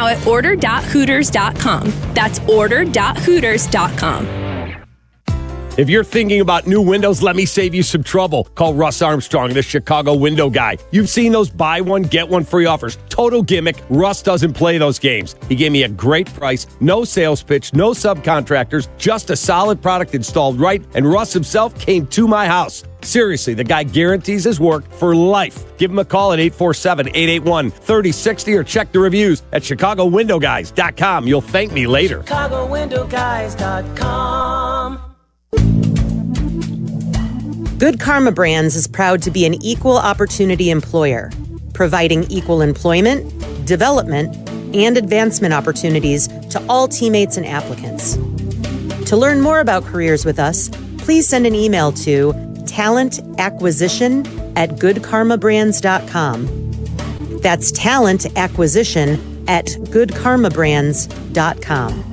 now at order.hooters.com. That's order.hooters.com. If you're thinking about new windows, let me save you some trouble. Call Russ Armstrong, the Chicago window guy. You've seen those buy one, get one free offers. Total gimmick. Russ doesn't play those games. He gave me a great price, no sales pitch, no subcontractors, just a solid product installed right, and Russ himself came to my house. Seriously, the guy guarantees his work for life. Give him a call at 847-881-3060 or check the reviews at ChicagoWindowGuys.com. You'll thank me later. ChicagoWindowGuys.com. Good Karma Brands is proud to be an equal opportunity employer, providing equal employment, development, and advancement opportunities to all teammates and applicants. To learn more about careers with us, please send an email to talentacquisition@goodkarmabrands.com. That's talentacquisition@goodkarmabrands.com.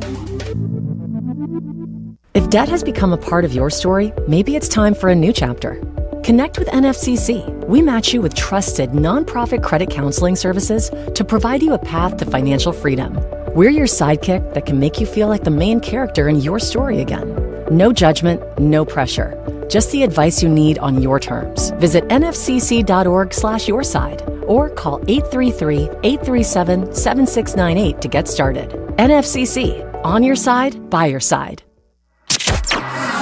If debt has become a part of your story, maybe it's time for a new chapter. Connect with NFCC. We match you with trusted nonprofit credit counseling services to provide you a path to financial freedom. We're your sidekick that can make you feel like the main character in your story again. No judgment, no pressure. Just the advice you need on your terms. Visit nfcc.org/yourside or call 833-837-7698 to get started. NFCC, on your side, by your side.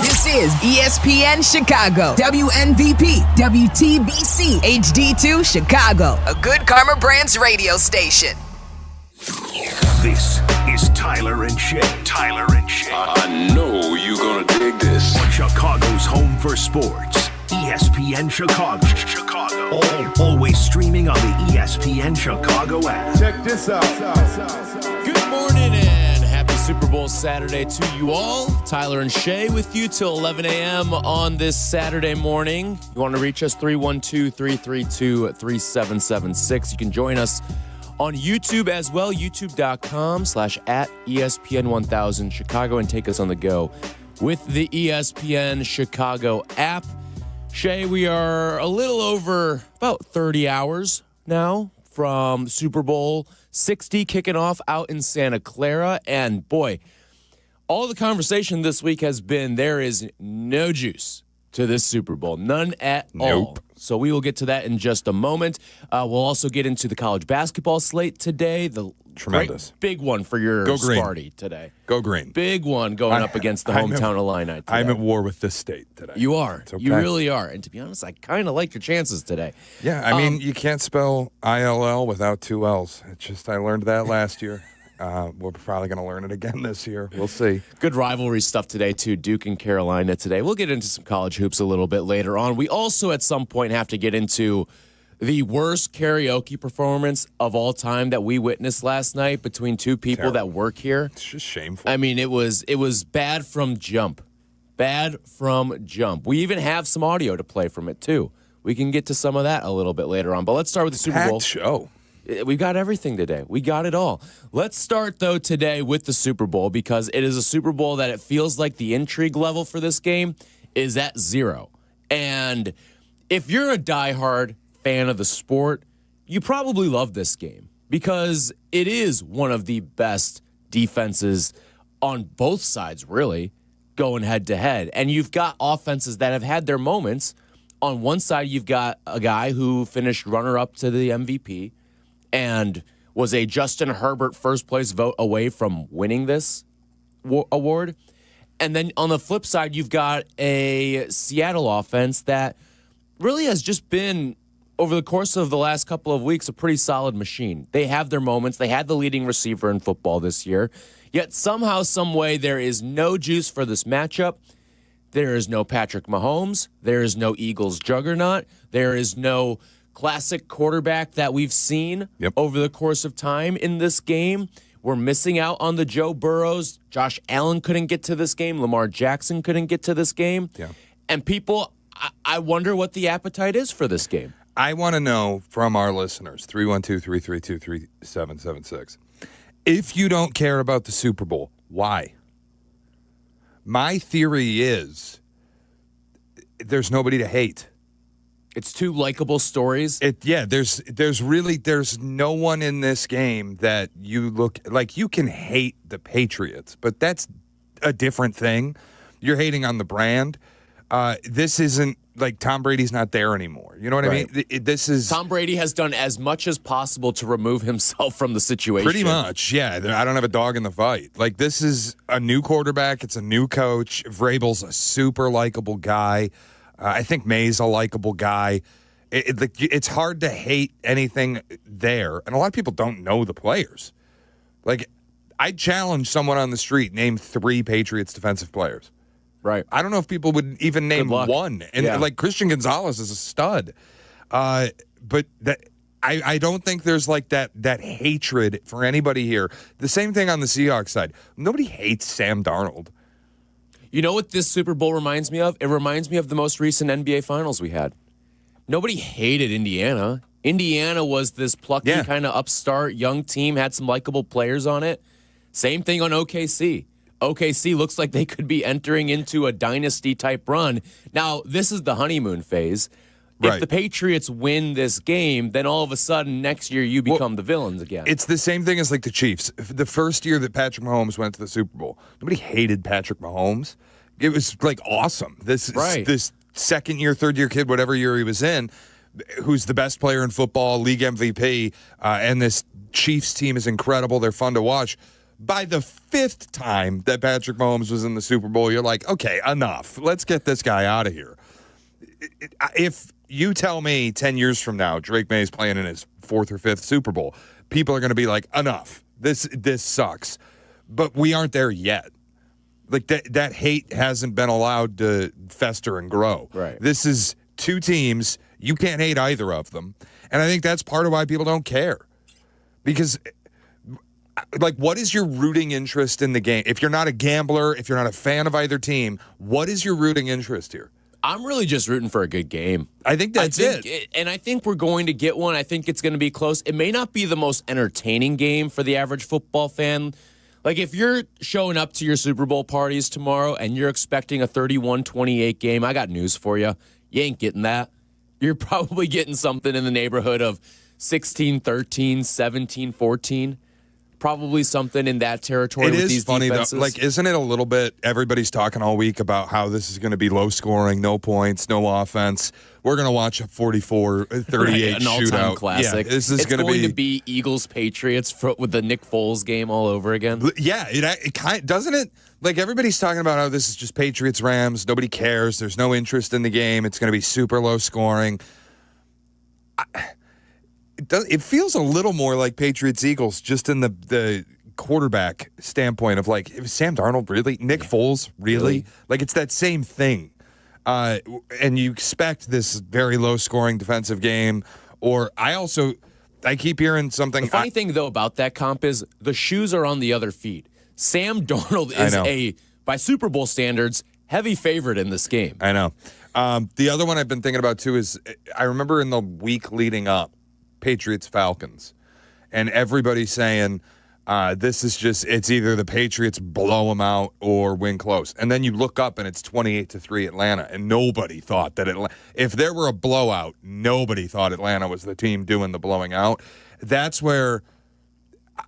This is ESPN Chicago, WNVP, WTBC, HD2 Chicago, a Good Karma Brands radio station. This is Tyler and Shay. Tyler and Shay. I know you're going to dig this. On Chicago's home for sports, ESPN Chicago. Always streaming on the ESPN Chicago app. Check this out. Good morning and happy Super Bowl Saturday to you all. Tyler and Shay with you till 11 a.m. on this Saturday morning. You want to reach us, 312-332-3776. You can join us on YouTube as well, youtube.com/@ESPN1000 Chicago, and take us on the go with the ESPN Chicago app. Shay, we are a little over about 30 hours now from Super Bowl 60 kicking off out in Santa Clara. And boy, all the conversation this week has been there is no juice to this Super Bowl. None at all. So we will get to that in just a moment. We'll also get into the college basketball slate today. The tremendous big one for your Sparty today. Go green. Big one going up against the hometown Illini today. I'm at war with this state today. You are. It's okay. You really are. And to be honest, I kind of like your chances today. Yeah, I mean, you can't spell ILL without two L's. It's just I learned that last year. We're probably going to learn it again this year. We'll see. Good rivalry stuff today, too. Duke and Carolina today. We'll get into some college hoops a little bit later on. We also, at some point, have to get into the worst karaoke performance of all time that we witnessed last night between two people that work here. It's just shameful. I mean, it was bad from jump. Bad from jump. We even have some audio to play from it, too. We can get to some of that a little bit later on. But let's start with the Super Bowl. Show. We got everything today. We got it all. Let's start, though, today with the Super Bowl, because it is a Super Bowl that it feels like the intrigue level for this game is at 0. And if you're a diehard fan of the sport, you probably love this game because it is one of the best defenses on both sides, really, going head-to-head. And you've got offenses that have had their moments. On one side, you've got a guy who finished runner-up to the MVP and was a Justin Herbert first-place vote away from winning this award. And then on the flip side, you've got a Seattle offense that really has just been, over the course of the last couple of weeks, a pretty solid machine. They have their moments. They had the leading receiver in football this year. Yet somehow, some way, there is no juice for this matchup. There is no Patrick Mahomes. There is no Eagles juggernaut. There is no classic quarterback that we've seen over the course of time in this game. We're missing out on the Joe Burrows. Josh Allen couldn't get to this game. Lamar Jackson couldn't get to this game. Yeah. And people, I wonder what the appetite is for this game. I want to know from our listeners, 312-332-3776. If you don't care about the Super Bowl, why? My theory is there's nobody to hate. It's two likable stories. There's no one in this game that you look like. You can hate the Patriots, but that's a different thing. You're hating on the brand. This isn't like Tom Brady's not there anymore. You know what I mean? This is Tom Brady has done as much as possible to remove himself from the situation. Pretty much, yeah. I don't have a dog in the fight. Like, this is a new quarterback. It's a new coach. Vrabel's a super likable guy. I think May's a likable guy. It's hard to hate anything there, and a lot of people don't know the players. Like, I'd challenge someone on the street, name 3 Patriots defensive players. Right. I don't know if people would even name one. And like Christian Gonzalez is a stud. But I don't think there's like that hatred for anybody here. The same thing on the Seahawks side. Nobody hates Sam Darnold. You know what this Super Bowl reminds me of? It reminds me of the most recent NBA Finals we had. Nobody hated Indiana. Indiana was this plucky kind of upstart young team, had some likable players on it. Same thing on OKC. OKC looks like they could be entering into a dynasty-type run. Now, this is the honeymoon phase. If the Patriots win this game, then all of a sudden next year you become the villains again. It's the same thing as like the Chiefs. The first year that Patrick Mahomes went to the Super Bowl, nobody hated Patrick Mahomes. It was like awesome. This second year, third year kid, whatever year he was in, who's the best player in football, league MVP, and this Chiefs team is incredible. They're fun to watch. By the 5th time that Patrick Mahomes was in the Super Bowl, you're like, okay, enough. Let's get this guy out of here. If you tell me 10 years from now Drake May's playing in his 4th or 5th Super Bowl, people are going to be like, enough. This sucks. But we aren't there yet. Like that hate hasn't been allowed to fester and grow. Right. This is 2 teams. You can't hate either of them. And I think that's part of why people don't care. Because like, what is your rooting interest in the game? If you're not a gambler, if you're not a fan of either team, what is your rooting interest here? I'm really just rooting for a good game. I think that's it. And I think we're going to get one. I think it's going to be close. It may not be the most entertaining game for the average football fan. Like, if you're showing up to your Super Bowl parties tomorrow and you're expecting a 31-28 game, I got news for you. You ain't getting that. You're probably getting something in the neighborhood of 16-13, 17-14. Probably something in that territory. It is funny defenses. Though. Like, isn't it a little bit? Everybody's talking all week about how this is going to be low scoring, no points, no offense. We're going to watch a 44-38 an all-time shootout. classic. Yeah, this is going to be Eagles Patriots with the Nick Foles game all over again. Yeah, it kind of, doesn't it? Like, everybody's talking about how this is just Patriots Rams. Nobody cares. There's no interest in the game. It's going to be super low scoring. It feels a little more like Patriots-Eagles just in the quarterback standpoint of, like, Sam Darnold, really? Nick Foles, really? Like, it's that same thing. And you expect this very low-scoring defensive game. Or I keep hearing something. The funny thing, though, about that comp is the shoes are on the other feet. Sam Darnold is by Super Bowl standards, heavy favorite in this game. I know. The other one I've been thinking about, too, is I remember in the week leading up, Patriots-Falcons, and everybody saying this is just, it's either the Patriots blow them out or win close. And then you look up and it's 28-3 Atlanta, and nobody thought that if there were a blowout, nobody thought Atlanta was the team doing the blowing out. That's where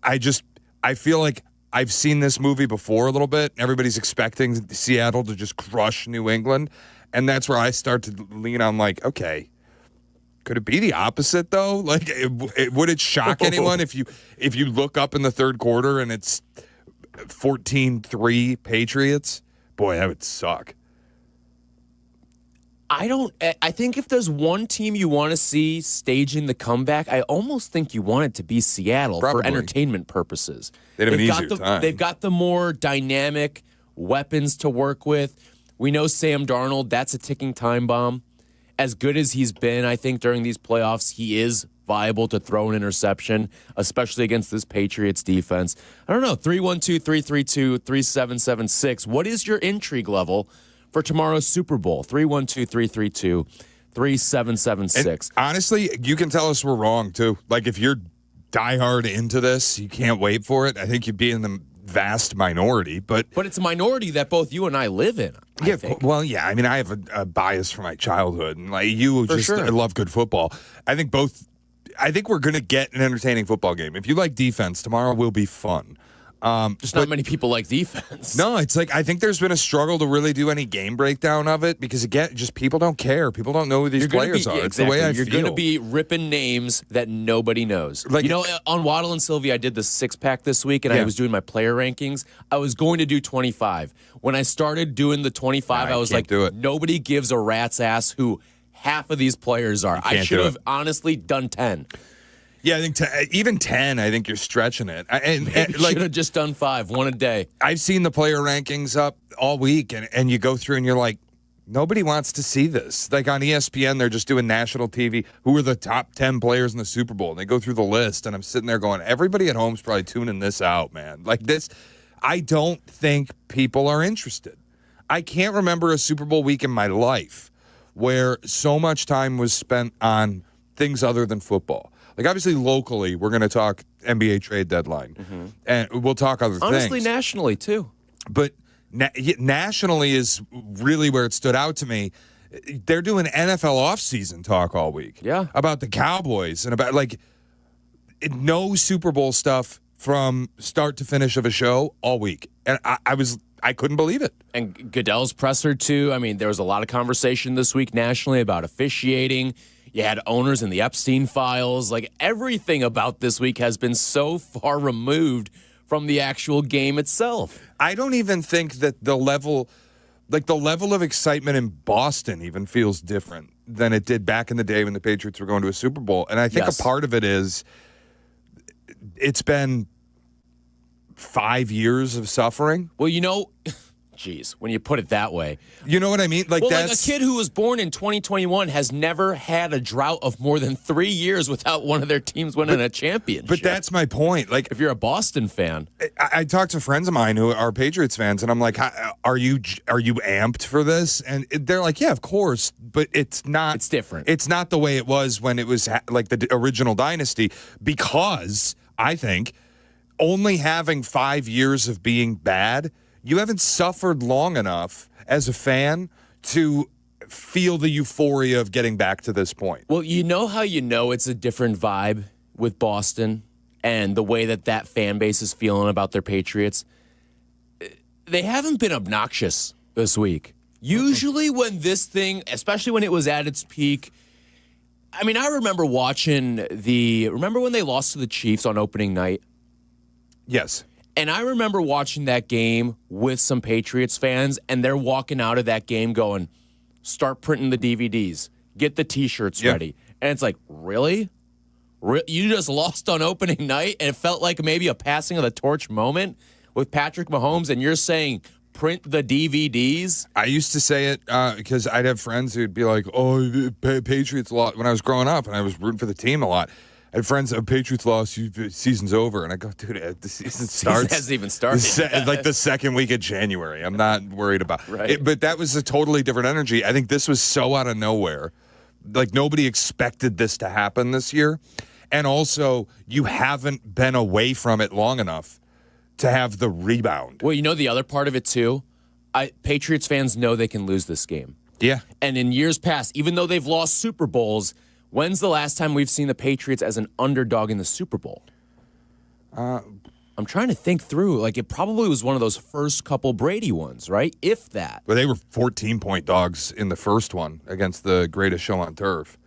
I feel like I've seen this movie before a little bit. Everybody's expecting Seattle to just crush New England, and that's where I start to lean on, like, okay, could it be the opposite, though? Like, would it shock anyone if you look up in the third quarter and it's 14-3 Patriots? Boy, that would suck. I think if there's one team you want to see staging the comeback, I almost think you want it to be Seattle for entertainment purposes. They'd have an easier time. They've got the more dynamic weapons to work with. We know Sam Darnold, that's a ticking time bomb. As good as he's been, I think, during these playoffs, he is viable to throw an interception, especially against this Patriots defense. I don't know, 312-332-3776. What is your intrigue level for tomorrow's Super Bowl? 312-332-3776. Honestly, you can tell us we're wrong, too. Like, if you're diehard into this, you can't wait for it, I think you'd be in vast minority, but it's a minority that both you and I live in. I think. Well, yeah. I mean, I have a bias from my childhood, and like you love good football. I think we're going to get an entertaining football game. If you like defense, tomorrow will be fun. Just not many people like defense. No, it's like I think there's been a struggle to really do any game breakdown of it because, again, just people don't care. People don't know who these players are. It's the way I feel. You're going to be ripping names that nobody knows. Like, on Waddle and Silvy, I did the 6-pack this week, and I was doing my player rankings. I was going to do 25. When I started doing the 25, I was like, nobody gives a rat's ass who half of these players are. I should have honestly done 10. Yeah, I think even 10, I think you're stretching it. And should have just done 5, one a day. I've seen the player rankings up all week, and you go through and you're like, nobody wants to see this. Like on ESPN, they're just doing national TV. Who are the top 10 players in the Super Bowl? And they go through the list, and I'm sitting there going, everybody at home's probably tuning this out, man. Like this, I don't think people are interested. I can't remember a Super Bowl week in my life where so much time was spent on things other than football. Like, obviously, locally, we're going to talk NBA trade deadline, and we'll talk other things. Honestly, nationally, too. But nationally is really where it stood out to me. They're doing NFL offseason talk all week. Yeah. About the Cowboys and about, like, no Super Bowl stuff from start to finish of a show all week. And I couldn't believe it. And Goodell's presser, too. I mean, there was a lot of conversation this week nationally about officiating. You had owners in the Epstein files. Like, everything about this week has been so far removed from the actual game itself. I don't even think that the level of excitement in Boston even feels different than it did back in the day when the Patriots were going to a Super Bowl. And I think a part of it is it's been 5 years of suffering. Well, geez, when you put it that way. You know what I mean? Like a kid who was born in 2021 has never had a drought of more than 3 years without one of their teams winning a championship. But that's my point. Like, if you're a Boston fan. I talk to friends of mine who are Patriots fans, and I'm like, are you amped for this? And they're like, yeah, of course, but it's not. It's different. It's not the way it was when it was like the original dynasty, because I think only having 5 years of being bad, you haven't suffered long enough as a fan to feel the euphoria of getting back to this point. Well, you know how it's a different vibe with Boston and the way that fan base is feeling about their Patriots? They haven't been obnoxious this week. Usually when this thing, especially when it was at its peak, I mean, I remember remember when they lost to the Chiefs on opening night? Yes. And I remember watching that game with some Patriots fans, and they're walking out of that game going, start printing the DVDs, get the T-shirts ready. And it's like, really? You just lost on opening night, and it felt like maybe a passing of the torch moment with Patrick Mahomes, and you're saying print the DVDs? I used to say it because I'd have friends who'd be like, oh, Patriots lost. When I was growing up and I was rooting for the team a lot, I had friends, Patriots lost, season's over. And I go, dude, the season starts. Season hasn't even started. Like the second week of January. I'm not worried about it. But that was a totally different energy. I think this was so out of nowhere. Like, nobody expected this to happen this year. And also, you haven't been away from it long enough to have the rebound. Well, the other part of it, too? Patriots fans know they can lose this game. Yeah. And in years past, even though they've lost Super Bowls, when's the last time we've seen the Patriots as an underdog in the Super Bowl? I'm trying to think through. Like, it probably was one of those first couple Brady ones, right? If that. Well, they were 14-point dogs in the first one against the greatest show on turf.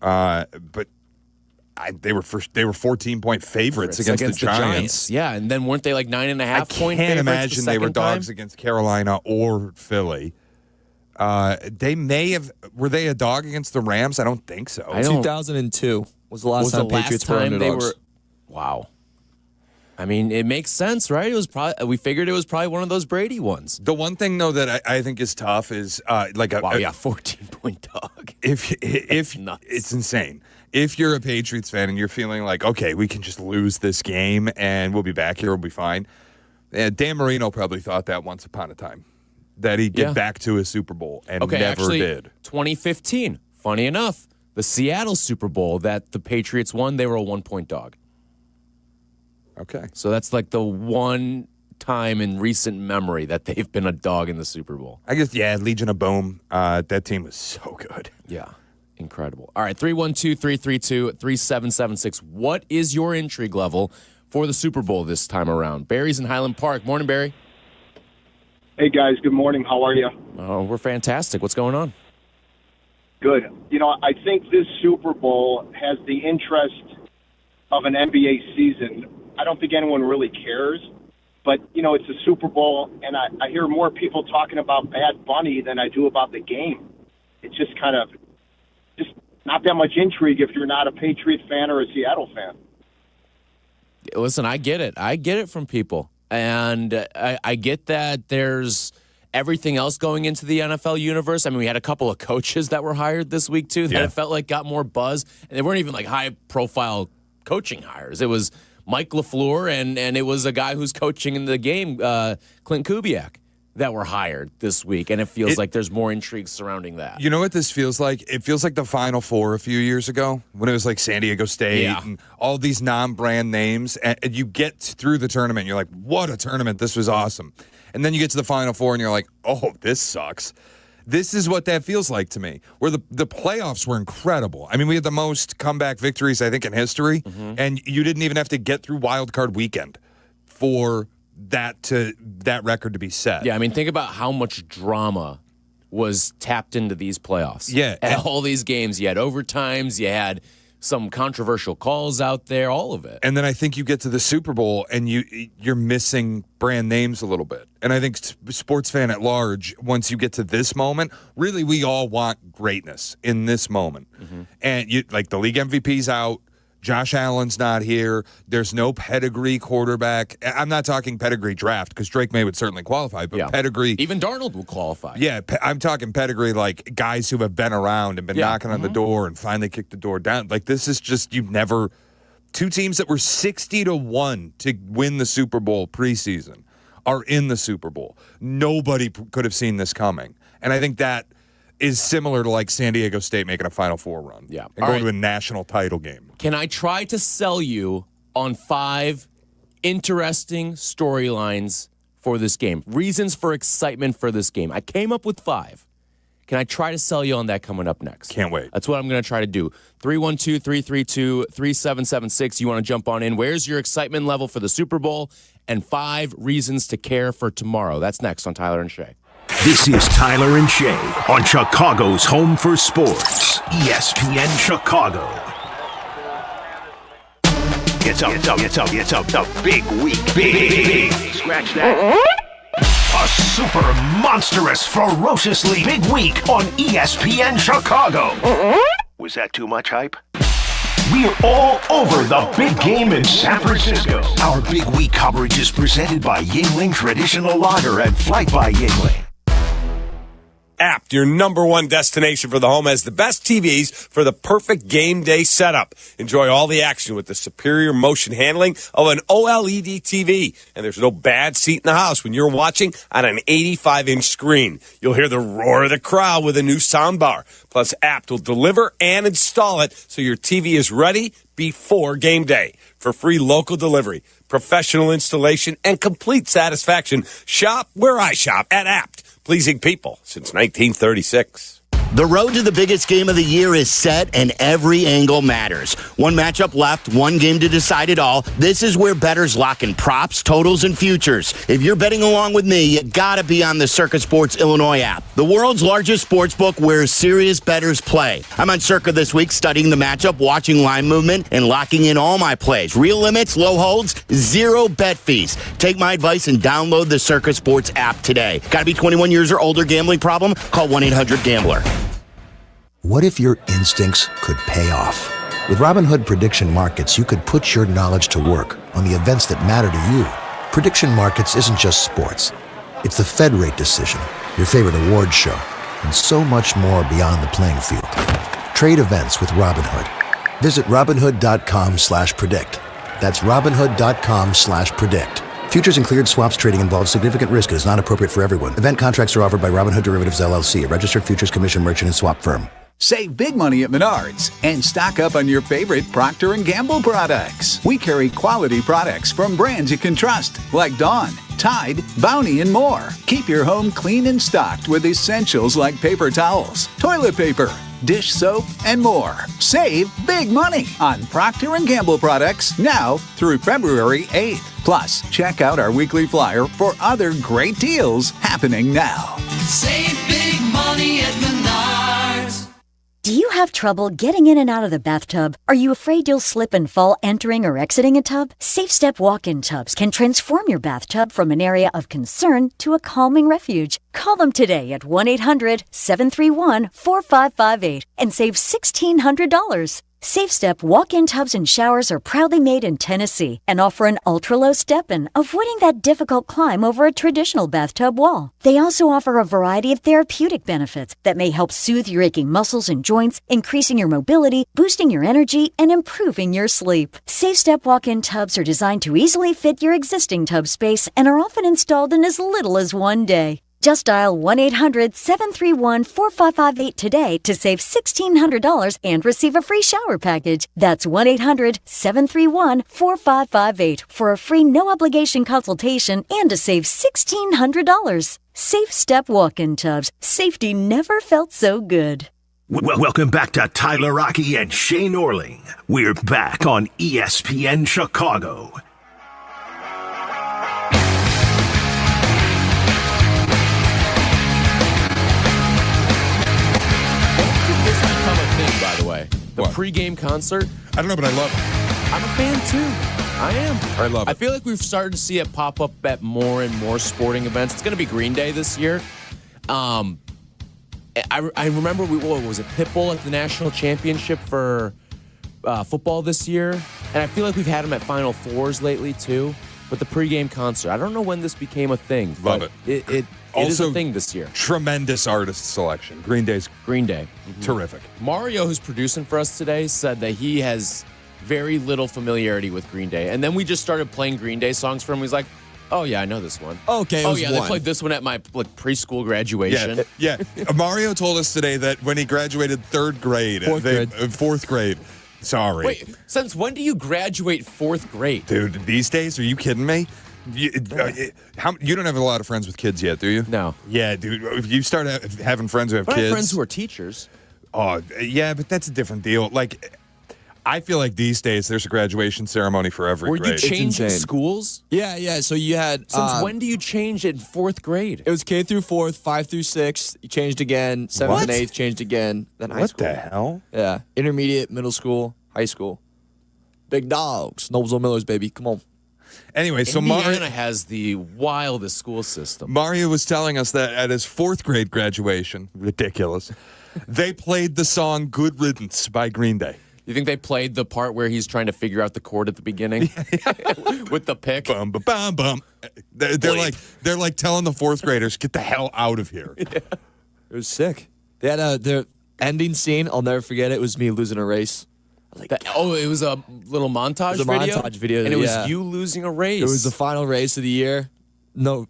But they were 14-point favorites against the Giants. Yeah, and then weren't they like 9.5-point favorites? I can't imagine they were dogs against Carolina or Philly. They may have. Were they a dog against the Rams? I don't think so. 2002 was the last time Patriots were underdogs. Wow. I mean, it makes sense, right? It was probably, we figured it was probably one of those Brady ones. The one thing though that I think is tough is 14-point dog. If it's insane. If you're a Patriots fan and you're feeling like, okay, we can just lose this game and we'll be back here, we'll be fine. Dan Marino probably thought that once upon a time, that he'd get back to a Super Bowl and never did. 2015, funny enough, the Seattle Super Bowl that the Patriots won, they were a 1-point dog. Okay. So that's like the one time in recent memory that they've been a dog in the Super Bowl. I guess, Legion of Boom. That team was so good. Yeah. Incredible. All right, 312-332-3776. What is your intrigue level for the Super Bowl this time around? Barry's in Highland Park. Morning, Barry. Hey, guys. Good morning. How are you? Oh, we're fantastic. What's going on? Good. I think this Super Bowl has the interest of an NBA season. I don't think anyone really cares, but, it's a Super Bowl, and I hear more people talking about Bad Bunny than I do about the game. It's just kind of just not that much intrigue if you're not a Patriot fan or a Seattle fan. Listen, I get it. I get it from people. And I get that there's everything else going into the NFL universe. I mean, we had a couple of coaches that were hired this week, too, that it felt like got more buzz. And they weren't even like high-profile coaching hires. It was Mike LaFleur, and it was a guy who's coaching in the game, Clint Kubiak, that were hired this week. And it feels like there's more intrigue surrounding that. You know what this feels like? It feels like the Final Four a few years ago when it was like San Diego State and all these non-brand names. And you get through the tournament, and you're like, what a tournament. This was awesome. And then you get to the Final Four, and you're like, oh, this sucks. This is what that feels like to me, where the playoffs were incredible. I mean, we had the most comeback victories, I think, in history, and you didn't even have to get through Wild Card Weekend for that record to be set. Yeah, I mean, think about how much drama was tapped into these playoffs. Yeah. At all these games, you had overtimes, you had some controversial calls out there, all of it. And then I think you get to the Super Bowl and you're missing brand names a little bit. And I think sports fan at large, once you get to this moment, really we all want greatness in this moment. And like the league MVP's out. Josh Allen's not here. There's no pedigree quarterback. I'm not talking pedigree draft because Drake May would certainly qualify, but pedigree. Even Darnold will qualify. Yeah, I'm talking pedigree like guys who have been around and been knocking on the door and finally kicked the door down. Like this is just, two teams that were 60-1 to win the Super Bowl preseason are in the Super Bowl. Nobody could have seen this coming. And I think that is similar to like San Diego State making a Final Four run. Yeah. And going to a national title game. Can I try to sell you on 5 interesting storylines for this game? Reasons for excitement for this game. I came up with 5. Can I try to sell you on that coming up next? Can't wait. That's what I'm going to try to do. 312-332-3776. You want to jump on in. Where's your excitement level for the Super Bowl? And 5 reasons to care for tomorrow. That's next on Tyler and Shay. This is Tyler and Shay on Chicago's Home for Sports, ESPN Chicago. It's up, the big week. Big. Scratch that. A super monstrous, ferociously big week on ESPN Chicago. Was that too much hype? We're all over the big game in San Francisco. Our big week coverage is presented by Yingling Traditional Lager and Flight by Yingling. Apt, your number one destination for the home, has the best TVs for the perfect game day setup. Enjoy all the action with the superior motion handling of an OLED TV. And there's no bad seat in the house when you're watching on an 85-inch screen. You'll hear the roar of the crowd with a new soundbar. Plus, Apt will deliver and install it so your TV is ready before game day. For free local delivery, professional installation, and complete satisfaction, shop where I shop at Apt. Pleasing people since 1936. The road to the biggest game of the year is set, and every angle matters. One matchup left, one game to decide it all. This is where bettors lock in props, totals, and futures. If you're betting along with me, you gotta be on the Circa Sports Illinois app, the world's largest sports book where serious bettors play. I'm on Circa this week studying the matchup, watching line movement, and locking in all my plays. Real limits, low holds, zero bet fees. Take my advice and download the Circa Sports app today. Gotta be 21 years or older. Gambling problem? Call 1-800-GAMBLER. What if your instincts could pay off? With Robinhood Prediction Markets, you could put your knowledge to work on the events that matter to you. Prediction Markets isn't just sports. It's the Fed rate decision, your favorite award show, and so much more beyond the playing field. Trade events with Robinhood. Visit Robinhood.com/predict. That's Robinhood.com/predict. Futures and cleared swaps trading involves significant risk and is not appropriate for everyone. Event contracts are offered by Robinhood Derivatives LLC, a registered futures commission merchant and swap firm. Save big money at Menards and stock up on your favorite Procter & Gamble products. We carry quality products from brands you can trust, like Dawn, Tide, Bounty, and more. Keep your home clean and stocked with essentials like paper towels, toilet paper, dish soap, and more. Save big money on Procter & Gamble products now through February 8th. Plus, check out our weekly flyer for other great deals happening now. Save big money at Menards. Do you have trouble getting in and out of the bathtub? Are you afraid you'll slip and fall entering or exiting a tub? Safe Step walk-in tubs can transform your bathtub from an area of concern to a calming refuge. Call them today at 1-800-731-4558 and save $1,600. Safe Step walk-in tubs and showers are proudly made in Tennessee and offer an ultra-low step-in, avoiding that difficult climb over a traditional bathtub wall. They also offer a variety of therapeutic benefits that may help soothe your aching muscles and joints, increasing your mobility, boosting your energy, and improving your sleep. Safe Step walk-in tubs are designed to easily fit your existing tub space and are often installed in as little as one day. Just dial 1-800-731-4558 today to save $1,600 and receive a free shower package. That's 1-800-731-4558 for a free no-obligation consultation and to save $1,600. Safe Step walk-in tubs. Safety never felt so good. Welcome back to Tyler Rocky and Shane Orling. We're back on ESPN Chicago. The pregame concert. I don't know, but I love it. I'm a fan too. I am. I love it. I feel like we've started to see it pop up at more and more sporting events. It's going to be Green Day this year. I remember what was it, Pitbull at the national championship for football this year, and I feel like we've had them at Final Fours lately too. But the pregame concert, I don't know when this became a thing. Love it. It is a thing this year. Tremendous artist selection. Green Day. Mm-hmm. Terrific. Mario, who's producing for us today, said that he has very little familiarity with Green Day. And then we just started playing Green Day songs for him. He's like, oh, yeah, I know this one. Okay, they played this one at my preschool graduation. Yeah. Mario told us today that when he graduated third grade. Fourth grade. Sorry. Wait, since when do you graduate fourth grade? Dude, these days, are you kidding me? You don't have a lot of friends with kids yet, do you? No. Yeah, dude. If you start having friends who have kids. I have friends who are teachers. Oh, yeah, but that's a different deal. Like, I feel like these days there's a graduation ceremony for every grade. Were you changing schools? Yeah. So you had. Since when do you change in fourth grade? It was K through 4th, 5 through 6. You changed again. 7th and 8th changed again. Then high school. What the hell? Yeah. Intermediate, middle school, high school. Big dogs. Noblesville Millers, baby. Come on. Anyway, so Indiana has the wildest school system. Mario was telling us that at his fourth grade graduation, ridiculous, they played the song Good Riddance by Green Day. You think they played the part where he's trying to figure out the chord at the beginning with the pick? Bum, bum, bum, bum. They're like telling the fourth graders, get the hell out of here. Yeah. It was sick. They had their ending scene. I'll never forget it. It was me losing a race. It was a little montage video? And it was you losing a race. It was the final race of the year. No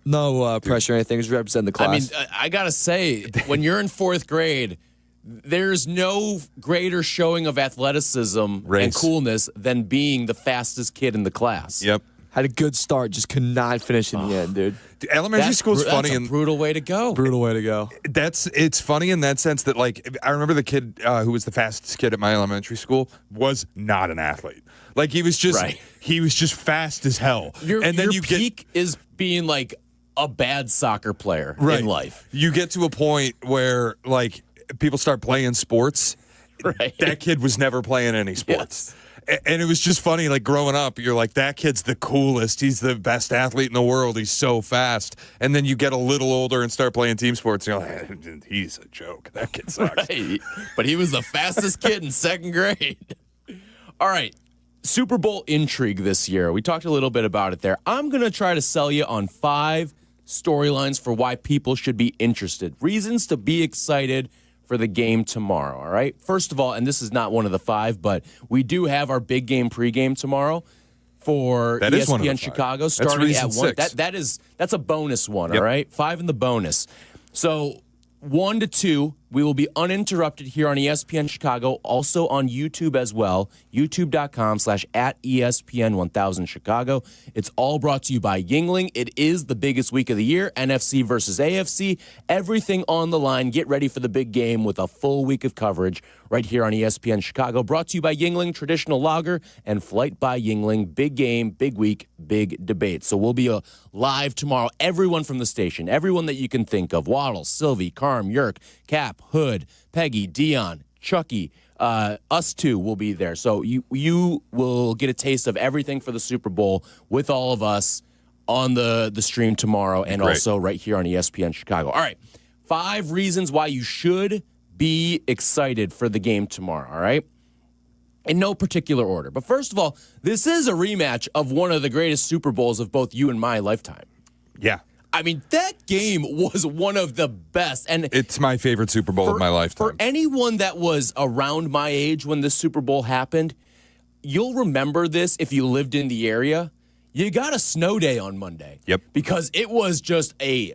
pressure or anything. It was representing the class. I mean, I got to say, when you're in fourth grade, there's no greater showing of athleticism and coolness than being the fastest kid in the class. Yep. Had a good start, just could not finish in the end, dude. Elementary school's funny. That's a brutal way to go. Brutal way to go. It's funny in that sense that, like, I remember the kid who was the fastest kid at my elementary school was not an athlete. Like, he was just fast as hell. Your peak is being like a bad soccer player in life. You get to a point where, like, people start playing sports. Right. That kid was never playing any sports. Yes. And it was just funny, like, growing up, you're like, that kid's the coolest. He's the best athlete in the world. He's so fast. And then you get a little older and start playing team sports, and you're like, he's a joke. That kid sucks. Right. But he was the fastest kid in second grade. All right. Super Bowl intrigue this year. We talked a little bit about it there. I'm going to try to sell you on 5 storylines for why people should be interested. Reasons to be excited for the game tomorrow, all right? First of all, and this is not one of the 5, but we do have our big game pregame tomorrow for ESPN Chicago starting at 1. That's a bonus one, all right? 5 in the bonus. So 1 to 2 We will be uninterrupted here on ESPN Chicago, also on YouTube as well, youtube.com/@ESPN1000 Chicago. It's all brought to you by Yingling. It is the biggest week of the year, NFC versus AFC, everything on the line. Get ready for the big game with a full week of coverage right here on ESPN Chicago. Brought to you by Yingling, traditional lager, and Flight by Yingling. Big game, big week, big debate. So we'll be live tomorrow. Everyone from the station, everyone that you can think of, Waddle, Silvy, Carm, Jurk, Kap, Hood, Peggy, Dion, Chucky, us two will be there. So you will get a taste of everything for the Super Bowl with all of us on the stream tomorrow and also right here on ESPN Chicago. All right, 5 reasons why you should be excited for the game tomorrow, all right? In no particular order. But first of all, this is a rematch of one of the greatest Super Bowls of both you and my lifetime. Yeah. I mean, that game was one of the best. And it's my favorite Super Bowl of my lifetime. For anyone that was around my age when this Super Bowl happened, you'll remember this if you lived in the area. You got a snow day on Monday. Yep. Because it was just a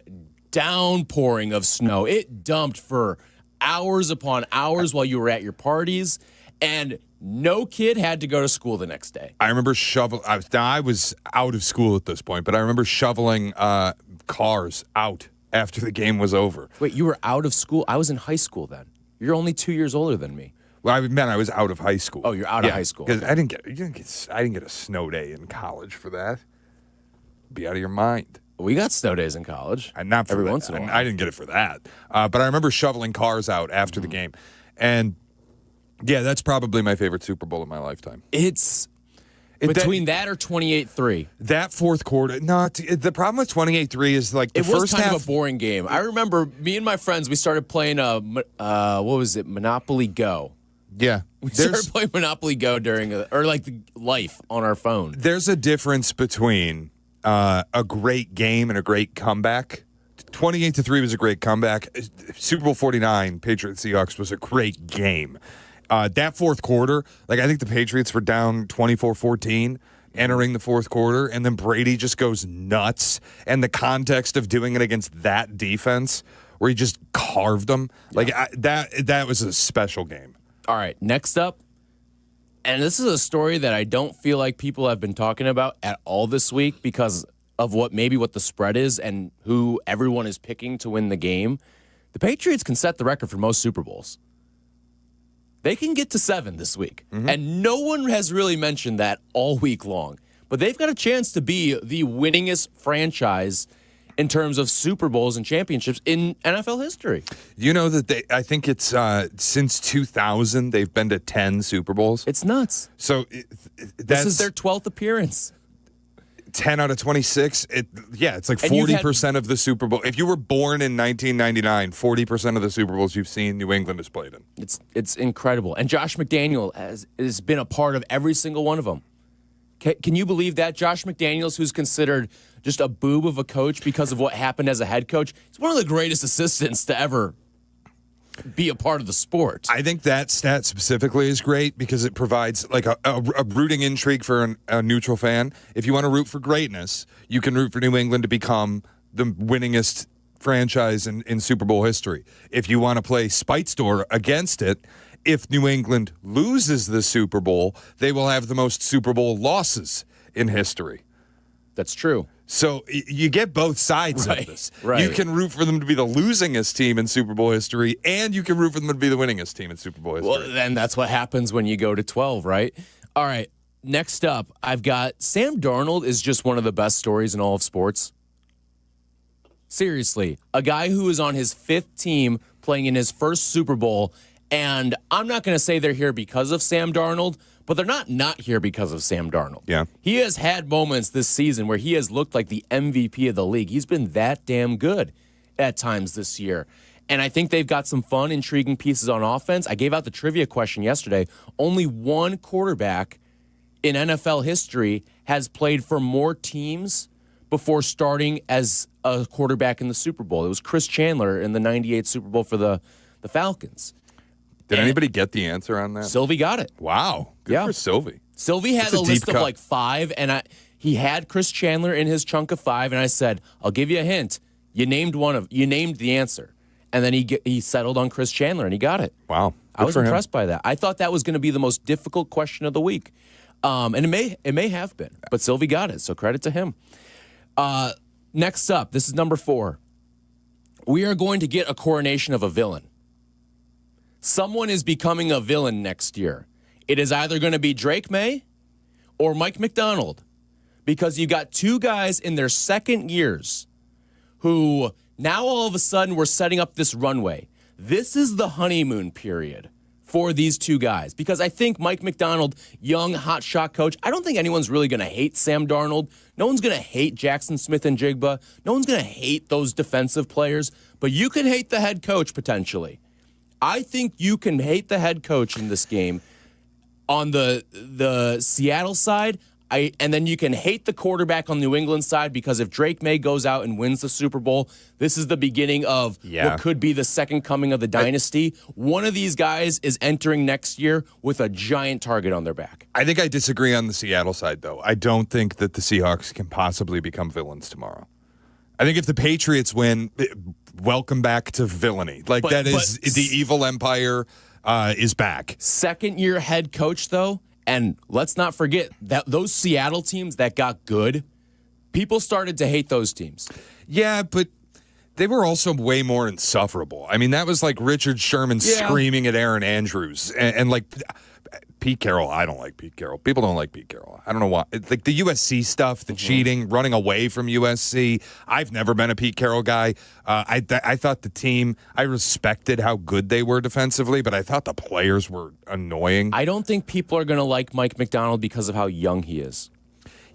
downpouring of snow. It dumped for hours upon hours while you were at your parties. And no kid had to go to school the next day. I remember I was out of school at this point, but I remember shoveling cars out after the game was over. Wait, you were out of school? I was in high school then. You're only 2 years older than me. Well, I meant I was out of high school. Oh, you're out of high school. Because I didn't get a snow day in college for that. Be out of your mind. We got snow days in college. And not for every that. once in a while. I didn't get it for that. But I remember shoveling cars out after the game. And yeah, that's probably my favorite Super Bowl of my lifetime. It's between that or 28-3. That fourth quarter. No, the problem with 28-3 is like the first half. It was kind of a boring game. I remember me and my friends, we started playing what was it? Monopoly Go. Yeah. We started playing Monopoly Go during the Life on our phone. There's a difference between a great game and a great comeback. 28-3 was a great comeback. Super Bowl 49, Patriots Seahawks, was a great game. That fourth quarter, I think the Patriots were down 24-14 entering the fourth quarter, and then Brady just goes nuts. And the context of doing it against that defense, where he just carved them, that was a special game. All right, next up, and this is a story that I don't feel like people have been talking about at all this week because of what the spread is and who everyone is picking to win the game. The Patriots can set the record for most Super Bowls. They can get to 7 this week. Mm-hmm. And no one has really mentioned that all week long. But they've got a chance to be the winningest franchise in terms of Super Bowls and championships in NFL history. You know that I think it's since 2000, they've been to 10 Super Bowls. It's nuts. So this is their 12th appearance. 10 out of 26. It's like 40% of the Super Bowl. If you were born in 1999, 40% of the Super Bowls you've seen New England has played in. It's incredible. And Josh McDaniel has been a part of every single one of them. Can you believe that? Josh McDaniels, who's considered just a boob of a coach because of what happened as a head coach, he's one of the greatest assistants to ever be a part of the sport. I think that stat specifically is great because it provides a rooting intrigue for a neutral fan. If you want to root for greatness, you can root for New England to become the winningest franchise in Super Bowl history. If you want to play spite store against it, if New England loses the Super Bowl, they will have the most Super Bowl losses in history. That's true. So you get both sides of this. Right. You can root for them to be the losingest team in Super Bowl history, and you can root for them to be the winningest team in Super Bowl history. Well, then that's what happens when you go to 12, right? All right, next up, I've got Sam Darnold is just one of the best stories in all of sports. Seriously, a guy who is on his 5th team playing in his first Super Bowl, and I'm not going to say they're here because of Sam Darnold, but they're not here because of Sam Darnold. Yeah. He has had moments this season where he has looked like the MVP of the league. He's been that damn good at times this year. And I think they've got some fun, intriguing pieces on offense. I gave out the trivia question yesterday. Only one quarterback in NFL history has played for more teams before starting as a quarterback in the Super Bowl. It was Chris Chandler in the 98 Super Bowl for the Falcons. Did anybody get the answer on that? Silvy got it. Wow. Good for Silvy. Silvy had a list of 5, and he had Chris Chandler in his chunk of 5, and I said, I'll give you a hint. You named the answer. And then he settled on Chris Chandler, and he got it. Wow. I was impressed by that. I thought that was going to be the most difficult question of the week. And it may have been, but Silvy got it, so credit to him. Next up, this is number 4. We are going to get a coronation of a villain. Someone is becoming a villain next year. It is either going to be Drake May or Mike McDonald, because you got 2 guys in their second years who now all of a sudden we're setting up this runway. This is the honeymoon period for these 2 guys, because I think Mike McDonald, young hotshot coach, I don't think anyone's really going to hate Sam Darnold. No one's going to hate Jackson Smith and Jigba. No one's going to hate those defensive players, but you can hate the head coach potentially. I think you can hate the head coach in this game on the Seattle side. And then you can hate the quarterback on the New England side, because if Drake May goes out and wins the Super Bowl, this is the beginning of what could be the second coming of the dynasty. One of these guys is entering next year with a giant target on their back. I think I disagree on the Seattle side, though. I don't think that the Seahawks can possibly become villains tomorrow. I think if the Patriots win, welcome back to villainy. But the evil empire is back. Second-year head coach, though. And let's not forget that those Seattle teams that got good, people started to hate those teams. Yeah, but they were also way more insufferable. I mean, that was like Richard Sherman screaming at Aaron Andrews. And like Pete Carroll, I don't like Pete Carroll. People don't like Pete Carroll. I don't know why. It's like the USC stuff, the cheating, running away from USC. I've never been a Pete Carroll guy. I thought the team, I respected how good they were defensively, but I thought the players were annoying. I don't think people are going to like Mike McDonald because of how young he is.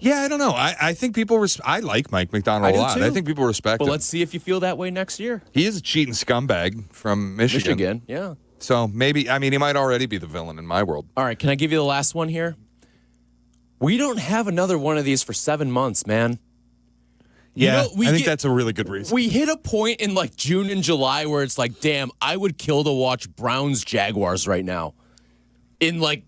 Yeah, I don't know. I think people, I like Mike McDonald a lot. Too. I think people respect him. But let's see if you feel that way next year. He is a cheating scumbag from Michigan. Yeah. So maybe, I mean, he might already be the villain in my world. All right, can I give you the last one here? We don't have another one of these for 7 months, man. Yeah, I think that's a really good reason. We hit a point in like June and July where it's like, damn, I would kill to watch Browns-Jaguars right now in like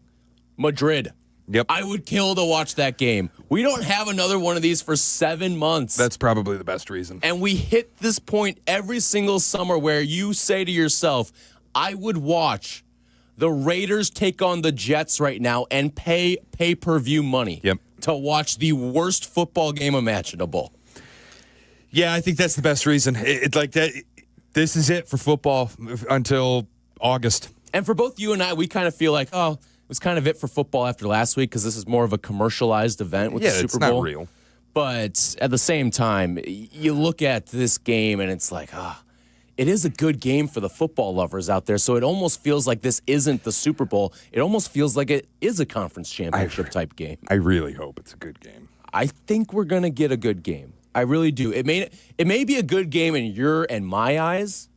Madrid. Yep. I would kill to watch that game. We don't have another one of these for 7 months. That's probably the best reason. And we hit this point every single summer where you say to yourself, I would watch the Raiders take on the Jets right now and pay pay-per-view money to watch the worst football game imaginable. Yeah, I think that's the best reason. It's like that. This is it for football until August. And for both you and I, we kind of feel like, oh, it was kind of it for football after last week because this is more of a commercialized event with the Super Bowl. It's not real. But at the same time, you look at this game and it's like, it is a good game for the football lovers out there. So it almost feels like this isn't the Super Bowl. It almost feels like it is a conference championship type game. I really hope it's a good game. I think we're going to get a good game. I really do. It may be a good game in your and my eyes,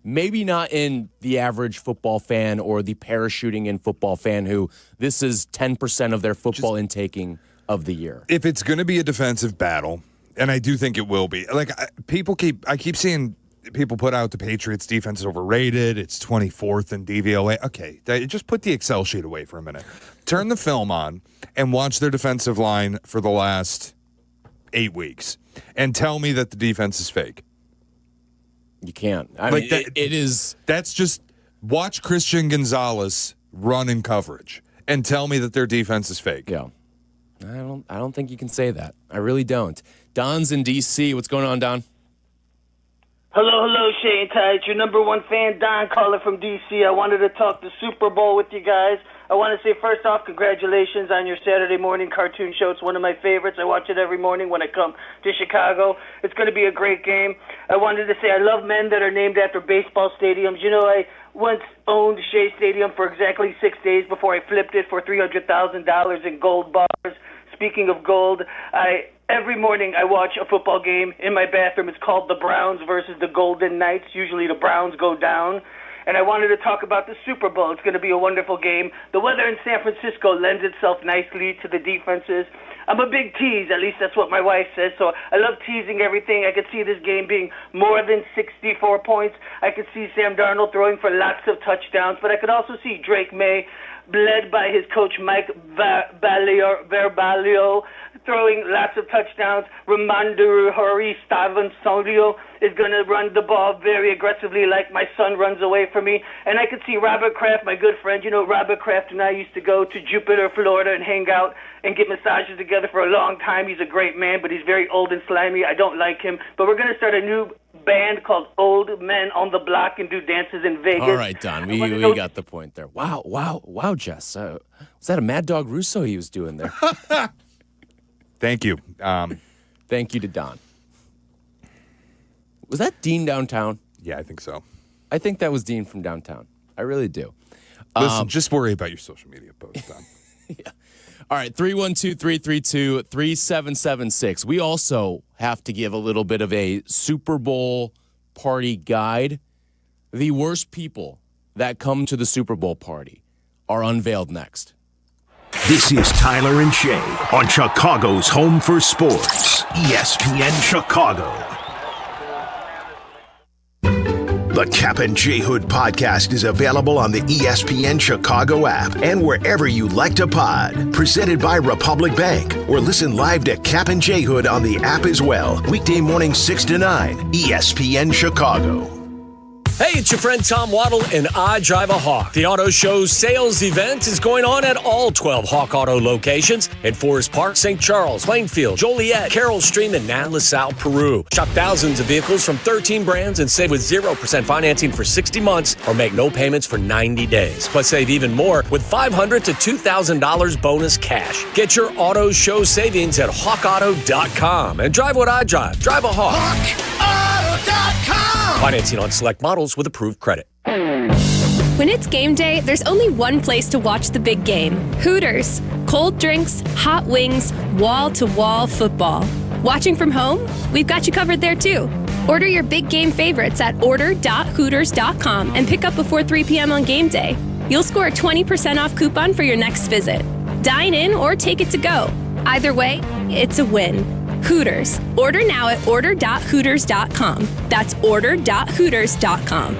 maybe not in the average football fan or the parachuting in football fan who this is 10% of their football intaking of the year. If it's going to be a defensive battle, and I do think it will be, like I keep seeing people put out the Patriots defense is overrated. It's 24th in DVOA. Okay, just put the Excel sheet away for a minute. Turn the film on and watch their defensive line for the last 8 weeks and tell me that the defense is fake. You can't. I mean, it is. That's just watch Christian Gonzalez run in coverage and tell me that their defense is fake. Yeah. I don't think you can say that. I really don't. Don's in D.C. What's going on, Don? Hello, Shay and Ty. It's your number one fan, Don, calling from D.C. I wanted to talk the Super Bowl with you guys. I want to say, first off, congratulations on your Saturday morning cartoon show. It's one of my favorites. I watch it every morning when I come to Chicago. It's going to be a great game. I wanted to say I love men that are named after baseball stadiums. You know, I once owned Shea Stadium for exactly 6 days before I flipped it for $300,000 in gold bars. Speaking of gold, every morning I watch a football game in my bathroom. It's called the Browns versus the Golden Knights. Usually the Browns go down. And I wanted to talk about the Super Bowl. It's going to be a wonderful game. The weather in San Francisco lends itself nicely to the defenses. I'm a big tease, at least that's what my wife says. So I love teasing everything. I could see this game being more than 64 points. I could see Sam Darnold throwing for lots of touchdowns. But I could also see Drake May, led by his coach Mike Verbalio, throwing lots of touchdowns. Ramondre Steven Solio is going to run the ball very aggressively like my son runs away from me. And I could see Robert Kraft, my good friend. Robert Kraft and I used to go to Jupiter, Florida and hang out and get massages together for a long time. He's a great man, but he's very old and slimy. I don't like him. But we're going to start a new band called Old Men on the Block and do dances in Vegas. All right, Don, we got the point there. Wow, Jess. Was that a Mad Dog Russo he was doing there? Thank you. Thank you to Don. Was that Dean downtown? Yeah, I think so. I think that was Dean from downtown. I really do. Listen, just worry about your social media posts, Don. Yeah. All right, 312-332-3776. We also have to give a little bit of a Super Bowl party guide. The worst people that come to the Super Bowl party are unveiled next. This is Tyler and Shay on Chicago's Home for Sports, ESPN Chicago. The Kap J Hood podcast is available on the ESPN Chicago app and wherever you like to pod. Presented by Republic Bank. Or listen live to Kap J Hood on the app as well. Weekday morning 6 to 9, ESPN Chicago. Hey, it's your friend Tom Waddle, and I drive a Hawk. The auto show's sales event is going on at all 12 Hawk Auto locations in Forest Park, St. Charles, Plainfield, Joliet, Carroll Stream, and now LaSalle, Peru. Shop thousands of vehicles from 13 brands and save with 0% financing for 60 months or make no payments for 90 days. Plus, save even more with $500 to $2,000 bonus cash. Get your auto show savings at hawkauto.com and drive what I drive. Drive a Hawk. HawkAuto.com. Financing on select models with approved credit. When it's game day, there's only one place to watch the big game. Hooters. Cold drinks, hot wings, wall-to-wall football. Watching from home? We've got you covered there too. Order your big game favorites at order.hooters.com and pick up before 3 p.m. on game day. You'll score a 20% off coupon for your next visit. Dine in or take it to go. Either way, it's a win. Hooters. Order now at order.hooters.com. That's order.hooters.com.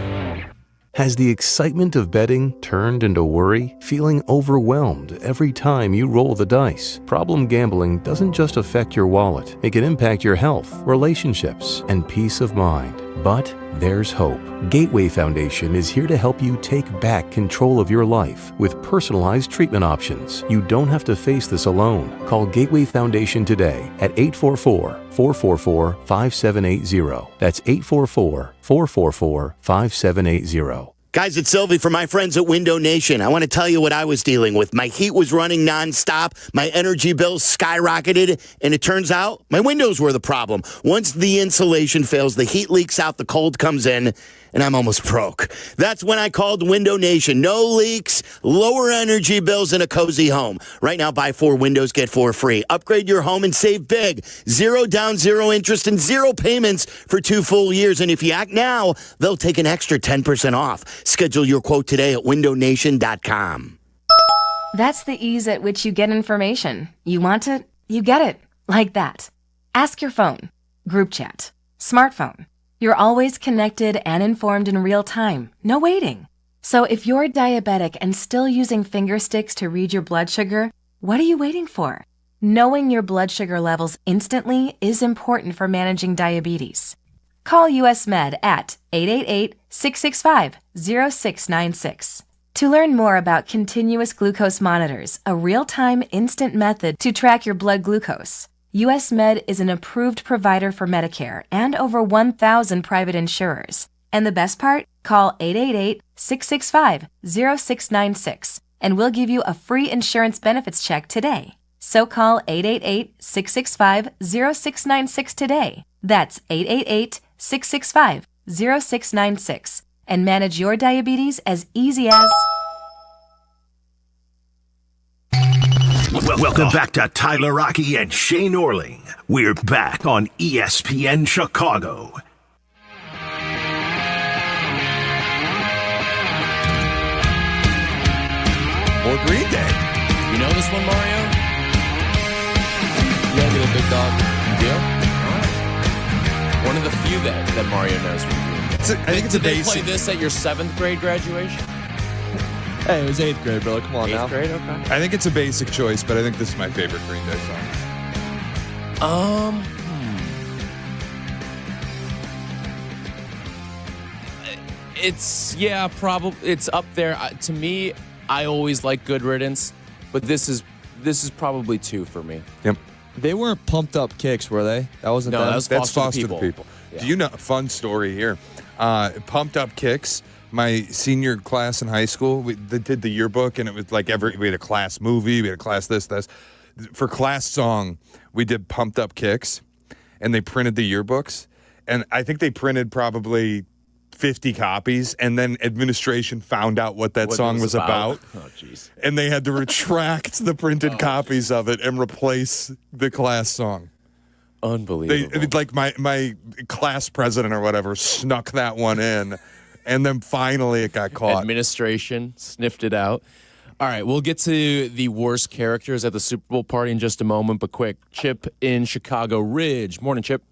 Has the excitement of betting turned into worry? Feeling overwhelmed every time you roll the dice? Problem gambling doesn't just affect your wallet. It can impact your health, relationships, and peace of mind. But there's hope. Gateway Foundation is here to help you take back control of your life with personalized treatment options. You don't have to face this alone. Call Gateway Foundation today at 844-444-5780. That's 844-444-5780. Guys, it's Silvy for my friends at Window Nation. I want to tell you what I was dealing with. My heat was running nonstop. My energy bills skyrocketed. And it turns out my windows were the problem. Once the insulation fails, the heat leaks out, the cold comes in, and I'm almost broke. That's when I called Window Nation. No leaks, lower energy bills, and a cozy home. Right now, buy 4 windows, get 4 free. Upgrade your home and save big. 0 down, 0 interest, and 0 payments for 2 full years. And if you act now, they'll take an extra 10% off. Schedule your quote today at windownation.com. That's the ease at which you get information. You want it, you get it. Like that. Ask your phone. Group chat. Smartphone. You're always connected and informed in real time. No waiting. So if you're diabetic and still using finger sticks to read your blood sugar, what are you waiting for? Knowing your blood sugar levels instantly is important for managing diabetes. Call US Med at 888-665-0696. To learn more about continuous glucose monitors, a real-time instant method to track your blood glucose. US Med is an approved provider for Medicare and over 1,000 private insurers. And the best part? Call 888-665-0696 and we'll give you a free insurance benefits check today. So call 888-665-0696 today. That's 888-665-0696 and manage your diabetes as easy as... Welcome back to Tyler Rocky and Shane Orling. We're back on ESPN Chicago. More Green Day. You know this one, Mario? You gotta be the big dog. You do? All right. One of the few that Mario knows from Green Day. I think it's a Did they basic. play this at your 7th grade graduation? Hey, it was 8th grade, bro. Come on now. 8th grade? Okay. I think it's a basic choice, but I think this is my favorite Green Day song. Probably it's up there. To me, I always like Good Riddance, but this is probably 2 for me. Yep. They weren't pumped up kicks, were they? That wasn't them? That's Foster the People. Yeah. Do you know, fun story here, pumped up kicks, my senior class in high school, they did the yearbook, and it was like we had a class movie, we had a class this. For class song, we did pumped up kicks, and they printed the yearbooks, and I think they printed probably 50 copies, and then administration found out what song was about. Oh, jeez. And they had to retract the printed copies of it and replace the class song. Unbelievable. Like my class president or whatever snuck that one in, and then finally it got caught. Administration sniffed it out. All right, we'll get to the worst characters at the Super Bowl party in just a moment, but quick, Chip in Chicago Ridge. Morning, Chip.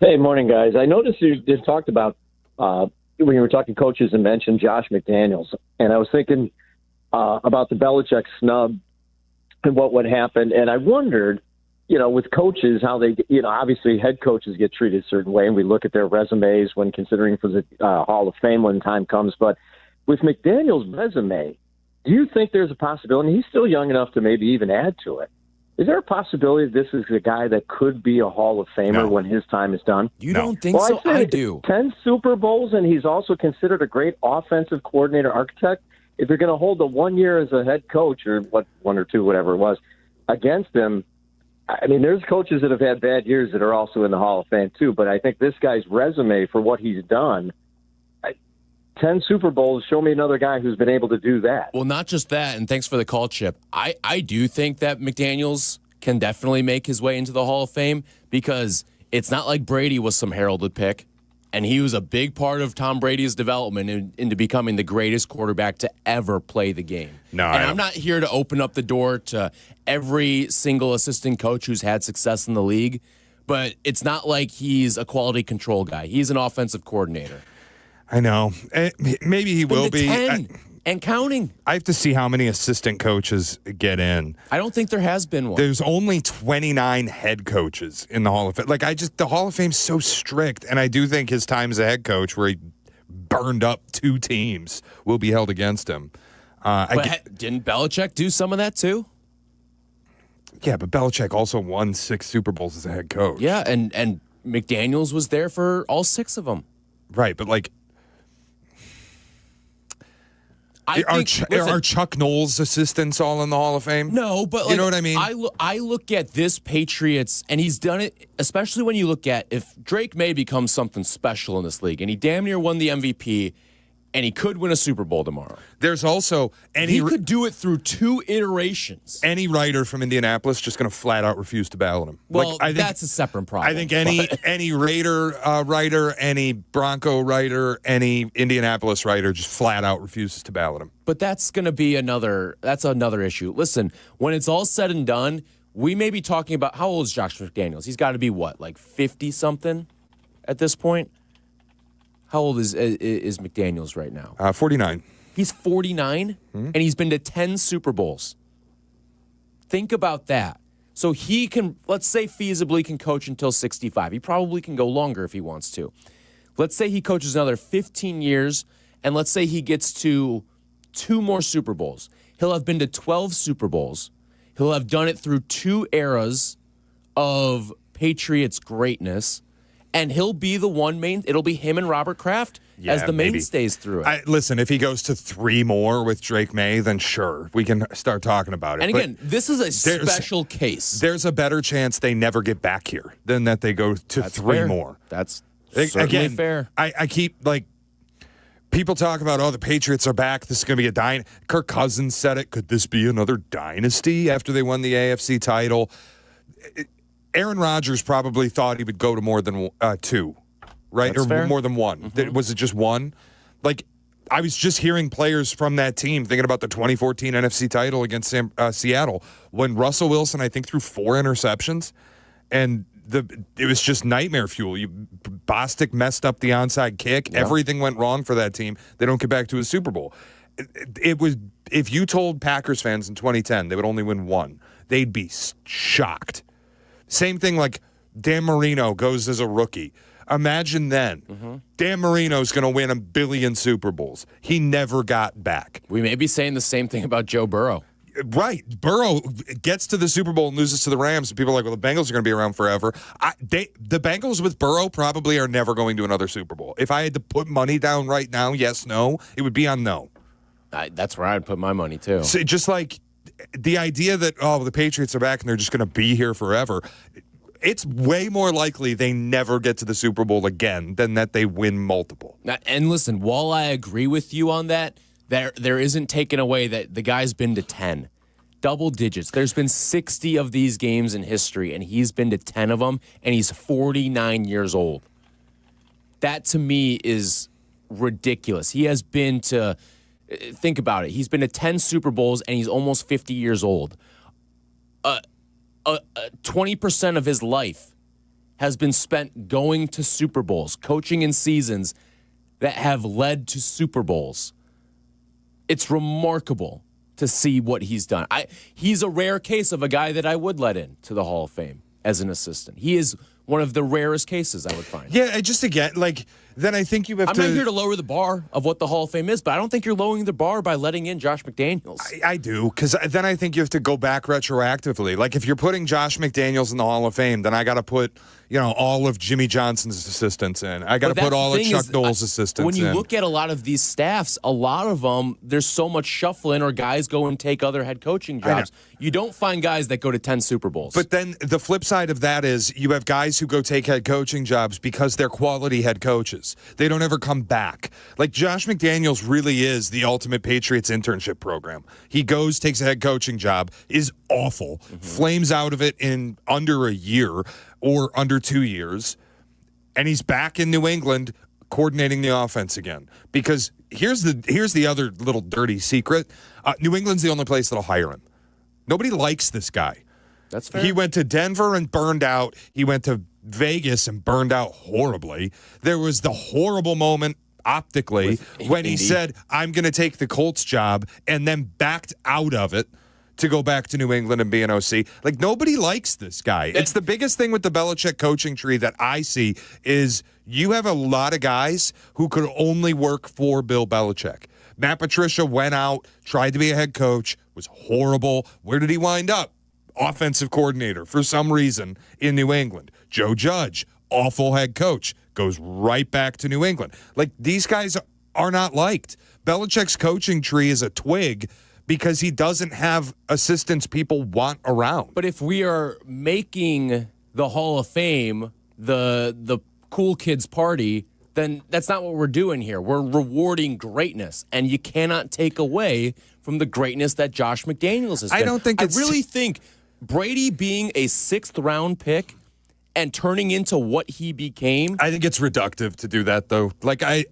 Hey, morning, guys. I noticed you just talked about when you were talking coaches and mentioned Josh McDaniels, and I was thinking about the Belichick snub and what would happen, and I wondered, with coaches, how they, obviously head coaches get treated a certain way, and we look at their resumes when considering for the Hall of Fame when time comes, but with McDaniels' resume, do you think there's a possibility, he's still young enough to maybe even add to it, is there a possibility this is a guy that could be a Hall of Famer when his time is done? You don't think so? I do. 10 Super Bowls, and he's also considered a great offensive coordinator architect. If you're going to hold the 1 year as a head coach, or 1 or 2, whatever it was, against him, I mean, there's coaches that have had bad years that are also in the Hall of Fame too, but I think this guy's resume for what he's done, 10 Super Bowls, show me another guy who's been able to do that. Well, not just that, and thanks for the call, Chip. I do think that McDaniels can definitely make his way into the Hall of Fame because it's not like Brady was some heralded pick, and he was a big part of Tom Brady's development into becoming the greatest quarterback to ever play the game. No, and I'm not here to open up the door to every single assistant coach who's had success in the league, but it's not like he's a quality control guy. He's an offensive coordinator. I know. Maybe he will be. 10 and counting. I have to see how many assistant coaches get in. I don't think there has been one. There's only 29 head coaches in the Hall of Fame. The Hall of Fame's so strict, and I do think his time as a head coach, where he burned up 2 teams, will be held against him. Didn't Belichick do some of that too? Yeah, but Belichick also won 6 Super Bowls as a head coach. Yeah, and McDaniels was there for all 6 of them. Right, but are Chuck Noll's assistants all in the Hall of Fame? No, but you know what I mean? I look at this Patriots, and he's done it, especially when you look at if Drake May becomes something special in this league, and he damn near won the MVP, and he could win a Super Bowl tomorrow. There's also he could do it through 2 iterations. Any writer from Indianapolis just going to flat out refuse to ballot him. Well, that's a separate problem. I think any Raider writer, any Bronco writer, any Indianapolis writer just flat out refuses to ballot him. But that's going to be another issue. Listen, when it's all said and done, we may be talking about how old is Josh McDaniels? He's got to be what, like 50 something at this point? How old is McDaniels right now? 49. He's 49, and he's been to 10 Super Bowls. Think about that. So he can, let's say feasibly can coach until 65. He probably can go longer if he wants to. Let's say he coaches another 15 years, and let's say he gets to 2 more Super Bowls. He'll have been to 12 Super Bowls. He'll have done it through 2 eras of Patriots greatness. And he'll be the it'll be him and Robert Kraft as the mainstays through it. Listen, if he goes to 3 more with Drake May, then sure, we can start talking about it. And again, this is a special case. There's a better chance they never get back here than that they go to 3 more. That's certainly fair. I keep, people talk about, the Patriots are back. This is going to be a dynasty. Kirk Cousins said it. Could this be another dynasty after they won the AFC title? Aaron Rodgers probably thought he would go to more than 2, right? That's fair. More than 1. Was it just 1? I was just hearing players from that team thinking about the 2014 NFC title against Seattle when Russell Wilson, I think, threw 4 interceptions, and it was just nightmare fuel. Bostic messed up the onside kick. Yeah. Everything went wrong for that team. They don't get back to a Super Bowl. It was, if you told Packers fans in 2010 they would only win 1, they'd be shocked. Same thing like Dan Marino goes as a rookie. Imagine then, Dan Marino's going to win a billion Super Bowls. He never got back. We may be saying the same thing about Joe Burrow. Right. Burrow gets to the Super Bowl and loses to the Rams. And people are like, well, the Bengals are going to be around forever. The Bengals with Burrow probably are never going to another Super Bowl. If I had to put money down right now, yes, no, it would be on no. That's where I'd put my money, too. So just like the idea that, the Patriots are back and they're just going to be here forever, it's way more likely they never get to the Super Bowl again than that they win multiple. And listen, while I agree with you on that, there isn't taken away that the guy's been to 10. Double digits. There's been 60 of these games in history, and he's been to 10 of them, and he's 49 years old. That, to me, is ridiculous. He has been to, think about it, he's been to 10 Super Bowls, and he's almost 50 years old. 20% of his life has been spent going to Super Bowls, coaching in seasons that have led to Super Bowls. It's remarkable to see what he's done. He's a rare case of a guy that I would let in to the Hall of Fame as an assistant. He is one of the rarest cases I would find. Yeah, just again, then I think you have I'm not here to lower the bar of what the Hall of Fame is, but I don't think you're lowering the bar by letting in Josh McDaniels. I do, because then I think you have to go back retroactively. Like, if you're putting Josh McDaniels in the Hall of Fame, then I got to put, all of Jimmy Johnson's assistants in. I got to put all of Chuck Noll's assistants in. When you look at a lot of these staffs, a lot of them, there's so much shuffling or guys go and take other head coaching jobs. You don't find guys that go to 10 Super Bowls. But then the flip side of that is you have guys who go take head coaching jobs because they're quality head coaches. They don't ever come back. Like, Josh McDaniels really is the ultimate Patriots internship program. He goes, takes a head coaching job, is awful, flames out of it in under a year or under 2 years, and he's back in New England coordinating the offense again. Because here's the other little dirty secret. New England's the only place that'll hire him. Nobody likes this guy. That's fair. He went to Denver and burned out. He went to Vegas and burned out horribly. There was the horrible moment optically when he said, I'm going to take the Colts job, and then backed out of it to go back to New England and be an OC. Like, nobody likes this guy. It's the biggest thing with the Belichick coaching tree that I see is you have a lot of guys who could only work for Bill Belichick. Matt Patricia went out, tried to be a head coach, was horrible. Where did he wind up? Offensive coordinator for some reason in New England. Joe Judge, awful head coach, goes right back to New England. Like, these guys are not liked. Belichick's coaching tree is a twig because he doesn't have assistants people want around. But if we are making the Hall of Fame the cool kids party, then that's not what we're doing here. We're rewarding greatness, and you cannot take away from the greatness that Josh McDaniels has been. I really think Brady being a 6th-round pick and turning into what he became. I think it's reductive to do that, though. Like, I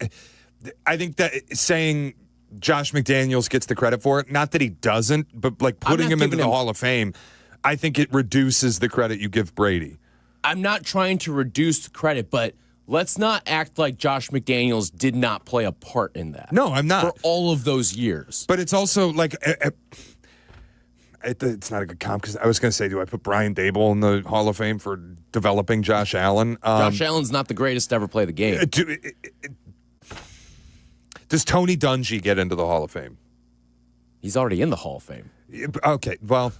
think that saying Josh McDaniels gets the credit for it, not that he doesn't, but like putting him into the Hall of Fame, I think it reduces the credit you give Brady. I'm not trying to reduce credit, but let's not act like Josh McDaniels did not play a part in that. No, I'm not. For all of those years. But it's also like, it's not a good comp because I was going to say, do I put Brian Dable in the Hall of Fame for developing Josh Allen? Josh Allen's not the greatest to ever play the game. Does Tony Dungy get into the Hall of Fame? He's already in the Hall of Fame. Okay, well,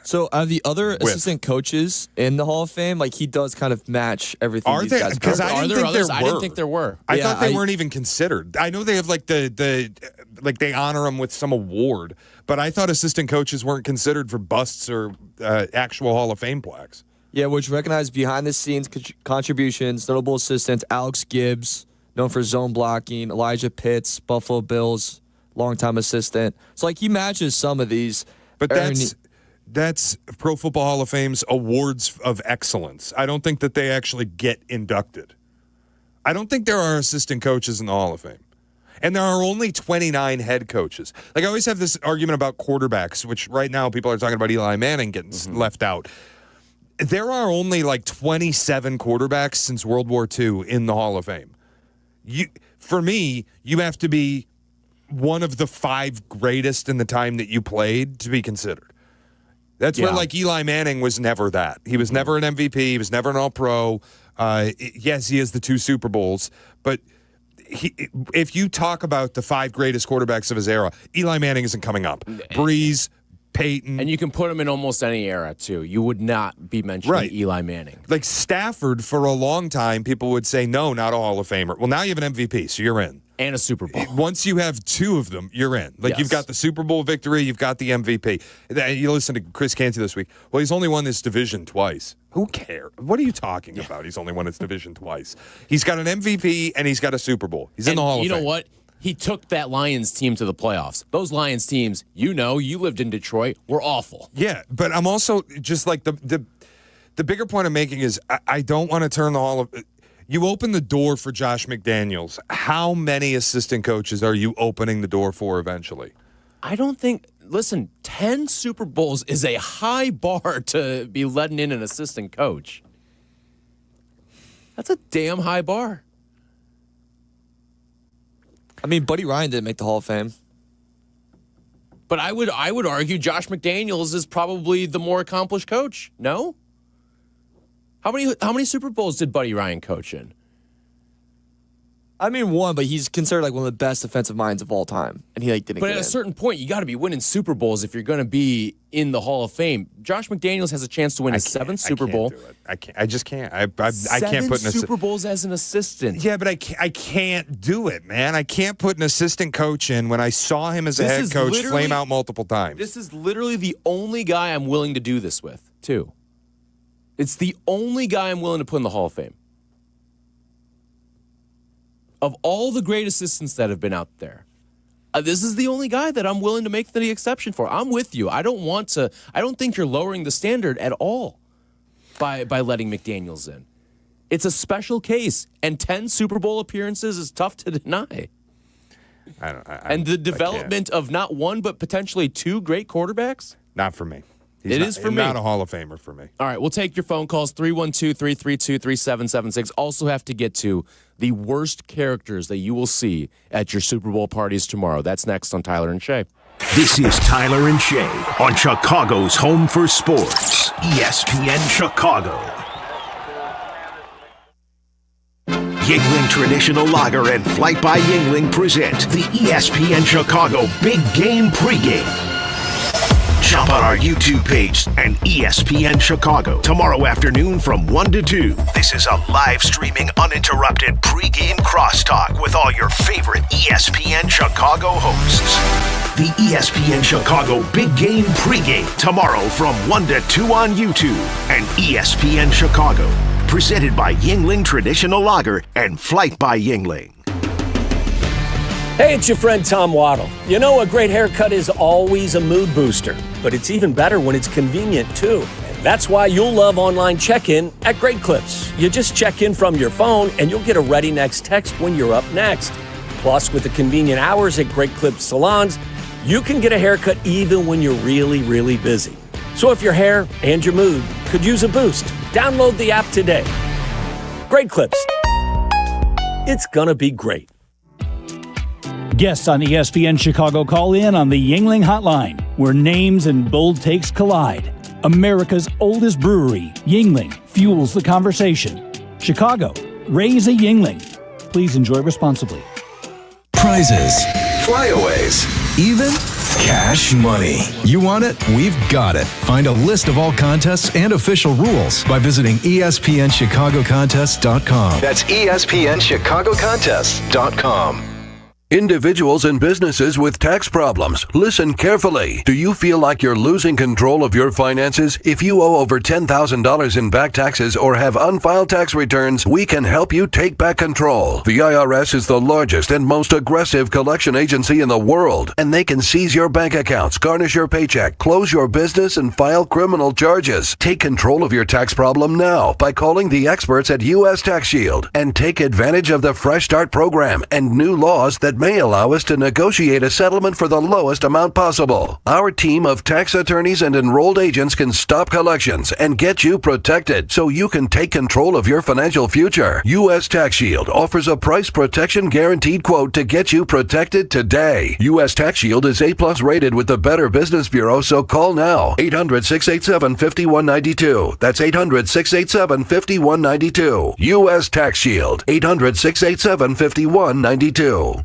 so are the other assistant coaches in the Hall of Fame? Like, he does kind of match everything. Are these they? guys Because I didn't think there were. I thought they I- weren't even considered. I know they have like the they honor them with some award, but I thought assistant coaches weren't considered for busts or actual Hall of Fame plaques. Yeah, which recognize behind-the-scenes contributions, notable assistants, Alex Gibbs, known for zone blocking, Elijah Pitts, Buffalo Bills, longtime assistant. So, like, he matches some of these. But that's Pro Football Hall of Fame's awards of excellence. I don't think that they actually get inducted. I don't think there are assistant coaches in the Hall of Fame. And there are only 29 head coaches. Like, I always have this argument about quarterbacks, which right now people are talking about Eli Manning getting left out. There are only like 27 quarterbacks since World War II in the Hall of Fame. For me, you have to be one of the 5 greatest in the time that you played to be considered. That's where, like, Eli Manning was never that. He was never an MVP. He was never an All-Pro. Yes, he has the 2 Super Bowls, but if you talk about the 5 greatest quarterbacks of his era, Eli Manning isn't coming up. Breeze, Peyton. And you can put him in almost any era, too. You would not be mentioning Eli Manning. Like Stafford, for a long time, people would say, no, not a Hall of Famer. Well, now you have an MVP, so you're in. And a Super Bowl. Once you have 2 of them, you're in. Like, you've got the Super Bowl victory, you've got the MVP. You listen to Chris Canty this week. Well, he's only won this division twice. Who cares? What are you talking about? He's only won his division twice. He's got an MVP, and he's got a Super Bowl. He's in the Hall of Fame. You know what? He took that Lions team to the playoffs. Those Lions teams, you lived in Detroit, were awful. Yeah, but I'm also just like the bigger point I'm making is I don't want to turn the Hall of You open the door for Josh McDaniels. How many assistant coaches are you opening the door for eventually? I don't think. Listen, 10 Super Bowls is a high bar to be letting in an assistant coach. That's a damn high bar. I mean, Buddy Ryan didn't make the Hall of Fame. But I would argue Josh McDaniels is probably the more accomplished coach. No? How many Super Bowls did Buddy Ryan coach in? I mean, 1, but he's considered like one of the best defensive minds of all time, and he didn't. But at a certain point, you got to be winning Super Bowls if you're going to be in the Hall of Fame. Josh McDaniels has a chance to win his 7th Super Bowl. I can't. I just can't. I can't put 7 Super Bowls as an assistant. Yeah, but I can't do it, man. I can't put an assistant coach in when I saw him as a head coach flame out multiple times. This is literally the only guy I'm willing to do this with, too. It's the only guy I'm willing to put in the Hall of Fame. Of all the great assistants that have been out there, this is the only guy that I'm willing to make the exception for. I'm with you. I don't think you're lowering the standard at all by letting McDaniels in. It's a special case, and 10 Super Bowl appearances is tough to deny. And the development of not 1 but potentially 2 great quarterbacks? Not for me. He's not a Hall of Famer for me. All right, we'll take your phone calls, 312-332-3776. Also have to get to the worst characters that you will see at your Super Bowl parties tomorrow. That's next on Tyler and Shay. This is Tyler and Shay on Chicago's Home for Sports, ESPN Chicago. Yingling Traditional Lager and Flight by Yingling present the ESPN Chicago Big Game Pregame. Jump on our YouTube page and ESPN Chicago tomorrow afternoon from 1 to 2. This is a live streaming, uninterrupted pregame crosstalk with all your favorite ESPN Chicago hosts. The ESPN Chicago Big Game Pregame tomorrow from 1 to 2 on YouTube and ESPN Chicago. Presented by Yingling Traditional Lager and Flight by Yingling. Hey, it's your friend Tom Waddle. You know, a great haircut is always a mood booster, but it's even better when it's convenient, too. And that's why you'll love online check-in at Great Clips. You just check in from your phone, and you'll get a ready next text when you're up next. Plus, with the convenient hours at Great Clips salons, you can get a haircut even when you're really, really busy. So if your hair and your mood could use a boost, download the app today. Great Clips. It's gonna be great. Guests on ESPN Chicago call in on the Yingling Hotline, where names and bold takes collide. America's oldest brewery, Yingling, fuels the conversation. Chicago, raise a Yingling. Please enjoy responsibly. Prizes, flyaways, even cash money. You want it? We've got it. Find a list of all contests and official rules by visiting ESPNChicagoContests.com. That's ESPNChicagoContests.com. Individuals and businesses with tax problems, listen carefully. Do you feel like you're losing control of your finances? If you owe over $10,000 in back taxes or have unfiled tax returns, we can help you take back control. The IRS is the largest and most aggressive collection agency in the world, and they can seize your bank accounts, garnish your paycheck, close your business, and file criminal charges. Take control of your tax problem now by calling the experts at U.S. Tax Shield and take advantage of the Fresh Start program and new laws that may allow us to negotiate a settlement for the lowest amount possible. Our team of tax attorneys and enrolled agents can stop collections and get you protected so you can take control of your financial future. U.S. Tax Shield offers a price protection guaranteed quote to get you protected today. U.S. Tax Shield is A+ rated with the Better Business Bureau, so call now. 800-687-5192. That's 800-687-5192. U.S. Tax Shield. 800-687-5192.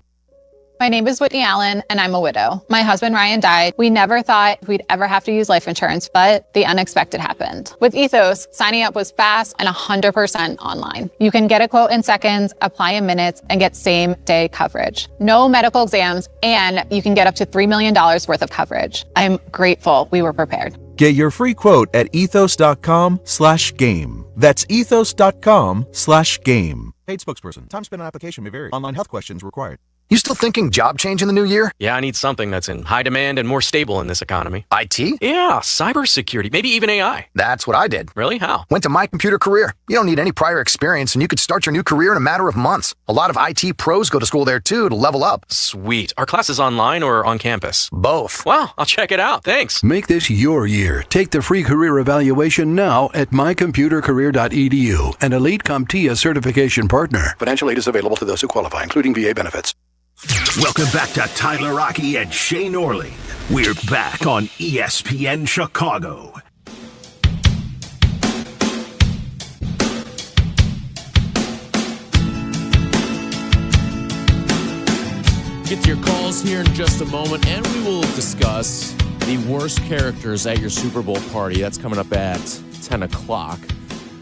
My name is Whitney Allen, and I'm a widow. My husband, Ryan, died. We never thought we'd ever have to use life insurance, but the unexpected happened. With Ethos, signing up was fast and 100% online. You can get a quote in seconds, apply in minutes, and get same-day coverage. No medical exams, and you can get up to $3 million worth of coverage. I'm grateful we were prepared. Get your free quote at ethos.com/game. That's ethos.com/game. Paid spokesperson. Time spent on application may vary. Online health questions required. You still thinking job change in the new year? Yeah, I need something that's in high demand and more stable in this economy. IT? Yeah, cybersecurity, maybe even AI. That's what I did. Really? How? Went to My Computer Career. You don't need any prior experience, and you could start your new career in a matter of months. A lot of IT pros go to school there, too, to level up. Sweet. Are classes online or on campus? Both. Wow, I'll check it out. Thanks. Make this your year. Take the free career evaluation now at mycomputercareer.edu, an Elite CompTIA certification partner. Financial aid is available to those who qualify, including VA benefits. Welcome back to Tyler Rocky and Shane Orling. We're back on ESPN Chicago. Get to your calls here in just a moment, and we will discuss the worst characters at your Super Bowl party. That's coming up at 10 o'clock.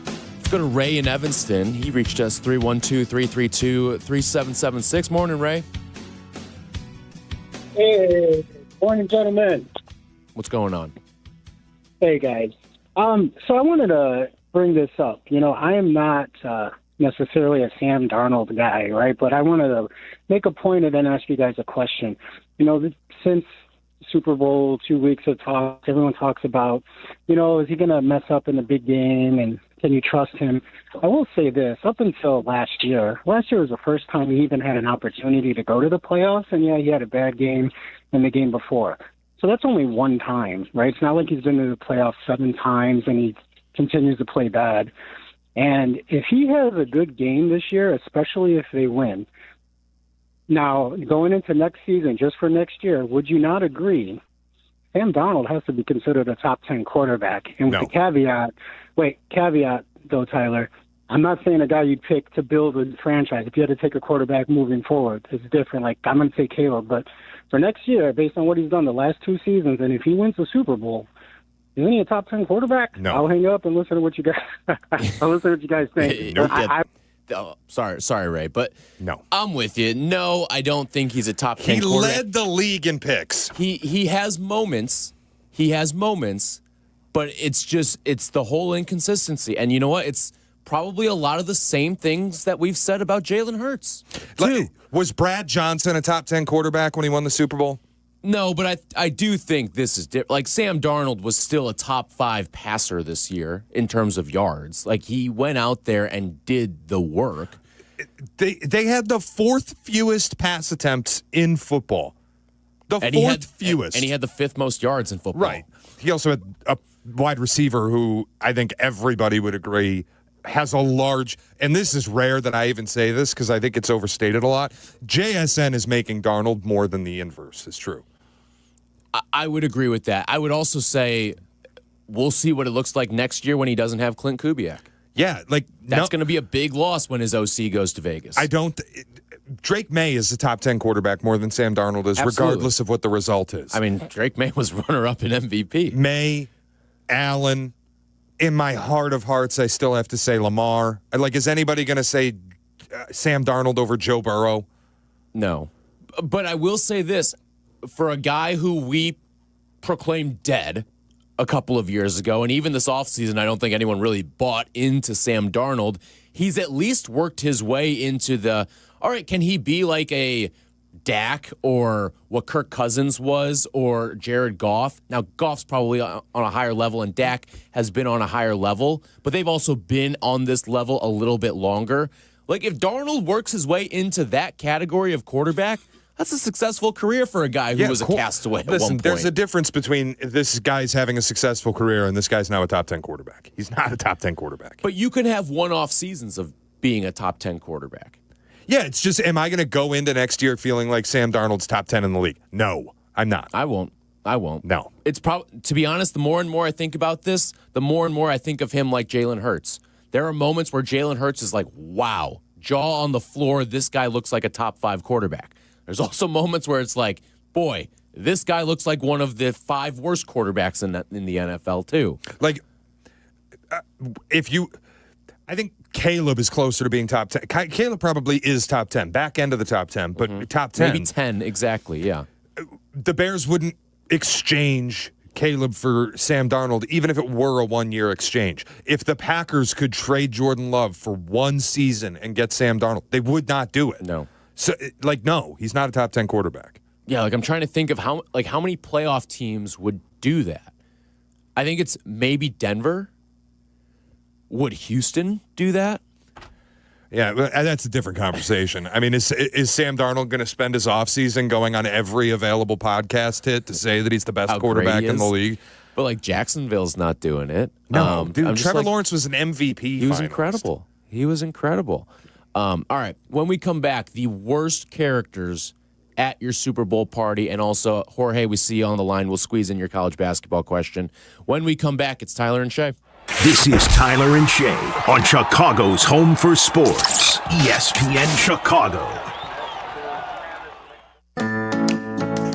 Let's go to Ray in Evanston. He reached us 312-332-3776. Morning, Ray. Hey, morning, gentlemen. What's going on? Hey, guys. So I wanted to bring this up. You know, I am not necessarily a Sam Darnold guy, right? But I wanted to make a point and then ask you guys a question. You know, since Super Bowl 2 weeks of talk, everyone talks about, you know, is he going to mess up in the big game and can you trust him? I will say this, up until last year was the first time he even had an opportunity to go to the playoffs, and yeah, he had a bad game in the game before. So that's only one time, right? It's not like he's been to the playoffs 7 times and he continues to play bad. And if he has a good game this year, especially if they win, now going into next season, just for next year, would you not agree Sam Darnold has to be considered a top 10 quarterback? And with the caveat though, Tyler, I'm not saying a guy you'd pick to build a franchise. If you had to take a quarterback moving forward, it's different. Like, I'm going to say Caleb, but for next year, based on what he's done the last 2 seasons, and if he wins the Super Bowl, isn't he a top 10 quarterback? No. I'll hang up and listen to what you guys think. Sorry, Ray, but no, I'm with you. No, I don't think he's a top 10 He quarterback. led the league in picks. He has moments. But it's the whole inconsistency. And you know what? It's probably a lot of the same things that we've said about Jalen Hurts. Was Brad Johnson a top 10 quarterback when he won the Super Bowl? No, but I do think this is different. Like, Sam Darnold was still a top 5 passer this year in terms of yards. Like, he went out there and did the work. They had the 4th fewest pass attempts in football. Fewest. And he had the 5th most yards in football. Right. He also had a wide receiver who I think everybody would agree has a large, and this is rare that I even say this because I think it's overstated a lot. JSN is making Darnold more than the inverse is true. I would agree with that. I would also say we'll see what it looks like next year when he doesn't have Clint Kubiak. Yeah, that's going to be a big loss when his OC goes to Vegas. Drake May is the top 10 quarterback more than Sam Darnold is, regardless of what the result is. I mean, Drake May was runner-up in MVP. May, Allen, in my heart of hearts, I still have to say Lamar. Is anybody going to say Sam Darnold over Joe Burrow? No. But I will say this. For a guy who we proclaimed dead a couple of years ago, and even this offseason, I don't think anyone really bought into Sam Darnold. He's at least worked his way into all right, can he be like a Dak or what Kirk Cousins was or Jared Goff? Now, Goff's probably on a higher level and Dak has been on a higher level, but they've also been on this level a little bit longer. Like, if Darnold works his way into that category of quarterback, That's a successful career for a guy who was a castaway at one point. There's a difference between this guy's having a successful career and this guy's now a top 10 quarterback. He's not a top 10 quarterback. But you can have one-off seasons of being a top 10 quarterback. Yeah, it's just, am I going to go into next year feeling like Sam Darnold's top 10 in the league? No, I'm not. I won't. No. It's probably, to be honest, the more and more I think about this, the more and more I think of him like Jalen Hurts. There are moments where Jalen Hurts is like, wow, jaw on the floor, this guy looks like a top 5 quarterback. There's also moments where it's like, boy, this guy looks like one of the 5 worst quarterbacks in the NFL too. Like, I think Caleb is closer to being top 10. Caleb probably is top 10, back end of the top 10, but top 10. Maybe 10, exactly, yeah. The Bears wouldn't exchange Caleb for Sam Darnold, even if it were a one-year exchange. If the Packers could trade Jordan Love for one season and get Sam Darnold, they would not do it. No. So, no, he's not a top 10 quarterback. Yeah, I'm trying to think of how many playoff teams would do that. I think it's maybe Denver. Would Houston do that? Yeah, that's a different conversation. I mean, is Sam Darnold going to spend his offseason going on every available podcast hit to say that he's the best quarterback in the league? But, Jacksonville's not doing it. No, dude, Trevor Lawrence was an MVP. He was incredible. He was incredible. All right, when we come back, the worst characters at your Super Bowl party, and also, Jorge, we see you on the line. We'll squeeze in your college basketball question. When we come back, it's Tyler and Shay. This is Tyler and Shay on Chicago's Home for Sports, ESPN Chicago.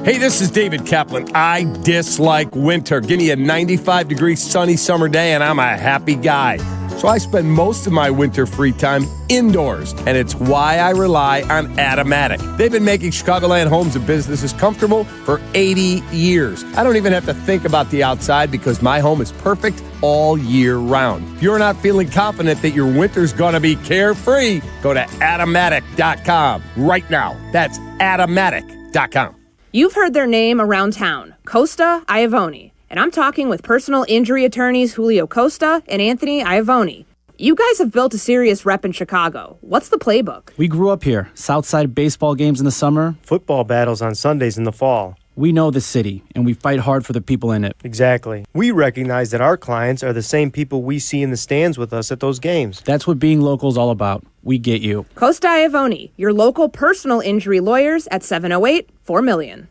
Hey, this is David Kaplan. I dislike winter. Give me a 95-degree sunny summer day, and I'm a happy guy. So I spend most of my winter free time indoors, and it's why I rely on Automatic. They've been making Chicagoland homes and businesses comfortable for 80 years. I don't even have to think about the outside because my home is perfect all year round. If you're not feeling confident that your winter's going to be carefree, go to Automatic.com right now. That's Automatic.com. You've heard their name around town, Costa Iavoni. And I'm talking with personal injury attorneys Julio Costa and Anthony Iavoni. You guys have built a serious rep in Chicago. What's the playbook? We grew up here. Southside baseball games in the summer. Football battles on Sundays in the fall. We know the city, and we fight hard for the people in it. Exactly. We recognize that our clients are the same people we see in the stands with us at those games. That's what being local is all about. We get you. Costa Iavoni, your local personal injury lawyers at 708-4million.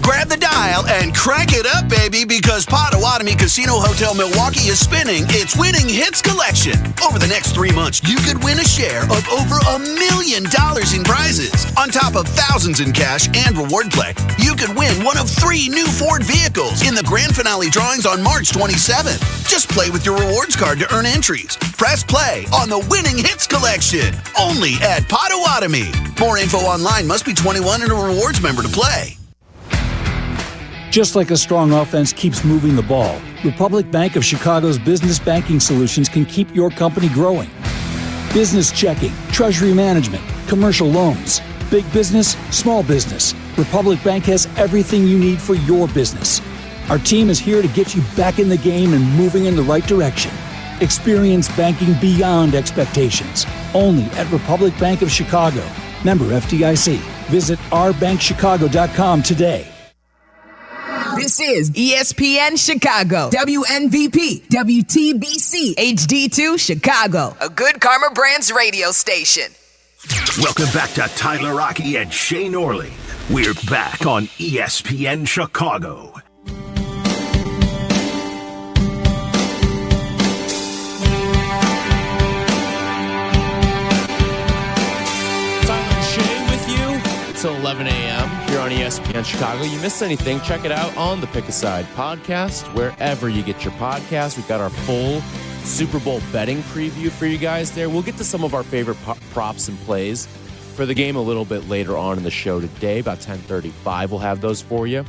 Grab the dial and crank it up, baby, because Potawatomi Casino Hotel Milwaukee is spinning its Winning Hits collection. Over the next 3 months, you could win a share of over $1 million in prizes. On top of thousands in cash and reward play, you could win one of 3 new Ford vehicles in the grand finale drawings on March 27th. Just play with your rewards card to earn entries. Press play on the Winning Hits collection, only at Potawatomi. More info online. Must be 21 and a rewards member to play. Just like a strong offense keeps moving the ball, Republic Bank of Chicago's business banking solutions can keep your company growing. Business checking, treasury management, commercial loans, big business, small business. Republic Bank has everything you need for your business. Our team is here to get you back in the game and moving in the right direction. Experience banking beyond expectations. Only at Republic Bank of Chicago. Member FDIC. Visit ourbankchicago.com today. This is ESPN Chicago, WNVP, WTBC, HD2 Chicago, a Good Karma Brands radio station. Welcome back to Tyler Rocky and Shane Orley. We're back on ESPN Chicago. Till 11 a.m. here on ESPN Chicago. You missed anything, check it out on the Pick a Side podcast, wherever you get your podcast. We've got our full Super Bowl betting preview for you guys there. We'll get to some of our favorite props and plays for the game a little bit later on in the show today. About 10:35, we'll have those for you.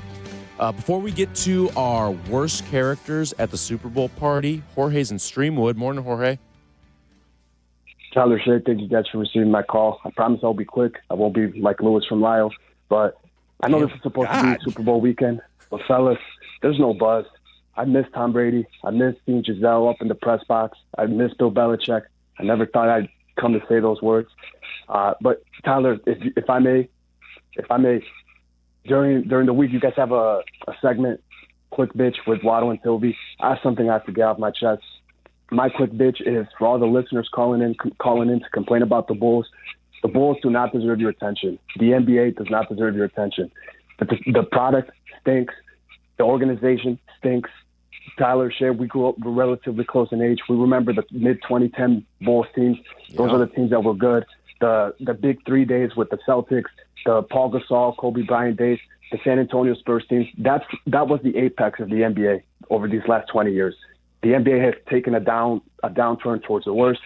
Before we get to our worst characters at the Super Bowl party, Jorge's in Streamwood. Morning, Jorge. Tyler, Shay, thank you guys for receiving my call. I promise I'll be quick. I won't be like Lewis from Lyle. But I know this is supposed to be Super Bowl weekend. But, fellas, there's no buzz. I miss Tom Brady. I miss seeing Giselle up in the press box. I miss Bill Belichick. I never thought I'd come to say those words. But, Tyler, if I may, if I may, during the week, you guys have a segment, Quick Bitch with Waddle and Silvy. I have something I have to get off my chest. My quick bitch is for all the listeners calling in to complain about the Bulls. The Bulls do not deserve your attention. The NBA does not deserve your attention. The product stinks. The organization stinks. Tyler shared, we grew up relatively close in age. We remember the mid-2010 Bulls teams. Those are the teams that were good. The big 3 days with the Celtics, the Paul Gasol, Kobe Bryant days, the San Antonio Spurs teams. That was the apex of the NBA over these last 20 years. The NBA has taken a downturn towards the worst.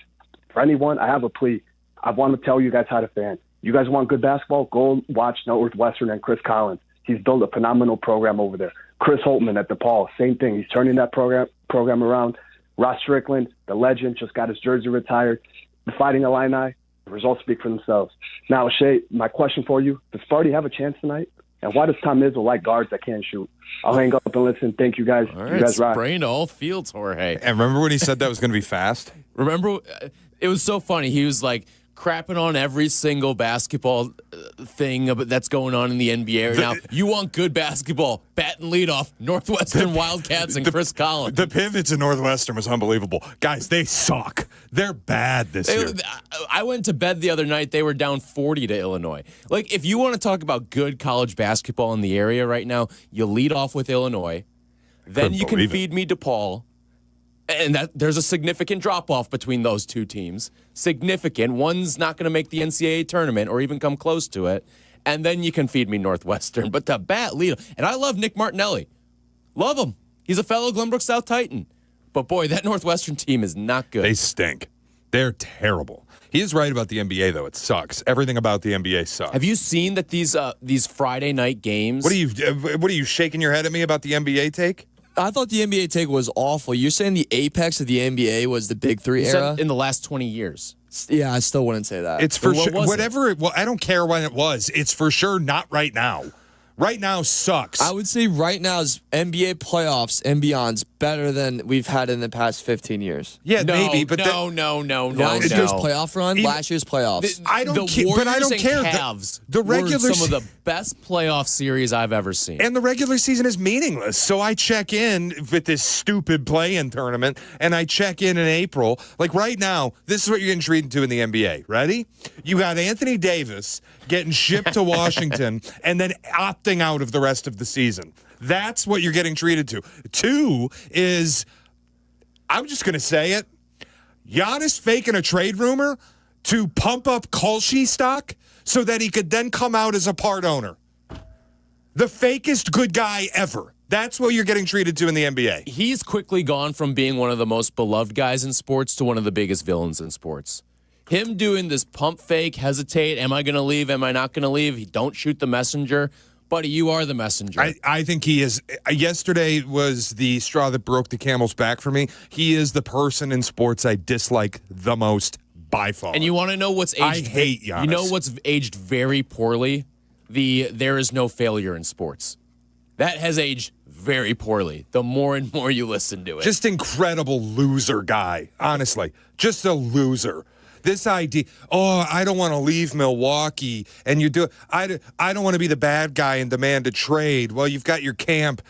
For anyone, I have a plea. I want to tell you guys how to fan. You guys want good basketball? Go watch Northwestern and Chris Collins. He's built a phenomenal program over there. Chris Holtman at DePaul, same thing. He's turning that program around. Ross Strickland, the legend, just got his jersey retired. The Fighting Illini, the results speak for themselves. Now, Shay, my question for you, does Sparty have a chance tonight? And why does Tom Izzo like guards that can't shoot? I'll hang up and listen. Thank you, guys. All right, you guys rock. spraying all fields, Jorge. And remember when he said that was going to be fast? Remember, it was so funny. He was like crapping on every single basketball thing that's going on in the NBA right now. You want good basketball, bat and leadoff, Northwestern Wildcats and Chris Collins. The pivot to Northwestern was unbelievable. Guys, they suck. They're bad this year. I went to bed the other night. They were down 40 to Illinois. Like, if you want to talk about good college basketball in the area right now, you lead off with Illinois. Then you can feed me DePaul. And there's a significant drop-off between those two teams. Significant. One's not going to make the NCAA tournament or even come close to it. And then you can feed me Northwestern. But the bat lead, and I love Nick Martinelli. Love him. He's a fellow Glenbrook South Titan. But, boy, that Northwestern team is not good. They stink. They're terrible. He is right about the NBA, though. It sucks. Everything about the NBA sucks. Have you seen that these Friday night games? What are you shaking your head at me about the NBA take? I thought the NBA take was awful. You're saying the apex of the NBA was the Big Three era? In the last 20 years. Yeah, I still wouldn't say that. It's for sure. Well, I don't care when it was. It's for sure not right now. Right now sucks. I would say right now's NBA playoffs and beyond's better than we've had in the past 15 years. Yeah, maybe, but no. Last year's playoff run, last year's playoffs. I don't care, but I don't care. The regular some of the best playoff series I've ever seen. And the regular season is meaningless. So I check in with this stupid play-in tournament, and I check in April. Like right now, this is what you're getting treated to in the NBA. Ready? You got Anthony Davis getting shipped to Washington and then opting out of the rest of the season. That's what you're getting treated to. 2 is, I'm just going to say it, Giannis faking a trade rumor to pump up Kalshi stock so that he could then come out as a part owner. The fakest good guy ever. That's what you're getting treated to in the NBA. He's quickly gone from being one of the most beloved guys in sports to one of the biggest villains in sports. Him doing this pump fake, hesitate, am I going to leave, am I not going to leave? Don't shoot the messenger. Buddy, you are the messenger. I think he is. Yesterday was the straw that broke the camel's back for me. He is the person in sports I dislike the most by far. And you want to know what's aged? I hate Giannis. You know what's aged very poorly? There is no failure in sports. That has aged very poorly. The more and more you listen to it. Just incredible loser guy, honestly. Just a loser. This idea, I don't want to leave Milwaukee, and you do. I don't want to be the bad guy and demand a trade. Well, you've got your camp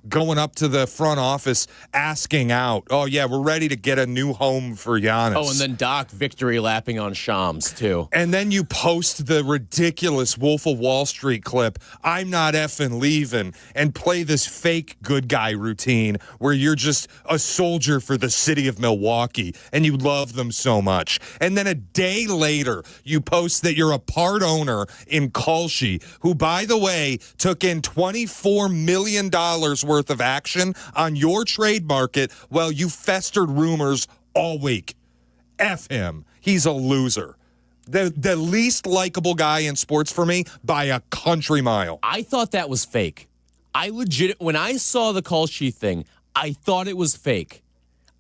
going up to the front office asking out. Oh, yeah, we're ready to get a new home for Giannis. Oh, and then Doc victory lapping on Shams, too. And then you post the ridiculous Wolf of Wall Street clip, I'm not effing leaving, and play this fake good guy routine where you're just a soldier for the city of Milwaukee, and you love them so much. And then a day later, you post that you're a part owner in Kalshi, who, by the way, took in $24 million worth of action on your trade market while you festered rumors all week. F him. He's a loser. The least likable guy in sports for me by a country mile. I thought that was fake. When I saw the Kalshi thing, I thought it was fake.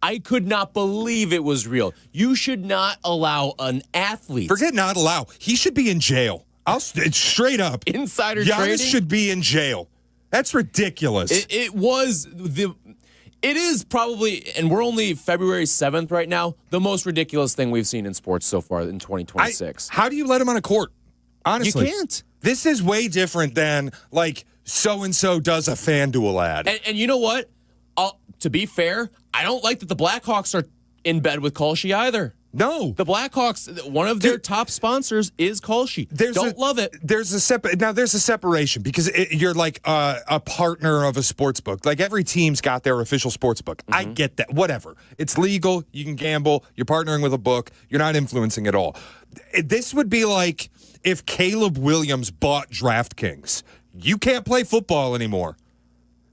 I could not believe it was real. You should not allow an athlete. Forget not allow. He should be in jail. It's straight up. Insider Giannis trading? should be in jail. That's ridiculous. It is probably, and we're only February 7th right now, the most ridiculous thing we've seen in sports so far in 2026. How do you let him on a court? Honestly. You can't. This is way different than, like, so-and-so does a FanDuel ad. And you know what? To be fair, I don't like that the Blackhawks are in bed with Kolschi either. No. The Blackhawks, one of their top sponsors is Kolschi. Love it. There's a separation because you're like a partner of a sports book. Like every team's got their official sports book. I get that. Whatever. It's legal. You can gamble. You're partnering with a book. You're not influencing at all. This would be like if Caleb Williams bought DraftKings. You can't play football anymore.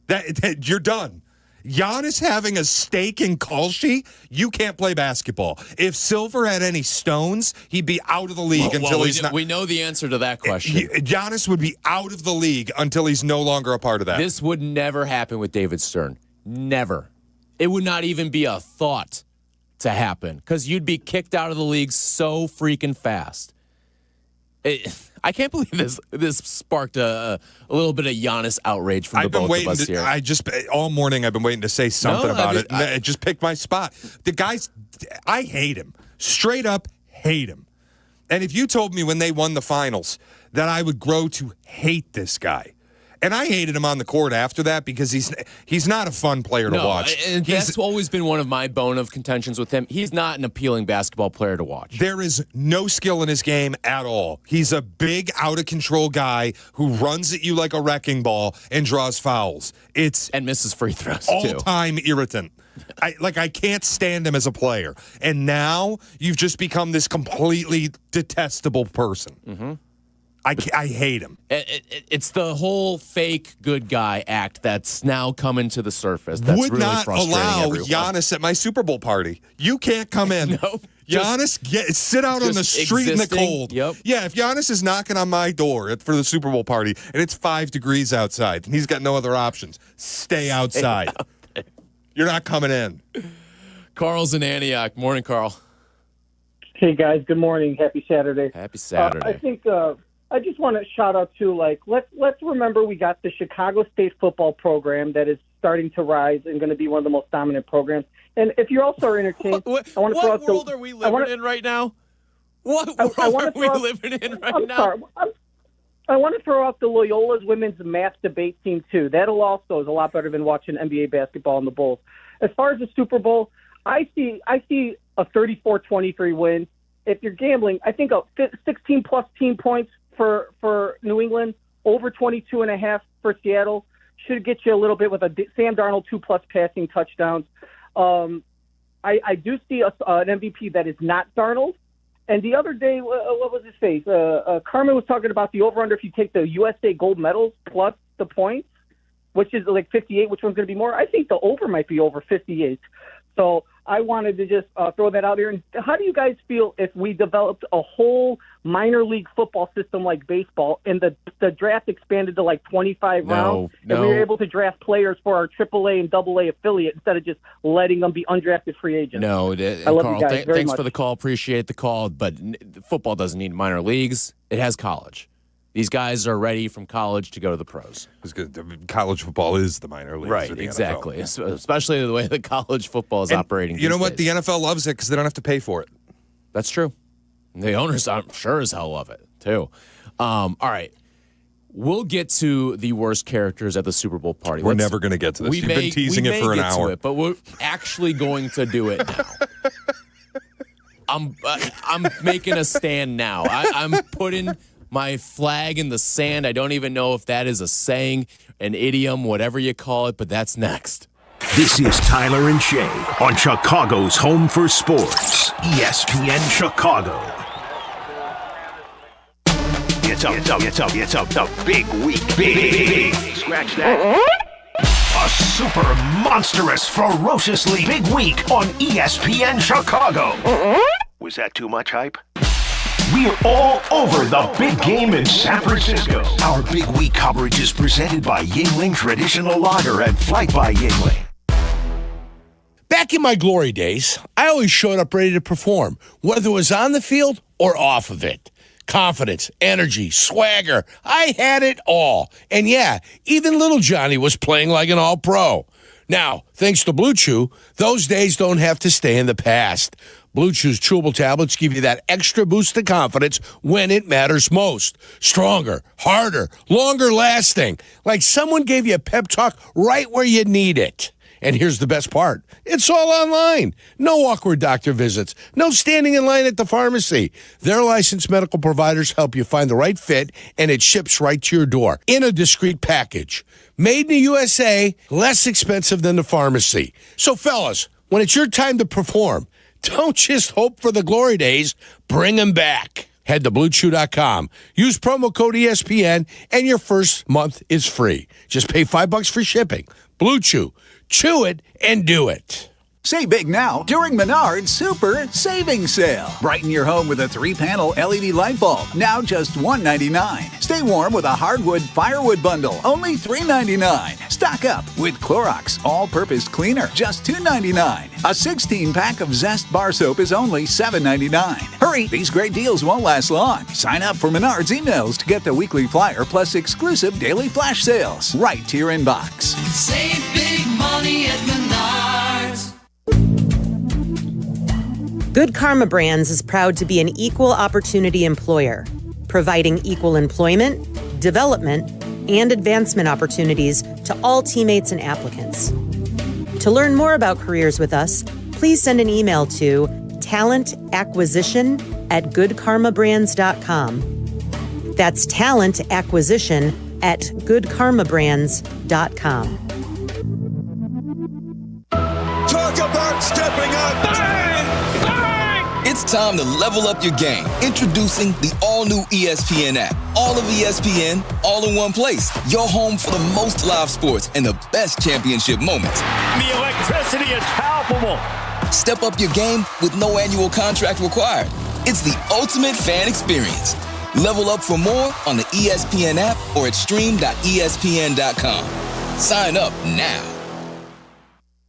That you're done. Giannis having a stake in Kolschi, you can't play basketball. If Silver had any stones, he'd be out of the league until he's not. We know the answer to that question. Giannis would be out of the league until he's no longer a part of that. This would never happen with David Stern. Never. It would not even be a thought to happen because you'd be kicked out of the league so freaking fast. I can't believe this sparked a little bit of Giannis outrage from the both of us here. All morning I've been waiting to say something about it. I just picked my spot. The guys, I hate him. Straight up hate him. And if you told me when they won the finals that I would grow to hate this guy, and I hated him on the court after that because he's not a fun player to watch. And that's always been one of my bone of contentions with him. He's not an appealing basketball player to watch. There is no skill in his game at all. He's a big, out-of-control guy who runs at you like a wrecking ball and draws fouls. And misses free throws, too. All-time irritant. I can't stand him as a player. And now you've just become this completely detestable person. Mm-hmm. I hate him. It's the whole fake good guy act that's now coming to the surface. That's Would really not frustrating allow everyone. Giannis at my Super Bowl party. You can't come in. No. Giannis, sit out on the street in the cold. Yep. Yeah, if Giannis is knocking on my door for the Super Bowl party and it's 5 degrees outside and he's got no other options, stay outside. You're not coming in. Carl's in Antioch. Morning, Carl. Hey, guys. Good morning. Happy Saturday. Happy Saturday. I think I just want to shout out to, let's remember we got the Chicago State football program that is starting to rise and going to be one of the most dominant programs. And if you also are entertained, I want to throw out the... What world are we living in right now? What world are we living in right now? Sorry. I want to throw out the Loyola's women's math debate team, too. That'll also is a lot better than watching NBA basketball in the Bulls. As far as the Super Bowl, I see a 34-23 win. If you're gambling, I think a 16-plus team points for New England, over 22.5 for Seattle, should get you a little bit with a Sam Darnold 2+ passing touchdowns. I do see an MVP that is not Darnold. And the other day, what was his face? Carmen was talking about the over-under if you take the USA gold medals plus the points, which is like 58. Which one's going to be more? I think the over might be over 58. So I wanted to just throw that out there. And how do you guys feel if we developed a whole minor league football system like baseball and the draft expanded to like 25 rounds and we were able to draft players for our AAA and AA affiliate instead of just letting them be undrafted free agents? No, I love Carl, you guys very thanks much. for the call. Appreciate the call. But football doesn't need minor leagues. It has college. These guys are ready from college to go to the pros. College football is the minor leagues. Right, for the exactly. NFL. Especially the way that college football is operating. You know these what? days. The NFL loves it because they don't have to pay for it. That's true. The owners, I'm sure as hell love it, too. All right. We'll get to the worst characters at the Super Bowl party. We're never going to get to this. You've been teasing it for an hour. But we're actually going to do it now. I'm making a stand now. I'm putting my flag in the sand. I don't even know if that is a saying, an idiom, whatever you call it, but that's next. This is Tyler and Shay on Chicago's Home for Sports, ESPN Chicago. It's a big week. Big. Scratch that. A super monstrous, ferociously big week on ESPN Chicago. Was that too much hype? We're all over the big game in San Francisco. Our big week coverage is presented by Yingling Traditional Lager and Flight by Yingling. Back in my glory days, I always showed up ready to perform, whether it was on the field or off of it. Confidence, energy, swagger, I had it all. And yeah, even little Johnny was playing like an all-pro. Now, thanks to Blue Chew, those days don't have to stay in the past. Blue Chew's chewable tablets give you that extra boost of confidence when it matters most. Stronger, harder, longer lasting. Like someone gave you a pep talk right where you need it. And here's the best part. It's all online. No awkward doctor visits. No standing in line at the pharmacy. Their licensed medical providers help you find the right fit, and it ships right to your door in a discreet package. Made in the USA, less expensive than the pharmacy. So, fellas, when it's your time to perform, don't just hope for the glory days. Bring them back. Head to BlueChew.com. Use promo code ESPN, and your first month is free. Just pay $5 for shipping. Blue Chew. Chew it and do it. Save big now during Menard's Super Savings Sale. Brighten your home with a 3-panel LED light bulb, now just $1.99. Stay warm with a hardwood firewood bundle, only $3.99. Stock up with Clorox All-Purpose Cleaner, just $2.99. A 16-pack of Zest Bar Soap is only $7.99. Hurry, these great deals won't last long. Sign up for Menard's emails to get the weekly flyer plus exclusive daily flash sales right to your inbox. Save big money at Menard's. Good Karma Brands is proud to be an equal opportunity employer, providing equal employment, development, and advancement opportunities to all teammates and applicants. To learn more about careers with us, please send an email to talentacquisition@goodkarmabrands.com. That's talentacquisition@goodkarmabrands.com. Talk about stepping up! Bang! Bang! It's time to level up your game. Introducing the all-new ESPN app. All of ESPN, all in one place. Your home for the most live sports and the best championship moments. The electricity is palpable. Step up your game with no annual contract required. It's the ultimate fan experience. Level up for more on the ESPN app or at stream.espn.com. Sign up now.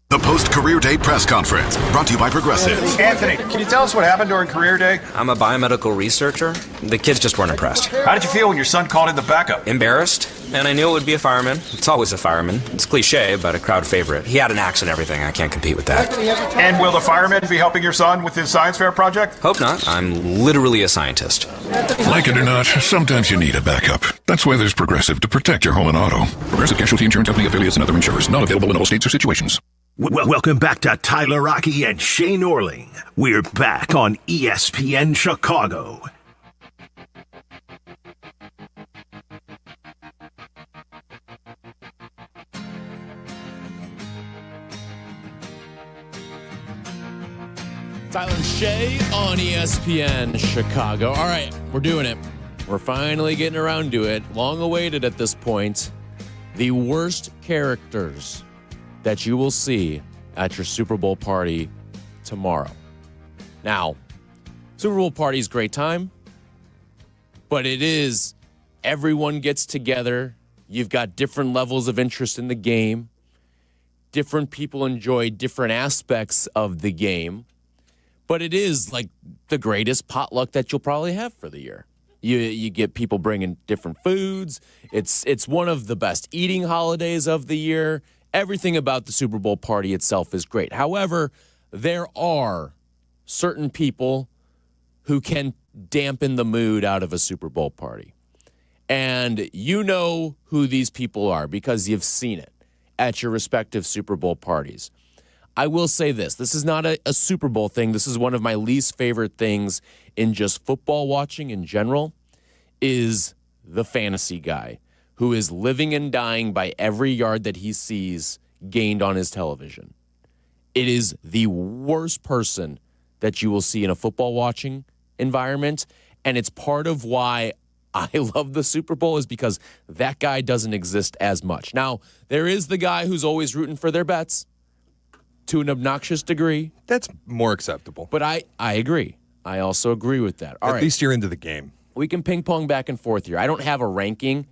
The post-career day press conference, brought to you by Progressive. Anthony, can you tell us what happened during career day? I'm a biomedical researcher. The kids just weren't impressed. How did you feel when your son called in the backup? Embarrassed, and I knew it would be a fireman. It's always a fireman. It's cliche, but a crowd favorite. He had an axe and everything. I can't compete with that. And will the fireman be helping your son with his science fair project? Hope not. I'm literally a scientist. Like it or not, sometimes you need a backup. That's why there's Progressive to protect your home and auto. Progressive Casualty Insurance Company affiliates and other insurers. Not available in all states or situations. Welcome back to Tyler Rocky and Shane Orling. We're back on ESPN Chicago. Tyler and Shay on ESPN Chicago. All right, we're doing it. We're finally getting around to it. Long awaited at this point. The worst characters that you will see at your Super Bowl party tomorrow. Now, Super Bowl party is a great time, but it is everyone gets together. You've got different levels of interest in the game. Different people enjoy different aspects of the game, but it is like the greatest potluck that you'll probably have for the year. You get people bringing different foods. It's one of the best eating holidays of the year. Everything about the Super Bowl party itself is great. However, there are certain people who can dampen the mood out of a Super Bowl party. And you know who these people are because you've seen it at your respective Super Bowl parties. I will say this. This is not a Super Bowl thing. This is one of my least favorite things in just football watching in general is the fantasy guy who is living and dying by every yard that he sees gained on his television. It is the worst person that you will see in a football watching environment, and it's part of why I love the Super Bowl is because that guy doesn't exist as much. Now, there is the guy who's always rooting for their bets to an obnoxious degree. That's more acceptable. But I agree. I also agree with that. All right. At least you're into the game. We can ping pong back and forth here. I don't have a ranking.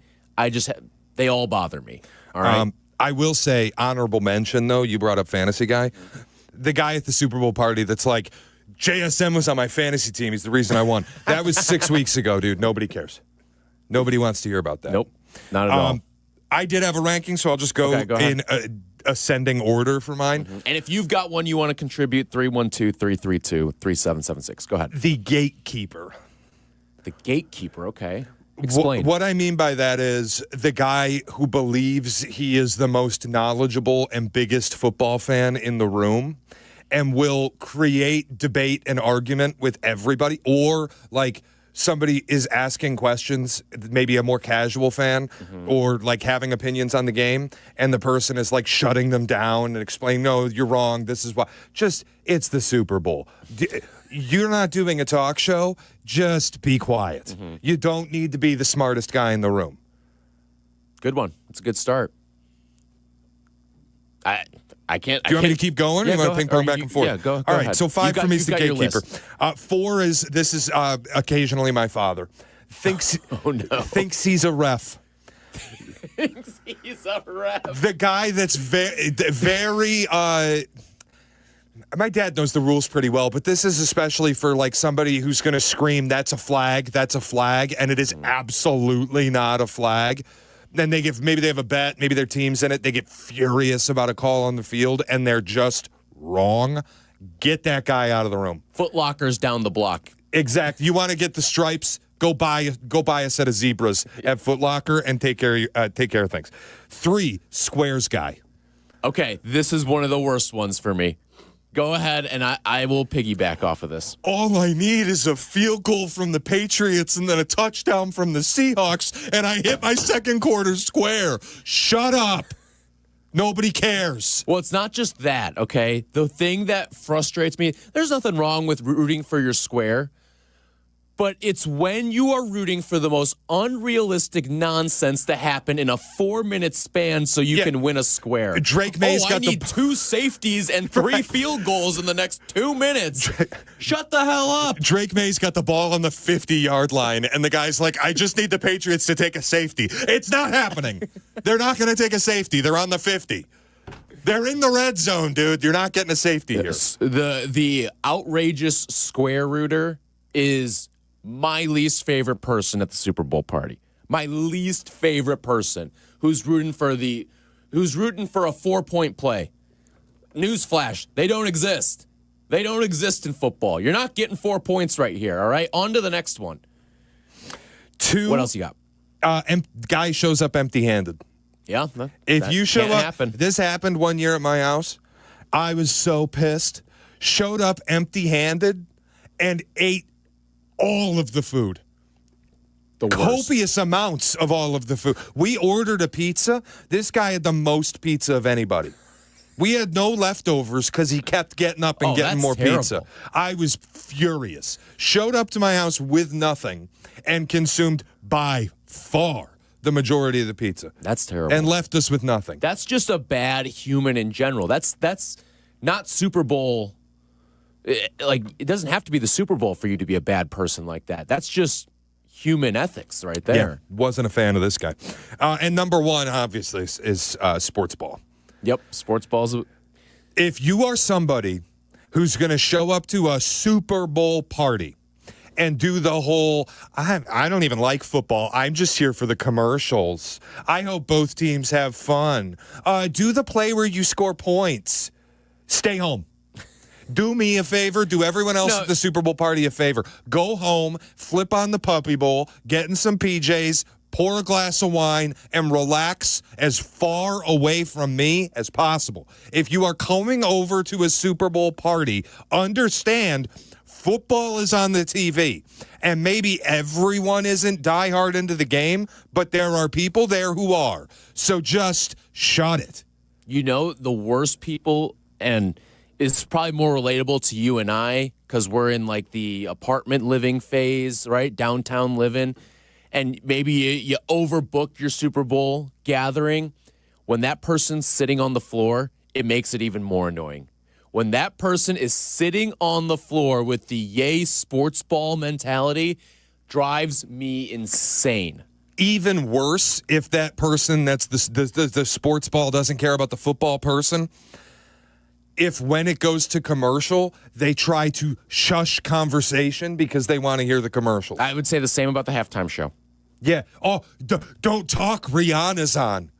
They all bother me. All right. I will say honorable mention, though. You brought up fantasy guy. The guy at the Super Bowl party that's like, JSM was on my fantasy team. He's the reason I won. That was 6 weeks ago, dude. Nobody cares. Nobody wants to hear about that. Nope. Not at all. I did have a ranking, so I'll just go, ahead. ascending order for mine. And if you've got one you want to contribute, 312-332-3776. Go ahead. The gatekeeper. The gatekeeper, okay. Explain. What I mean by that is the guy who believes he is the most knowledgeable and biggest football fan in the room and will create debate and argument with everybody, or like somebody is asking questions, maybe a more casual fan, or like having opinions on the game, and the person is like shutting them down and explaining, no, you're wrong, this is why. Just, it's the Super Bowl. You're not doing a talk show, just be quiet. You don't need to be the smartest guy in the room. Good one. It's a good start. I can't. Do you want me to keep going? Yeah, or you want to ping pong back and forth? Yeah, go All right, ahead. so 5 for me is the gatekeeper. 4 is, this is occasionally my father. Thinks he's a ref. Thinks he's a ref. The guy that's very my dad knows the rules pretty well, but this is especially for like somebody who's going to scream, that's a flag, and it is absolutely not a flag. Then maybe they have a bet, maybe their team's in it, they get furious about a call on the field, and they're just wrong. Get that guy out of the room. Foot Locker's down the block. Exactly. You want to get the stripes? Go buy a set of zebras at Foot Locker and take care of things. 3, squares guy. Okay, this is one of the worst ones for me. Go ahead, and I will piggyback off of this. All I need is a field goal from the Patriots and then a touchdown from the Seahawks, and I hit my second quarter square. Shut up. Nobody cares. Well, it's not just that, okay? The thing that frustrates me, there's nothing wrong with rooting for your square, but it's when you are rooting for the most unrealistic nonsense to happen in a 4-minute span so you can win a square. Drake May's I need 2 safeties and 3 field goals in the next 2 minutes. Shut the hell up. Drake May's got the ball on the 50-yard line, and the guy's like, I just need the Patriots to take a safety. It's not happening. They're not going to take a safety. They're on the 50. They're in the red zone, dude. You're not getting a safety here. The outrageous square rooter is my least favorite person at the Super Bowl party. My least favorite person who's rooting for a 4-point play. Newsflash, they don't exist. They don't exist in football. You're not getting 4 points right here, all right? On to the next one. 2. What else you got? Guy shows up empty-handed. Yeah. If you show up, happen. This happened one year at my house. I was so pissed. Showed up empty-handed and ate all of the food. Copious amounts of all of the food. We ordered a pizza. This guy had the most pizza of anybody. We had no leftovers because he kept getting up and getting more pizza. I was furious. Showed up to my house with nothing and consumed by far the majority of the pizza. That's terrible. And left us with nothing. That's just a bad human in general. That's not Super Bowl. It doesn't have to be the Super Bowl for you to be a bad person like that. That's just human ethics right there. Yeah, wasn't a fan of this guy. And number 1, obviously, is sports ball. Yep, sports balls. If you are somebody who's going to show up to a Super Bowl party and do the whole, I don't even like football, I'm just here for the commercials. I hope both teams have fun. Do the play where you score points. Stay home. Do me a favor. Do everyone else at the Super Bowl party a favor. Go home, flip on the Puppy Bowl, get in some PJs, pour a glass of wine, and relax as far away from me as possible. If you are coming over to a Super Bowl party, understand football is on the TV. And maybe everyone isn't diehard into the game, but there are people there who are. So just shut it. You know, the worst people, and it's probably more relatable to you and I because we're in like the apartment living phase, right? Downtown living. And maybe you overbook your Super Bowl gathering. When that person's sitting on the floor, it makes it even more annoying. When that person is sitting on the floor with the yay sports ball mentality, drives me insane. Even worse if that person that's the sports ball doesn't care about the football person. If when it goes to commercial, they try to shush conversation because they want to hear the commercial. I would say the same about the halftime show. Yeah. Oh, don't talk. Rihanna's on.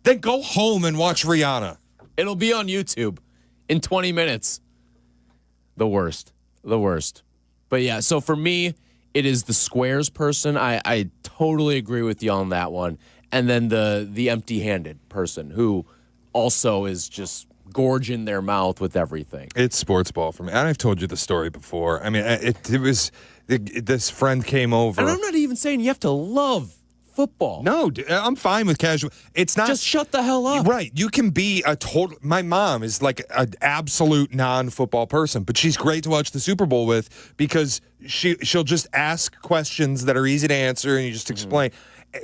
Then go home and watch Rihanna. It'll be on YouTube in 20 minutes. The worst. But yeah, so for me, it is the squares person. I totally agree with you on that one. And then the empty-handed person who also is just gorging their mouth with everything. It's sports ball for me. And I've told you the story before. I mean, it was this friend came over. And I'm not even saying you have to love football. No, I'm fine with casual. It's not. Just shut the hell up. Right. You can be a total. My mom is like an absolute non-football person, but she's great to watch the Super Bowl with because she'll just ask questions that are easy to answer and you just explain.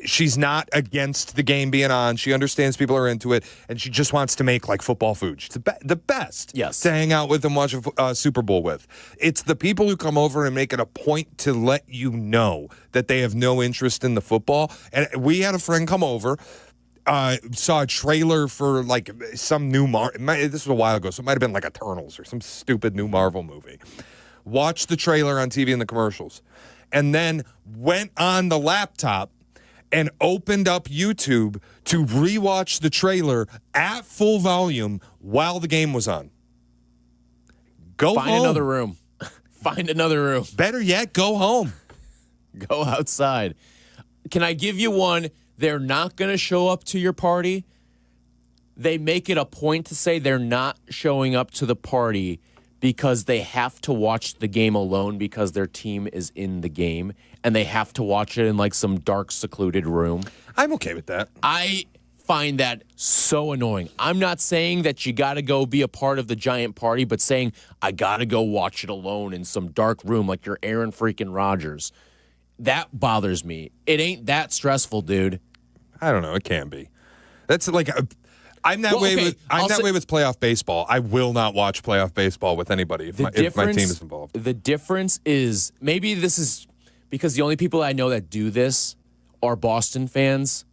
She's not against the game being on. She understands people are into it, and she just wants to make like football food. She's the best to hang out with and watch a Super Bowl with. It's the people who come over and make it a point to let you know that they have no interest in the football. And we had a friend come over, saw a trailer for like some new this was a while ago, so it might have been like Eternals or some stupid new Marvel movie. Watched the trailer on TV and the commercials, and then went on the laptop and opened up YouTube to rewatch the trailer at full volume while the game was on. Find another room. Find another room. Better yet, go home. Go outside. Can I give you one? They're not going to show up to your party. They make it a point to say they're not showing up to the party because they have to watch the game alone because their team is in the game and they have to watch it in like some dark, secluded room. I'm okay with that. I find that so annoying. I'm not saying that you got to go be a part of the giant party, but saying I got to go watch it alone in some dark room like you're Aaron freaking Rodgers. That bothers me. It ain't that stressful, dude. I don't know. It can be. That's like I'm that way with playoff baseball. I will not watch playoff baseball with anybody if my team is involved. The difference is maybe this is because the only people I know that do this are Boston fans.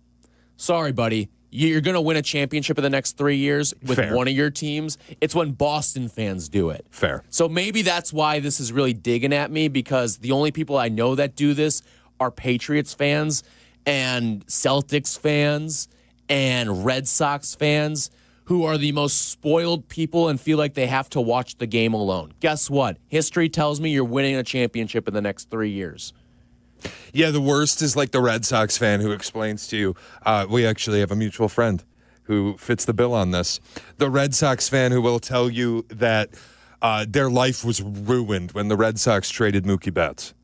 Sorry, buddy. You're going to win a championship in the next 3 years with one of your teams. It's when Boston fans do it. Fair. So maybe that's why this is really digging at me because the only people I know that do this are Patriots fans and Celtics fans and Red Sox fans who are the most spoiled people and feel like they have to watch the game alone. Guess what? History tells me you're winning a championship in the next 3 years. Yeah, the worst is like the Red Sox fan who explains to you, we actually have a mutual friend who fits the bill on this. The Red Sox fan who will tell you that their life was ruined when the Red Sox traded Mookie Betts.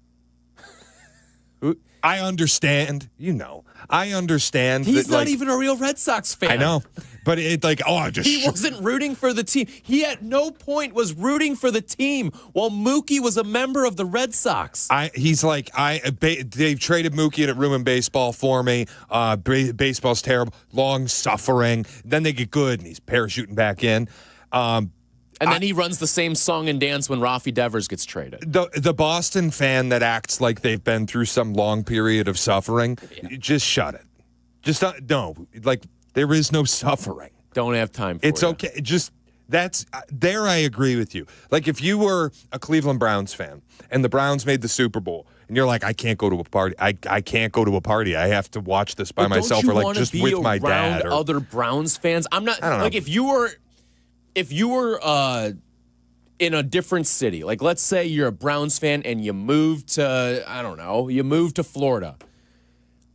I understand, I understand. He's not even a real Red Sox fan. I know, but it's like, he wasn't rooting for the team. He at no point was rooting for the team while Mookie was a member of the Red Sox. He's like, they've traded Mookie and it ruined baseball for me. Baseball's terrible, long suffering. Then they get good and he's parachuting back in. And then he runs the same song and dance when Rafi Devers gets traded. The Boston fan that acts like they've been through some long period of suffering, just shut it. Just no, like there is no suffering. Don't have time for it. It's okay. Just that's there. I agree with you. Like if you were a Cleveland Browns fan and the Browns made the Super Bowl and you're like, I can't go to a party. I can't go to a party. I have to watch this by myself or like just with my dad or other Browns fans. I'm not I don't know. like if you were in a different city, like let's say you're a Browns fan and you moved to Florida.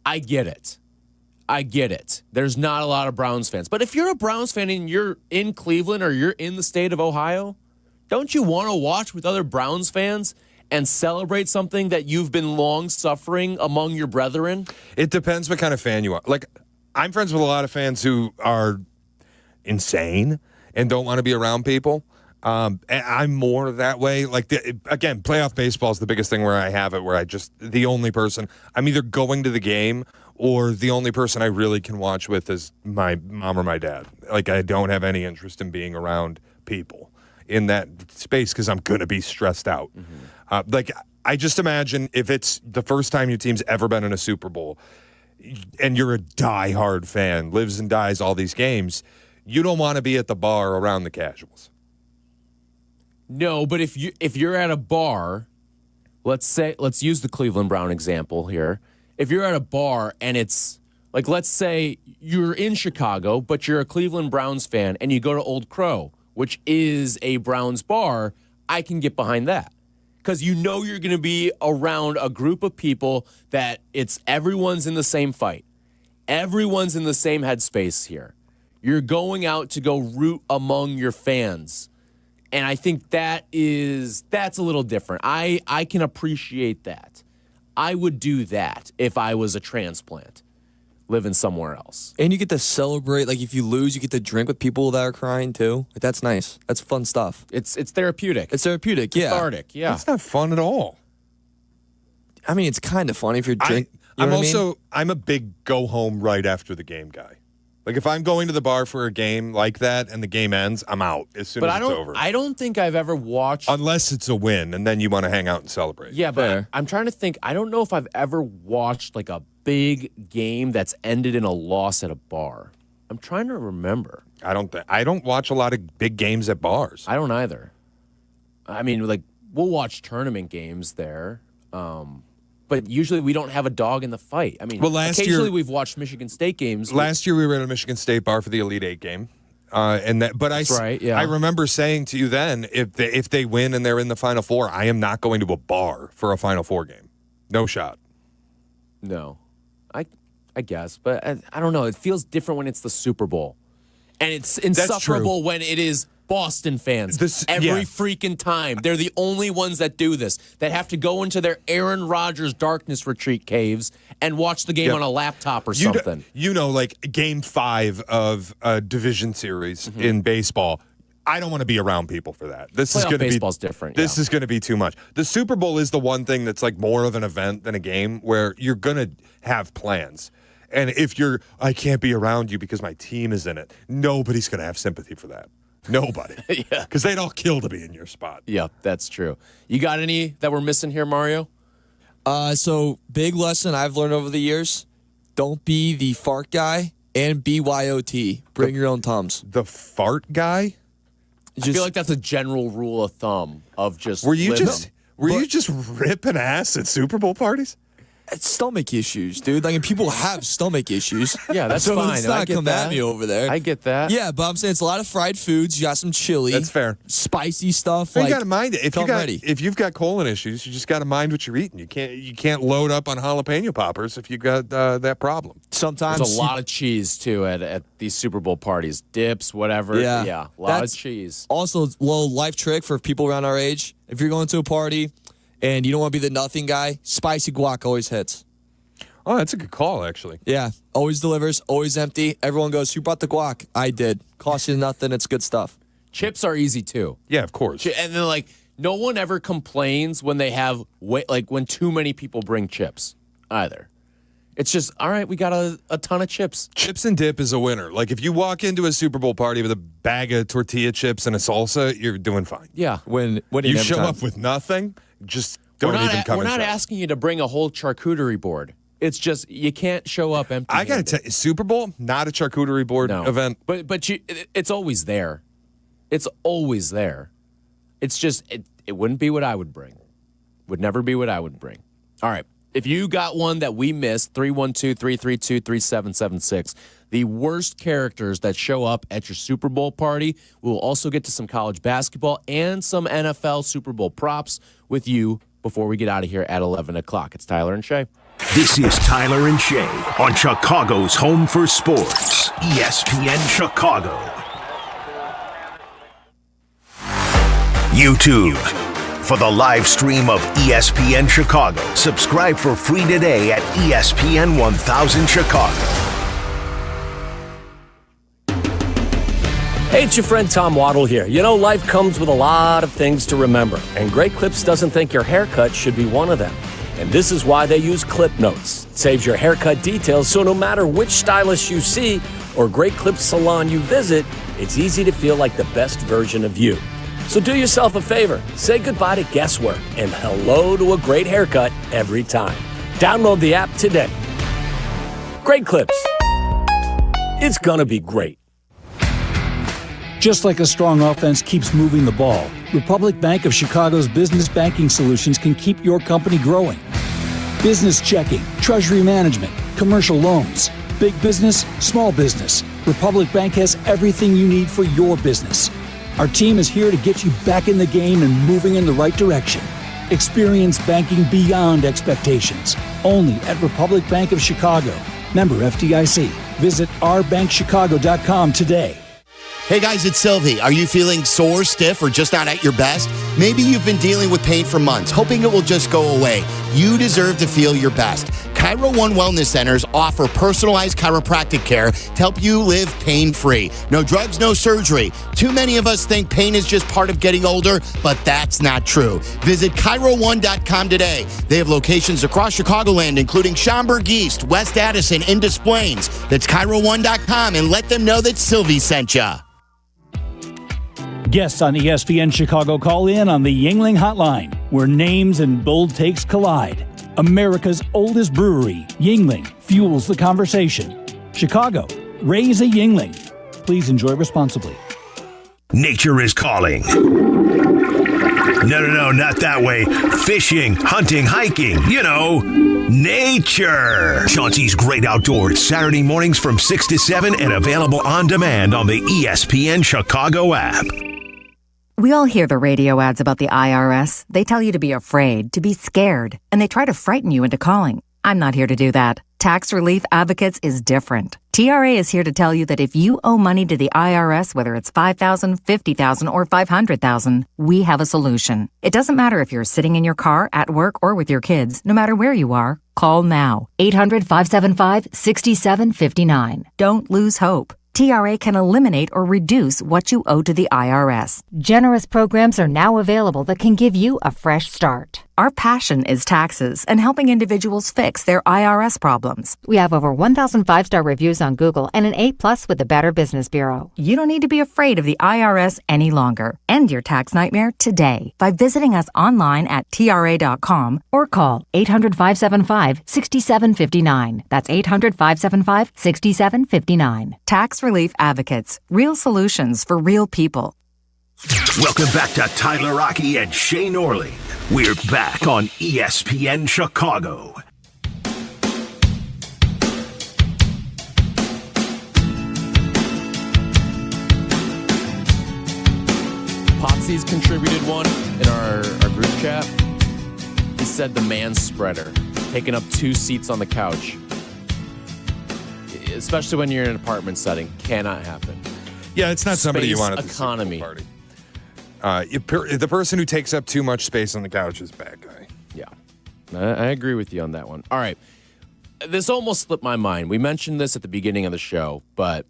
I get it. There's not a lot of Browns fans. But if you're a Browns fan and you're in Cleveland or you're in the state of Ohio, don't you want to watch with other Browns fans and celebrate something that you've been long suffering among your brethren? It depends what kind of fan you are. Like I'm friends with a lot of fans who are insane and don't want to be around people. And I'm more that way. Like, again, playoff baseball is the biggest thing where I have it, where the only person, I'm either going to the game or the only person I really can watch with is my mom or my dad. Like, I don't have any interest in being around people in that space because I'm going to be stressed out. Mm-hmm. I just imagine if it's the first time your team's ever been in a Super Bowl and you're a diehard fan, lives and dies all these games, you don't want to be at the bar around the casuals. No, but if you're at a bar, let's use the Cleveland Brown example here. If you're at a bar and it's Like, let's say you're in Chicago, but you're a Cleveland Browns fan, and you go to Old Crow, which is a Browns bar. I can get behind that. Because you know you're going to be around a group of people that everyone's in the same fight. Everyone's in the same headspace here. You're going out to go root among your fans. And I think that's a little different. I can appreciate that. I would do that if I was a transplant living somewhere else. And you get to celebrate. Like, if you lose, you get to drink with people that are crying, too. Like, that's nice. That's fun stuff. It's therapeutic. It's therapeutic, yeah. Cathartic, yeah. It's not fun at all. I mean, it's kind of funny if you're drinking. I'm a big go home right after the game guy. Like, if I'm going to the bar for a game like that and the game ends, I'm out as soon as it's over. I don't think I've ever watched... Unless it's a win, and then you want to hang out and celebrate. Yeah, but I'm trying to think. I don't know if I've ever watched, like, a big game that's ended in a loss at a bar. I'm trying to remember. I don't watch a lot of big games at bars. I don't either. I mean, like, we'll watch tournament games there. But usually we don't have a dog in the fight. I mean, occasionally we've watched Michigan State games. Last year we were at a Michigan State bar for the Elite Eight game. That's right, yeah. I remember saying to you then, if they win and they're in the Final Four, I am not going to a bar for a Final Four game. No shot. No. I guess. But I don't know. It feels different when it's the Super Bowl. And it's insufferable when it is Boston fans every freaking time. They're the only ones that do this, that have to go into their Aaron Rodgers darkness retreat caves and watch the game on a laptop or something. Like Game 5 of a division series in baseball. I don't want to be around people for that. This is going to be baseball's different. This is going to be too much. The Super Bowl is the one thing that's like more of an event than a game where you're going to have plans. And if I can't be around you because my team is in it, nobody's going to have sympathy for that. Nobody. Yeah. Because they'd all kill to be in your spot. Yeah, that's true. You got any that we're missing here, Mario? So, big lesson I've learned over the years, don't be the fart guy and BYOT. Bring your own Tums. The fart guy? I feel like that's a general rule of thumb of just Were you just ripping ass at Super Bowl parties? It's stomach issues, dude. Like, and people have stomach issues. Yeah, that's so fine. It's not come at me over there. I get that. Yeah, but I'm saying it's a lot of fried foods. You got some chili. That's fair. Spicy stuff. You got to mind it. If you've got colon issues, you just got to mind what you're eating. You can't load up on jalapeno poppers if you got that problem. Sometimes there's a lot of cheese too at these Super Bowl parties. Dips, whatever. Yeah, a lot of cheese. Also, a little life trick for people around our age. If you're going to a party and you don't want to be the nothing guy, spicy guac always hits. Oh, that's a good call, actually. Yeah, always delivers, always empty. Everyone goes, who brought the guac? I did. Costs you nothing. It's good stuff. Chips are easy, too. Yeah, of course. And then, like, no one ever complains when they have, when too many people bring chips, either. It's just, all right, we got a ton of chips. Chips and dip is a winner. Like, if you walk into a Super Bowl party with a bag of tortilla chips and a salsa, you're doing fine. Yeah. When you show up with nothing, just don't even come We're not asking you to bring a whole charcuterie board. It's just you can't show up empty. I gotta tell you, Super Bowl, not a charcuterie board event. But it's always there. It's always there. It's just it wouldn't be what I would bring. Would never be what I would bring. All right. If you got one that we missed, 312-332-3776, the worst characters that show up at your Super Bowl party. We'll also get to some college basketball and some NFL Super Bowl props with you before we get out of here at 11 o'clock. It's Tyler and Shay. This is Tyler and Shay on Chicago's Home for Sports, ESPN Chicago. YouTube. For the live stream of ESPN Chicago, subscribe for free today at ESPN 1000 Chicago. Hey, it's your friend Tom Waddle here. You know, life comes with a lot of things to remember, and Great Clips doesn't think your haircut should be one of them. And this is why they use Clip Notes. It saves your haircut details, so no matter which stylist you see or Great Clips salon you visit, it's easy to feel like the best version of you. So do yourself a favor, say goodbye to guesswork and hello to a great haircut every time. Download the app today. Great Clips. It's gonna be great. Just like a strong offense keeps moving the ball, Republic Bank of Chicago's business banking solutions can keep your company growing. Business checking, treasury management, commercial loans. Big business, small business. Republic Bank has everything you need for your business. Our team is here to get you back in the game and moving in the right direction. Experience banking beyond expectations. Only at Republic Bank of Chicago. Member FDIC. Visit ourbankchicago.com today. Hey guys, it's Silvy. Are you feeling sore, stiff, or just not at your best? Maybe you've been dealing with pain for months, hoping it will just go away. You deserve to feel your best. Chiro One Wellness Centers offer personalized chiropractic care to help you live pain-free. No drugs, no surgery. Too many of us think pain is just part of getting older, but that's not true. Visit Chiro1.com today. They have locations across Chicagoland, including Schaumburg East, West Addison, and Des Plaines. That's Chiro1.com, and let them know that Silvy sent ya. Guests on ESPN Chicago call in on the Yuengling Hotline, where names and bold takes collide. America's oldest brewery, Yuengling, fuels the conversation. Chicago, raise a Yuengling. Please enjoy responsibly. Nature is calling. No, not that way. Fishing, hunting, hiking, nature. Chauncey's Great Outdoors, Saturday mornings from 6 to 7 and available on demand on the ESPN Chicago app. We all hear the radio ads about the IRS. They tell you to be afraid, to be scared, and they try to frighten you into calling. I'm not here to do that. Tax Relief Advocates is different. TRA is here to tell you that if you owe money to the IRS, whether it's $5,000, $50,000, or $500,000, we have a solution. It doesn't matter if you're sitting in your car, at work, or with your kids. No matter where you are, call now. 800-575-6759. Don't lose hope. TRA can eliminate or reduce what you owe to the IRS. Generous programs are now available that can give you a fresh start. Our passion is taxes and helping individuals fix their IRS problems. We have over 1,000 5-star reviews on Google and an A+ with the Better Business Bureau. You don't need to be afraid of the IRS any longer. End your tax nightmare today by visiting us online at TRA.com or call 800-575-6759. That's 800-575-6759. Tax Relief Advocates. Real solutions for real people. Welcome back to Tyler Rocky and Shane Orley. We're back on ESPN Chicago. Potsy's contributed one in our group chat. He said the man spreader, taking up 2 seats on the couch, especially when you're in an apartment setting, cannot happen. Yeah, it's not somebody you want at the economy party. The person who takes up too much space on the couch is a bad guy. Yeah, I agree with you on that one. All right, this almost slipped my mind. We mentioned this at the beginning of the show, but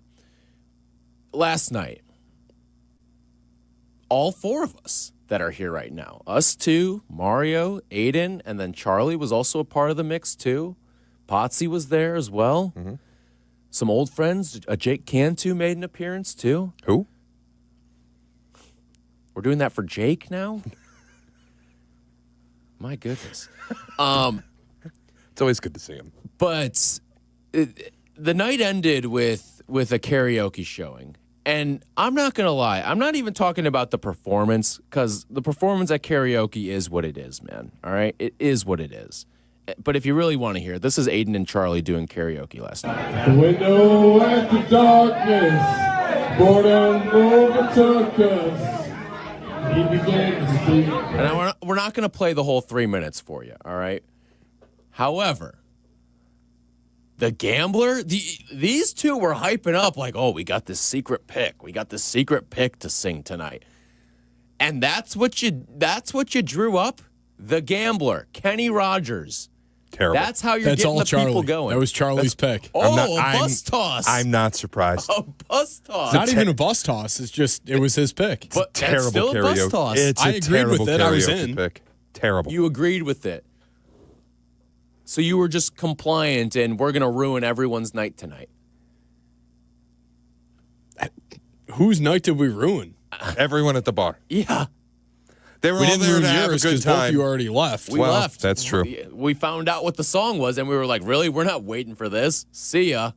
last night, all 4 of us that are here right now, us two, Mario, Aiden, and then Charlie was also a part of the mix too. Potsy was there as well. Mm-hmm. Some old friends. Jake Cantu made an appearance too. Who? We're doing that for Jake now? My goodness. It's always good to see him. But the night ended with a karaoke showing. And I'm not going to lie. I'm not even talking about the performance, because the performance at karaoke is what it is, man. All right? It is what it is. But if you really want to hear, this is Aiden and Charlie doing karaoke last night. The window at the darkness, boredom overtook us. He began to speak. And we're not going to play the whole 3 minutes for you, all right? However, the Gambler, these two were hyping up like, oh, we got this secret pick. We got this secret pick to sing tonight. And that's what you drew up? The Gambler, Kenny Rogers. Terrible. That's how you're getting the people going. That was Charlie's pick. Oh, a bus toss. I'm not surprised. A bus toss. It's not even a bus toss. It's just, it was his pick. But terrible still karaoke. A bus toss. It's I a agreed terrible with it. I was karaoke in. pick. Terrible. You agreed with it. So you were just compliant, and we're going to ruin everyone's night tonight. Whose night did we ruin? Everyone at the bar. Yeah. They were We all didn't there ruin to have a yours good because both of time. you already left. We left. That's true. We found out what the song was, and we were like, really? We're not waiting for this. See ya.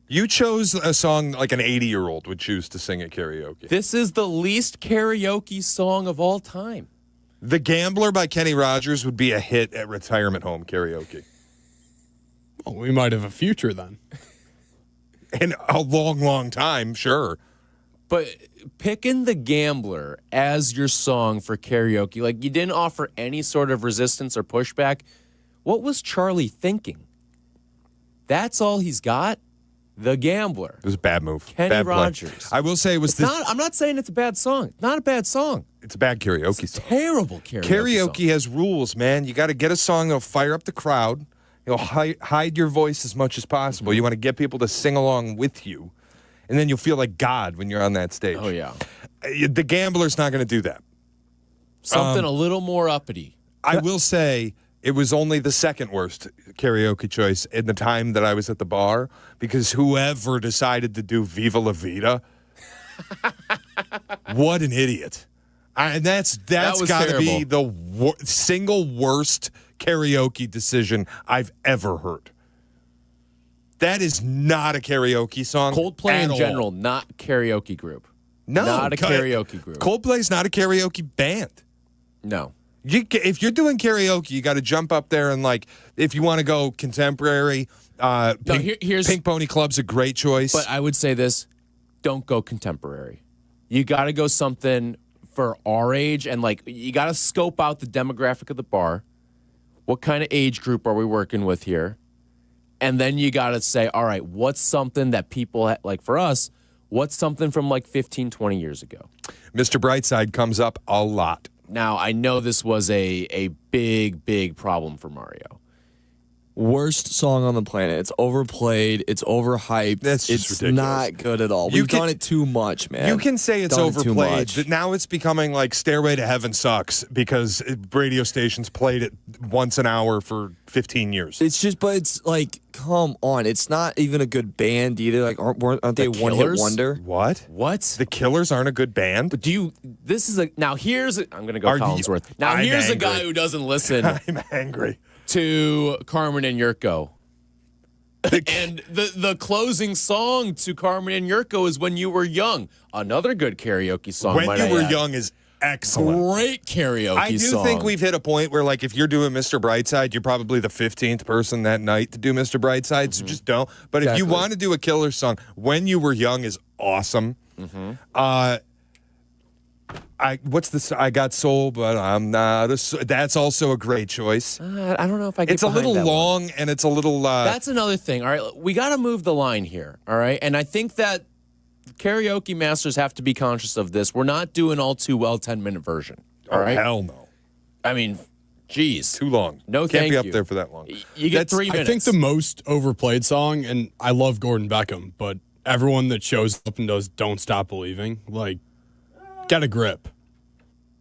You chose a song like an 80-year-old would choose to sing at karaoke. This is the least karaoke song of all time. The Gambler by Kenny Rogers would be a hit at retirement home karaoke. Well, we might have a future then. in a long, long time, sure. But picking The Gambler as your song for karaoke, like you didn't offer any sort of resistance or pushback. What was Charlie thinking? That's all he's got? The Gambler. It was a bad move. Kenny bad Rogers. Play. I will say it was I'm not saying it's a bad song. It's not a bad song. It's a bad karaoke It's a song. Terrible karaoke Karaoke has rules, man. You got to get a song that'll fire up the crowd. You'll hide your voice as much as possible. You want to get people to sing along with you. And then you'll feel like God when you're on that stage. Oh, yeah. The Gambler's not going to do that. Something a little more uppity. I will say it was only the second worst karaoke choice in the time that I was at the bar because whoever decided to do Viva La Vida, what an idiot. And that's got to be the single worst karaoke decision I've ever heard. That is not a karaoke song. Coldplay in all. general, not karaoke group. No. Not a karaoke group. Coldplay's not a karaoke band. No. If you're doing karaoke, you got to jump up there and, like, if you want to go contemporary, Pink Pony Club's a great choice. But I would say this, don't go contemporary. You got to go something for our age, and, like, you got to scope out the demographic of the bar. What kind of age group are we working with here? And then you got to say, all right, what's something that people, like for us, what's something from like 15, 20 years ago? Mr. Brightside comes up a lot. Now, I know this was a big, big problem for Mario. Worst song on the planet. It's overplayed. It's overhyped. That's just it's ridiculous. Not good at all. We've done it too much, man. You can say it's Done it too overplayed, much. but now it's becoming like Stairway to Heaven sucks because radio stations played it once an hour for 15 years. It's just, but it's like, come on. It's not even a good band either. Like, aren't they a one-hit Killers? wonder? What? The Killers aren't a good band? But I'm going to go Collinsworth. I'm Here's a angry. guy who doesn't listen. I'm angry. To Carmen and Jurko. And the closing song to Carmen and Jurko is When You Were Young. Another good karaoke song. When You Were Young is excellent. Great karaoke song. I do think we've hit a point where, like, if you're doing Mr. Brightside, you're probably the 15th person that night to do Mr. Brightside, so just don't. But if you want to do a killer song, When You Were Young is awesome. What's this? I got soul, but I'm not a. That's also a great choice. I don't know if I get It's a little behind that long one. and it's a little. That's another thing. All right, we got to move the line here. All right, and I think that karaoke masters have to be conscious of this. We're not doing all too well 10-minute version. All right, hell no. I mean, geez, too long. No, Can't thank be up you. there for that long. You get 3 minutes. I think the most overplayed song, and I love Gordon Beckham, but everyone that shows up and does "Don't Stop Believing," like, get a grip.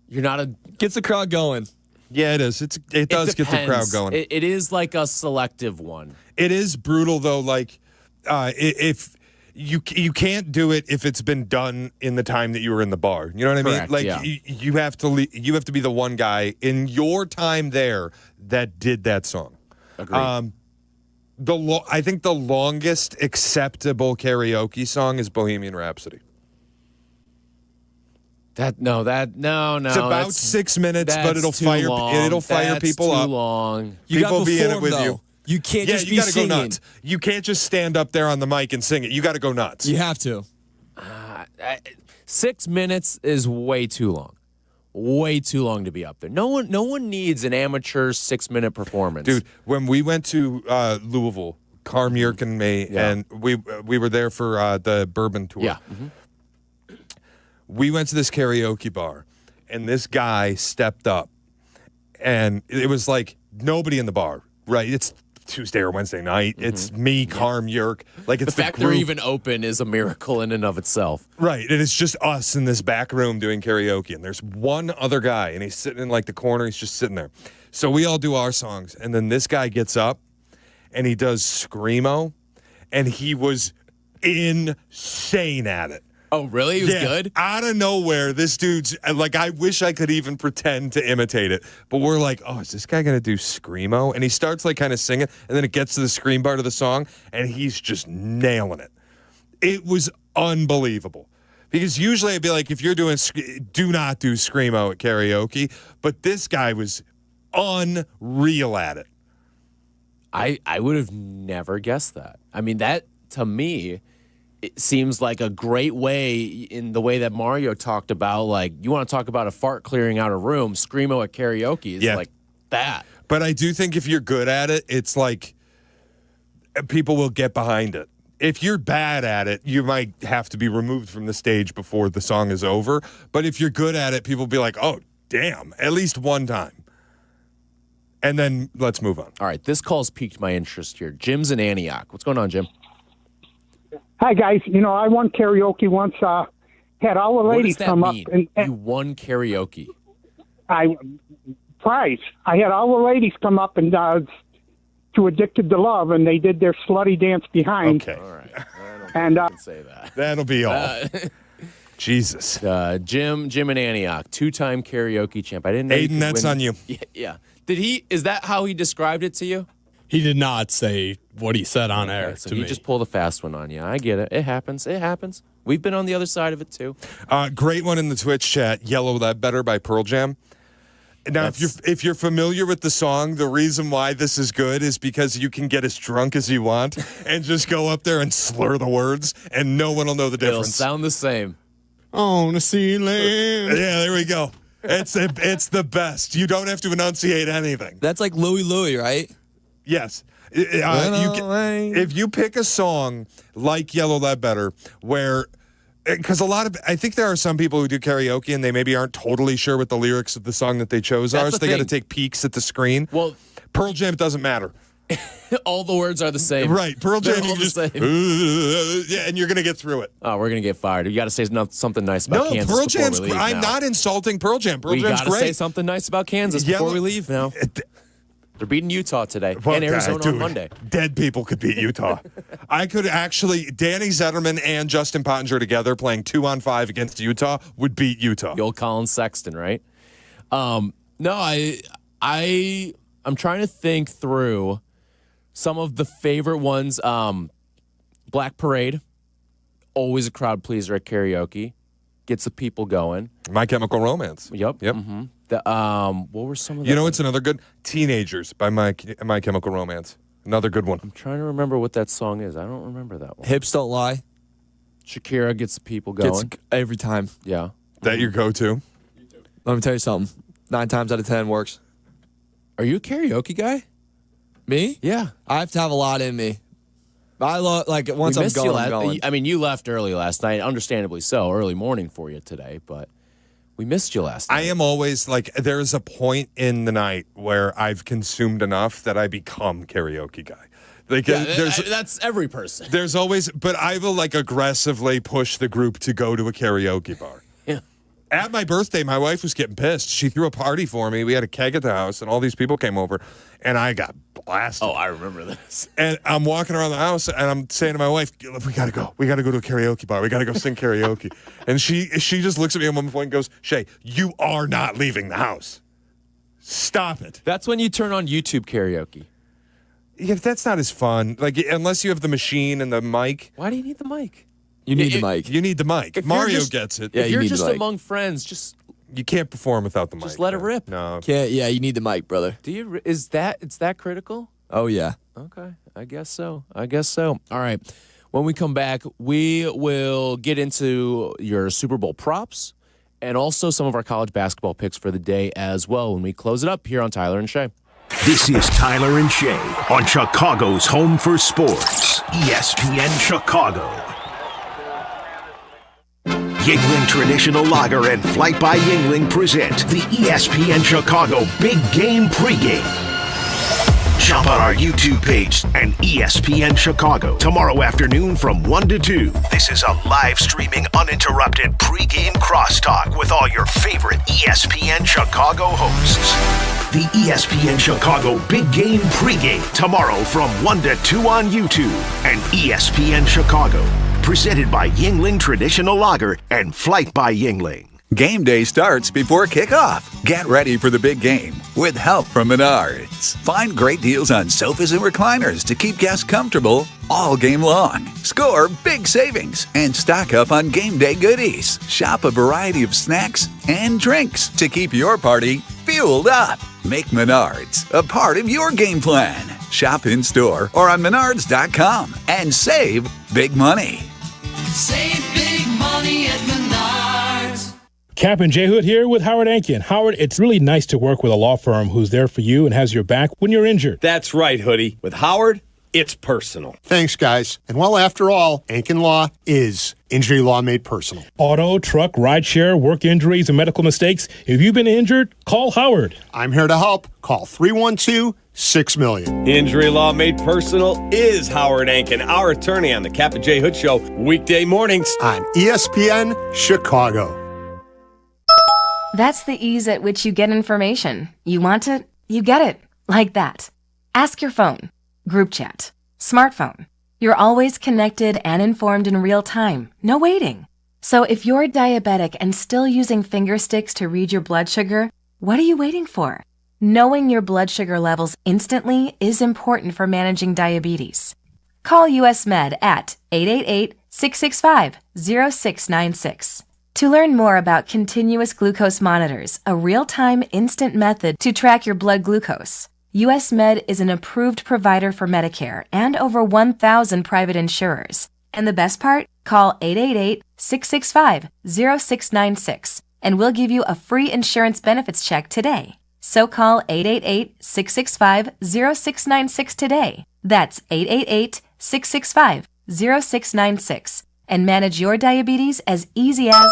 You're not a gets the crowd going. Yeah, it is. It does get the crowd going. It is like a selective one. It is brutal though. Like, if you can't do it if it's been done in the time that you were in the bar. You know what I mean? Correct, Like, yeah. you have to you have to be the one guy in your time there that did that song. Agreed. I think the longest acceptable karaoke song is Bohemian Rhapsody. No. It's about 6 minutes, but it'll fire people up. Too long. You People got be in it perform, with though. you. You can't just you be gotta singing. go nuts. You can't just stand up there on the mic and sing it. You got to go nuts. You have to. 6 minutes is way too long. Way too long to be up there. No one needs an amateur 6-minute performance. Dude, when we went to Louisville, Carmen Jurko and me, and we were there for the Bourbon Tour. Yeah. We went to this karaoke bar, and this guy stepped up, and it was like nobody in the bar, right? It's Tuesday or Wednesday night. It's me, Carmen Jurko. Like, it's the fact they're even open is a miracle in and of itself. Right, and it's just us in this back room doing karaoke, and there's one other guy, and he's sitting in like the corner. He's just sitting there. So we all do our songs, and then this guy gets up, and he does Screamo, and he was insane at it. Oh, really? He was good? Out of nowhere, this dude's like, I wish I could even pretend to imitate it. But we're like, oh, is this guy going to do Screamo? And he starts like kind of singing, and then it gets to the scream part of the song, and he's just nailing it. It was unbelievable. Because usually I'd be like, if you're doing, do not do Screamo at karaoke. But this guy was unreal at it. I would have never guessed that. I mean, that, to me, it seems like a great way in the way that Mario talked about, like, you want to talk about a fart clearing out a room, Screamo at karaoke is like that. But I do think if you're good at it, it's like people will get behind it. If you're bad at it, you might have to be removed from the stage before the song is over. But if you're good at it, people will be like, oh, damn, at least one time. And then let's move on. All right, this call's piqued my interest here. Jim's in Antioch. What's going on, Jim? Hi, guys. I won karaoke once. Had all the ladies come up. And you won karaoke? Prize. I had all the ladies come up and to Addicted to Love, and they did their slutty dance behind. Okay. All right. And say that. That'll be all. Jesus. Jim in Antioch, 2-time karaoke champ. I didn't know. Aiden, that's on you. Yeah. Is that how he described it to you? He did not say what he said on air So to he me. just pulled a fast one on you. I get it. It happens. We've been on the other side of it too. Great one in the Twitch chat, Yellow Ledbetter by Pearl Jam. Now, if you're familiar with the song, the reason why this is good is because you can get as drunk as you want and just go up there and slur the words, and no one will know the difference. It'll sound the same. On the ceiling. Yeah, there we go. It's the best. You don't have to enunciate anything. That's like Louie, right? Yes. If you pick a song like Yellow Ledbetter, where, because I think there are some people who do karaoke and they maybe aren't totally sure what the lyrics of the song that they chose are, so they got to take peeks at the screen. Well, Pearl Jam, it doesn't matter. All the words are the same. Right. Pearl Jam, you just, same. yeah, and you're going to get through it. Oh, we're going to get fired. You got to say something nice about Kansas Pearl before Jam's, we leave I'm now. not insulting Pearl Jam. Pearl we Jam's gotta great. say something nice about Kansas before we leave now. They're beating Utah today and Arizona on Monday. Dead people could beat Utah. I could actually, Danny Zetterman and Justin Pottinger together playing 2-on-5 against Utah would beat Utah. The old Colin Sexton, right? No, I'm trying to think through some of the favorite ones. Black Parade, always a crowd pleaser at karaoke. Gets the people going. My Chemical Romance. Yep. Mm-hmm. What were some of the... what's another good? Teenagers by My Chemical Romance. Another good one. I'm trying to remember what that song is. I don't remember that one. Hips Don't Lie. Shakira gets the people going. Every time. Yeah. That your go-to? Let me tell you something. 9 times out of 10 works. Are you a karaoke guy? Me? Yeah. I have to have a lot in me. I love, once I'm going, I'm going. I mean, you left early last night, understandably so. Early morning for you today, but we missed you last night. I am always there is a point in the night where I've consumed enough that I become karaoke guy. That's every person. There's always, but I will aggressively push the group to go to a karaoke bar. Yeah. At my birthday, my wife was getting pissed. She threw a party for me. We had a keg at the house, and all these people came over, and I got blasted. Oh, I remember this. And I'm walking around the house, and I'm saying to my wife, "We gotta go. We gotta go to a karaoke bar. We gotta go sing karaoke." And she just looks at me at one point and goes, "Shay, you are not leaving the house. Stop it." That's when you turn on YouTube karaoke. Yeah, that's not as fun. Unless you have the machine and the mic. Why do you need the mic? You need the mic. You need the mic. Mario gets it. Yeah, if you're you need just the mic. among friends, you can't perform without the mic. Just let it rip. No. Yeah, you need the mic, brother. Do you? It's that critical? Oh, yeah. Okay, I guess so. All right. When we come back, we will get into your Super Bowl props and also some of our college basketball picks for the day as well when we close it up here on Tyler and Shay. This is Tyler and Shay on Chicago's Home for Sports, ESPN Chicago. Yuengling Traditional Lager and Flight by Yuengling present the ESPN Chicago Big Game Pregame. Shop on our YouTube page and ESPN Chicago tomorrow afternoon from 1 to 2. This is a live streaming, uninterrupted pregame crosstalk with all your favorite ESPN Chicago hosts. The ESPN Chicago Big Game Pregame tomorrow from 1 to 2 on YouTube and ESPN Chicago. Presented by Yuengling Traditional Lager and Flight by Yuengling. Game day starts before kickoff. Get ready for the big game with help from Menards. Find great deals on sofas and recliners to keep guests comfortable all game long. Score big savings and stock up on game day goodies. Shop a variety of snacks and drinks to keep your party fueled up. Make Menards a part of your game plan. Shop in store or on Menards.com and save big money. Save big money at Menards. Kap and J Hood here with Howard Ankin. Howard, it's really nice to work with a law firm who's there for you and has your back when you're injured. That's right, Hoodie. With Howard, it's personal. Thanks, guys. And well, after all, Ankin Law is injury law made personal. Auto, truck, rideshare, work injuries, and medical mistakes. If you've been injured, call Howard. I'm here to help. Call 312-6-million. Injury law made personal is Howard Ankin, our attorney on the Kap J Hood Show, weekday mornings on ESPN Chicago. That's the ease at which you get information. You want it, you get it. Like that. Ask your phone. Group chat. Smartphone. You're always connected and informed in real time. No waiting. So if you're diabetic and still using finger sticks to read your blood sugar, what are you waiting for? Knowing your blood sugar levels instantly is important for managing diabetes. Call US Med at 888-665-0696. To learn more about continuous glucose monitors, a real-time instant method to track your blood glucose, US Med is an approved provider for Medicare and over 1,000 private insurers. And the best part? Call 888-665-0696 and we'll give you a free insurance benefits check today. So call 888-665-0696 today. That's 888-665-0696 and manage your diabetes as easy as...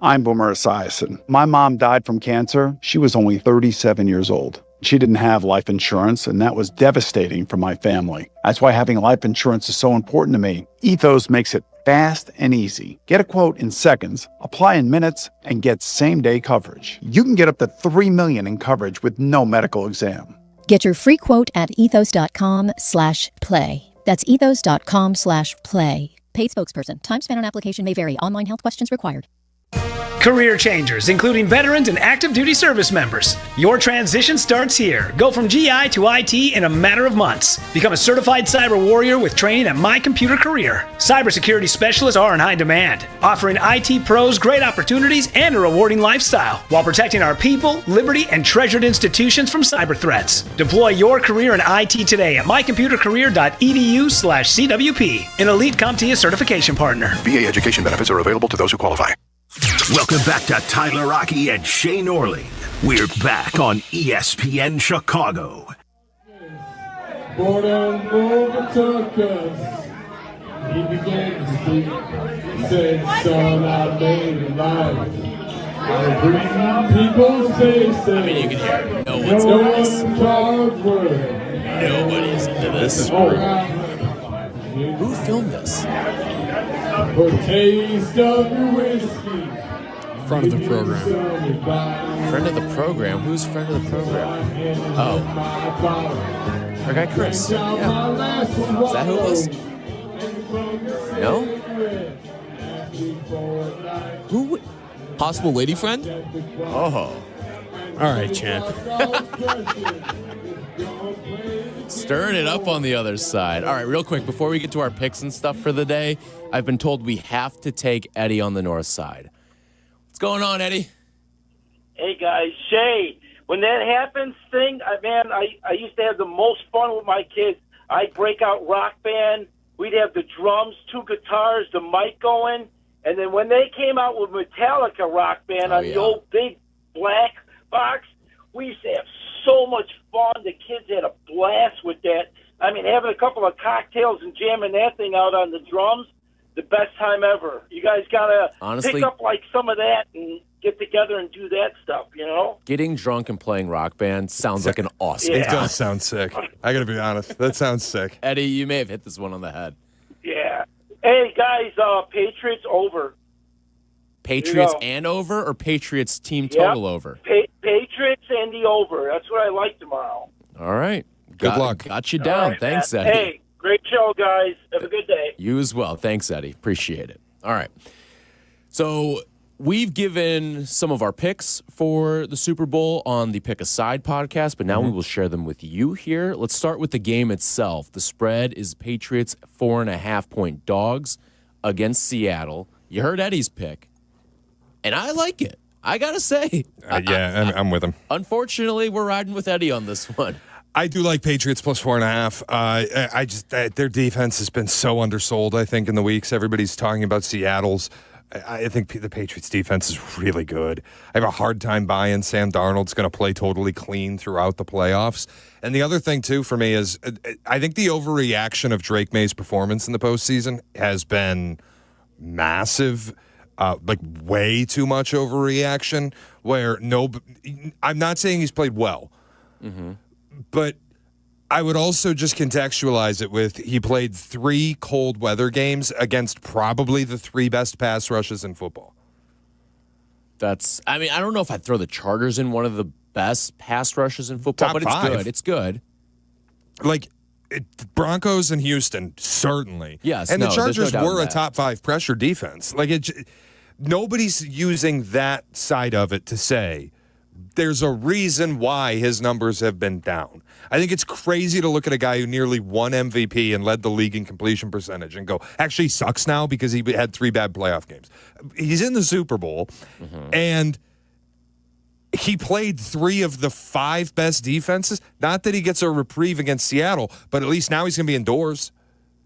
I'm Boomer Esiason. My mom died from cancer. She was only 37 years old. She didn't have life insurance, and that was devastating for my family. That's why having life insurance is so important to me. Ethos makes it fast and easy. Get a quote in seconds, apply in minutes, and get same-day coverage. You can get up to $3 million in coverage with no medical exam. Get your free quote at ethos.com/play. That's ethos.com/play. Paid spokesperson. Time spent on application may vary. Online health questions required. Career changers, including veterans and active duty service members. Your transition starts here. Go from GI to IT in a matter of months. Become a certified cyber warrior with training at My Computer Career. Cybersecurity specialists are in high demand, offering IT pros great opportunities and a rewarding lifestyle while protecting our people, liberty, and treasured institutions from cyber threats. Deploy your career in IT today at mycomputercareer.edu/CWP, an elite CompTIA certification partner. VA education benefits are available to those who qualify. Welcome back to Tyler Rocky and Shay Norling. We're back on ESPN Chicago. Boredom overtook us. He began to speak. He said, son, I made a life. I'm breathing people's faces. I mean, you can hear it. No one's into this. Nobody's into this. This is brutal. Who filmed this? For taste of your whiskey. Friend of the program. Friend of the program? Who's friend of the program? Oh. Our guy Chris. Yeah. Is that who it was? No? Who? Possible lady friend? Oh. All right, champ. Stirring it up on the other side. All right, real quick, before we get to our picks and stuff for the day, I've been told we have to take Eddie on the north side. What's going on, Eddie? Hey, guys. Shay, when that happens thing, I used to have the most fun with my kids. I'd break out Rock Band. We'd have the drums, 2 guitars, the mic going. And then when they came out with Metallica Rock Band on the old big black box, we used to have so much fun. The kids had a blast with that. I mean, having a couple of cocktails and jamming that thing out on the drums, the best time ever. You guys got to pick up like some of that and get together and do that stuff, you know? Getting drunk and playing Rock Band sounds like an awesome It does sound sick. I got to be honest. That sounds sick. Eddie, you may have hit this one on the head. Yeah. Hey, guys, Patriots over. Patriots and over, or Patriots team total over? Patriots and the over. That's what I like tomorrow. All right. Good luck. Got you down. Right, Thanks, Matt. Eddie. Hey, great show, guys. Have a good day. You as well. Thanks, Eddie. Appreciate it. All right. So we've given some of our picks for the Super Bowl on the Pick a Side podcast, but now we will share them with you here. Let's start with the game itself. The spread is Patriots 4.5-point dogs against Seattle. You heard Eddie's pick, and I like it. I got to say. I'm with him. Unfortunately, we're riding with Eddie on this one. I do like Patriots plus 4.5. I just their defense has been so undersold. I think in the weeks everybody's talking about Seattle's. I think the Patriots defense is really good. I have a hard time buying Sam Darnold's going to play totally clean throughout the playoffs. And the other thing too for me is I think the overreaction of Drake May's performance in the postseason has been massive. Like way too much overreaction. Where I'm not saying he's played well. Mm-hmm. But I would also just contextualize it with he played 3 cold weather games against probably the 3 best pass rushes in football. I don't know if I'd throw the Chargers in one of the best pass rushes in football, but it's 5. good. It's good. Like, Broncos and Houston, certainly. Yes, and the Chargers were a that. top 5 pressure defense. Like, nobody's using that side of it to say there's a reason why his numbers have been down. I think it's crazy to look at a guy who nearly won MVP and led the league in completion percentage and go, actually sucks now because he had 3 bad playoff games. He's in the Super Bowl, and he played 3 of the 5 best defenses. Not that he gets a reprieve against Seattle, but at least now he's going to be indoors.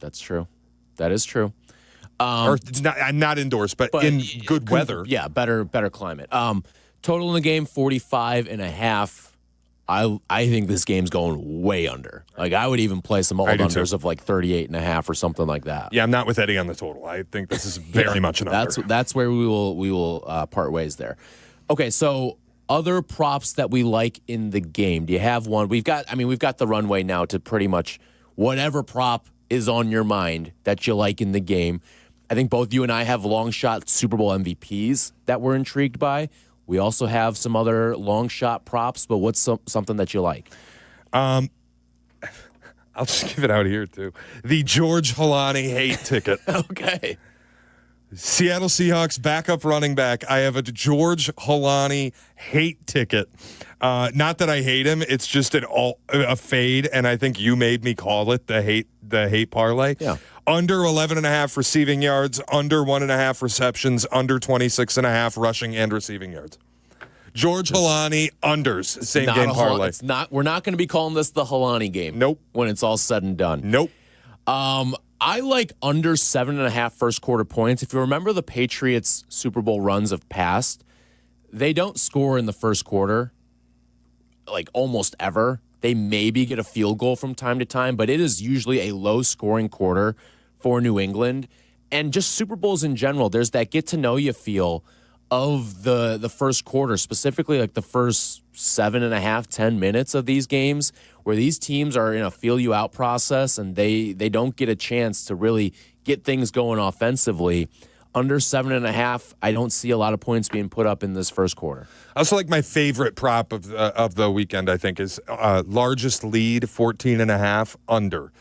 That's true. That is true. Or not indoors, but in good weather. Yeah, better climate. Total in the game, 45.5. I think this game's going way under. Like, I would even play some old unders of like 38.5 or something like that. Yeah, I'm not with Eddie on the total. I think this is very much an under. That's where we will part ways there. Okay, so other props that we like in the game. Do you have one? We've got the runway now to pretty much whatever prop is on your mind that you like in the game. I think both you and I have long shot Super Bowl MVPs that we're intrigued by. We also have some other long shot props, but what's something that you like? I'll just give it out here, too. The George Holani hate ticket. Okay. Seattle Seahawks backup running back. I have a George Holani hate ticket. Not that I hate him. It's just a fade, and I think you made me call it the hate parlay. Yeah. Under 11.5 receiving yards, under 1.5 receptions, under 26.5 rushing and receiving yards. George Holani unders, same game parlay. We're not going to be calling this the Holani game. Nope. When it's all said and done. Nope. I like under 7.5 first quarter points. If you remember the Patriots Super Bowl runs of past, they don't score in the first quarter, like almost ever. They maybe get a field goal from time to time, but it is usually a low-scoring quarter for New England. And just Super Bowls in general, there's that get-to-know-you feel of the first quarter, specifically like the first 7.5, 10 minutes of these games, where these teams are in a feel-you-out process and they don't get a chance to really get things going offensively. Under 7.5, I don't see a lot of points being put up in this first quarter. Also, like my favorite prop of the weekend, I think, is largest lead 14.5 under.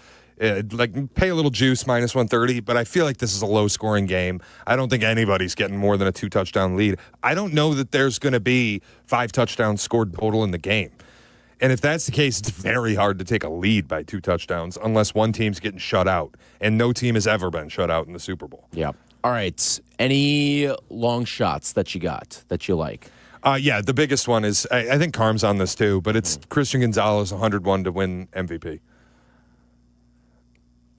Like pay a little juice minus 130, but I feel like this is a low scoring game. I don't think anybody's getting more than a 2 touchdown lead. I don't know that there's going to be 5 touchdowns scored total in the game. And if that's the case, it's very hard to take a lead by 2 touchdowns unless one team's getting shut out. And no team has ever been shut out in the Super Bowl. Yeah. All right. Any long shots that you got that you like? Yeah, the biggest one is, I think Carm's on this too, but it's Christian Gonzalez, 101 to win MVP.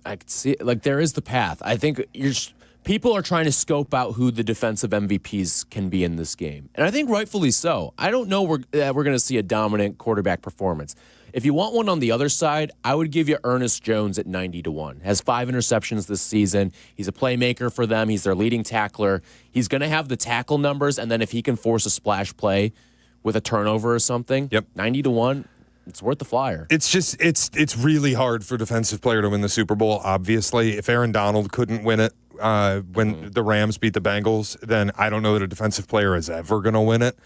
I could see it. Like, there is the path. I think people are trying to scope out who the defensive MVPs can be in this game. And I think rightfully so. I don't know we're going to see a dominant quarterback performance. If you want one on the other side, I would give you Ernest Jones at 90 to 1. Has 5 interceptions this season. He's a playmaker for them. He's their leading tackler. He's going to have the tackle numbers, and then if he can force a splash play with a turnover or something, 90 to 1, it's worth the flyer. It's just it's really hard for a defensive player to win the Super Bowl, obviously. If Aaron Donald couldn't win it when the Rams beat the Bengals, then I don't know that a defensive player is ever going to win it.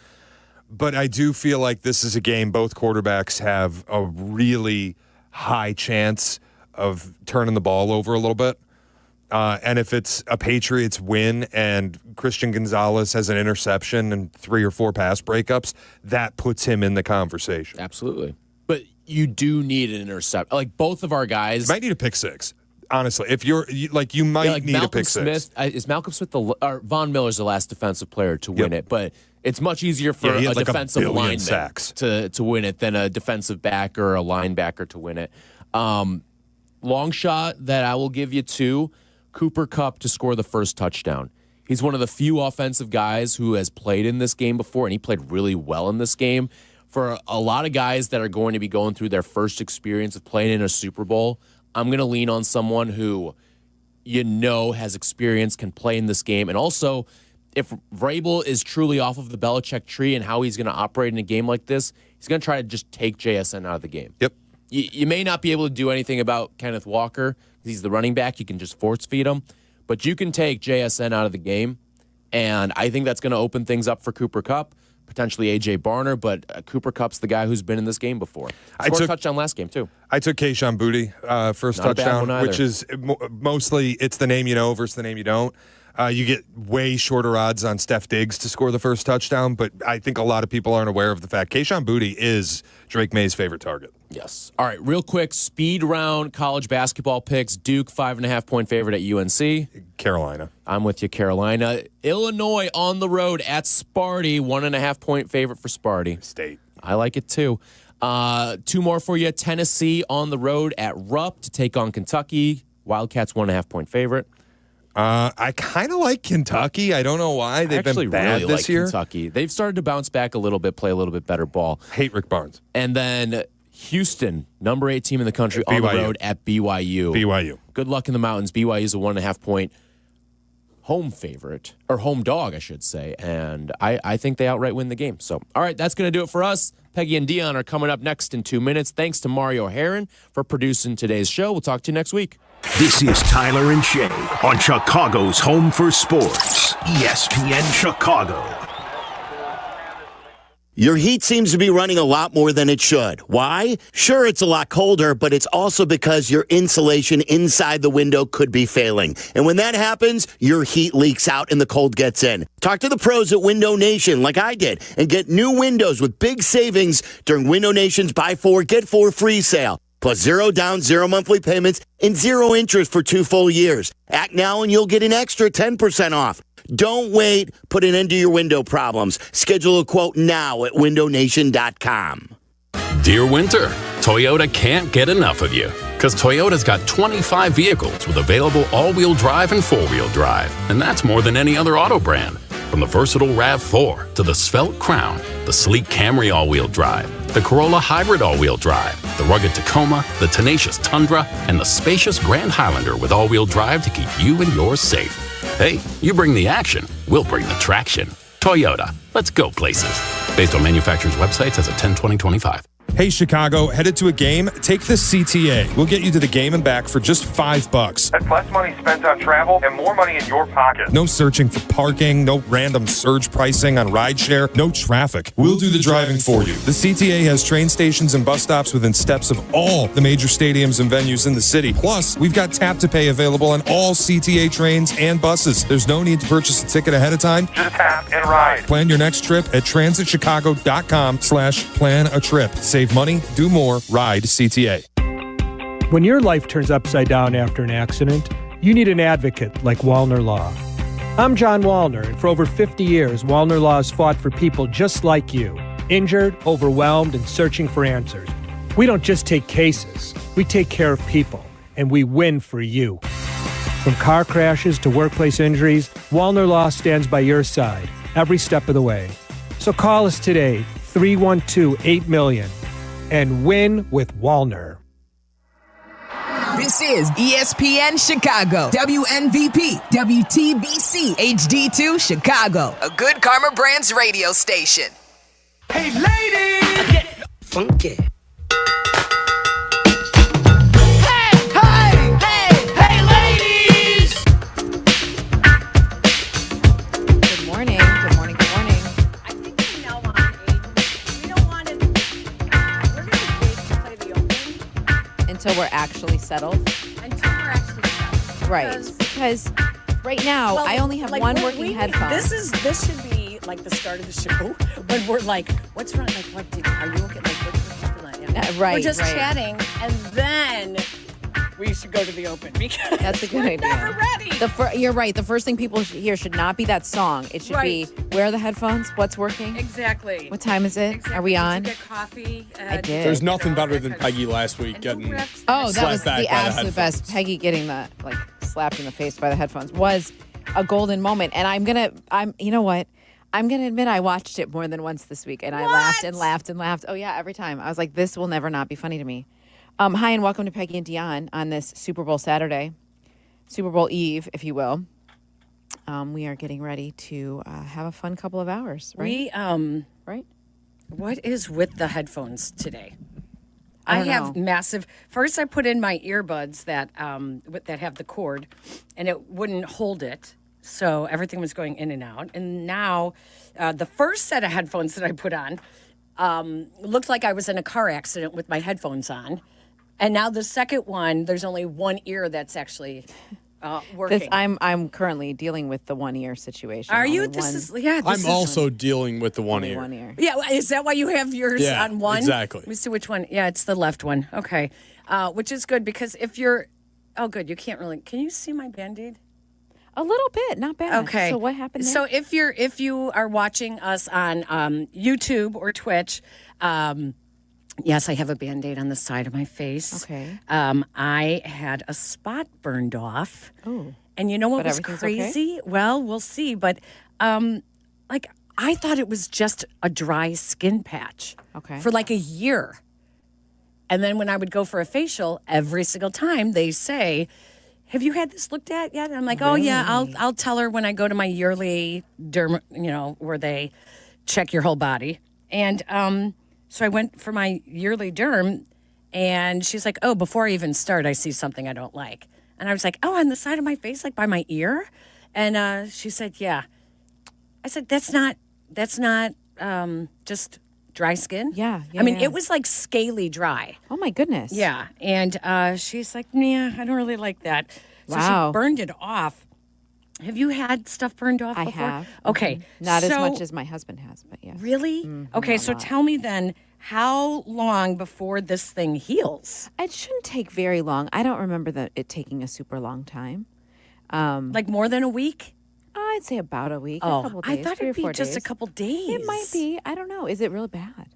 But I do feel like this is a game both quarterbacks have a really high chance of turning the ball over a little bit. And if it's a Patriots win and Christian Gonzalez has an interception and 3 or 4 pass breakups, that puts him in the conversation. Absolutely. But you do need an intercept. Like, both of our guys might need a pick 6. Honestly, if you might need Malcolm a pick six. Smith, is Malcolm Smith or Von Miller's the last defensive player to win it, but it's much easier for he a had like defensive a billion lineman sacks. to win it than a defensive back or a linebacker to win it. Long shot that I will give you to Cooper Kupp to score the first touchdown. He's one of the few offensive guys who has played in this game before, and he played really well in this game. For a lot of guys that are going to be going through their first experience of playing in a Super Bowl, I'm going to lean on someone who has experience, can play in this game. And also, if Vrabel is truly off of the Belichick tree and how he's going to operate in a game like this, he's going to try to just take JSN out of the game. Yep. You may not be able to do anything about Kenneth Walker. He's the running back. You can just force feed him. But you can take JSN out of the game, and I think that's going to open things up for Cooper Kupp, potentially A.J. Barner, but Cooper Kupp's the guy who's been in this game before. Scored a touchdown last game, too. I took Kayshon Boutte first Not a bad touchdown, one either. which is mostly it's the name you know versus the name you don't. You get way shorter odds on Steph Diggs to score the first touchdown, but I think a lot of people aren't aware of the fact Kayshon Boutte is Drake May's favorite target. Yes. All right, real quick, speed round college basketball picks. Duke, 5.5-point favorite at UNC. Carolina. I'm with you, Carolina. Illinois on the road at Sparty, 1.5-point favorite for Sparty. State. I like it too. Two more for you. Tennessee on the road at Rupp to take on Kentucky. Wildcats, 1.5-point favorite. I kind of like Kentucky. I don't know why. They've been bad really this year. Kentucky. They've started to bounce back a little bit, play a little bit better ball. Hate Rick Barnes. And then Houston, number 8 team in the country, on the road at BYU. BYU. Good luck in the mountains. BYU is a 1.5-point home favorite, or home dog, I should say. And I think they outright win the game. So, all right, that's going to do it for us. Peggy and Dion are coming up next in 2 minutes. Thanks to Mario Herron for producing today's show. We'll talk to you next week. This is Tyler and Shay on Chicago's Home for Sports, ESPN Chicago. Your heat seems to be running a lot more than it should. Why? Sure, it's a lot colder, but it's also because your insulation inside the window could be failing. And when that happens, your heat leaks out and the cold gets in. Talk to the pros at Window Nation like I did and get new windows with big savings during Window Nation's Buy 4, Get 4 free sale. Plus 0 down, 0 monthly payments, and 0 interest for 2 full years. Act now and you'll get an extra 10% off. Don't wait. Put an end to your window problems. Schedule a quote now at windownation.com. Dear Winter, Toyota can't get enough of you. Because Toyota's got 25 vehicles with available all-wheel drive and four-wheel drive. And that's more than any other auto brand. From the versatile RAV4 to the svelte Crown, the sleek Camry all-wheel drive, the Corolla Hybrid all-wheel drive, the rugged Tacoma, the tenacious Tundra, and the spacious Grand Highlander with all-wheel drive to keep you and yours safe. Hey, you bring the action, we'll bring the traction. Toyota, let's go places. Based on manufacturer's websites as of 10/20/25. Hey, Chicago, headed to a game? Take the CTA. We'll get you to the game and back for just $5. That's less money spent on travel and more money in your pocket. No searching for parking, no random surge pricing on rideshare, no traffic. We'll do the driving for you. The CTA has train stations and bus stops within steps of all the major stadiums and venues in the city. Plus, we've got tap to pay available on all CTA trains and buses. There's no need to purchase a ticket ahead of time. Just tap and ride. Plan your next trip at transitchicago.com/plan-a-trip. Save money, do more, ride CTA. When your life turns upside down after an accident, you need an advocate like Wallner Law. I'm John Wallner, and for over 50 years, Wallner Law has fought for people just like you, injured, overwhelmed, and searching for answers. We don't just take cases, we take care of people, and we win for you. From car crashes to workplace injuries, Wallner Law stands by your side every step of the way. So call us today, 312-8-MILLION. And win with Wallner. This is ESPN Chicago, WNVP, WTBC, HD2 Chicago, a good Karma Brands radio station. Hey, ladies! Get funky. Until we're actually settled. Right. Because right now, I only have one working headphone. This should be like the start of the show when we're like, what's wrong? Like, are you okay? Like, what's happening? Yeah. Right. We're just chatting, and then we should go to the open because That's a good we're idea. never ready. You're right. The first thing people hear should not be that song. It should be, where are the headphones? What's working? Exactly. What time is it? Are we Did on? you get coffee? I did. There's nothing better than Peggy last week getting Oh, that was slapped back the by absolute best. Peggy getting the slapped in the face by the headphones was a golden moment. And you know what? I'm gonna admit I watched it more than once this week, and I laughed and laughed and laughed. Oh yeah, every time. I was like, this will never not be funny to me. Hi and welcome to Peggy and Dion on this Super Bowl Saturday, Super Bowl Eve, if you will. We are getting ready to have a fun couple of hours, right? Right? What is with the headphones today? I I don't have know. massive. First, I put in my earbuds that have the cord, and it wouldn't hold it, so everything was going in and out. And now, the first set of headphones that I put on looked like I was in a car accident with my headphones on, and now the second one, there's only one ear that's actually working. I'm currently dealing with the one ear situation. Are you? Only This one- is yeah. This I'm is, also dealing with the one only ear. one ear. Yeah, is that why you have yours Yeah, on one? exactly. Let me see which one. Yeah, it's the left one. Okay, which is good because if you're, good, you can't really. Can you see my Band-Aid? A little bit, not bad. Okay. So what happened there? So if you are watching us on YouTube or Twitch, yes, I have a Band-Aid on the side of my face. Okay. I had a spot burned off. Oh. And you know what But was everything's okay? crazy? Well, we'll see. But I thought it was just a dry skin patch. Okay. For like a year. And then when I would go for a facial, every single time they say, "Have you had this looked at yet?" And I'm like, "Oh yeah, I'll tell her when I go to my yearly derm, where they check your whole body." And so I went for my yearly derm, and she's like, "Oh, before I even start, I see something I don't like." And I was like, "Oh, on the side of my face, like by my ear?" And she said, "Yeah." I said, "That's not just dry skin." Yeah. I mean, it was like scaly dry. Oh my goodness. Yeah. And she's like, "Yeah, I don't really like that." So Wow. she burned it off. Have you had stuff burned off I before? have. Okay. Not as So- much as my husband has, but yes. Really? Okay, not so a lot. tell me then, how long before this thing heals? It shouldn't take very long. I don't remember it taking a super long time. Like more than a week? I'd say about a week. Oh, a couple I days, thought 3 or it'd be 4 just a days. couple days. It might be. I don't know. Is it really bad?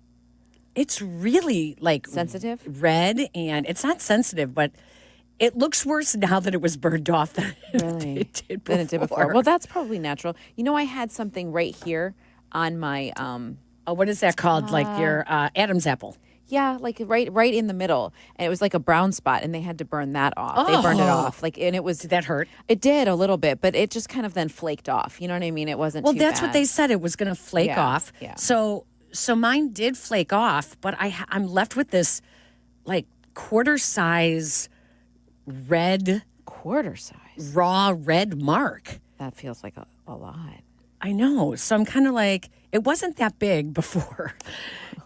It's really like Sensitive? red, and it's not sensitive, but it looks worse now that it was burned off than Really? it did before. Than it did before. Well, that's probably natural. You know, I had something right here on my what is that called? Like your Adam's apple. yeah, like right in the middle, and it was like a brown spot, and they had to burn that off. They burned it Oh. off, and it was. Did that hurt? It did a little bit, but it just kind of then flaked off. You know what I mean? It wasn't. Well, too that's what bad. they said. It was going to flake Yeah, off. yeah. So mine did flake off, but I'm left with this like quarter size red quarter size raw red mark. That feels like a lot. I know. So I'm kind of like, it wasn't that big before.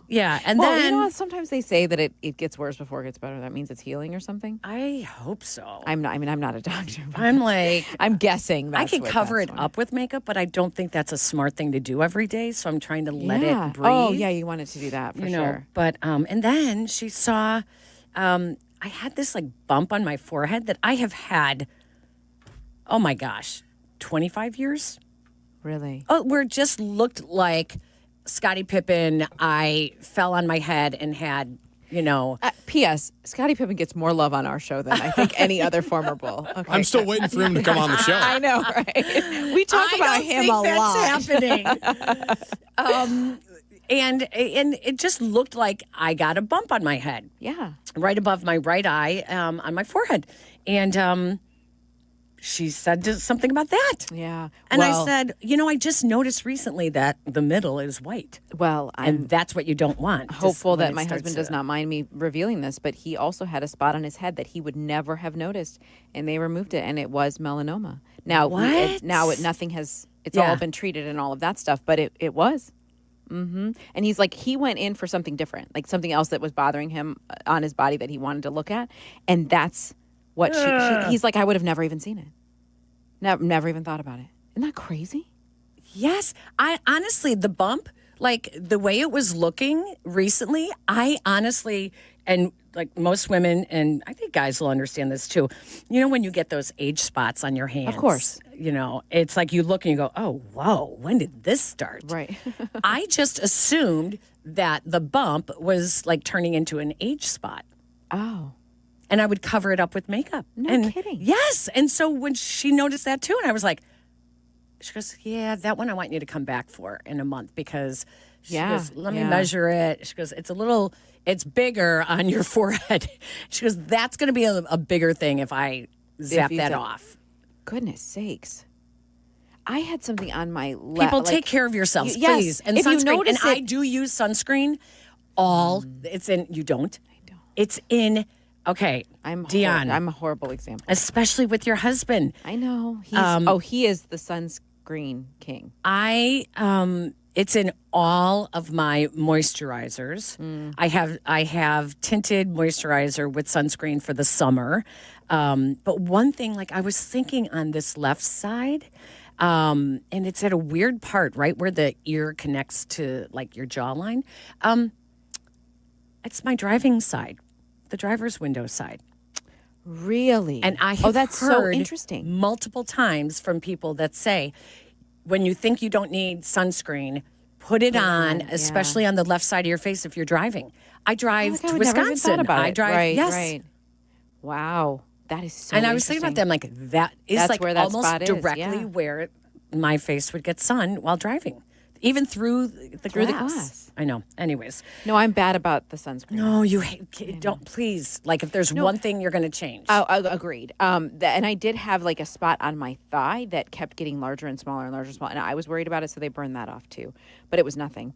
Yeah, and Well, then you know what? Sometimes they say that it gets worse before it gets better. That means it's healing or something. I hope so. I'm not. I mean, I'm not a doctor. but I'm like, I'm guessing. I That's can what cover that's it what- up with makeup, but I don't think that's a smart thing to do every day. So I'm trying to let Yeah. it breathe. Oh, yeah. You wanted to do that for you know. sure. But and then she saw, I had this like bump on my forehead that I have had. Oh my gosh, 25 years. Really? Oh, where it just looked like Scottie Pippen. I fell on my head and had, P.S. Scottie Pippen gets more love on our show than I think any other former Bull. Okay. I'm still waiting for him to come on the show. I know, right? We talk about him a lot. That's happening. And it just looked like I got a bump on my head. Yeah. Right above my right eye, on my forehead. And she said something about that. Yeah. And I said, I just noticed recently that the middle is white. Well, and that's what you don't want. just hopeful when that it my starts husband does to- not mind me revealing this, but he also had a spot on his head that he would never have noticed, and they removed it, and it was melanoma. Now, What? nothing has. It's Yeah. all been treated and all of that stuff, but it was. Mm-hmm. And he's like, he went in for something different, like something else that was bothering him on his body that he wanted to look at, and that's what he's like. I would have never even seen it. Never even thought about it. Isn't that crazy? Yes. I honestly, the bump, like the way it was looking recently, I honestly, and like most women, and I think guys will understand this too. You know, when you get those age spots on your hands, Of course. you know, it's like you look and you go, oh, whoa, when did this start? Right. I just assumed that the bump was like turning into an age spot. Oh. And I would cover it up with makeup. No kidding. Yes. And so when she noticed that too, and I was like, she goes, yeah, that one I want you to come back for in a month because she goes, let me measure it. She goes, it's bigger on your forehead. She goes, that's going to be a bigger thing if I zap that off. Goodness sakes. I had something on my left. People take care of yourselves, yes, please. And if you sunscreen. notice and it- I do use sunscreen. It's in, you don't? I don't. It's in, okay, Dion. I'm a horrible example. Especially with your husband. I know. He is the sunscreen king. It's in all of my moisturizers. I have tinted moisturizer with sunscreen for the summer. But one thing, like I was thinking on this left side, and it's at a weird part, right where the ear connects to like your jawline. It's my driving side, the driver's window side. Really? And I have that's so heard interesting. multiple times from people that say, when you think you don't need sunscreen, put it on, especially on the left side of your face if you're driving. I drive to I would never even Wisconsin. thought about I it. drive, right, yes. right. Wow. That is so And I was thinking about them like that is That's like where that almost spot is, directly yeah. where my face would get sun while driving, even through the glass. I know. Anyways. No, I'm bad about the sunscreen. No, don't please. Like if there's one thing you're going to change. Oh, agreed. And I did have like a spot on my thigh that kept getting larger and smaller and larger and smaller. And I was worried about it, so they burned that off too. But it was nothing.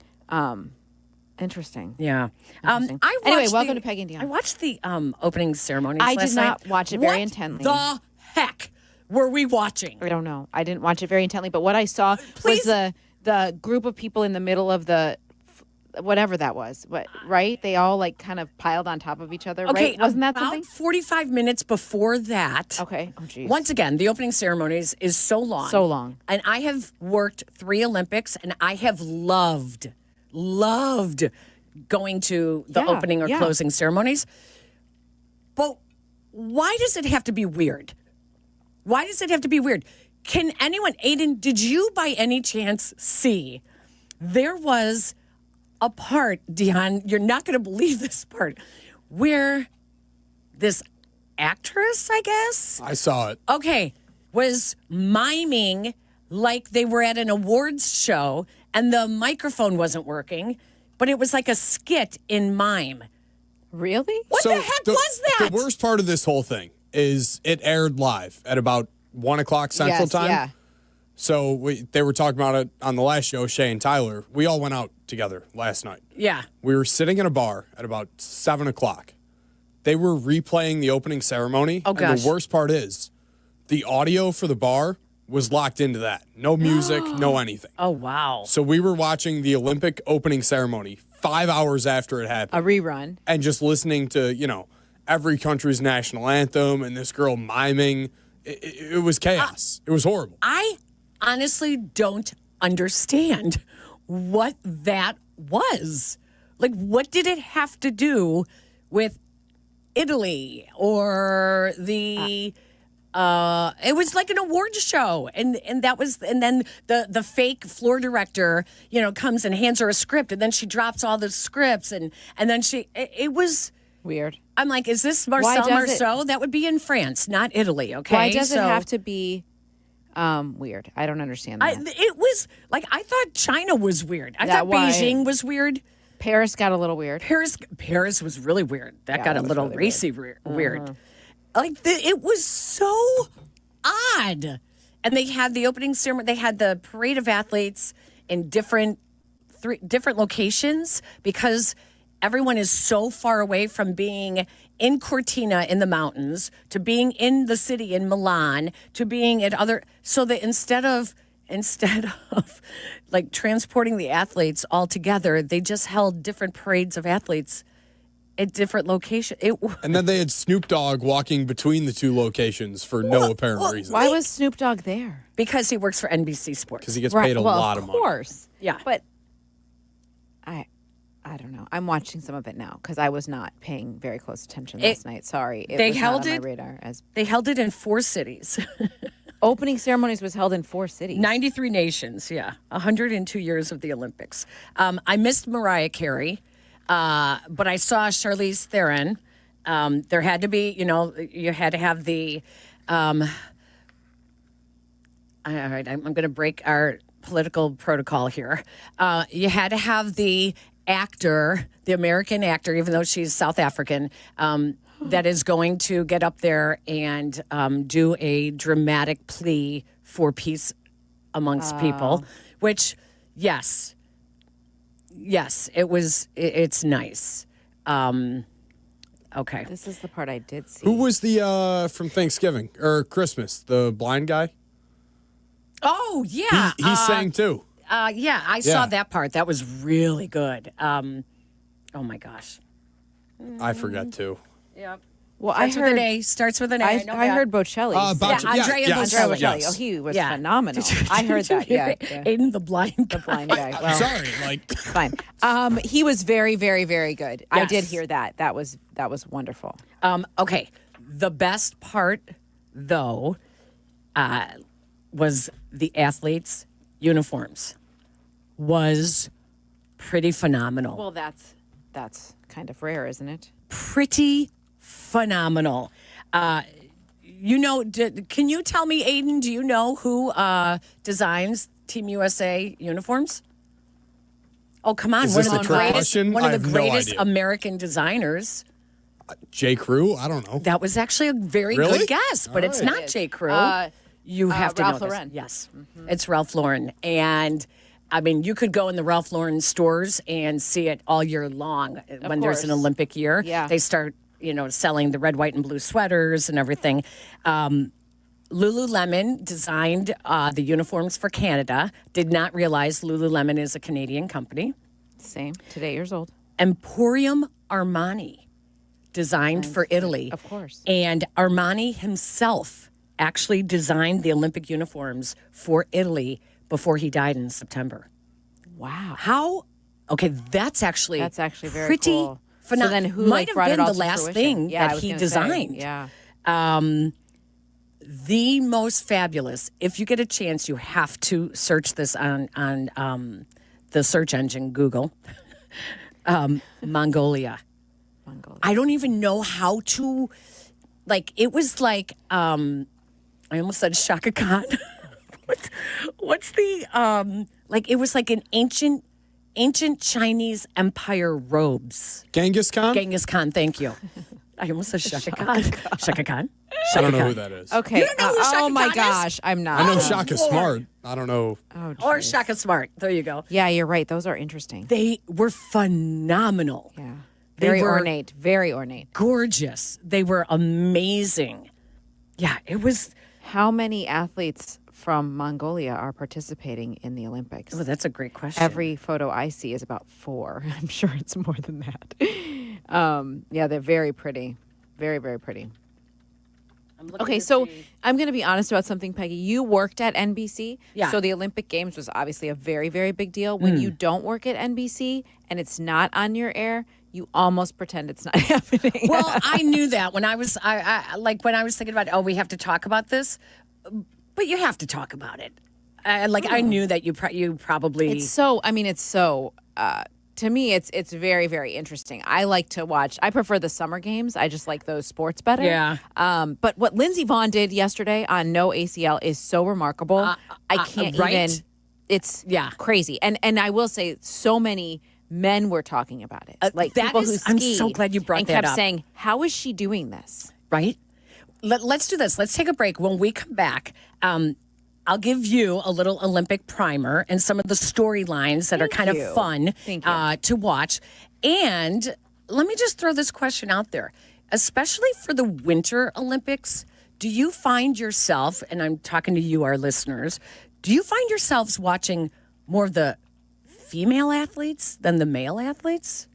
Interesting. Yeah. Interesting. I anyway, watched welcome the- to Peggy and Dion. I watched the opening ceremonies I last did night. not watch it very What intently. the heck were we watching? I don't know. I didn't watch it very intently, but what I saw Please. was the group of people in the middle of the whatever that was. What, right? They all like kind of piled on top of each other, Okay, right? Wasn't that about something? 45 minutes before that. Okay. Oh, geez. Once again, the opening ceremonies is so long. So long. And I have worked 3 Olympics, and I have loved going to the Yeah, opening or yeah. closing ceremonies. But why does it have to be weird? Why does it have to be weird? Can anyone, Aiden, did you by any chance see there was a part, Dion, you're not going to believe this part, where this actress, I guess, I saw it. okay, was miming like they were at an awards show and the microphone wasn't working, but it was like a skit in mime. Really? What the heck was that? The worst part of this whole thing is it aired live at about 1 o'clock Central Yes, Time. yeah. So they were talking about it on the last show, Shay and Tyler. We all went out together last night. Yeah. We were sitting in a bar at about 7 o'clock. They were replaying the opening ceremony. Oh, gosh. And the worst part is the audio for the bar was locked into that. No music, no anything. Oh, wow. So we were watching the Olympic opening ceremony 5 hours after it happened. A rerun. And just listening to, every country's national anthem and this girl miming. It was chaos. It was horrible. I honestly don't understand what that was. Like, what did it have to do with Italy or the? It was like an awards show, and that was, and then the fake floor director, comes and hands her a script, and then she drops all the scripts, and then it was weird. I'm like, is this Why Marcel does it- Marceau? That would be in France, not Italy. Okay, Why does it have to be weird? I don't understand that. It was like I thought China was weird. I That thought why- Beijing was weird. Paris got a little weird. Paris was really weird. That Yeah, got that a was little really racy weird. Like it was so odd. And they had the opening ceremony. They had the parade of athletes in different locations because everyone is so far away from being in Cortina in the mountains to being in the city in Milan to being at other. So that instead of like transporting the athletes all together, they just held different parades of athletes at different locations. And then they had Snoop Dogg walking between the 2 locations for no apparent reason. Why was Snoop Dogg there? Because he works for NBC Sports. Because he gets paid a lot of money. Of course. Yeah. But I I don't know. I'm watching some of it now because I was not paying very close attention last night. Sorry, they was held not on it. my radar. As They held it in 4 cities. opening ceremonies was held in 4 cities. 93 nations, yeah. 102 years of the Olympics. I missed Mariah Carey, but I saw Charlize Theron. There had to be, you had to have the. All right, I'm going to break our political protocol here. You had to have the actor, the American actor, even though she's South African, that is going to get up there and do a dramatic plea for peace amongst people, which, yes, it's nice. Okay. This is the part I did see. Who was the from Thanksgiving or Christmas? The blind guy? Oh, yeah. He sang too. Yeah, I saw that part. That was really good. Oh, my gosh. I forgot too. Yep. Well, Starts I with heard an A. Starts with an A. I know I that. heard Bocelli. Andrea Bocelli. Bocelli. Oh, he was phenomenal. I heard that. Yeah. Aiden the blind guy. The blind guy. Well, sorry, it's fine. He was very, very, very good. Yes. I did hear that. That was wonderful. Okay. The best part, though, was the athletes' uniforms. Was pretty phenomenal. Well, that's kind of rare, isn't it? Pretty phenomenal. Can you tell me, Aiden, do you know who designs Team USA uniforms? Oh, come on. Is this a trick question? One I of have the no greatest idea. American designers. J. Crew? I don't know. That was actually a very Really? good guess, but it's All not J. Crew. You have to Ralph know Lauren. this. Yes, it's Ralph Lauren. And, I mean, you could go in the Ralph Lauren stores and see it all year long when there's an course. Olympic year. Yeah. They start, selling the red, white, and blue sweaters and everything. Lululemon designed the uniforms for Canada. Did not realize Lululemon is a Canadian company. Same. Today, years old. Emporium Armani designed for Italy. Of course. And Armani himself actually designed the Olympic uniforms for Italy before he died in September. Wow. How? Okay, that's actually very pretty cool. phenomenal. So then who might brought have it been all the to last fruition? thing Yeah, I that was he gonna say, designed. yeah. The most fabulous. If you get a chance, you have to search this on the search engine Google. Mongolia. I don't even know how to. It was like. I almost said Shaka Khan. What's the it was like an ancient Chinese empire robes. Genghis Khan? Genghis Khan, thank you. I almost said Shaka Khan. Shaka Khan. I don't know who that is. Okay. You don't know who Shaka oh my Khan is? gosh, I'm not. I know Shaka Smart. I don't know. Or Shaka Smart. There you go. Yeah, you're right. Those are interesting. They were phenomenal. Yeah. They Very were ornate. Very ornate. Gorgeous. They were amazing. Yeah, it was. How many athletes from Mongolia are participating in the Olympics? Oh, that's a great question. Every photo I see is about 4. I'm sure it's more than that. Yeah, they're very pretty. Very, very pretty. Okay, so I'm going to be honest about something, Peggy. You worked at NBC. Yeah. So the Olympic Games was obviously a very, very big deal. When you don't work at NBC and it's not on your air, you almost pretend it's not happening. Well, I knew that when I was when I was thinking about, we have to talk about this, but you have to talk about it. I knew that you probably. It's so. I mean, it's so. To me, it's very, very interesting. I like to watch. I prefer the summer games. I just like those sports better. Yeah. But what Lindsey Vonn did yesterday on No ACL is so remarkable. I can't right? even. It's crazy. And I will say, so many men were talking about it. Like that people is- who I'm skied so glad you brought and that kept up. saying, "How is she doing this?" Right? Let's do this. Let's take a break. When we come back, I'll give you a little Olympic primer and some of the storylines that are kind you. of fun to watch. And let me just throw this question out there. Especially for the Winter Olympics, do you find yourself, and I'm talking to you, our listeners, do you find yourselves watching more of the female athletes than the male athletes?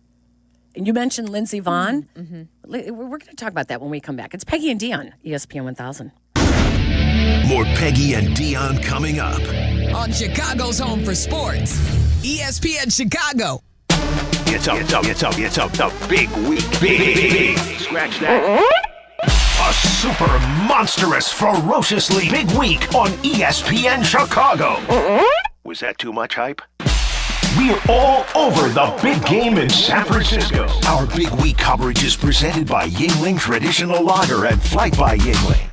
And you mentioned Lindsey Vonn. Mm-hmm. We're going to talk about that when we come back. It's Peggy and Dion, ESPN 1000. More Peggy and Dion coming up. On Chicago's home for sports, ESPN Chicago. It's a big week. Big. Scratch that. A super monstrous, ferociously big week on ESPN Chicago. Was that too much hype? We're all over the big game in San Francisco. Our big week coverage is presented by Yingling Traditional Lager and Flight by Yingling.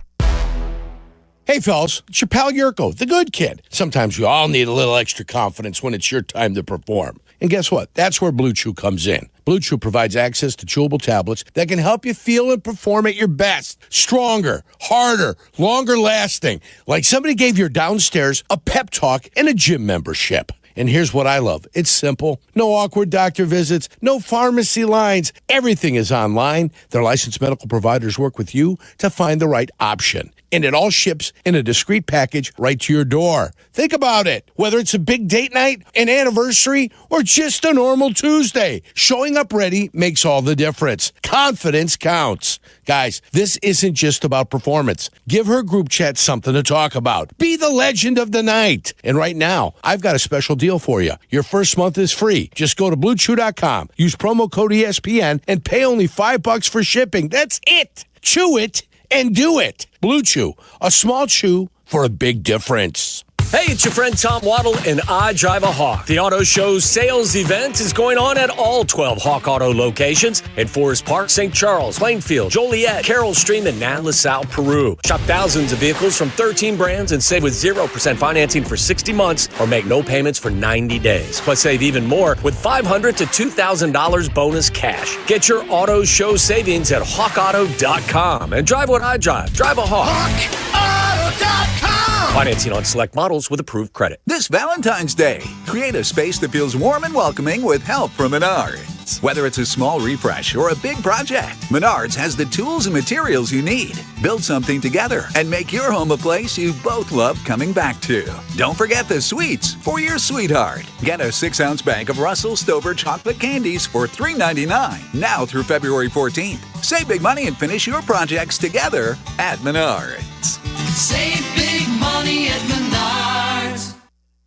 Hey, fellas, it's your pal Jurko, the good kid. Sometimes we all need a little extra confidence when it's your time to perform. And guess what? That's where Blue Chew comes in. Blue Chew provides access to chewable tablets that can help you feel and perform at your best. Stronger, harder, longer lasting. Like somebody gave your downstairs a pep talk and a gym membership. And here's what I love. It's simple. No awkward doctor visits, no pharmacy lines. Everything is online. Their licensed medical providers work with you to find the right option. And it all ships in a discreet package right to your door. Think about it. Whether it's a big date night, an anniversary, or just a normal Tuesday, showing up ready makes all the difference. Confidence counts. Guys, this isn't just about performance. Give her group chat something to talk about. Be the legend of the night. And right now, I've got a special deal for you. Your first month is free. Just go to BlueChew.com, use promo code ESPN, and pay only $5 for shipping. That's it. Chew it and do it. Blue Chew, a small chew for a big difference. Hey, it's your friend Tom Waddle, and I drive a Hawk. The auto show's sales event is going on at all 12 Hawk Auto locations in Forest Park, St. Charles, Plainfield, Joliet, Carroll Stream, and now LaSalle, Peru. Shop thousands of vehicles from 13 brands and save with 0% financing for 60 months or make no payments for 90 days. Plus, save even more with $500 to $2,000 bonus cash. Get your auto show savings at hawkauto.com and drive what I drive. Drive a Hawk. HawkAuto.com. Financing on select models with approved credit. This Valentine's Day, create a space that feels warm and welcoming with help from Menards. Whether it's a small refresh or a big project, Menards has the tools and materials you need. Build something together and make your home a place you both love coming back to. Don't forget the sweets for your sweetheart. Get a 6-ounce bag of Russell Stover chocolate candies for $3.99 now through February 14th. Save big money and finish your projects together at Menards. Save big money at Menards.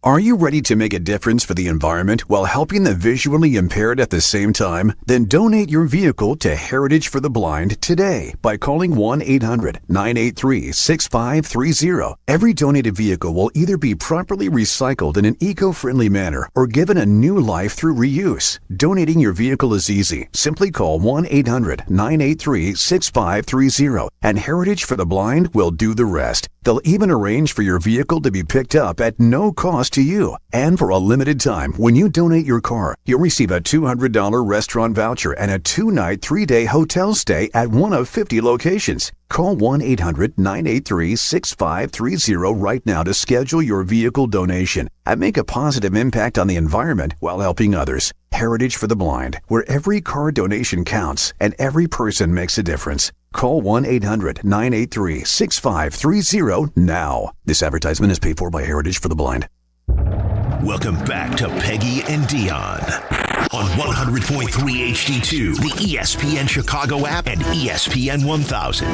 Are you ready to make a difference for the environment while helping the visually impaired at the same time? Then donate your vehicle to Heritage for the Blind today by calling 1-800-983-6530. Every donated vehicle will either be properly recycled in an eco-friendly manner or given a new life through reuse. Donating your vehicle is easy. Simply call 1-800-983-6530 and Heritage for the Blind will do the rest. They'll even arrange for your vehicle to be picked up at no cost to you. And for a limited time, when you donate your car, you'll receive a $200 restaurant voucher and a 2-night, 3-day hotel stay at one of 50 locations. Call 1-800-983-6530 right now to schedule your vehicle donation and make a positive impact on the environment while helping others. Heritage for the Blind, where every car donation counts and every person makes a difference. Call 1-800-983-6530 now. This advertisement is paid for by Heritage for the Blind. Welcome back to Peggy and Dion on 100.3 HD2, the ESPN Chicago app, and ESPN 1000.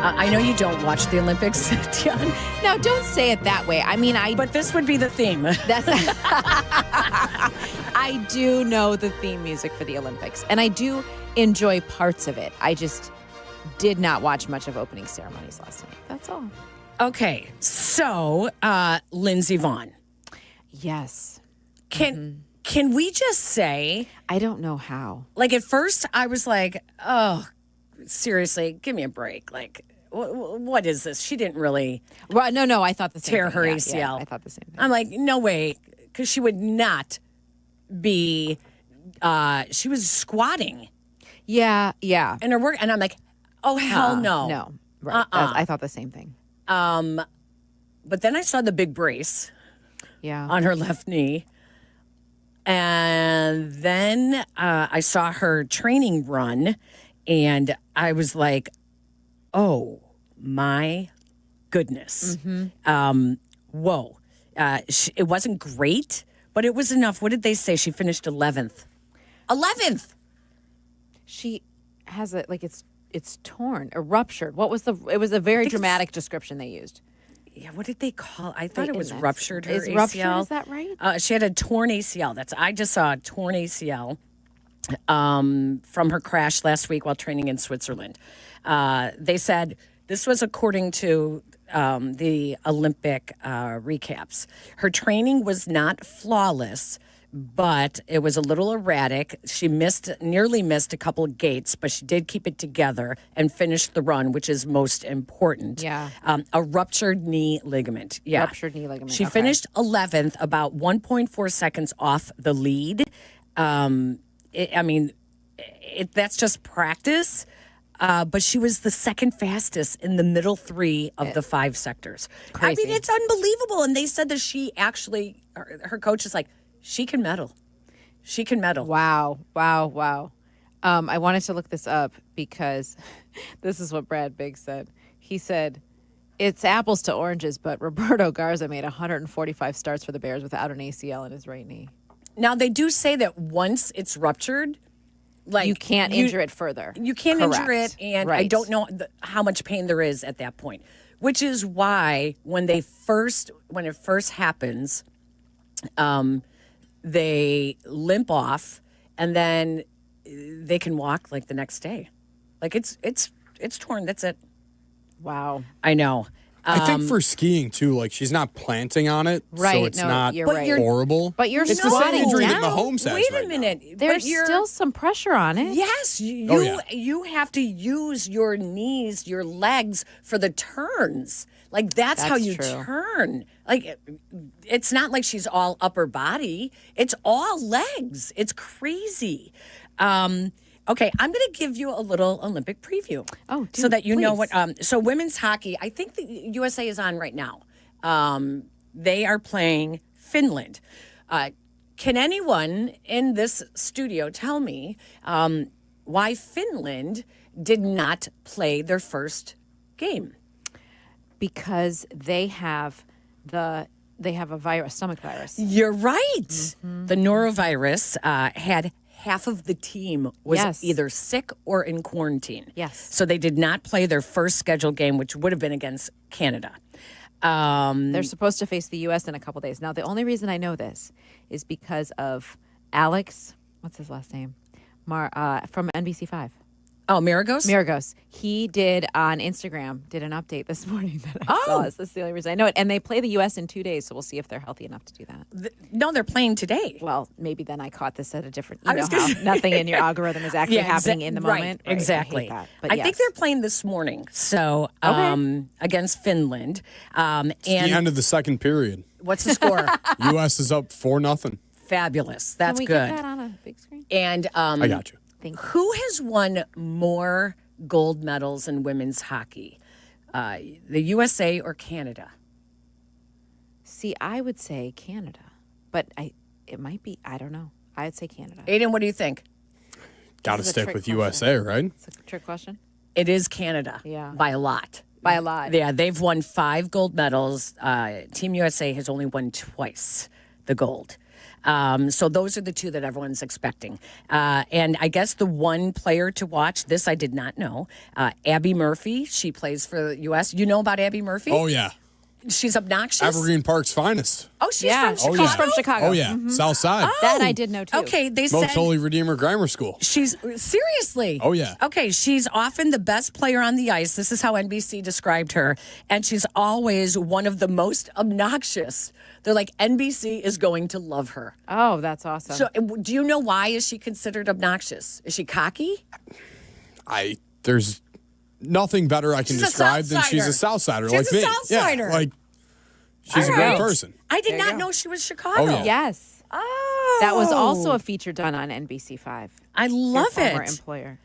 I know you don't watch the Olympics, Dion. No, don't say it that way. I mean, But this would be the theme. I do know the theme music for the Olympics, and I do enjoy parts of it. I just did not watch much of opening ceremonies last night. That's all. Okay, so Lindsey Vonn. Yes. Can we just say? I don't know how. Like at first, I was like, "Oh, seriously, give me a break." Like, what is this? She didn't really. Well, no, I thought the same tear thing. her Yeah, ACL. yeah, I thought the same thing. I'm like, no way, because she would not be. She was squatting. Yeah. And her work, and I'm like, oh hell no, no. Right. I thought the same thing. But then I saw the big brace. Yeah. On her left knee. And then I saw her training run, and I was like, oh, my goodness. Mm-hmm. Whoa. It wasn't great, but it was enough. What did they say? She finished 11th. 11th. She has it like it's torn or ruptured. What was it was a very dramatic description they used. Yeah, what did they call? I thought it was ruptured. Her Is ACL. ruptured? Is that right? She had a torn ACL. I just saw a torn ACL from her crash last week while training in Switzerland. They said this was according to the Olympic recaps. Her training was not flawless, but it was a little erratic. She nearly missed a couple of gates, but she did keep it together and finished the run, which is most important. Yeah. A ruptured knee ligament. Yeah. Ruptured knee ligament. She finished 11th, about 1.4 seconds off the lead. That's just practice. But she was the second fastest in the middle 3 of the 5 sectors. Crazy. I mean, it's unbelievable. And they said that she actually, her coach is like, she can medal. She can medal. Wow. I wanted to look this up because this is what Brad Biggs said. He said, it's apples to oranges, but Roberto Garza made 145 starts for the Bears without an ACL in his right knee. Now, they do say that once it's ruptured, like you can't injure it further. You can't injure it, and I don't know how much pain there is at that point. Which is why when it first happens, they limp off, and then they can walk like the next day. Like it's torn. That's it. Wow. I know. I think for skiing too, like she's not planting on it, right? So it's not right. horrible. But you're it's the same injury that down. Mahomes has. Wait a right minute. now. There's still some pressure on it. Yes, you have to use your knees, your legs for the turns. Like that's how you true. turn. Like it's not like she's all upper body. It's all legs. It's crazy. Okay, I'm going to give you a little Olympic preview. Oh, so that you know what. So women's hockey, I think the USA is on right now. They are playing Finland. Can anyone in this studio tell me why Finland did not play their first game? Because they have a virus, stomach virus. You're right. Mm-hmm. The norovirus had half of the team was either sick or in quarantine. Yes. So they did not play their first scheduled game, which would have been against Canada. They're supposed to face the U.S. in a couple days. Now, the only reason I know this is because of Alex, what's his last name? From NBC5. Oh, Maragos. He did on Instagram, did an update this morning that I saw. That's the only reason I know it. And they play the U.S. in 2 days, so we'll see if they're healthy enough to do that. No, they're playing today. Well, maybe then I caught this at a different, how nothing in your algorithm is actually happening in the moment. Right, exactly. I think they're playing this morning, so against Finland. It's the end of the second period. What's the score? U.S. is up 4-0. Fabulous. That's Can we good. get that on a big screen? And I got you. Who has won more gold medals in women's hockey? The USA or Canada? See, I would say Canada, but it might be, I don't know. I'd say Canada. Aiden, what do you think? Got to stick with USA, right? It's a trick question. It is Canada. Yeah. By a lot. By a lot. Yeah, they've won 5 gold medals. Team USA has only won twice the gold. So those are the 2 that everyone's expecting. And I guess the one player to watch, this I did not know, Abby Murphy. She plays for the U.S. You know about Abby Murphy? Oh, yeah. She's obnoxious. Evergreen Park's finest. Oh, she's from Chicago? She's from Chicago. Oh, yeah. South Side. That I did know, too. Okay, they Most said... Holy Redeemer Grammar School. She's... Seriously? Oh, yeah. Okay, she's often the best player on the ice. This is how NBC described her. And she's always one of the most obnoxious. They're like, NBC is going to love her. Oh, that's awesome. So do you know why is she considered obnoxious? Is she cocky? There's nothing better I can describe than she's a Southsider like me. She's a Southsider. Yeah, like she's a great person. I did not know she was Chicago. Oh, yeah. Yes. Oh. That was also a feature done on NBC5. I love Your it. former employer.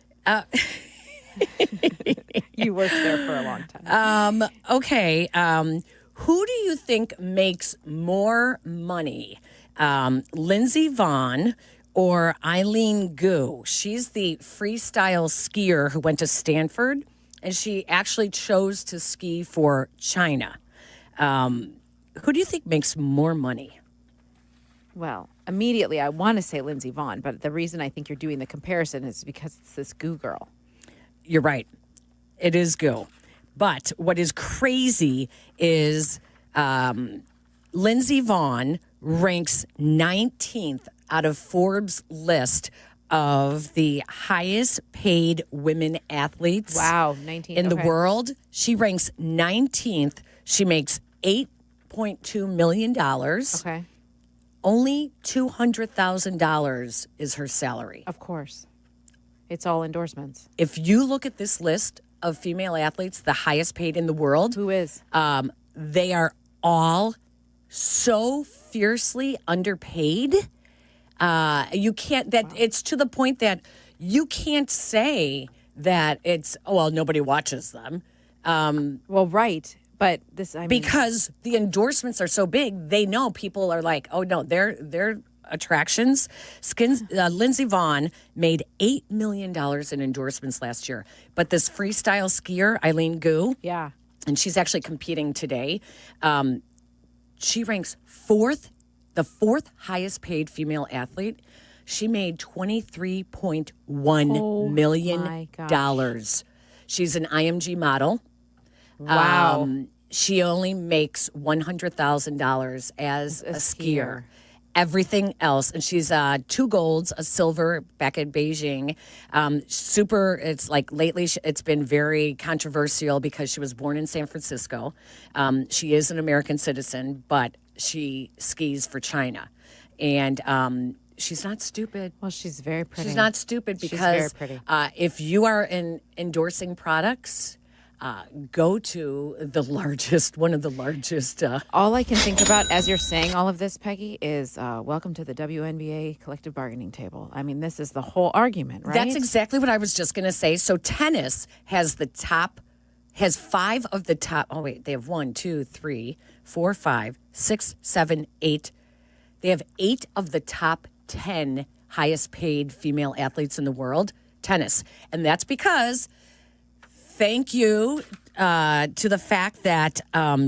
You worked there for a long time. Okay. Who do you think makes more money? Lindsey Vonn or Eileen Gu? She's the freestyle skier who went to Stanford, and she actually chose to ski for China. Who do you think makes more money? Well, immediately I want to say Lindsey Vonn, but the reason I think you're doing the comparison is because it's this goo girl. You're right. It is goo. But what is crazy is Lindsey Vonn ranks 19th out of Forbes' list of the highest paid women athletes. Wow, 19th in the world. She ranks 19th. She makes $8.2 million. Okay. Only $200,000 is her salary. Of course. It's all endorsements. If you look at this list of female athletes, the highest paid in the world. Who is? They are all so fiercely underpaid. You can't, it's to the point that you can't say that it's, nobody watches them. Well, right. But because the endorsements are so big, they know people are like, oh no, they're attractions. Lindsey Vonn made $8 million in endorsements last year. But this freestyle skier, Eileen Gu, yeah, and she's actually competing today. She ranks the fourth highest paid female athlete. She made $23.1 million. She's an IMG model. Wow. She only makes $100,000 as a skier. Everything else, and she's 2 golds, a silver back at Beijing. It's like lately it's been very controversial because she was born in San Francisco. She is an American citizen, but she skis for China. And she's not stupid. Well, she's very pretty. She's not stupid because she's very pretty. If you are endorsing products, go to one of the largest. All I can think about as you're saying all of this, Peggy, is welcome to the WNBA collective bargaining table. I mean, this is the whole argument, right? That's exactly what I was just going to say. So tennis has 5 of the top. Oh, wait, they have 1, 2, 3, 4, 5, 6, 7, 8. They have 8 of the top 10 highest paid female athletes in the world, tennis. And that's because thank you to the fact that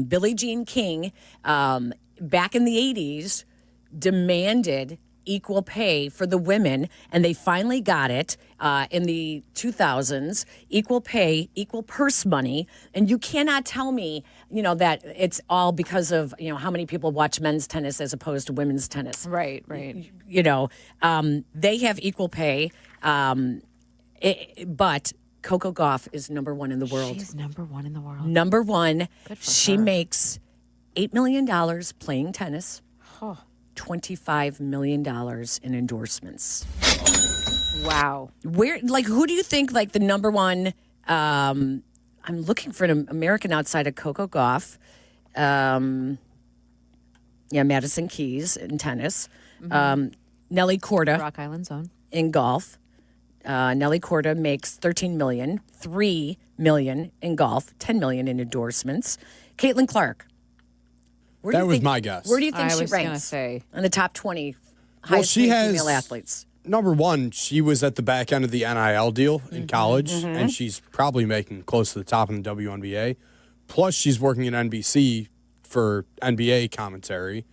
Billie Jean King, back in the 80s, demanded equal pay for the women, and they finally got it in the 2000s. Equal pay, equal purse money, and you cannot tell me, that it's all because of how many people watch men's tennis as opposed to women's tennis. Right. They have equal pay, but Coco Gauff is number 1 in the world. She's number 1 in the world. Number 1. Good for she her. makes $8 million playing tennis. Oh. $25 million in endorsements. Wow. Who do you think, the number 1, I'm looking for an American outside of Coco Gauff. Madison Keys in tennis. Mm-hmm. Nelly Korda. Rock Island Zone. In golf. Nelly Korda makes $13 million, $3 million in golf, $10 million in endorsements. Caitlin Clark. That was my guess. Where do you think she was gonna ranks? say. On the top 20 highest she paid has female athletes. Number 1, she was at the back end of the NIL deal in college, and she's probably making close to the top in the WNBA. Plus, she's working at NBC for NBA commentary,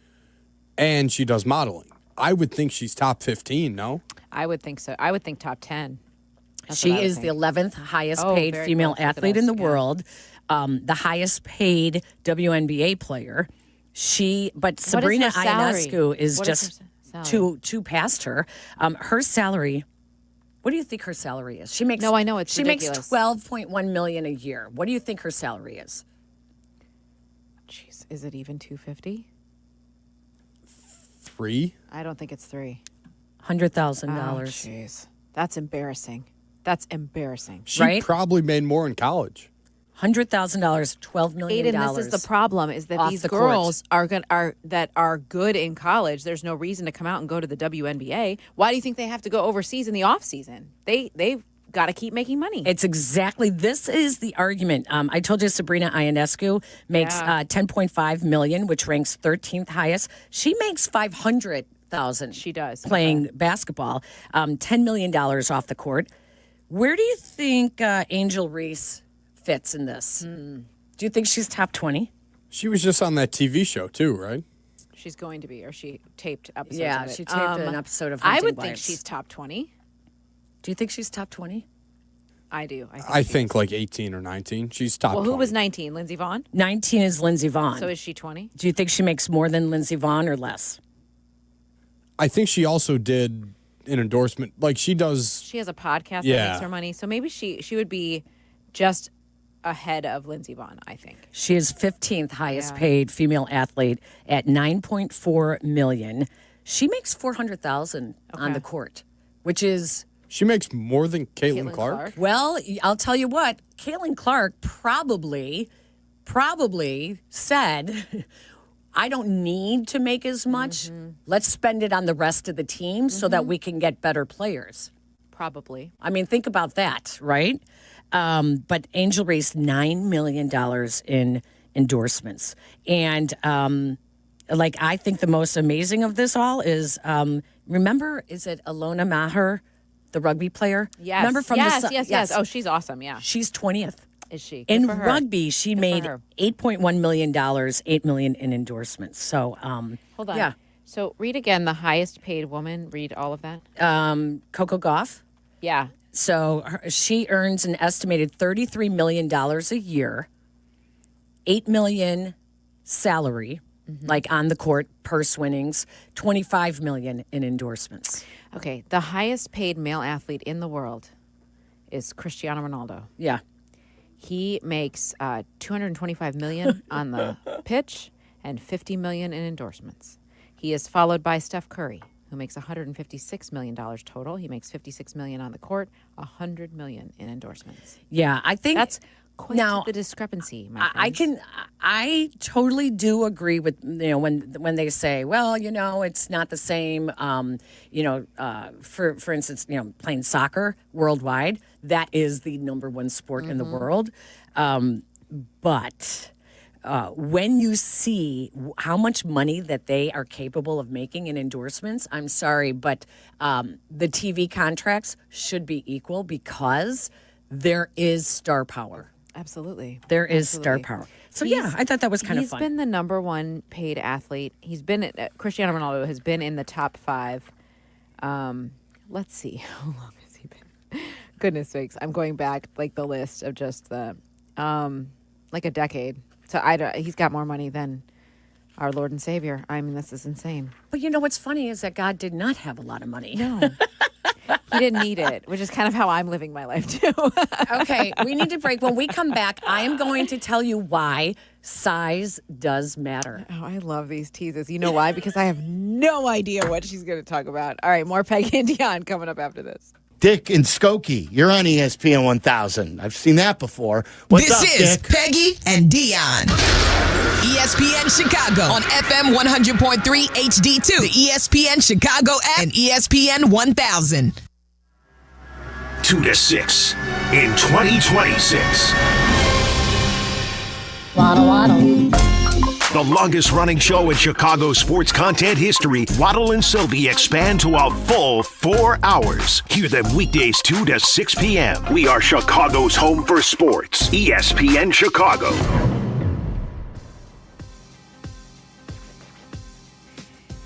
and she does modeling. I would think she's top 15, no? I would think so. I would think top 10. She is the 11th highest paid very female close. Look at athlete us. in the Yeah. world, the highest paid WNBA player. But Sabrina her salary? Ionescu is What just is her salary? two past her. Her salary. What do you think her salary is? She makes. No, I know it's She ridiculous. makes $12.1 million a year. What do you think her salary is? Jeez, is it even 250? 3? I don't think it's 3. $100,000. Jeez, that's embarrassing. That's embarrassing. She Right? probably made more in college. $100,000, $12 million. Aiden, this is the problem: is that off these the girls are good in college. There's no reason to come out and go to the WNBA. Why do you think they have to go overseas in the off season? They've got to keep making money. It's exactly, this is the argument. I told you Sabrina Ionescu makes $10.5 million, which ranks 13th highest. She makes $500,000. She does. Playing basketball. $10 million off the court. Where do you think Angel Reese fits in this? Do you think she's top 20? She was just on that TV show too, right? She's going to be, or she taped episodes Yeah, of it. she taped an episode of I Hunting would think Wives. she's top 20. Do you think she's top 20? I do. I think like 18 or 19. She's top Well, 20. who was 19? Lindsey Vonn? 19 is Lindsey Vonn. So is she 20? Do you think she makes more than Lindsey Vonn or less? I think she also did an endorsement. Like she does. She has a podcast that Yeah. makes her money. So maybe she would be just ahead of Lindsey Vonn, I think. She is 15th highest paid female athlete at $9.4 million. She makes $400,000 on the court, which is She makes more than Caitlin Clark. Well, I'll tell you what, Caitlin Clark probably said, I don't need to make as much. Let's spend it on the rest of the team so that we can get better players. Probably. I mean, think about that, right? But Angel raised $9 million in endorsements. And I think the most amazing of this all is, remember, is it Alona Maher, the rugby player? Yes. Remember from yes. Oh, she's awesome, yeah. She's 20th. Is she? Good In for her. rugby, she Good for made her. $8.1 million, $8 million in endorsements. So, Hold on. yeah. So read again the highest paid woman. Read all of that. Coco Gauff. Yeah. So she earns an estimated $33 million a year, $8 million salary, like on the court, purse winnings, $25 million in endorsements. Okay. The highest paid male athlete in the world is Cristiano Ronaldo. Yeah. He makes $225 million on the pitch and $50 million in endorsements. He is followed by Steph Curry, who makes $156 million total. He makes $56 million on the court, $100 million in endorsements. Yeah, I think That's quite now the discrepancy, my I totally do agree with when they say, well, it's not the same. For instance, playing soccer worldwide, that is the number one sport in the world. But when you see how much money that they are capable of making in endorsements, I'm sorry, but the TV contracts should be equal because there is star power. Absolutely. There is star power. So, I thought that was kind of fun. He's been the number one paid athlete. He's been, Cristiano Ronaldo has been in the top 5. Let's see. How long has he been? Goodness sakes. I'm going back, the list of just the, a decade. So he's got more money than our Lord and Savior. I mean, this is insane. But what's funny is that God did not have a lot of money. No. He didn't need it, which is kind of how I'm living my life, too. Okay, we need to break. When we come back, I am going to tell you why size does matter. Oh, I love these teases. You know why? Because I have no idea what she's going to talk about. All right, more Peggy and Dion coming up after this. Dick and Skokie, you're on ESPN 1000. I've seen that before. What's up, This is Dick? Peggy and Dion. ESPN Chicago on FM 100.3 HD2, the ESPN Chicago app, and ESPN 1000. 2 to 6 in 2026. Waddle, waddle. The longest running show in Chicago sports content history, Waddle and Silvy expand to a full 4 hours. Hear them weekdays 2 to 6 p.m. We are Chicago's home for sports. ESPN Chicago.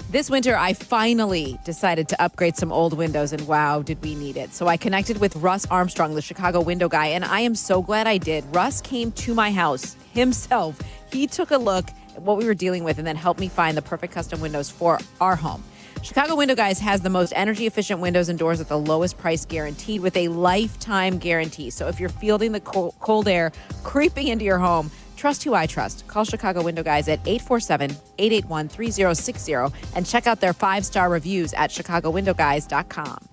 This winter, I finally decided to upgrade some old windows, and wow, did we need it. So I connected with Russ Armstrong, the Chicago window guy, and I am so glad I did. Russ came to my house himself. He took a look at what we were dealing with and then helped me find the perfect custom windows for our home. Chicago Window Guys has the most energy-efficient windows and doors at the lowest price guaranteed with a lifetime guarantee. So if you're fielding the cold air creeping into your home, trust who I trust. Call Chicago Window Guys at 847-881-3060 and check out their 5-star reviews at chicagowindowguys.com.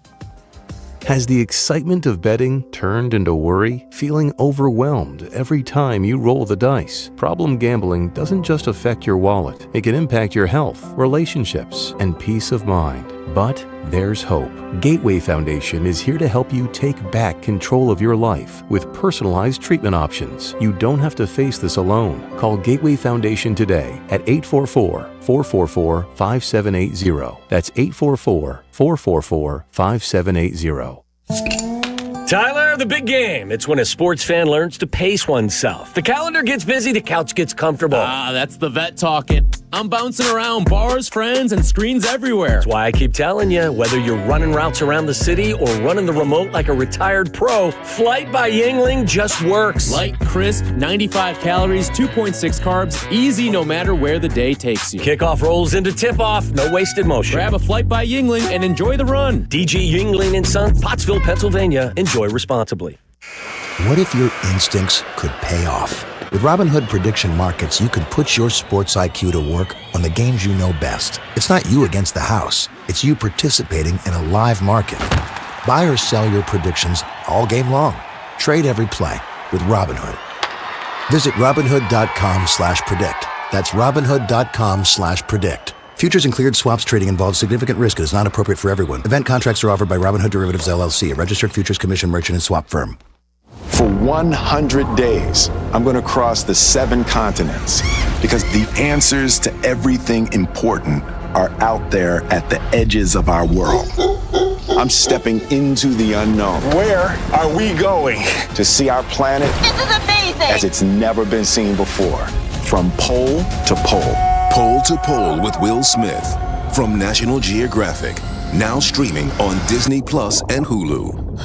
Has the excitement of betting turned into worry? Feeling overwhelmed every time you roll the dice? Problem gambling doesn't just affect your wallet. It can impact your health, relationships, and peace of mind. But there's hope. Gateway Foundation is here to help you take back control of your life with personalized treatment options. You don't have to face this alone. Call Gateway Foundation today at 844-444-5780. That's 844-444-5780. Tyler start of the big game. It's when a sports fan learns to pace oneself. The calendar gets busy, the couch gets comfortable. That's the vet talking. I'm bouncing around bars, friends, and screens everywhere. That's why I keep telling you, whether you're running routes around the city or running the remote like a retired pro, Flight by Yingling just works. Light, crisp, 95 calories, 2.6 carbs, easy no matter where the day takes you. Kickoff rolls into tip-off, no wasted motion. Grab a Flight by Yingling and enjoy the run. DG Yingling & Son, Pottsville, Pennsylvania. Enjoy responsibly. What if your instincts could pay off? With Robinhood Prediction Markets, you could put your sports IQ to work on the games you know best. It's not you against the house. It's you participating in a live market. Buy or sell your predictions all game long. Trade every play with Robinhood. Visit Robinhood.com/predict. That's Robinhood.com/predict. Futures and cleared swaps trading involves significant risk and is not appropriate for everyone. Event contracts are offered by Robinhood Derivatives LLC, a registered futures commission merchant and swap firm. For 100 days, I'm going to cross the 7 continents because the answers to everything important are out there at the edges of our world. I'm stepping into the unknown. Where are we going? To see our planet This is amazing. as it's never been seen before. From pole to pole. Pole to Pole with Will Smith from National Geographic. Now streaming on Disney Plus and Hulu.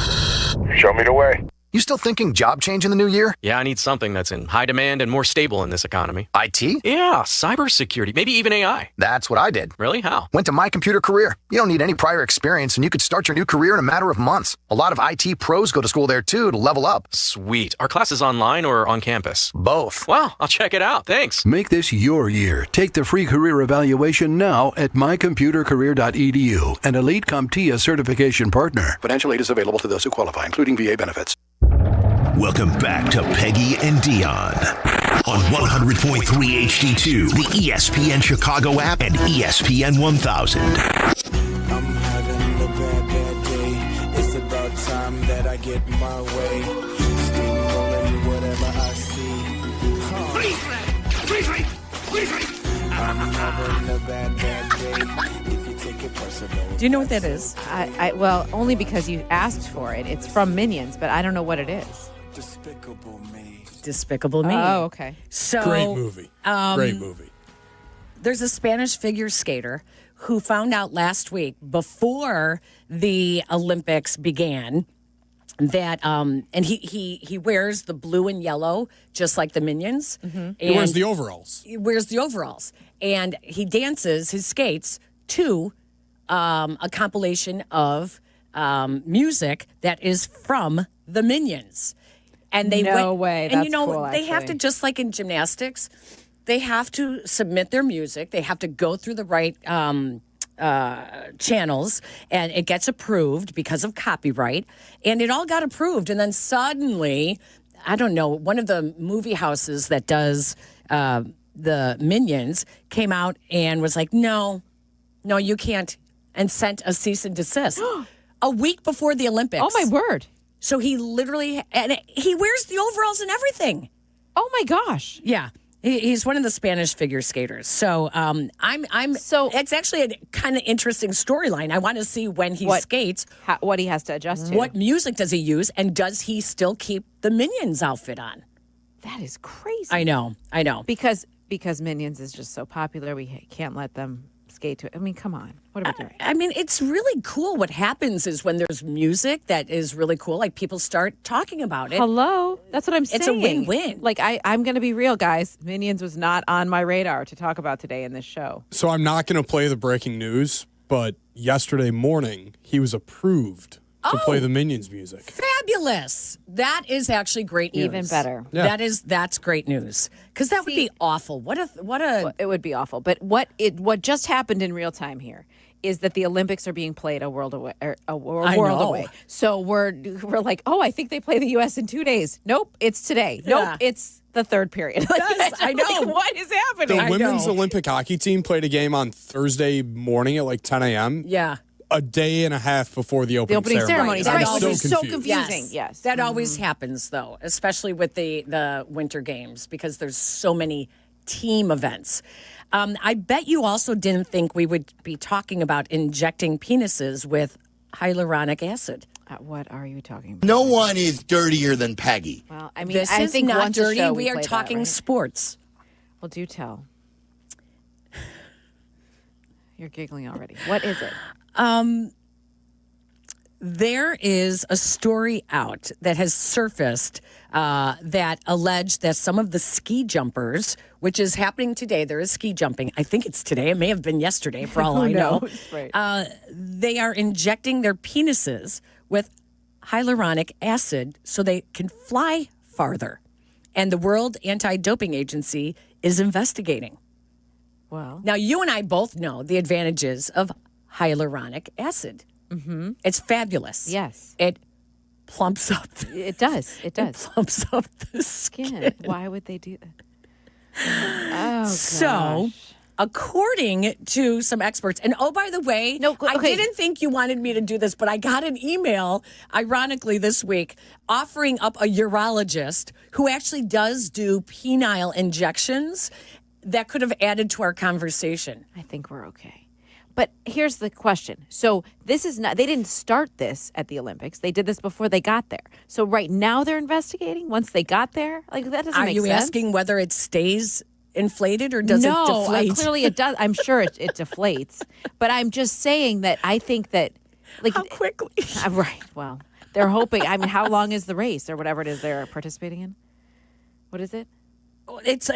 Show me the way. You still thinking job change in the new year? Yeah, I need something that's in high demand and more stable in this economy. IT? Yeah, cybersecurity, maybe even AI. That's what I did. Really? How? Went to My Computer Career. You don't need any prior experience, and you could start your new career in a matter of months. A lot of IT pros go to school there, too, to level up. Sweet. Are classes online or on campus? Both. Well, I'll check it out. Thanks. Make this your year. Take the free career evaluation now at mycomputercareer.edu, an Elite CompTIA certification partner. Financial aid is available to those who qualify, including VA benefits. Welcome back to Peggy and Dion on 100.3 HD2, the ESPN Chicago app, and ESPN 1000. I'm having a bad day. It's about time that I get my way. Steamrolling whatever I see. I'm having a bad day. If you take it personal. Do you know what that is? Well, only because you asked for it. It's from Minions, but I don't know what it is. Despicable Me. Oh, okay. So Great movie. Great movie. There's a Spanish figure skater who found out last week before the Olympics began that and he wears the blue and yellow just like the Minions. Mm-hmm. He wears the overalls. He wears the overalls, and he dances his skates to a compilation of music that is from the Minions. And they No went, way. And That's you know, cool, they have to, actually. just like in gymnastics, they have to submit their music. They have to go through the right channels, and it gets approved because of copyright. And it all got approved. And then suddenly, I don't know, one of the movie houses that does the Minions came out and was like, no, you can't, and sent a cease and desist a week before the Olympics. Oh, my word. So he literally, and he wears the overalls and everything. Oh my gosh. Yeah. He's one of the Spanish figure skaters. So so it's actually a kind of interesting storyline. I want to see when he skates. What he has to adjust to. What music does he use? And does he still keep the Minions outfit on? That is crazy. I know. Because Minions is just so popular, we can't let them skate to it. I mean, come on. What are we doing? I mean, it's really cool. What happens is when there's music that is really cool, like people start talking about it. Hello? That's what I'm saying. It's a win-win. Like, I'm going to be real, guys. Minions was not on my radar to talk about today in this show. So I'm not going to play the breaking news, but yesterday morning, he was approved to play the Minions music. Fabulous. That is actually great news. Even better. Yeah. That's great news. Because that would be awful. What a It would be awful. But what just happened in real time here is that the Olympics are being played a world away. Away. So we're like, I think they play the U.S. in 2 days. Nope, it's today. Yeah. Nope, it's the third period. Yes, I know. Like, what is happening? The women's Olympic hockey team played a game on Thursday morning at like 10 a.m. Yeah. A day and a half before the opening ceremony. Right, I was which is so confused. confusing. Yes. That always happens, though, especially with the Winter Games, because there's so many team events. I bet you also didn't think we would be talking about injecting penises with hyaluronic acid. What are you talking about? No one is dirtier than Peggy. Well, I mean, This I is think not once a dirty. show We are play that, talking right? sports. Well, do tell. You're giggling already. What is it? There is a story out that has surfaced that alleged that some of the ski jumpers, which is happening today, there is ski jumping. I think it's today. It may have been yesterday for all I know. Right. They are injecting their penises with hyaluronic acid so they can fly farther. And the World Anti-Doping Agency is investigating. Well, now you and I both know the advantages of hyaluronic acid. Mm-hmm. It's fabulous. Yes. It plumps up. It does. It does. It plumps up the skin. Why would they do that? Oh, So, gosh. according to some experts, and oh, by the way, I didn't think you wanted me to do this, but I got an email, ironically, this week, offering up a urologist who actually does do penile injections that could have added to our conversation. I think we're okay. But here's the question. So this is not, they didn't start this at the Olympics. They did this before they got there. So right now they're investigating once they got there? Like, that doesn't make sense. Are you asking whether it stays inflated or does it deflate? No, clearly it does. I'm sure it deflates. But I'm just saying that I think that, like, how quickly? Right. Well, they're hoping. I mean, how long is the race or whatever it is they're participating in? What is it? It's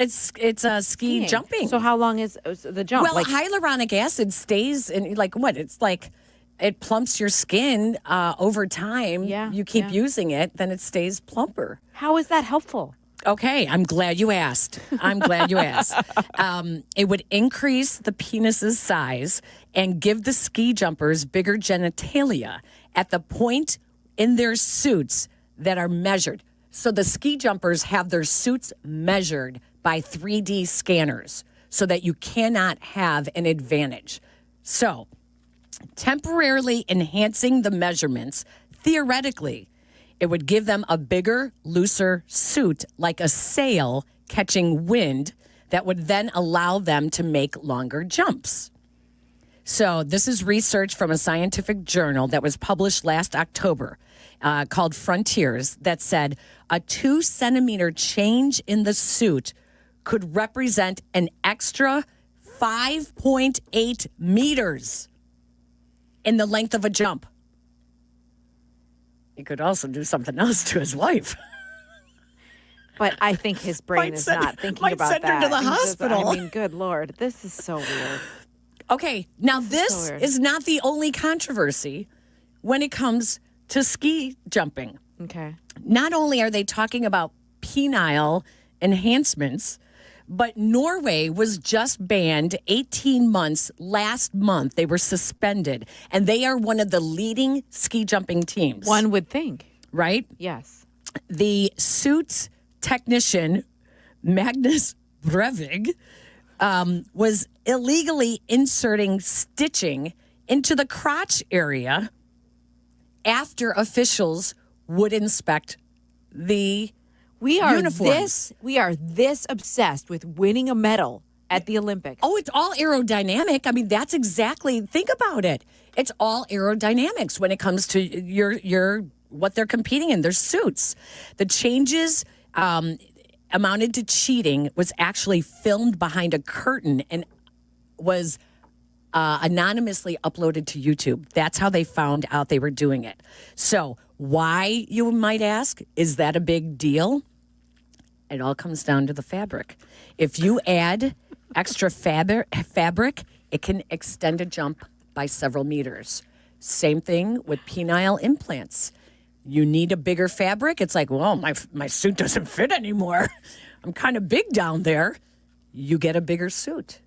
ski jumping. So how long is the jump? Well, hyaluronic acid stays in, like, what? It's like it plumps your skin over time. Yeah, you keep using it, then it stays plumper. How is that helpful? Okay, I'm glad you asked. It would increase the penis's size and give the ski jumpers bigger genitalia at the point in their suits that are measured. So the ski jumpers have their suits measured by 3D scanners so that you cannot have an advantage. So temporarily enhancing the measurements, theoretically, it would give them a bigger, looser suit like a sail catching wind that would then allow them to make longer jumps. So this is research from a scientific journal that was published last October called Frontiers that said a 2-centimeter change in the suit could represent an extra 5.8 meters in the length of a jump. He could also do something else to his wife. But I think his brain is not thinking about that. Might send her to the hospital. I mean, good Lord, this is so weird. Okay, now this is not the only controversy when it comes to ski jumping. Okay. Not only are they talking about penile enhancements, but Norway was just banned 18 months last month. They were suspended, and they are one of the leading ski jumping teams. One would think. Right? Yes. The suits technician, Magnus Brevig, was illegally inserting stitching into the crotch area after officials would inspect the uniforms. We are this obsessed with winning a medal at the Olympics. Oh, it's all aerodynamic. I mean, that's exactly, think about it. It's all aerodynamics when it comes to your what they're competing in, their suits. The changes amounted to cheating, was actually filmed behind a curtain and was anonymously uploaded to YouTube. That's how they found out they were doing it. So why, you might ask, is that a big deal? It all comes down to the fabric. If you add extra fabric, it can extend a jump by several meters. Same thing with penile implants. You need a bigger fabric. It's like, well, my suit doesn't fit anymore. I'm kind of big down there. You get a bigger suit.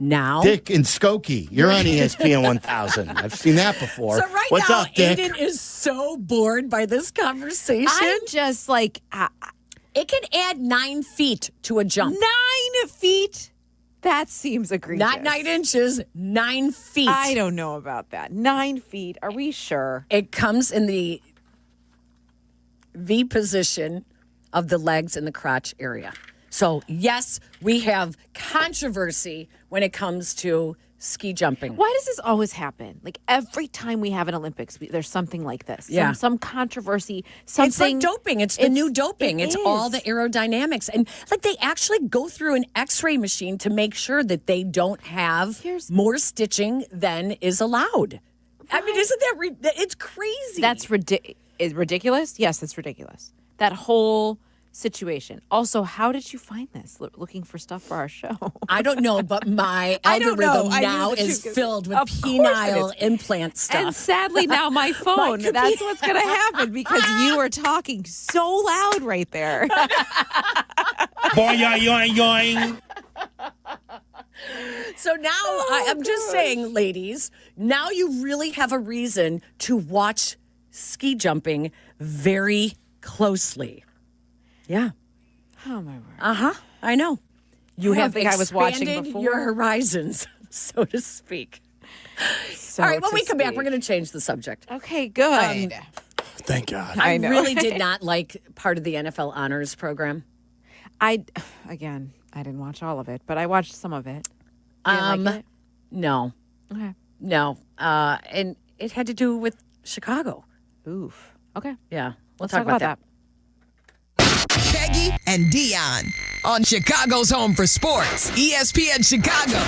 Now, Dick and Skokie, you're on ESPN 1000. I've seen that before. So What's now, up, Dick? Aiden is so bored by this conversation. I'm just like, it can add 9 feet to a jump. 9 feet? That seems egregious. Not 9 inches, 9 feet. I don't know about that. 9 feet. Are we sure? It comes in the V position of the legs and the crotch area. So, yes, we have controversy when it comes to ski jumping. Why does this always happen? Like every time we have an Olympics, there's something like this. Yeah. Some controversy. Something. It's like doping. It's the new doping. It's all is. the aerodynamics. And like they actually go through an x-ray machine to make sure that they don't have more stitching than is allowed. I mean, isn't that it's crazy? That's ridiculous? Yes, that's ridiculous. That whole situation. Also, how did you find this? Looking for stuff for our show. I don't know, but my algorithm now is filled with penile implant stuff. And sadly, now my phone. That's what's going to happen because you are talking so loud right there. Boing. So now I'm just saying, ladies, now you really have a reason to watch ski jumping very closely. Yeah. Oh, my word. Uh-huh. I know. You don't have think I was watching expanded before. your horizons, so to speak. So all right, when to we come back, speak. we're going to change the subject. Okay, good. Thank God. I know. really did not like part of the NFL Honors program. I didn't watch all of it, but I watched some of it. You didn't like it? No. Okay. No. And it had to do with Chicago. Oof. Okay. Yeah. Let's talk about that. Peggy and Dion on Chicago's Home for Sports, ESPN Chicago.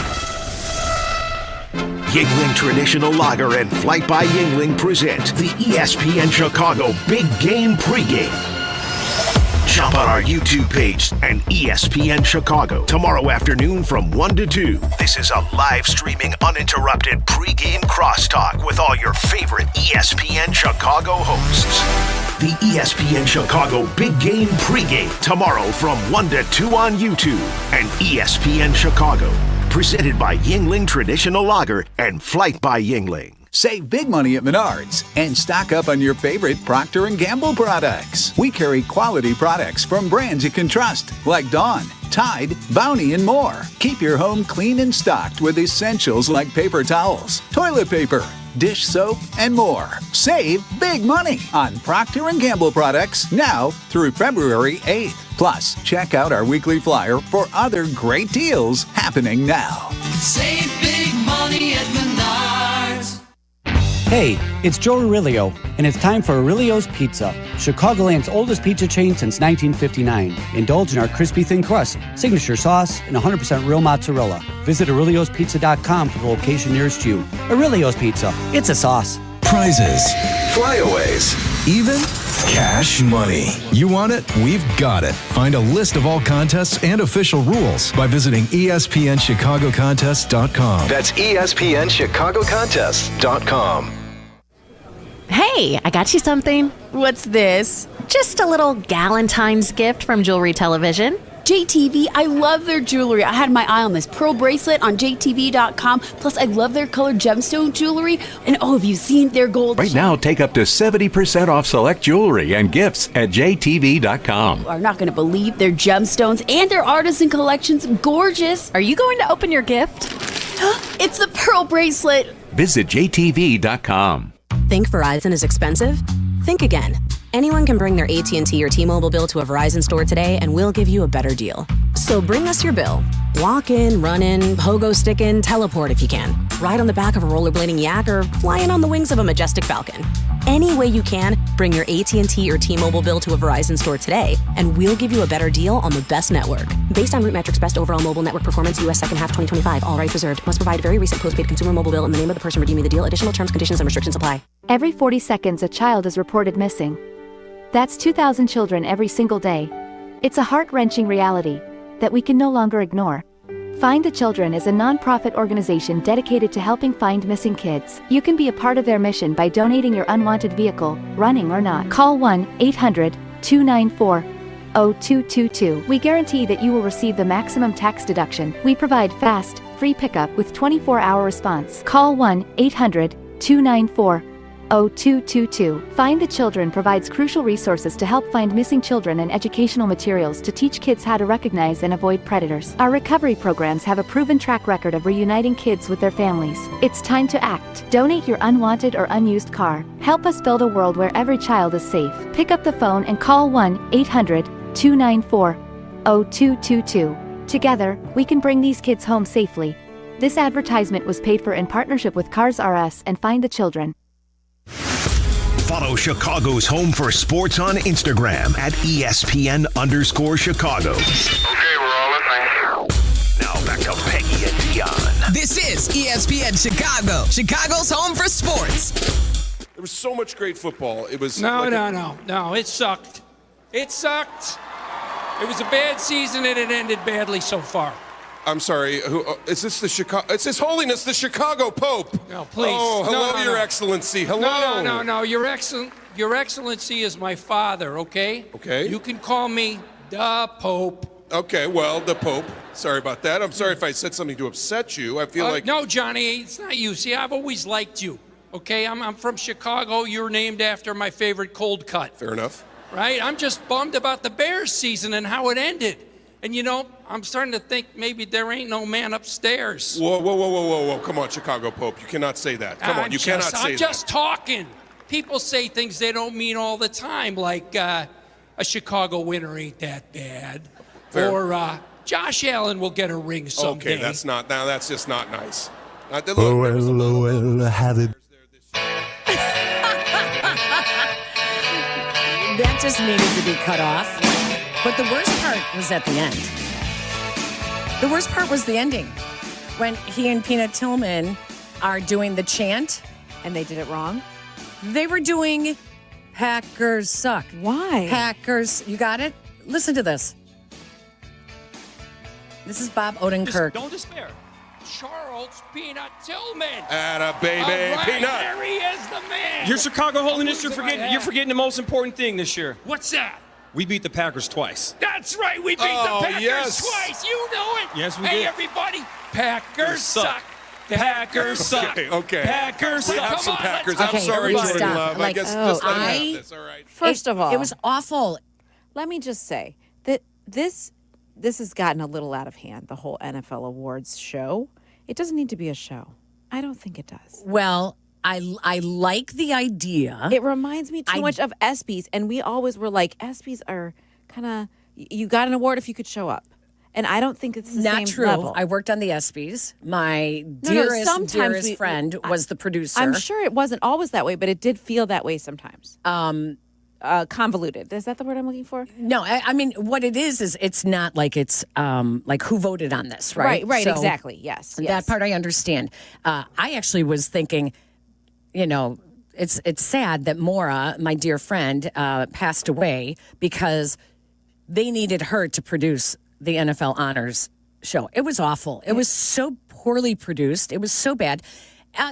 Yingling Traditional Lager and Flight by Yingling present the ESPN Chicago Big Game Pregame. Jump on our YouTube page and ESPN Chicago tomorrow afternoon from 1 to 2. This is a live streaming, uninterrupted pregame crosstalk with all your favorite ESPN Chicago hosts. The ESPN Chicago Big Game Pregame tomorrow from 1 to 2 on YouTube and ESPN Chicago. Presented by Yingling Traditional Lager and Flight by Yingling. Save big money at Menards and stock up on your favorite Procter & Gamble products. We carry quality products from brands you can trust, like Dawn, Tide, Bounty, and more. Keep your home clean and stocked with essentials like paper towels, toilet paper, dish soap, and more. Save big money on Procter & Gamble products now through February 8th. Plus, check out our weekly flyer for other great deals happening now. Save big money at Menards. Hey, it's Joe Aurelio, and it's time for Aurelio's Pizza, Chicagoland's oldest pizza chain since 1959. Indulge in our crispy thin crust, signature sauce, and 100% real mozzarella. Visit Aurelio'sPizza.com for the location nearest you. Aurelio's Pizza, it's a sauce. Prizes, flyaways, even cash money. You want it? We've got it. Find a list of all contests and official rules by visiting ESPNChicagoContests.com. That's ESPNChicagoContests.com. Hey, I got you something. What's this? Just a little Galentine's gift from Jewelry Television. JTV, I love their jewelry. I had my eye on this pearl bracelet on JTV.com. Plus, I love their colored gemstone jewelry. And oh, have you seen their gold? Right now, take up to 70% off select jewelry and gifts at JTV.com. You are not going to believe their gemstones and their artisan collections. Gorgeous. Are you going to open your gift? It's the pearl bracelet. Visit JTV.com. Think Verizon is expensive? Think again. Anyone can bring their AT&T or T-Mobile bill to a Verizon store today and we'll give you a better deal. So bring us your bill. Walk in, run in, pogo stick in, teleport if you can. Ride on the back of a rollerblading yak or fly in on the wings of a majestic falcon. Any way you can, bring your AT&T or T-Mobile bill to a Verizon store today and we'll give you a better deal on the best network. Based on Root Metrics Best Overall Mobile Network Performance, U.S. Second Half 2025. All rights reserved. Must provide very recent postpaid consumer mobile bill in the name of the person redeeming the deal. Additional terms, conditions, and restrictions apply. Every 40 seconds, a child is reported missing. That's 2,000 children every single day. It's a heart-wrenching reality that we can no longer ignore. Find the Children is a non-profit organization dedicated to helping find missing kids. You can be a part of their mission by donating your unwanted vehicle, running or not. Call 1-800-294-0222. We guarantee that you will receive the maximum tax deduction. We provide fast, free pickup with 24-hour response. Call 1-800-294-0222. Find the Children provides crucial resources to help find missing children and educational materials to teach kids how to recognize and avoid predators. Our recovery programs have a proven track record of reuniting kids with their families. It's time to act. Donate your unwanted or unused car. Help us build a world where every child is safe. Pick up the phone and call 1-800-294-0222. Together, we can bring these kids home safely. This advertisement was paid for in partnership with Cars RS and Find the Children. Follow Chicago's Home for Sports on Instagram at ESPN_Chicago. Okay, we're all listening. Now back to Peggy and Dion. This is ESPN Chicago, Chicago's home for sports. There was so much great football. It was No, it sucked. It sucked. It was a bad season and it ended badly so far. I'm sorry. Who is this? The Chicago? It's His Holiness the Chicago Pope. No, please. Oh, hello, No. Your Excellency. Hello. No. Your Excellency is my father. Okay. Okay. You can call me the Pope. Okay. Well, the Pope. Sorry about that. I'm sorry if I said something to upset you. I feel like No, Johnny, it's not you. See, I've always liked you. Okay. I'm from Chicago. You're named after my favorite cold cut. Fair enough. Right. I'm just bummed about the Bears season and how it ended. And I'm starting to think maybe there ain't no man upstairs. Whoa. Come on, Chicago Pope. You cannot say that. Come on, you cannot say that. I'm just talking. People say things they don't mean all the time, like a Chicago winner ain't that bad. Fair. Or Josh Allen will get a ring someday. Okay, that's just not nice. Have it. That just needed to be cut off. But the worst part was at the end. The worst part was the ending. When he and Peanut Tillman are doing the chant. And they did it wrong? They were doing Packers suck. Why? Packers. You got it? Listen to this. This is Bob Odenkirk. Don't despair. Charles Peanut Tillman. Atta baby, All right, Peanut. there he is, the man. Your Chicago Holiness, you're forgetting the most important thing this year. What's that? We beat the Packers twice. That's right. We beat the Packers twice. You know it. Yes, we Hey, did. everybody. Packers suck. Packers suck. Okay. Packers We suck. have some Packers. Okay, I'm sorry, everybody Jordan stop. Love. I Like, guess just let me I- have this. All right. First of all, it was awful. Let me just say that this has gotten a little out of hand, the whole NFL awards show. It doesn't need to be a show. I don't think it does. Well, I like the idea. It reminds me too much of ESPYs, and we always were like, ESPYs are kind of, you got an award if you could show up. And I don't think it's the Not same true. level. I worked on the ESPYs. My sometimes dearest friend was the producer. I'm sure it wasn't always that way, but it did feel that way sometimes. Convoluted. Is that the word I'm looking for? No, I mean, what it is it's not like it's like who voted on this, right? Right, So exactly. Yes. That part I understand. I actually was thinking, it's sad that Maura, my dear friend, passed away because they needed her to produce the NFL Honors show. It was awful. It was so poorly produced. It was so bad.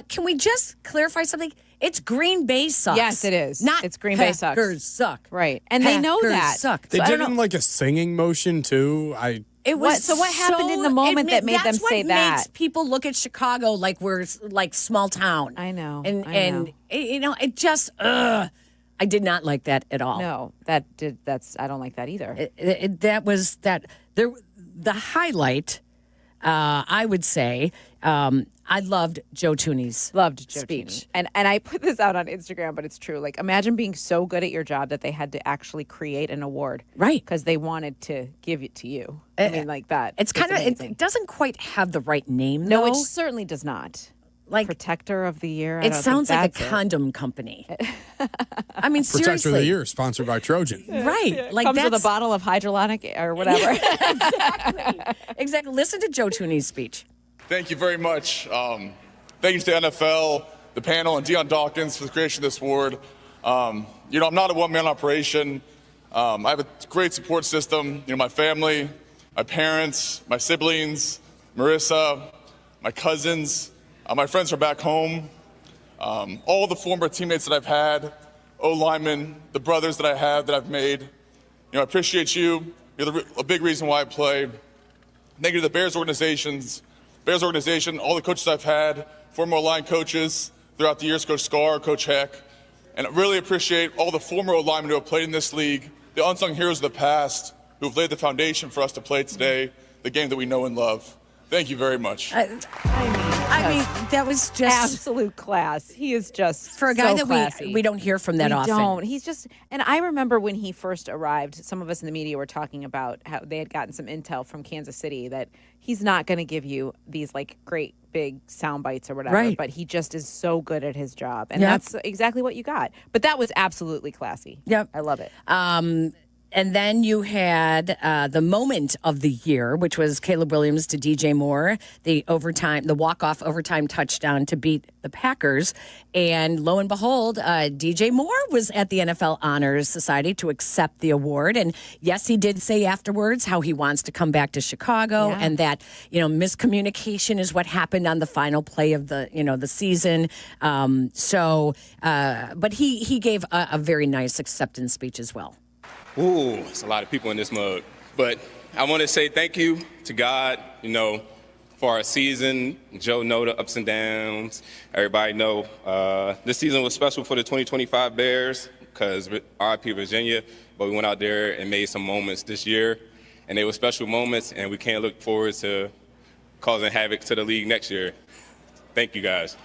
Can we just clarify something? It's Green Bay sucks. Yes, it is. Not It's Green Bay sucks. Packers suck. Right. And they know Packers that. suck. They So I did don't it in know- like a singing motion too. It was what happened in the moment that made them that's say what that? Makes people look at Chicago like we're like small town. I know. And it just I did not like that at all. No, I don't like that either. The highlight, I would say, I loved Joe Tooney's speech. And I put this out on Instagram, but it's true. Like, imagine being so good at your job that they had to actually create an award. Right. Because they wanted to give it to you. I mean, like that. It's kind of, amazing. it doesn't quite have the right name, No, though. it certainly does not. Like Protector of the Year. It sounds like a that's condom company. I mean, Protector seriously. of the Year, sponsored by Trojan. Right. Like Comes with a that's- bottle of hydrolonic or whatever. Exactly. Listen to Joe Tooney's speech. Thank you very much. Thank you to the NFL, the panel, and Deion Dawkins for the creation of this award. I'm not a one-man operation. I have a great support system. My family, my parents, my siblings, Marissa, my cousins, my friends are back home. All the former teammates that I've had, O-linemen, the brothers that I have that I've made. I appreciate you. You're a big reason why I play. Thank you to the Bears organization, all the coaches I've had, former line coaches throughout the years, Coach Scar, Coach Heck. And I really appreciate all the former linemen who have played in this league, the unsung heroes of the past who have laid the foundation for us to play today, the game that we know and love. Thank you very much. I mean, I mean, that was just absolute class. He is just for a guy so that we don't hear from that often. We don't. He's just, and I remember when he first arrived, some of us in the media were talking about how they had gotten some intel from Kansas City that he's not going to give you these like great big sound bites or whatever, right. But he just is so good at his job, and that's exactly what you got. But that was absolutely classy. Yep, I love it. And then you had the moment of the year, which was Caleb Williams to DJ Moore, the walk-off overtime touchdown to beat the Packers. And lo and behold, DJ Moore was at the NFL Honors Society to accept the award. And yes, he did say afterwards how he wants to come back to Chicago and that, miscommunication is what happened on the final play of the season. But he gave a very nice acceptance speech as well. Ooh, it's a lot of people in this mug. But I want to say thank you to God, for our season. Joe know the ups and downs. Everybody know this season was special for the 2025 Bears because RIP Virginia, but we went out there and made some moments this year, and they were special moments, and we can't look forward to causing havoc to the league next year. Thank you, guys.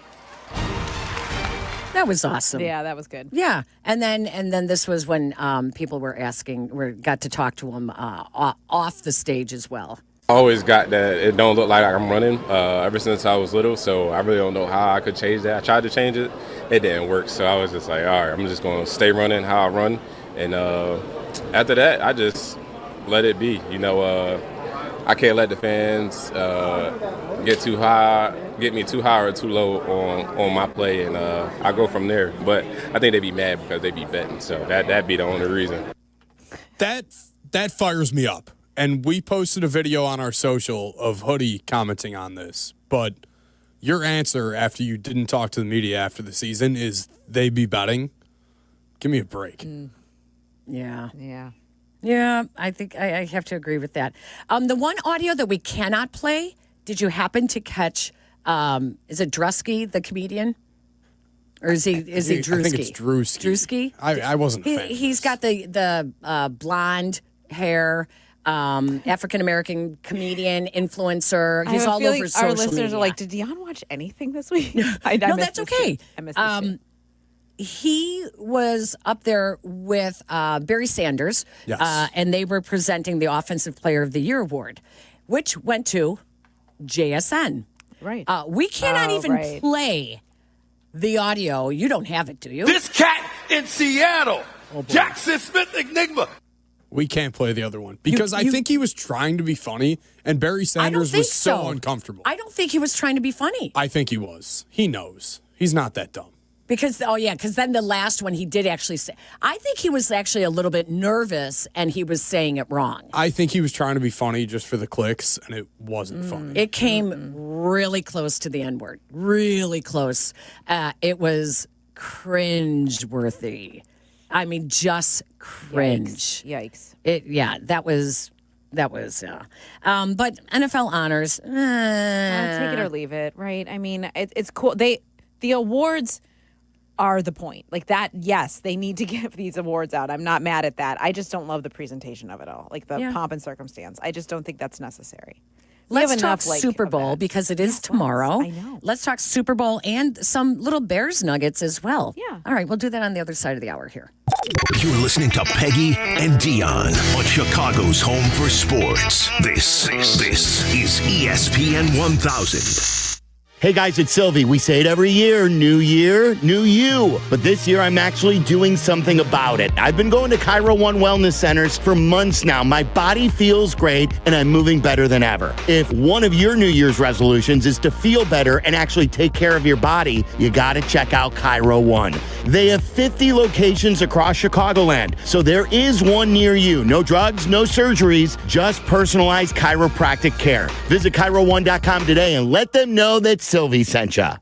That was awesome. Yeah, that was good. Yeah, and then this was when people were got to talk to him off the stage as well. I always got that it don't look like I'm running ever since I was little, so I really don't know how I could change that. I tried to change it, it didn't work, so I was just like, all right, I'm just going to stay running how I run, and after that, I just let it be. I can't let the fans get me too high or too low on my play, and I go from there. But I think they'd be mad because they be betting, so that'd be the only reason. That fires me up. And we posted a video on our social of Hoodie commenting on this. But your answer after you didn't talk to the media after the season is they be betting. Give me a break. Yeah. Yeah. Yeah, I think I have to agree with that. The one audio that we cannot play, did you happen to catch, is it Drusky, the comedian? Or is he Drewski? I think it's Drewski. Drewski? I wasn't a fan. He's got the blonde hair, African-American comedian, influencer. He's all over social media. Our listeners are like, did Dion watch anything this week? No, that's okay. I missed this shit. He was up there with Barry Sanders, yes. And they were presenting the Offensive Player of the Year award, which went to JSN. Right. We cannot even play the audio. You don't have it, do you? This cat in Seattle, Jackson Smith Enigma. We can't play the other one because I think he was trying to be funny, and Barry Sanders was so uncomfortable. I don't think he was trying to be funny. I think he was. He knows. He's not that dumb. Because then the last one he did actually say, I think he was actually a little bit nervous and he was saying it wrong. I think he was trying to be funny just for the clicks, and it wasn't funny. It came really close to the N-word. Really close. It was cringe-worthy. I mean, just cringe. Yikes. That was. But NFL honors. Take it or leave it, right? I mean, it's cool. The awards are the point. Like that, yes, they need to give these awards out. I'm not mad at that. I just don't love the presentation of it all. Like the pomp and circumstance. I just don't think that's necessary. Let's talk Super Bowl because it is tomorrow. I know. Let's talk Super Bowl and some little Bears nuggets as well. Yeah. All right, we'll do that on the other side of the hour here. You're listening to Peggy and Dion on Chicago's home for sports. This is ESPN 1000. Hey guys, it's Silvy. We say it every year, new you. But this year I'm actually doing something about it. I've been going to Cairo One Wellness Centers for months now. My body feels great and I'm moving better than ever. If one of your New Year's resolutions is to feel better and actually take care of your body, you gotta check out Cairo One. They have 50 locations across Chicagoland, so there is one near you. No drugs, no surgeries, just personalized chiropractic care. Visit ChiroOne.com today and let them know that Silvy sent ya.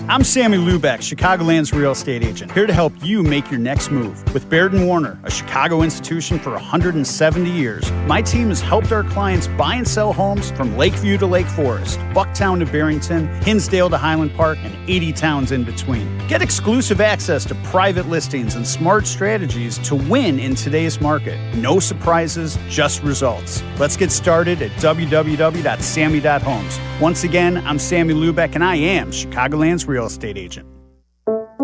I'm Sammy Lubeck, Chicagoland's real estate agent, here to help you make your next move. With Baird & Warner, a Chicago institution for 170 years, my team has helped our clients buy and sell homes from Lakeview to Lake Forest, Bucktown to Barrington, Hinsdale to Highland Park, and 80 towns in between. Get exclusive access to private listings and smart strategies to win in today's market. No surprises, just results. Let's get started at www.sammy.homes. Once again, I'm Sammy Lubeck, and I am Chicagoland's real estate agent.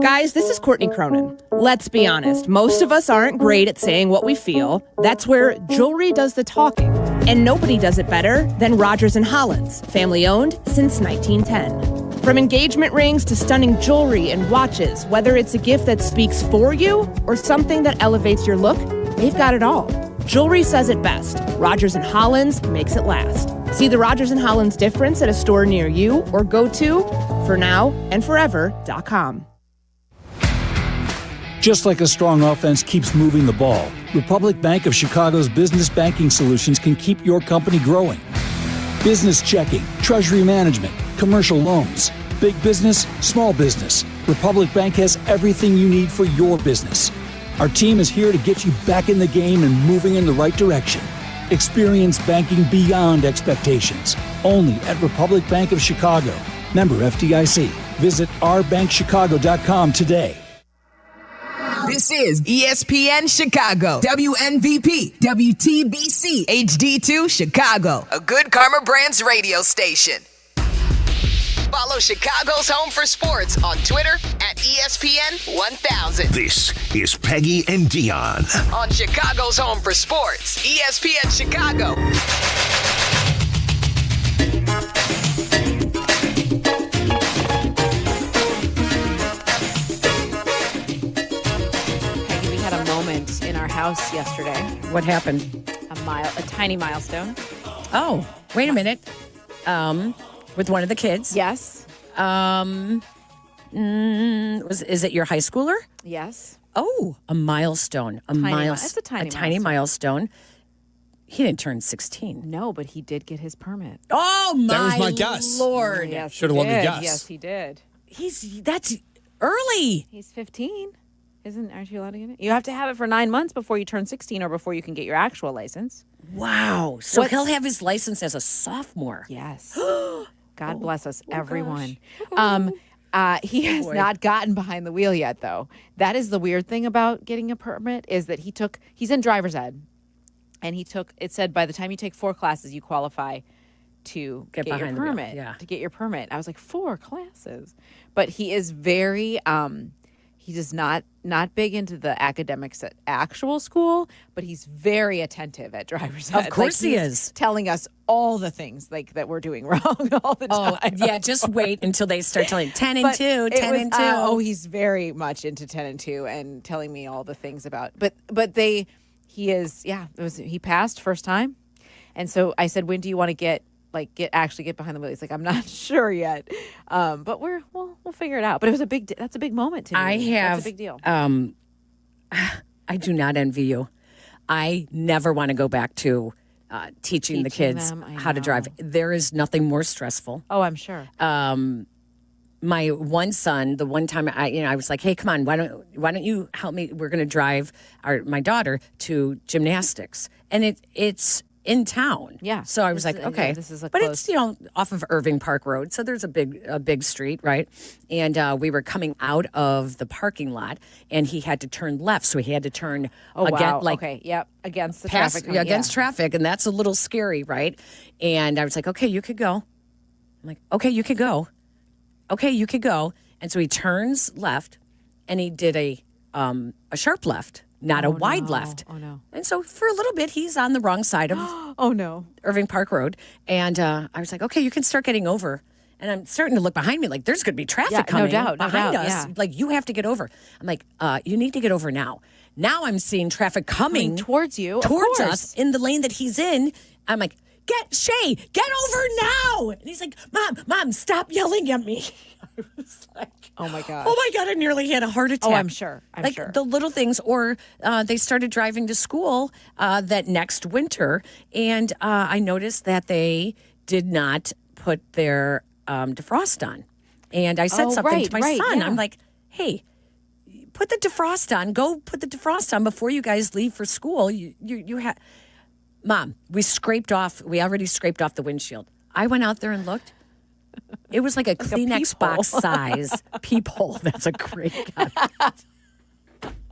Guys, this is Courtney Cronin. Let's be honest, most of us aren't great at saying what we feel. That's where jewelry does the talking. And nobody does it better than Rogers & Hollins, family owned since 1910. From engagement rings to stunning jewelry and watches, whether it's a gift that speaks for you or something that elevates your look, they've got it all. Jewelry says it best. Rogers & Hollins makes it last. See the Rogers & Hollins difference at a store near you or go to fornowandforever.com. Just like a strong offense keeps moving the ball, Republic Bank of Chicago's business banking solutions can keep your company growing. Business checking, treasury management, commercial loans, big business, small business. Republic Bank has everything you need for your business. Our team is here to get you back in the game and moving in the right direction. Experience banking beyond expectations. Only at Republic Bank of Chicago. Member FDIC. Visit ourbankchicago.com today. This is ESPN Chicago, WNVP, WTBC, HD2 Chicago, a Good Karma Brands radio station. Follow Chicago's Home for Sports on Twitter at ESPN 1000. This is Peggy and Dion. On Chicago's Home for Sports, ESPN Chicago. Peggy, we had a moment in our house yesterday. What happened? A tiny milestone. Oh, wait a minute. With one of the kids? Yes. Is it your high schooler? Yes. Oh, a milestone. It's a tiny milestone. He didn't turn 16. No, but he did get his permit. Oh, my That was my guess. Lord. Yes, Should have won the guess. Yes, he did. That's early. He's 15. Aren't you allowed to get it? You have to have it for 9 months before you turn 16 or before you can get your actual license. Wow. So he'll have his license as a sophomore. Yes. God bless us, everyone. Gosh. He has not gotten behind the wheel yet, though. That is the weird thing about getting a permit is that he's in driver's ed. And it said by the time you take 4 classes, you qualify to get your permit. To get your permit. I was like, 4 classes. But he is very, he does not big into the academics at actual school, but he's very attentive at driver's ed. Of course he is. Telling us all the things that we're doing wrong all the time. Oh, yeah, just wait until they start telling 10 and 2, 10 and 2. He's very much into 10 and 2 and telling me all the things about. But he passed first time. And so I said, when do you want to get behind the wheel? He's like, I'm not sure yet. But we'll figure it out. But that's a big moment to me. That's a big deal. I do not envy you. I never want to go back to teaching the kids how to drive. There is nothing more stressful. Oh, I'm sure. My one son, the one time I was like, hey, come on, why don't you help me? We're going to drive my daughter to gymnastics. And it's in town. Yeah. So I was like, okay. This is it's, off of Irving Park Road. So there's a big street, right? And we were coming out of the parking lot and he had to turn left. So he had to turn against the traffic. Against traffic. And that's a little scary, right? And I was like, okay, you could go. I'm like, okay, you could go. Okay, you could go. And so he turns left and he did a sharp left. Not a wide left. Oh, no. And so for a little bit, he's on the wrong side of Irving Park Road. And I was like, okay, you can start getting over. And I'm starting to look behind me like there's going to be traffic coming behind us. Yeah. Like, you have to get over. I'm like, you need to get over now. Now I'm seeing traffic coming towards you, towards us in the lane that he's in. I'm like, Shay, get over now. And he's like, Mom, stop yelling at me. I was like, oh my God. Oh my God, I nearly had a heart attack. Oh, I'm sure. The little things, or they started driving to school that next winter, and I noticed that they did not put their defrost on. And I said something to my son. Yeah. I'm like, hey, put the defrost on. Go put the defrost on before you guys leave for school. You have, Mom, we already scraped off the windshield. I went out there and looked. It was like a Kleenex box size peephole. That's a great comment.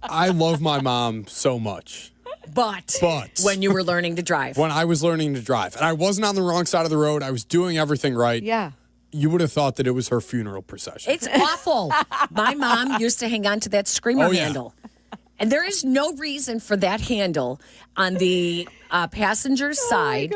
I love my mom so much. But when you were learning to drive. When I was learning to drive. And I wasn't on the wrong side of the road. I was doing everything right. Yeah. You would have thought that it was her funeral procession. It's awful. My mom used to hang on to that screamer handle. And there is no reason for that handle on the passenger side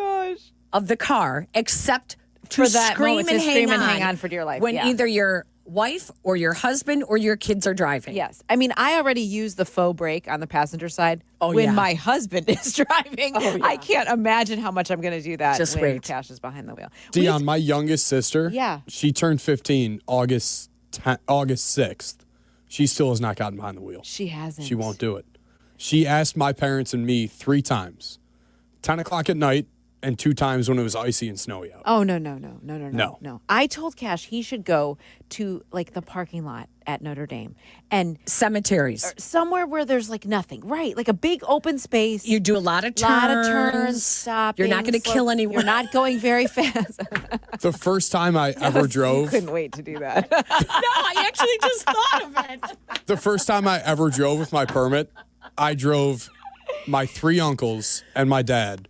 of the car except to For that scream moment, and to hang scream on and hang on for dear life, when yeah. either your wife or your husband or your kids are driving. Yes. I mean, I already use the faux brake on the passenger side when yeah. my husband is driving. I can't imagine how much I'm going to do that Just when wait. Cash is behind the wheel. Dion, my youngest sister, Yeah. she turned 15 August 6th. She still has not gotten behind the wheel. She hasn't. She won't do it. She asked my parents and me 3 times, 10 o'clock at night and 2 times when it was icy and snowy out. Oh, no. I told Cash he should go to like the parking lot at Notre Dame and cemeteries. Somewhere where there's like nothing. Right. Like a big open space. You do a lot of turns. Stopping. You're not going to kill anyone. You're not going very fast. The first time I ever drove. Couldn't wait to do that. No, I actually just thought of it. The first time I ever drove with my permit, I drove my 3 uncles and my dad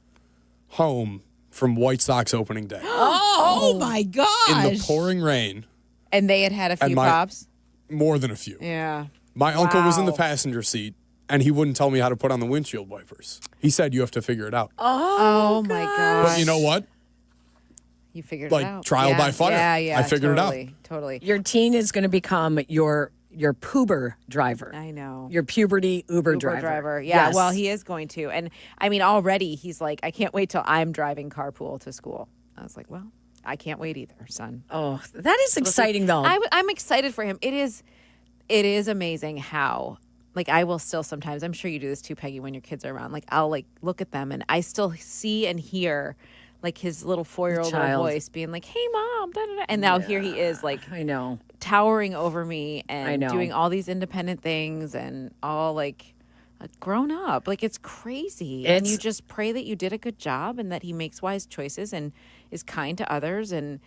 home from White Sox opening day. Oh my gosh. In the pouring rain. And they had a few pops? More than a few. Yeah. My uncle was in the passenger seat, and he wouldn't tell me how to put on the windshield wipers. He said, you have to figure it out. Oh my gosh. But you know what? You figured it out. Trial by fire. Yeah, I figured it out. Totally. Your teen is going to become your puber driver. I know. Your puberty Uber driver. Yeah, Yes. well, he is going to. And I mean, already he's like, I can't wait till I'm driving carpool to school. I was like, well, I can't wait either, son. Oh, that is exciting, though. I'm excited for him. It is amazing how, like, I will still sometimes, I'm sure you do this too, Peggy, when your kids are around. Like, I'll, like, look at them and I still see and hear, like, his little 4-year-old little voice being like, hey, Mom, da-da-da. And now here he is, like, I know, towering over me and I know. doing all these independent things and all, like, grown up. Like, it's crazy. And you just pray that you did a good job and that he makes wise choices and is kind to others. And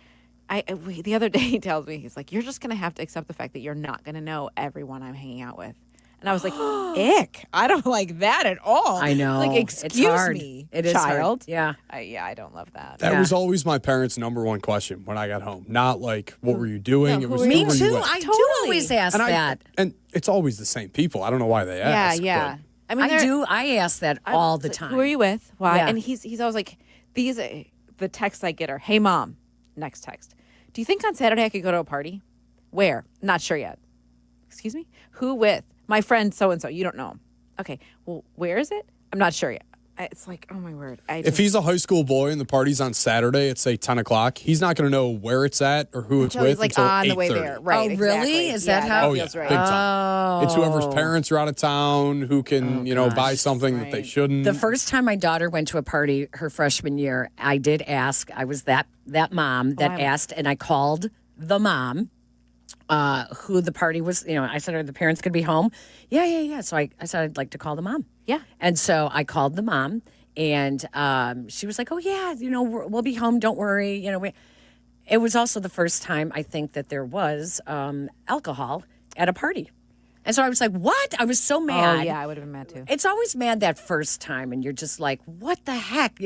the other day he tells me, he's like, you're just going to have to accept the fact that you're not going to know everyone I'm hanging out with. And I was like, ick. I don't like that at all. I know. Like, It's excuse hard. me, It is child. hard. Yeah. I don't love that. That was always my parents' number one question when I got home. Not like, what were you doing? It was, Me who were you too. with? I do always ask And that. And it's always the same people. I don't know why they ask. Yeah. I mean, I ask that all the time. Who are you with? Why? Yeah. And he's always like, the texts I get are, hey, Mom, next text. Do you think on Saturday I could go to a party? Where? Not sure yet. Excuse me? Who with? My friend so-and-so. You don't know him. Okay. Well, where is it? I'm not sure yet. It's like, oh, my word. If he's a high school boy and the party's on Saturday at, say, 10 o'clock, he's not going to know where it's at or who it's Until with he's, like, until on 8:30. the way there. Right, Oh, really? exactly. Is that Yeah, how? Oh, yeah, feels right. big time. It's whoever's parents are out of town who can, buy something that they shouldn't. The first time my daughter went to a party her freshman year, I did ask. I was that mom that asked, and I called the mom who the party was. I said, are the parents going to be home? Yeah. So I said, I'd like to call the mom. Yeah. And so I called the mom, and she was like, oh, yeah, we'll be home. Don't worry. It was also the first time I think that there was alcohol at a party. And so I was like, what? I was so mad. Oh, yeah, I would have been mad too. It's always mad that first time, and you're just like, what the heck?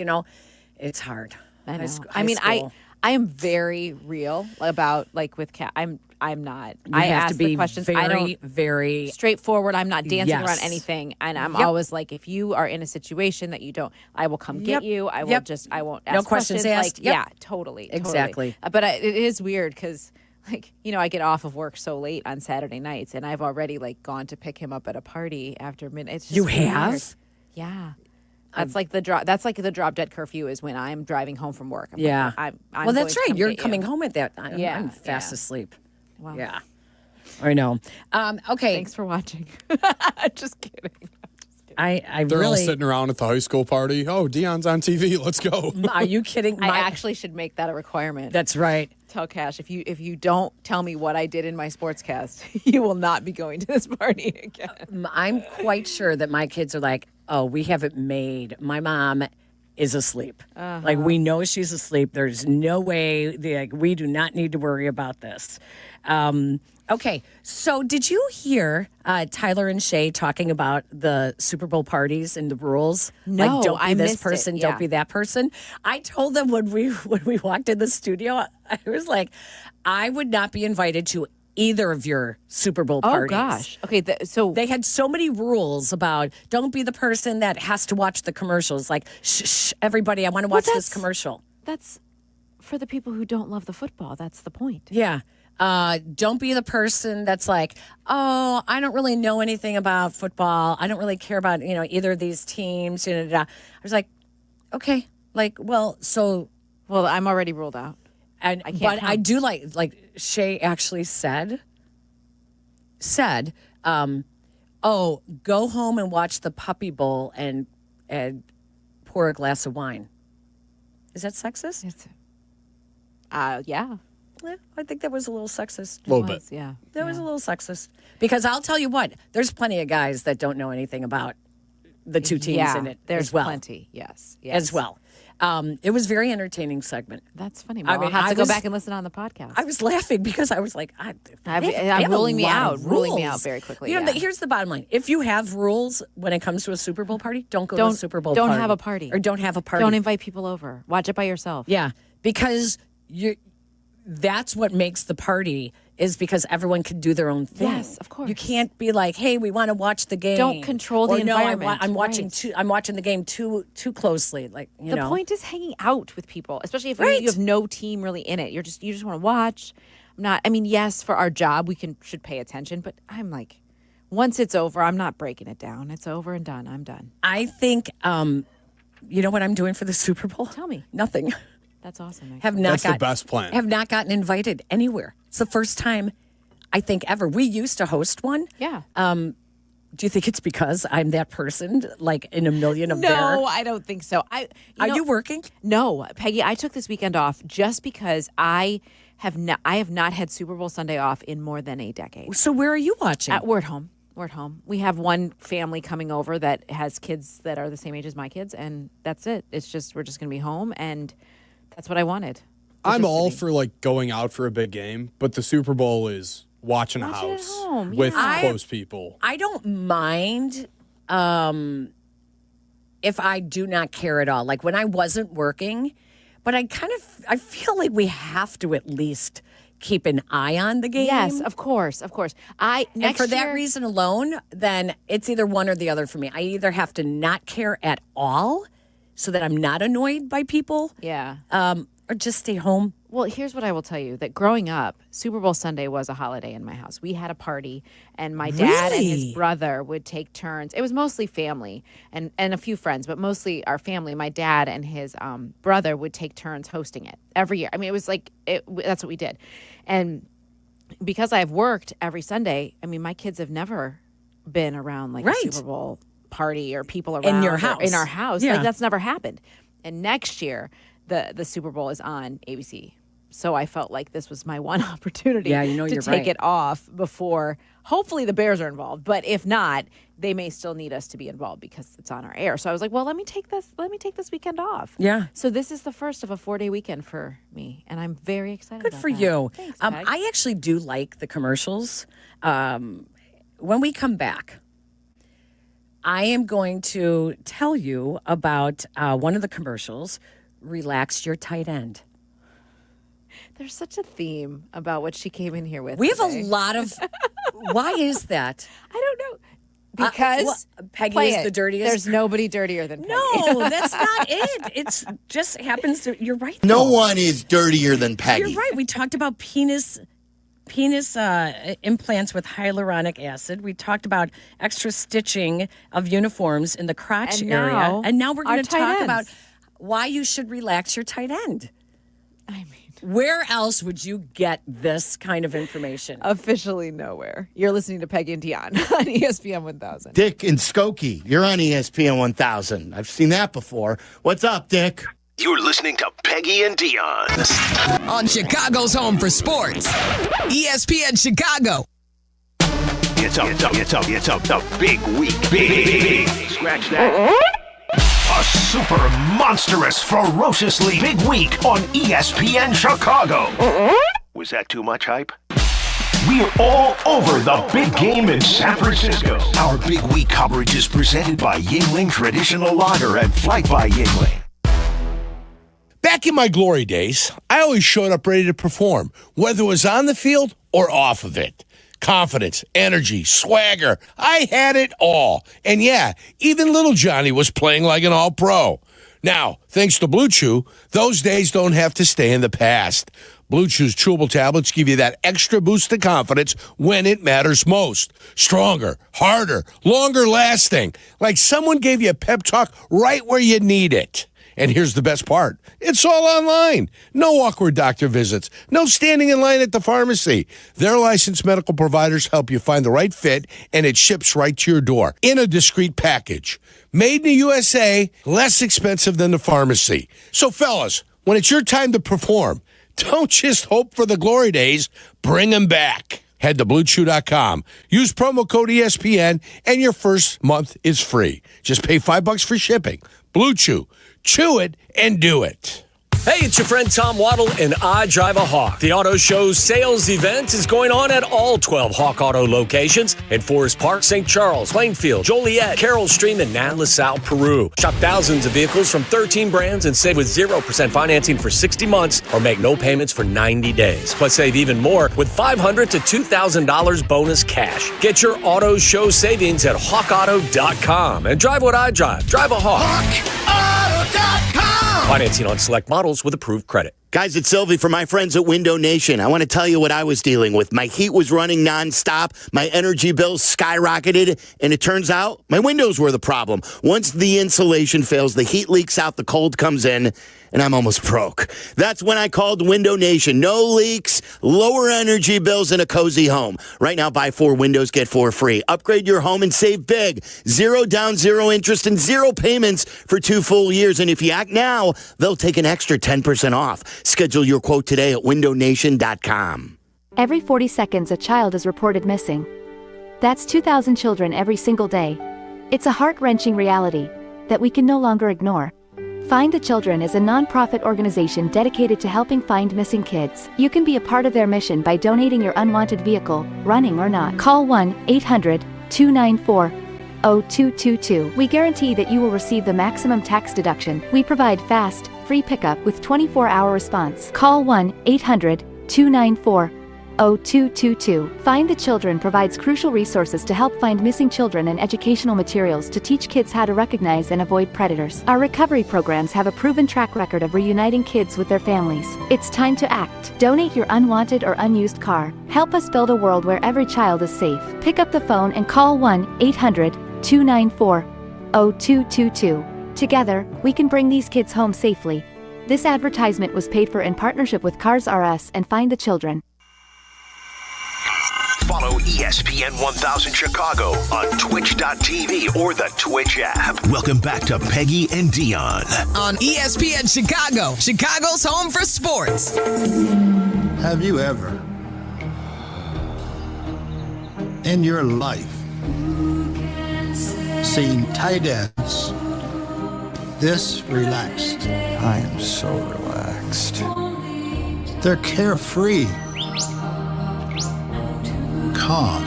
It's hard. I know. High school. I am very real about, like, with Kat. I'm not. You I have ask to be the questions. very, I don't, very straightforward. I'm not dancing Yes. around anything. And I'm Yep. always like, if you are in a situation that you don't, I will come get Yep. you. I will Yep. I won't ask No questions asked. Like, Yep. yeah, totally. Exactly. But it is weird because, like, I get off of work so late on Saturday nights, and I've already, like, gone to pick him up at a party after midnight. It's just You weird. have? Yeah. That's like the drop. That's like the drop dead curfew is when I'm driving home from work. I'm Yeah. like, I'm well, that's going to right. come You're get you. coming home at that. I'm fast asleep. Yeah. I know. Okay. Thanks for watching. Just kidding. I They're all really. sitting around at the high school party. Oh, Dion's on TV. Let's go. Are you kidding? I actually should make that a requirement. That's right. Tell Cash, if you don't tell me what I did in my sportscast, you will not be going to this party again. I'm quite sure that my kids are like, oh, we have it made. My mom is asleep. Like, we know she's asleep. There's no way. We do not need to worry about this. Okay, so did you hear Tyler and Shay talking about the Super Bowl parties and the rules? No, like, don't be I this missed it, person, yeah. don't be that person. I told them when we walked in the studio, I was like, I would not be invited to either of your Super Bowl parties. Oh gosh. Okay, so they had so many rules about don't be the person that has to watch the commercials. Like, shh, everybody, I want to watch this commercial. That's for the people who don't love the football. That's the point. Yeah. Don't be the person that's like, oh, I don't really know anything about football. I don't really care about, either of these teams. I was like, okay, well, I'm already ruled out. And I can't but come. I do like Shay actually said, oh, go home and watch the Puppy Bowl and pour a glass of wine. Is that sexist? Yeah. I think that was a little sexist. A little bit. Yeah. That was a little sexist. Because I'll tell you what, there's plenty of guys that don't know anything about the two teams in it there's as well. plenty. Yes. As well. It was a very entertaining segment. That's funny. Well, I'll have to go back and listen on the podcast. I was laughing because I was like, I'm ruling me out very quickly. Here's the bottom line. If you have rules when it comes to a Super Bowl party, don't go to a Super Bowl party. Don't have a party. Or don't have a party. Don't invite people over. Watch it by yourself. Yeah, because that's what makes the party is because everyone can do their own thing. Yes, of course. You can't be like, "Hey, we want to watch the game." Don't control the environment. I'm watching Right. I'm watching the game too closely. Like, the point is hanging out with people, especially if Right. you have no team really in it. You just want to watch. Yes, for our job we should pay attention, but I'm like, once it's over, I'm not breaking it down. It's over and done. I'm done. I think, you know what I'm doing for the Super Bowl? Tell me. Nothing. That's awesome. That's the best plan. Have not gotten invited anywhere. It's the first time, I think, ever. We used to host one. Yeah. Do you think it's because I'm that person, like in a million of No, I don't think so. Are you working? No, Peggy. I took this weekend off just because I have not had Super Bowl Sunday off in more than a decade. So where are you watching? We're at home. We're at home. We have one family coming over that has kids that are the same age as my kids, and that's it. We're just going to be home, and that's what I wanted. I'm all for going out for a big game, but the Super Bowl is watching a house with close people. I don't mind if I do not care at all. Like when I wasn't working, but I feel like we have to at least keep an eye on the game. Yes, of course. And for that reason alone, then it's either one or the other for me. I either have to not care at all so that I'm not annoyed by people. Yeah. Or just stay home. Well, here's what I will tell you, that growing up, Super Bowl Sunday was a holiday in my house. We had a party, and my dad and his brother would take turns. It was mostly family and a few friends, but mostly our family. My dad and his brother would take turns hosting it every year. I mean, it was that's what we did. And because I've worked every Sunday, I mean, my kids have never been around a Super Bowl party or people around in your house. In our house. Yeah. That's never happened. And next year, the Super Bowl is on ABC. So I felt like this was my one opportunity to take it off before hopefully the Bears are involved. But if not, they may still need us to be involved because it's on our air. So I was like, well, let me take this weekend off. Yeah. So this is the first of a 4-day weekend for me, and I'm very excited. Good about for that. you. Thanks, Peg. I actually do like the commercials. When we come back, I am going to tell you about one of the commercials, Relax Your Tight End. There's such a theme about what she came in here with. We have today. a lot of... Why is that? I don't know. Because Peggy is the dirtiest. There's nobody dirtier than Peggy. No, that's not it. It's just happens to... You're right. No though. one is dirtier than Peggy. You're right. We talked about penis implants with hyaluronic acid. We talked about extra stitching of uniforms in the crotch area. And now we're going to talk about why you should relax your tight end. Where else would you get this kind of information? Officially nowhere. You're listening to Peggy and Dion on ESPN 1000. Dick and Skokie, you're on ESPN 1000. I've seen that before. What's up, Dick? You're listening to Peggy and Dion. On Chicago's home for sports, ESPN Chicago. It's a big week. Big. Scratch that. A super monstrous, ferociously big week on ESPN Chicago. Was that too much hype? We're all over the big game in San Francisco. Our big week coverage is presented by Yingling Traditional Lager and Flight by Yingling. Back in my glory days, I always showed up ready to perform, whether it was on the field or off of it. Confidence, energy, swagger. I had it all. And yeah, even little Johnny was playing like an all-pro. Now, thanks to Blue Chew, those days don't have to stay in the past. Blue Chew's chewable tablets give you that extra boost of confidence when it matters most. Stronger, harder, longer lasting. Like someone gave you a pep talk right where you need it. And here's the best part. It's all online. No awkward doctor visits. No standing in line at the pharmacy. Their licensed medical providers help you find the right fit, and it ships right to your door in a discreet package. Made in the USA, less expensive than the pharmacy. So, fellas, when it's your time to perform, don't just hope for the glory days. Bring them back. Head to BlueChew.com. Use promo code ESPN, and your first month is free. Just pay $5 for shipping. Blue Chew. Chew it and do it. Hey, it's your friend Tom Waddle, and I drive a Hawk. The auto show's sales event is going on at all 12 Hawk Auto locations in Forest Park, St. Charles, Plainfield, Joliet, Carroll Stream, and Nat-LaSalle, Peru. Shop thousands of vehicles from 13 brands and save with 0% financing for 60 months or make no payments for 90 days. Plus, save even more with $500 to $2,000 bonus cash. Get your auto show savings at hawkauto.com and drive what I drive. Drive a Hawk. HawkAuto.com. Financing on select models with approved credit. Guys, it's Silvy for my friends at Window Nation. I want to tell you what I was dealing with. My heat was running nonstop. My energy bills skyrocketed. And it turns out my windows were the problem. Once the insulation fails, the heat leaks out, the cold comes in, and I'm almost broke. That's when I called Window Nation. No leaks, lower energy bills, and a cozy home. Right now, buy 4 windows, get 4 free. Upgrade your home and save big. 0 down, 0 interest, and 0 payments for 2 full years. And if you act now, they'll take an extra 10% off. Schedule your quote today at windownation.com. Every 40 seconds, a child is reported missing. That's 2,000 children every single day. It's a heart-wrenching reality that we can no longer ignore. Find the Children is a non-profit organization dedicated to helping find missing kids. You can be a part of their mission by donating your unwanted vehicle, running or not. Call 1-800-294-0222. We guarantee that you will receive the maximum tax deduction. We provide fast, free pickup with 24-hour response. Call 1-800-294-0222. Find the Children provides crucial resources to help find missing children and educational materials to teach kids how to recognize and avoid predators. Our recovery programs have a proven track record of reuniting kids with their families. It's time to act. Donate your unwanted or unused car. Help us build a world where every child is safe. Pick up the phone and call 1-800-294-0222. Together, we can bring these kids home safely. This advertisement was paid for in partnership with Cars R Us and Find the Children. Follow ESPN 1000 Chicago on twitch.tv or the Twitch app. Welcome back to Peggy and Dion. On ESPN Chicago, Chicago's home for sports. Have you ever, in your life, seen tight ends this relaxed? I am so relaxed. They're carefree, calm,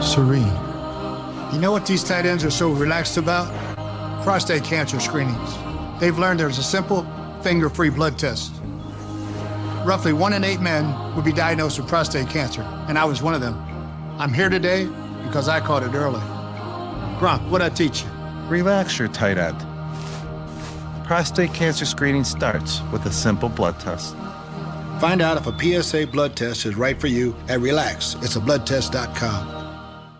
serene. You know what these tight ends are so relaxed about? Prostate cancer screenings. They've learned there's a simple, finger-free blood test. Roughly 1 in 8 men would be diagnosed with prostate cancer, and I was one of them. I'm here today because I caught it early. Gronk, what'd I teach you? Relax your tight end. Prostate cancer screening starts with a simple blood test. Find out if a PSA blood test is right for you at Relax. It's a bloodtest.com.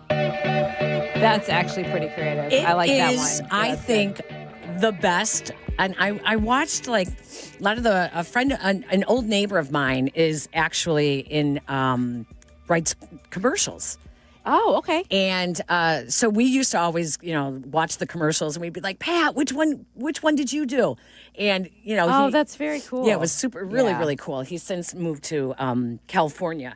That's actually pretty creative. I like that one. I think the best And I watched like a lot of an old neighbor of mine is actually in writes commercials. Oh, okay. And so we used to always, watch the commercials, and we'd be like, Pat, which one did you do? And that's very cool. Yeah, it was really cool. He's since moved to California.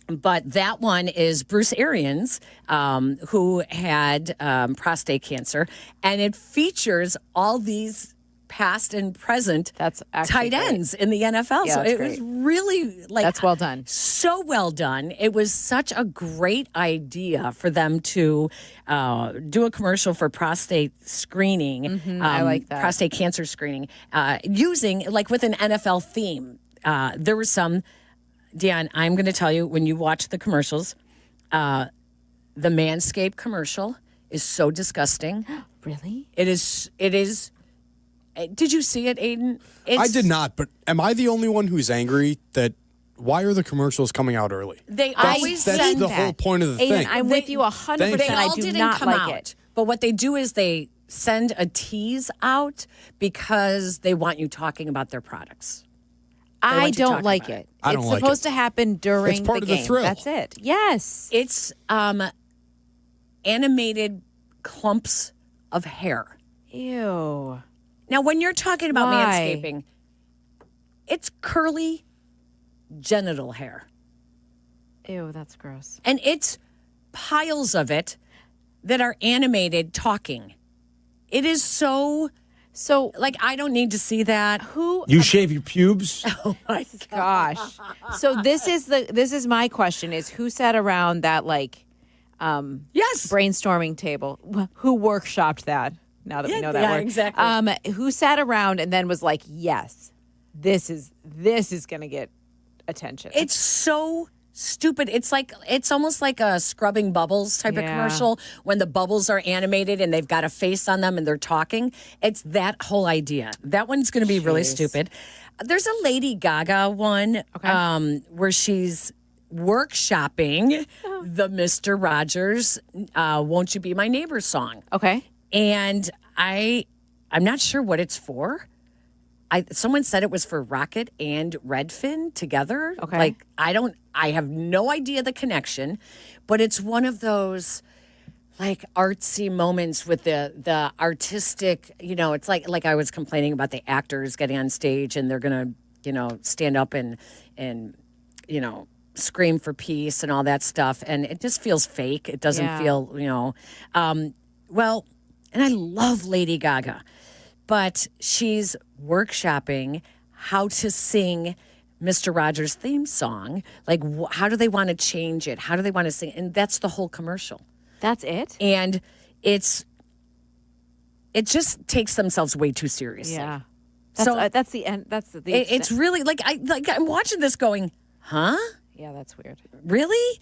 But that one is Bruce Arians, who had prostate cancer, and it features all these past and present tight ends in the NFL. Yeah, so it was really that's well done. So well done. It was such a great idea for them to do a commercial for prostate screening. I like that. Prostate cancer screening, using with an NFL theme. There were some. Dan, I'm going to tell you, when you watch the commercials, the Manscaped commercial is so disgusting. Really? It is. Did you see it, Aiden? I did not, but am I the only one who's angry that why are the commercials coming out early? That's the whole point of the thing. I'm with you 100%. They all I do didn't not come like out. it. But what they do is they send a tease out because they want you talking about their products. I don't like it. It's supposed to happen during It's part the of the game. thrill. That's it. Yes. It's animated clumps of hair. Ew. Now, when you're talking about Why? manscaping, it's curly genital hair. Ew, that's gross. And it's piles of it that are animated talking. It is so I don't need to see that. You shave your pubes? Oh my Gosh. So this is my question is who sat around that brainstorming table? Who workshopped that? Now that we know that word. Exactly. Who sat around and then was like, "Yes, this is going to get attention." It's so stupid. It's almost like a scrubbing bubbles type of commercial when the bubbles are animated and they've got a face on them and they're talking. It's that whole idea. That one's going to be really stupid. There's a Lady Gaga one where she's workshopping the Mr. Rogers Won't You Be My Neighbor song. Okay. And I'm not sure what it's for. Someone said it was for Rocket and Redfin together. Okay. I have no idea the connection, but it's one of those artsy moments with the artistic, it's like I was complaining about the actors getting on stage and they're going to, stand up and scream for peace and all that stuff. And it just feels fake. It doesn't feel, and I love Lady Gaga. But she's workshopping how to sing Mr. Rogers' theme song. How do they want to change it? How do they want to sing? And that's the whole commercial. That's it? And it just takes themselves way too seriously. Yeah. That's the end. That's the It's really I'm watching this going, huh? Yeah, that's weird. Really?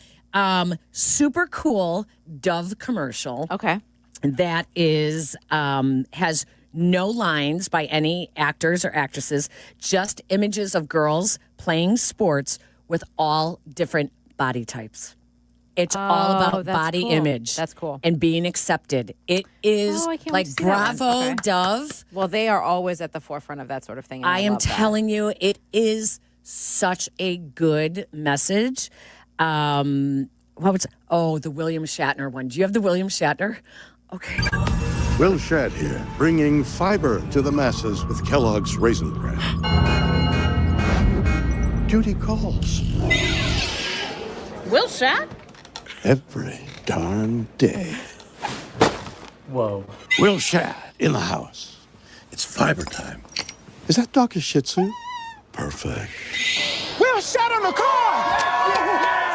Super cool Dove commercial. Okay. That is has no lines by any actors or actresses, just images of girls playing sports with all different body types. It's all about body image. That's cool. And being accepted. It is bravo, Dove. Well, they are always at the forefront of that sort of thing. I am telling you, it is such a good message. The William Shatner one. Do you have the William Shatner? Okay. Will Shadd here, bringing fiber to the masses with Kellogg's Raisin Bran. Duty calls. Will Shadd? Every darn day. Whoa. Will Shadd in the house. It's fiber time. Is that dog a Shih Tzu? Perfect. Will Shadd on the car!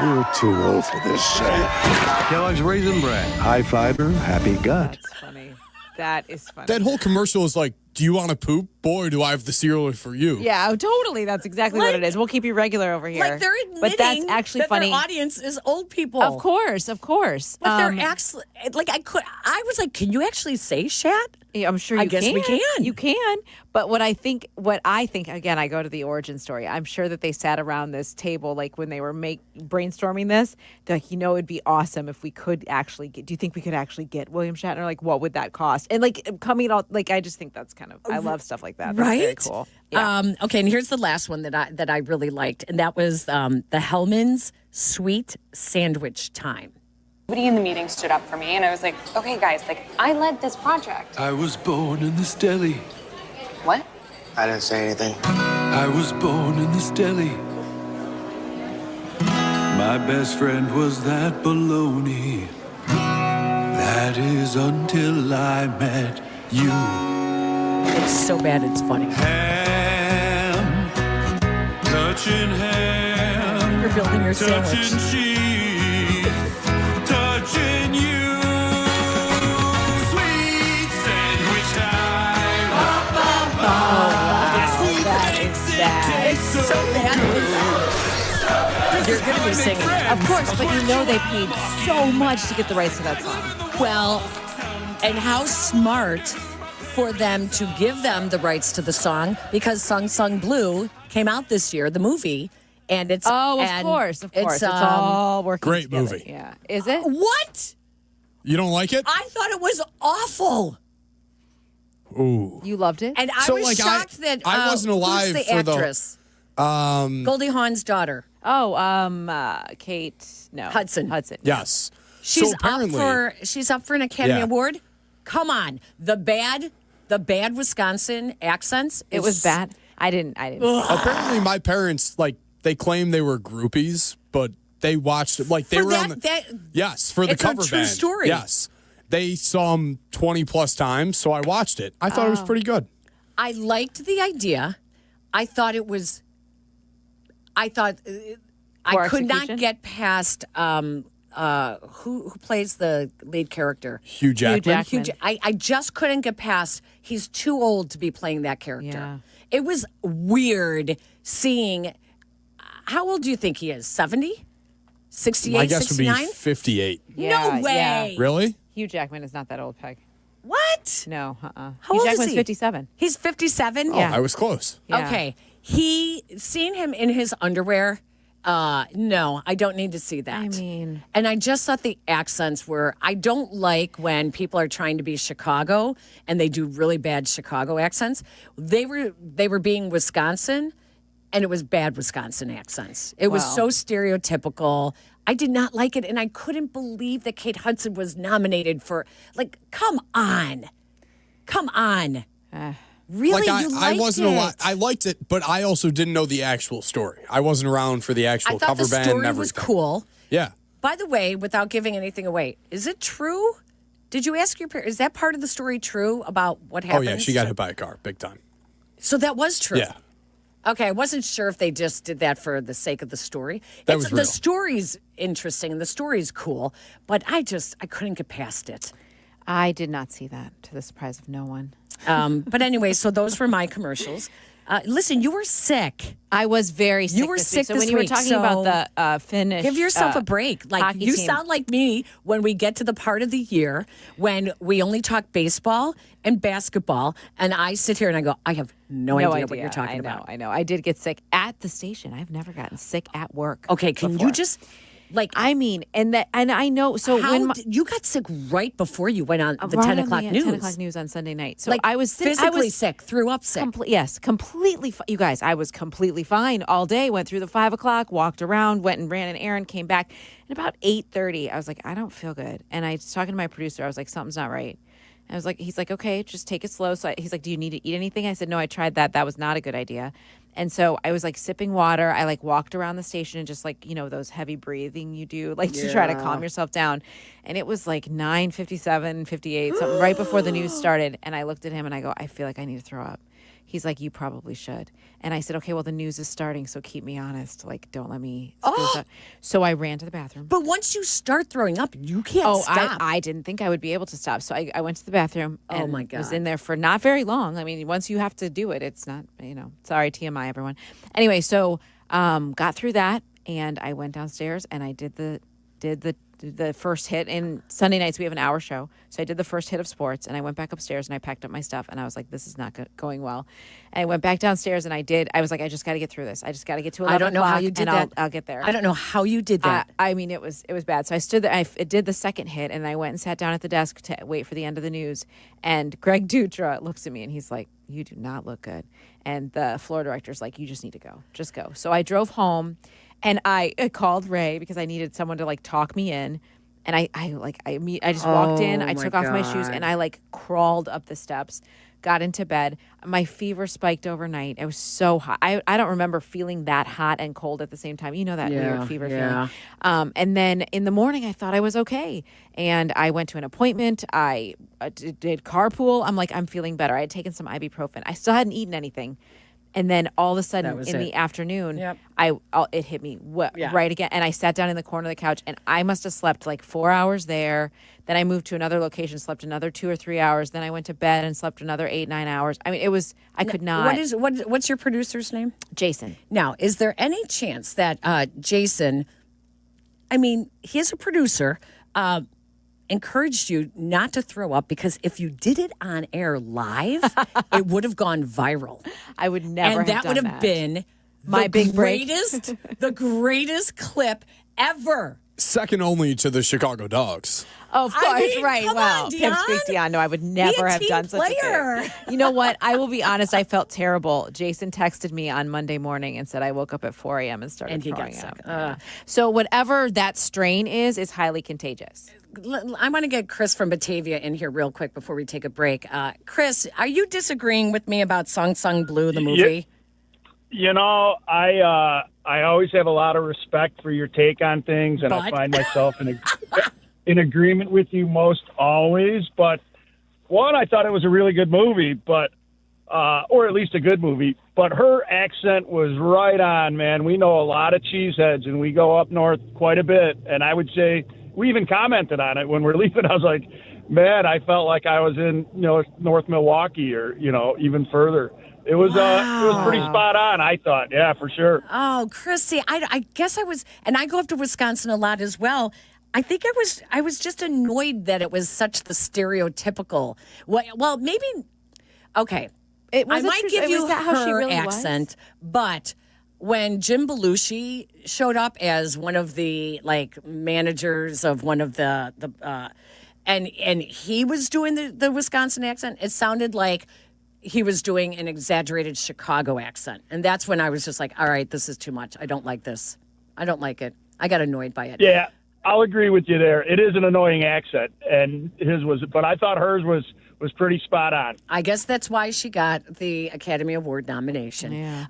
You're too old for this shit. Kellogg's Raisin Bran. High fiber, happy gut. That's funny. That is funny. That whole commercial is like, do you want to poop? Boy, do I have the cereal for you. Yeah, totally. That's exactly what it is. We'll keep you regular over here. Like they're admitting but that's actually that funny. Their audience is old people. Of course. But they're actually I was like, can you actually say Shat? Yeah, I'm sure I guess we can. You can. But what I think, again, I go to the origin story. I'm sure that they sat around this table, like when they were brainstorming this, they're like, it'd be awesome if we could actually do you think we could actually get William Shatner? Like, what would that cost? And like coming out, like, I just think that's kind of, I love stuff like that. That's right? very cool. Yeah. Okay, and here's the last one that I really liked, and that was the Hellman's Sweet Sandwich Time. Somebody in the meeting stood up for me, and I was like, okay, guys, like, I led this project. I was born in this deli. What? I didn't say anything. I was born in this deli. My best friend was that baloney. That is until I met you. It's so bad, it's funny. Ham, touching ham. You're building your sandwich. Touching cheese, touching you. Sweet sandwich time. That is bad. It's so bad. You're going to be singing it. Of course, but they paid so much to get the rights to that song. Well, and how smart for them to give them the rights to the song, because Sung Sung Blue came out this year, the movie, and it's... Oh, of course. It's all working Great together. movie. Yeah. Is it? What? You don't like it? I thought it was awful. Ooh. You loved it? And I So, was like, shocked that... I wasn't alive who's the for the- actress? Goldie Hawn's daughter. Kate... No. Hudson. Yes. She's So apparently, up for an Academy Yeah. Award. Come on. The bad Wisconsin accents. It was bad. I didn't. apparently my parents, like, they claim they were groupies, but they watched it. Like, they For were on the... Yes, for the it's a cover true band. story. Yes. They saw them 20 plus times, so I watched it. I thought it was pretty good. I liked the idea. I thought it was. I thought I could not get past who plays the lead character. Hugh Jackman. I just couldn't get past. He's too old to be playing that character. Yeah. It was weird seeing. How old do you think he is? 70? 68, My guess 69? would be 58. No way. Really? Hugh Jackman is not that old, Peg. What? No. How Hugh old Jackman's is he? 57. He's 57? Oh, I was close. Yeah. Okay. Seeing him in his underwear, no, I don't need to see that. I mean... And I just thought the accents were, I don't like when people are trying to be Chicago and they do really bad Chicago accents. They were being Wisconsin, and it was bad Wisconsin accents. It was so stereotypical. I did not like it, and I couldn't believe that Kate Hudson was nominated for, like, come on. Really? Like, You liked I wasn't it? alive. I liked it, but I also didn't know the actual story. I wasn't around for the actual I thought cover the band. story and was everything. cool. Yeah. By the way, without giving anything away, is it true? Did you ask your parents? Is that part of the story true about what Oh, happened? yeah. She got hit by a car big time. So that was true. Yeah. Okay, I wasn't sure if they just did that for the sake of the story. That was real. The story's interesting and the story's cool, but I couldn't get past it. I did not see that, to the surprise of no one. But anyway, so those were my commercials. Listen, you were sick. I was very sick. You were this sick week. So this when you were week, talking so about the Finnish, give yourself a break. Like hockey you team. sound like me when we get to the part of the year when we only talk baseball and basketball, and I sit here and I go, I have no idea what you're talking about. I know. I did get sick at the station. I've never gotten sick at work. Okay, can before. you just like? I mean, and I know. So How you got sick right before you went on the 10 o'clock news. 10 o'clock news on Sunday night. So Like, I was sick. physically sick, threw up sick. Yes, completely. You guys, I was completely fine all day. Went through the 5 o'clock, walked around, went and ran an errand, came back. And about 8:30, I was like, I don't feel good. And I was talking to my producer. I was like, something's not right. I was like, he's like, okay, just take it slow. So he's like, do you need to eat anything? I said, no, I tried that. That was not a good idea. And so I was like sipping water. I like walked around the station and just like, those heavy breathing you do like to try to calm yourself down. And it was like 9:57, 58, something right before the news started. And I looked at him and I go, I feel like I need to throw up. He's like, you probably should. And I said, okay, well, the news is starting, so keep me honest. Like, don't let me screw this up. So I ran to the bathroom. But once you start throwing up, you can't stop. I didn't think I would be able to stop. So I went to the bathroom and my God. was in there for not very long. I mean, once you have to do it, it's not, sorry, TMI, everyone. Anyway, so got through that, and I went downstairs, and I did the the first hit. And Sunday nights we have an hour show, so I did the first hit of sports, and I went back upstairs and I packed up my stuff, and I was like, this is not going well. And I went back downstairs and I was like, I just got to get through this. I just got to get to 11 I don't know how you did that. I'll get there. I don't know how you did that. I mean, it was bad. So I stood there. I did the second hit, and I went and sat down at the desk to wait for the end of the news. And Greg Dutra looks at me and he's like, you do not look good. And the floor director's like, you just need to go. Just go. So I drove home, and I called Ray because I needed someone to talk me in. And I just walked in. I took off my shoes and I crawled up the steps, got into bed. My fever spiked overnight. It was so hot. I don't remember feeling that hot and cold at the same time. You know that weird fever feeling. And then in the morning, I thought I was okay. And I went to an appointment. I did carpool. I'm like, I'm feeling better. I had taken some ibuprofen. I still hadn't eaten anything. And then all of a sudden in the afternoon, it hit me right again. And I sat down in the corner of the couch, and I must have slept 4 hours there. Then I moved to another location, slept another 2 or 3 hours. Then I went to bed and slept another 8, 9 hours. I mean, I could not. What's your producer's name? Jason. Now, is there any chance that Jason, I mean, he is a producer, encouraged you not to throw up, because if you did it on air live, it would have gone viral. I would never have done that. And that would have been my big break. The greatest clip ever. Second only to the Chicago Dogs. Of course, right. Well, Pimp Speak Dion. No, I would never have done such a thing. You know what? I will be honest. I felt terrible. Jason texted me on Monday morning and said I woke up at 4 a.m. and started throwing up. So whatever that strain is highly contagious. I want to get Chris from Batavia in here real quick before we take a break. Chris, are you disagreeing with me about Song Sung Blue, the movie? You know, I always have a lot of respect for your take on things, and I find myself in agreement with you most always. But one, I thought it was a really good movie, but or at least a good movie. But her accent was right on, man. We know a lot of cheeseheads, and we go up north quite a bit. And I would say we even commented on it when we're leaving. I was like, man, I felt like I was in North Milwaukee or even further. It was pretty spot on, I thought. Yeah, for sure. Oh, Chrissy, I guess I was, and I go up to Wisconsin a lot as well. I think I was just annoyed that it was such the stereotypical. Well, maybe okay. I might give you her accent, but when Jim Belushi showed up as one of the managers of one of the and he was doing the Wisconsin accent, it sounded like he was doing an exaggerated Chicago accent. And that's when I was just like, all right, this is too much. I don't like this. I don't like it. I got annoyed by it. Yeah, I'll agree with you there. It is an annoying accent, and but I thought hers was pretty spot on. I guess that's why she got the Academy Award nomination. Yeah.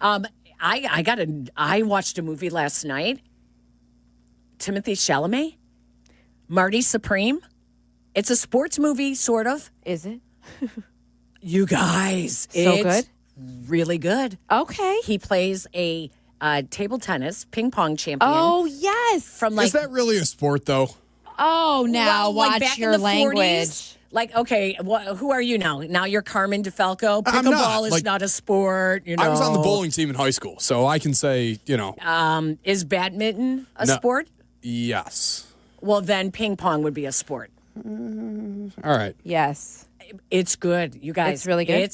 I watched a movie last night. Timothée Chalamet, Marty Supreme. It's a sports movie, sort of. Is it? You guys, so good, really good. Okay, he plays a table tennis ping pong champion. Oh yes, from is that really a sport though? Oh, now watch back your in the language. 40s, okay, who are you now? Now you're Carmen DeFalco. Pickleball is not a sport. I was on the bowling team in high school, so I can say Is badminton a sport? Yes. Well, then ping pong would be a sport. All right. Yes. It's good, you guys. It's really good.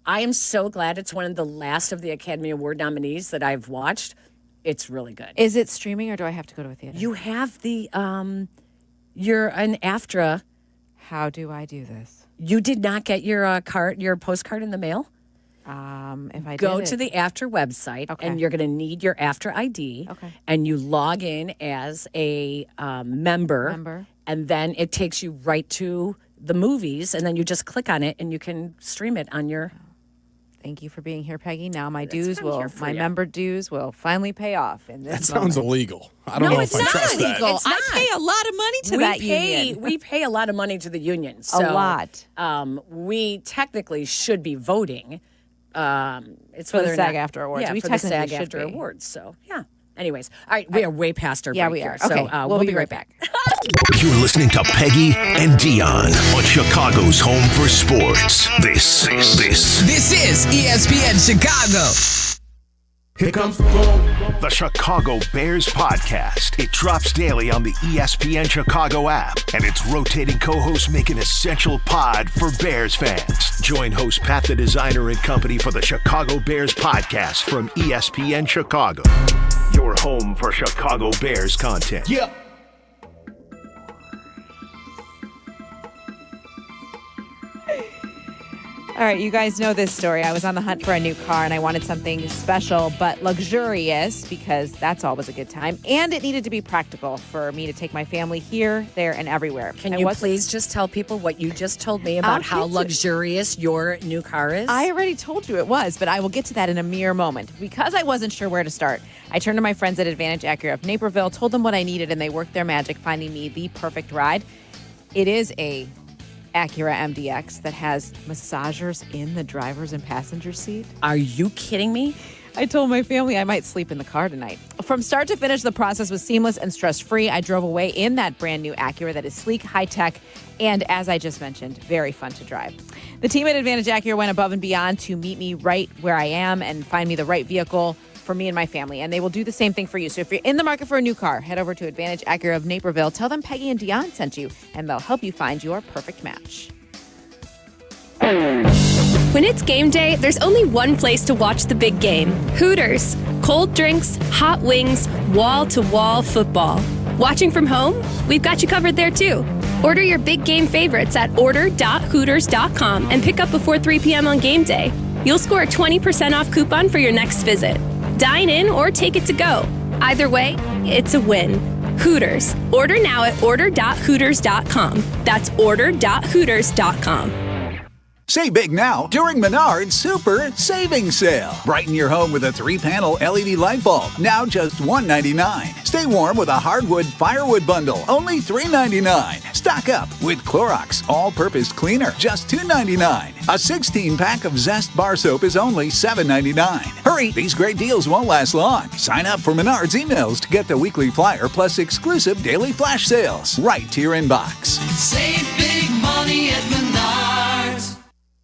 I am so glad it's one of the last of the Academy Award nominees that I've watched. It's really good. Is it streaming or do I have to go to a theater? You have the you're an AFTRA. How do I do this? You did not get your postcard in the mail? If I go to the AFTRA website, and you're going to need your AFTRA ID. Okay. And you log in as a member, and then it takes you right to the movies, and then you just click on it, and you can stream it on your. Thank you for being here, Peggy. Now my member dues will finally pay off. That sounds illegal. I don't know if I trust that. It's not. I pay a lot of money to that union. We pay a lot of money to the union. So, a lot. We technically should be voting. It's for the SAG-AFTRA Awards. Yeah, we for the SAG-AFTRA Awards. So, yeah. Anyways, all right, we are way past our break. Yeah, we are. Here, okay, so we'll be right back. You're listening to Peggy and Dion on Chicago's home for sports. This is ESPN Chicago. Here comes the boom. The Chicago Bears podcast. It drops daily on the ESPN Chicago app, and its rotating co-hosts make an essential pod for Bears fans. Join host Pat the Designer and company for the Chicago Bears podcast from ESPN Chicago. Your home for Chicago Bears content. Yeah. All right, you guys know this story. I was on the hunt for a new car, and I wanted something special but luxurious because that's always a good time. And it needed to be practical for me to take my family here, there, and everywhere. Can you please just tell people what you just told me about how luxurious your new car is? I already told you it was, but I will get to that in a mere moment. Because I wasn't sure where to start, I turned to my friends at Advantage Acura of Naperville, told them what I needed, and they worked their magic finding me the perfect ride. It is a Acura MDX that has massagers in the driver's and passenger seat. Are you kidding me? I told my family I might sleep in the car tonight. From start to finish, the process was seamless and stress-free. I drove away in that brand new Acura that is sleek, high-tech, and as I just mentioned, very fun to drive. The team at Advantage Acura went above and beyond to meet me right where I am and find me the right vehicle for me and my family, and they will do the same thing for you. So if you're in the market for a new car, head over to Advantage Acura of Naperville. Tell them Peggy and Dion sent you, and they'll help you find your perfect match. When it's game day, there's only one place to watch the big game. Hooters. Cold drinks, hot wings, wall-to-wall football. Watching from home? We've got you covered there, too. Order your big game favorites at order.hooters.com and pick up before 3 p.m. on game day. You'll score a 20% off coupon for your next visit. Dine in or take it to go. Either way, it's a win. Hooters. Order now at order.hooters.com. That's order.hooters.com. Save big now during Menard's Super Savings Sale. Brighten your home with a 3-panel LED light bulb, now just $1.99. Stay warm with a hardwood firewood bundle, only $3.99. Stock up with Clorox All-Purpose Cleaner, just $2.99. A 16-pack of Zest Bar Soap is only $7.99. Hurry, these great deals won't last long. Sign up for Menard's emails to get the weekly flyer plus exclusive daily flash sales right to your inbox. Save big money at Menard's.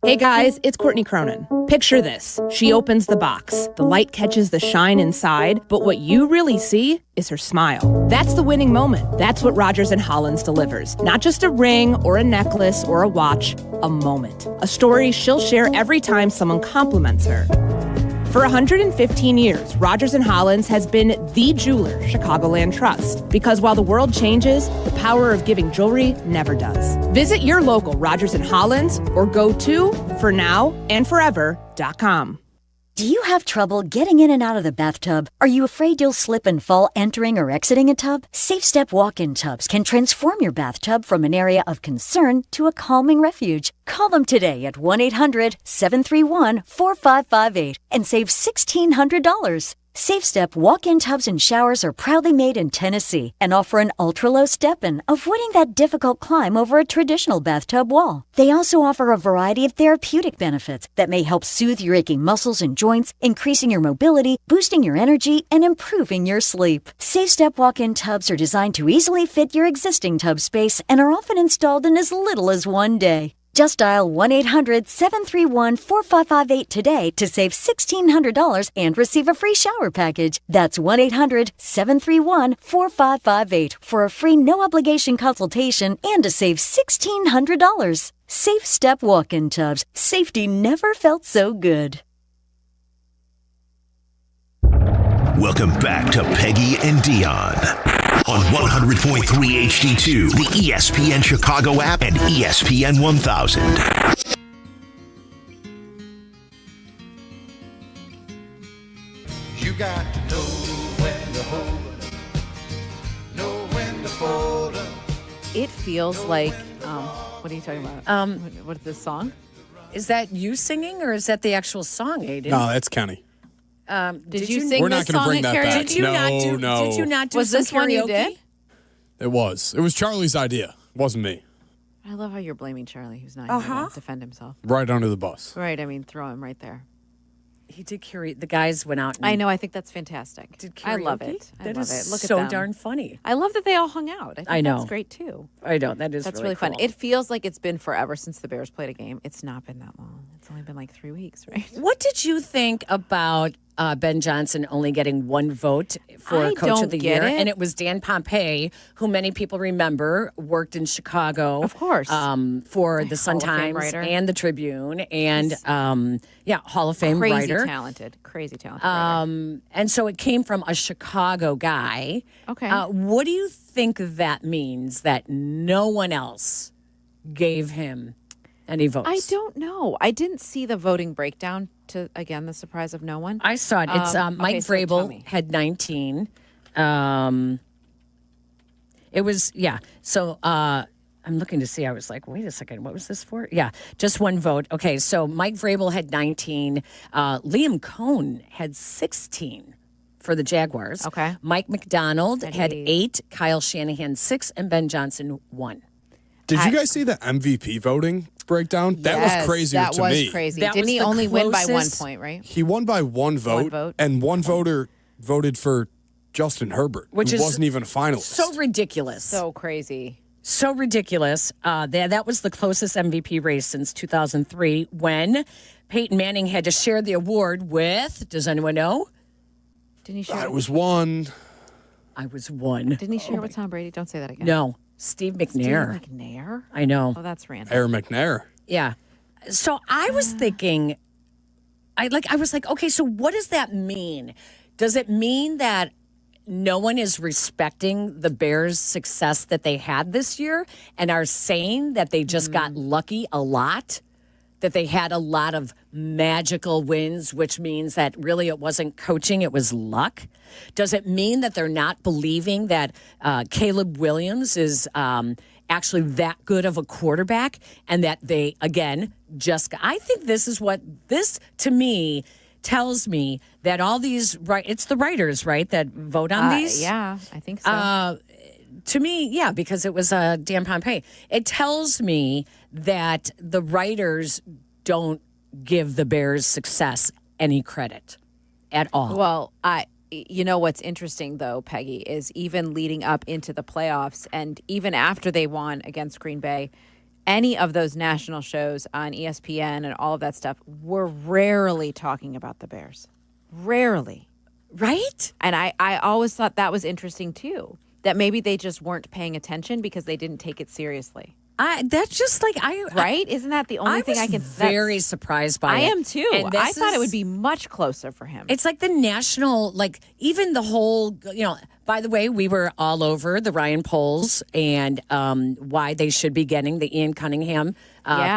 Hey guys, it's Courtney Cronin. Picture this. She opens the box. The light catches the shine inside, but what you really see is her smile. That's the winning moment. That's what Rogers & Hollins delivers. Not just a ring or a necklace or a watch, a moment. A story she'll share every time someone compliments her. For 115 years, Rogers & Hollins has been the jeweler Chicagoland trusts. Because while the world changes, the power of giving jewelry never does. Visit your local Rogers & Hollins or go to fornowandforever.com. Do you have trouble getting in and out of the bathtub? Are you afraid you'll slip and fall entering or exiting a tub? Safe Step walk-in tubs can transform your bathtub from an area of concern to a calming refuge. Call them today at 1-800-731-4558 and save $1,600. Safe Step walk-in tubs and showers are proudly made in Tennessee and offer an ultra-low step-in, avoiding that difficult climb over a traditional bathtub wall. They also offer a variety of therapeutic benefits that may help soothe your aching muscles and joints, increasing your mobility, boosting your energy, and improving your sleep. Safe Step walk-in tubs are designed to easily fit your existing tub space and are often installed in as little as one day. Just dial 1-800-731-4558 today to save $1,600 and receive a free shower package. That's 1-800-731-4558 for a free no-obligation consultation and to save $1,600. Safe Step walk-in tubs. Safety never felt so good. Welcome back to Peggy and Dion on 100.3 HD2, the ESPN Chicago app, and ESPN 1000. You got to know when to hold 'em, know when to fold 'em. It feels like, what are you talking about? What is this song? Is that you singing or is that the actual song, Aiden? No, that's Kenny. Did you sing this song at karaoke? Did you not do Was some this one you karaoke? did? It was. It was Charlie's idea. It wasn't me. I love how you're blaming Charlie, who's not here to defend himself. Right under the bus. Right, I mean, throw him right there. He did karaoke. The guys went out. And I know. I think that's fantastic. Did I love karaoke? it. I That love is it. Look so at them. darn funny. I love that they all hung out. I think know. that's great too. I know. That's really fun. cool. It feels like it's been forever since the Bears played a game. It's not been that long. It's only been like 3 weeks, right? What did you think about Ben Johnson only getting one vote for Coach of the Year. And it was Dan Pompey, who many people remember worked in Chicago. Of course. For the Sun-Times and the Tribune. And, Hall of Fame writer. Crazy talented. And so it came from a Chicago guy. Okay. What do you think that means that no one else gave him any votes? I don't know. I didn't see the voting breakdown to, again, the surprise of no one. I saw it. It's Mike Vrabel had 19. It was, So I'm looking to see. I was like, wait a second. What was this for? Yeah, just one vote. Okay, so Mike Vrabel had 19. Liam Cohn had 16 for the Jaguars. Okay. Mike McDonald had 8. Kyle Shanahan 6. And Ben Johnson 1. Did you guys see the MVP voting breakdown? That was crazier to me. That was crazy. Didn't he only win by 1 point, right? He won by one vote, and one voter voted for Justin Herbert, who wasn't even a finalist. So ridiculous. So crazy. So ridiculous. That was the closest MVP race since 2003 when Peyton Manning had to share the award with, does anyone know? Didn't he share I was one. Didn't he share with Tom Brady? Don't say that again. No. Steve McNair. Steve McNair? I know. Oh, that's random. Aaron McNair. Yeah. So I was thinking, I was like, okay, so what does that mean? Does it mean that no one is respecting the Bears' success that they had this year and are saying that they just got lucky a lot? That they had a lot of magical wins, which means that really it wasn't coaching, it was luck? Does it mean that they're not believing that Caleb Williams is actually that good of a quarterback and that they, again, I think this is what this, to me, tells me that all these, it's the writers, right, that vote on these? Yeah, I think so. To me, yeah, because it was Dan Pompey. It tells me that the writers don't give the Bears' success any credit at all. Well, you know what's interesting, though, Peggy, is even leading up into the playoffs and even after they won against Green Bay, any of those national shows on ESPN and all of that stuff were rarely talking about the Bears. Rarely. Right? And I always thought that was interesting, too. That maybe they just weren't paying attention because they didn't take it seriously. That's just like right? Isn't that the only thing I can? Very surprised by it. I am too. I thought it would be much closer for him. It's like the national, even the whole. By the way, we were all over the Ryan polls and why they should be getting the Ian Cunningham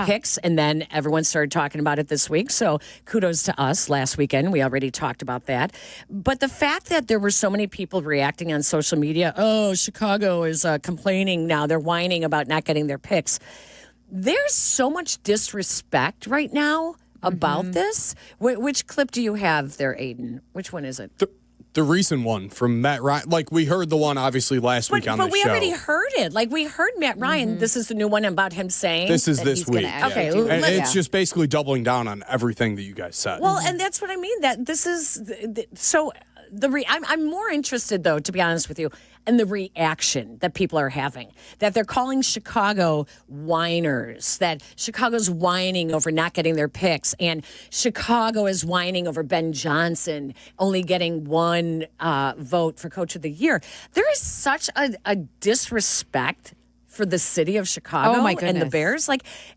picks, and then everyone started talking about it this week. So kudos to us. Last weekend, we already talked about that. But the fact that there were so many people reacting on social media, Chicago is complaining now. They're whining about not getting their picks. There's so much disrespect right now about this. Which clip do you have there, Aiden? Which one is it? The recent one from Matt Ryan. We heard the one, obviously, last week on the show. But we already heard it. We heard Matt Ryan. This is the new one about him saying. This is this week. Okay. And it's just basically doubling down on everything that you guys said. Well, and that's what I mean. That this is so. I'm more interested, though, to be honest with you, in the reaction that people are having. That they're calling Chicago whiners. That Chicago's whining over not getting their picks. And Chicago is whining over Ben Johnson only getting one vote for Coach of the Year. There is such a disrespect for the city of Chicago and the Bears.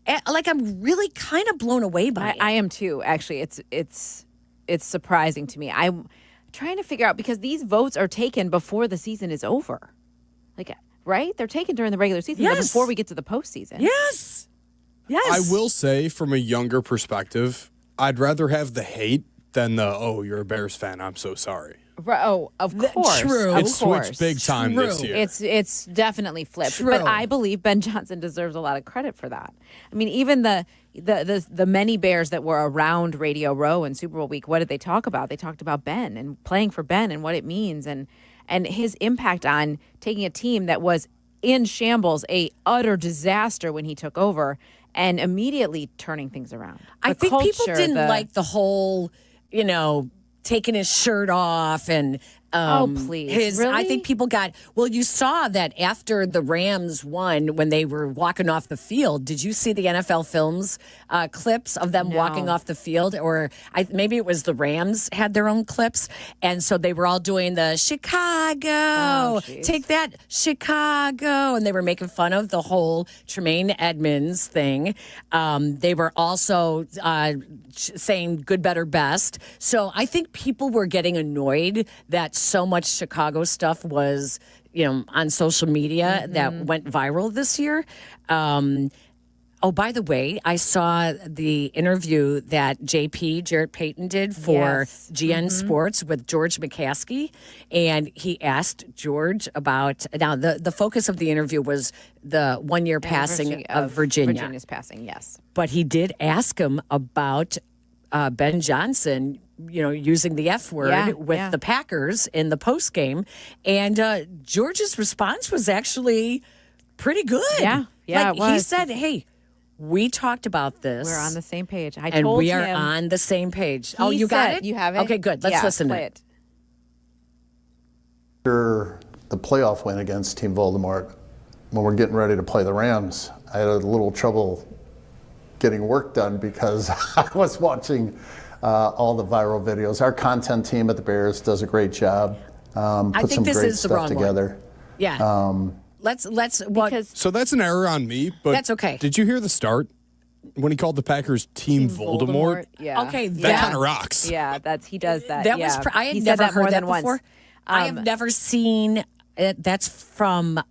I'm really kind of blown away by it. I am, too, actually. It's surprising to me. I'm trying to figure out, because these votes are taken before the season is over. Right? They're taken during the regular season, but before we get to the postseason. Yes. I will say, from a younger perspective, I'd rather have the hate than you're a Bears fan, I'm so sorry. Oh, of course. True. It's switched big time this year. It's definitely flipped. True. But I believe Ben Johnson deserves a lot of credit for that. I mean, even the many Bears that were around Radio Row and Super Bowl week, what did they talk about? They talked about Ben and playing for Ben and what it means and his impact on taking a team that was in shambles, a utter disaster when he took over, and immediately turning things around. I think people didn't like the whole, taking his shirt off and Please. Really? I think people got, you saw that after the Rams won when they were walking off the field. Did you see the NFL Films clips of them walking off the field? Or maybe it was the Rams had their own clips. And so they were all doing the Chicago, take that, Chicago. And they were making fun of the whole Tremaine Edmonds thing. They were also saying good, better, best. So I think people were getting annoyed that so much Chicago stuff was, on social media that went viral this year. By the way, I saw the interview that Jarrett Payton did for GN Sports with George McCaskey. And he asked George about, now the focus of the interview was the 1 year passing of Virginia. Virginia's passing, yes. But he did ask him about Ben Johnson, using the F word with the Packers in the post game. And George's response was actually pretty good. Yeah, it was. He said, hey, we talked about this. We're on the same page. And we are on the same page. Oh, you got it? You have it? Okay, good. Let's listen to it. After the playoff win against Team Voldemort, when we're getting ready to play the Rams, I had a little trouble getting work done because I was watching all the viral videos. Our content team at the Bears does a great job. Put some great stuff together. Yeah. So that's an error on me, but that's okay. Did you hear the start when he called the Packers Team Voldemort? Yeah. Okay, that kind of rocks. Yeah, he does that. That was I had never heard that before. I have never seen it. That's from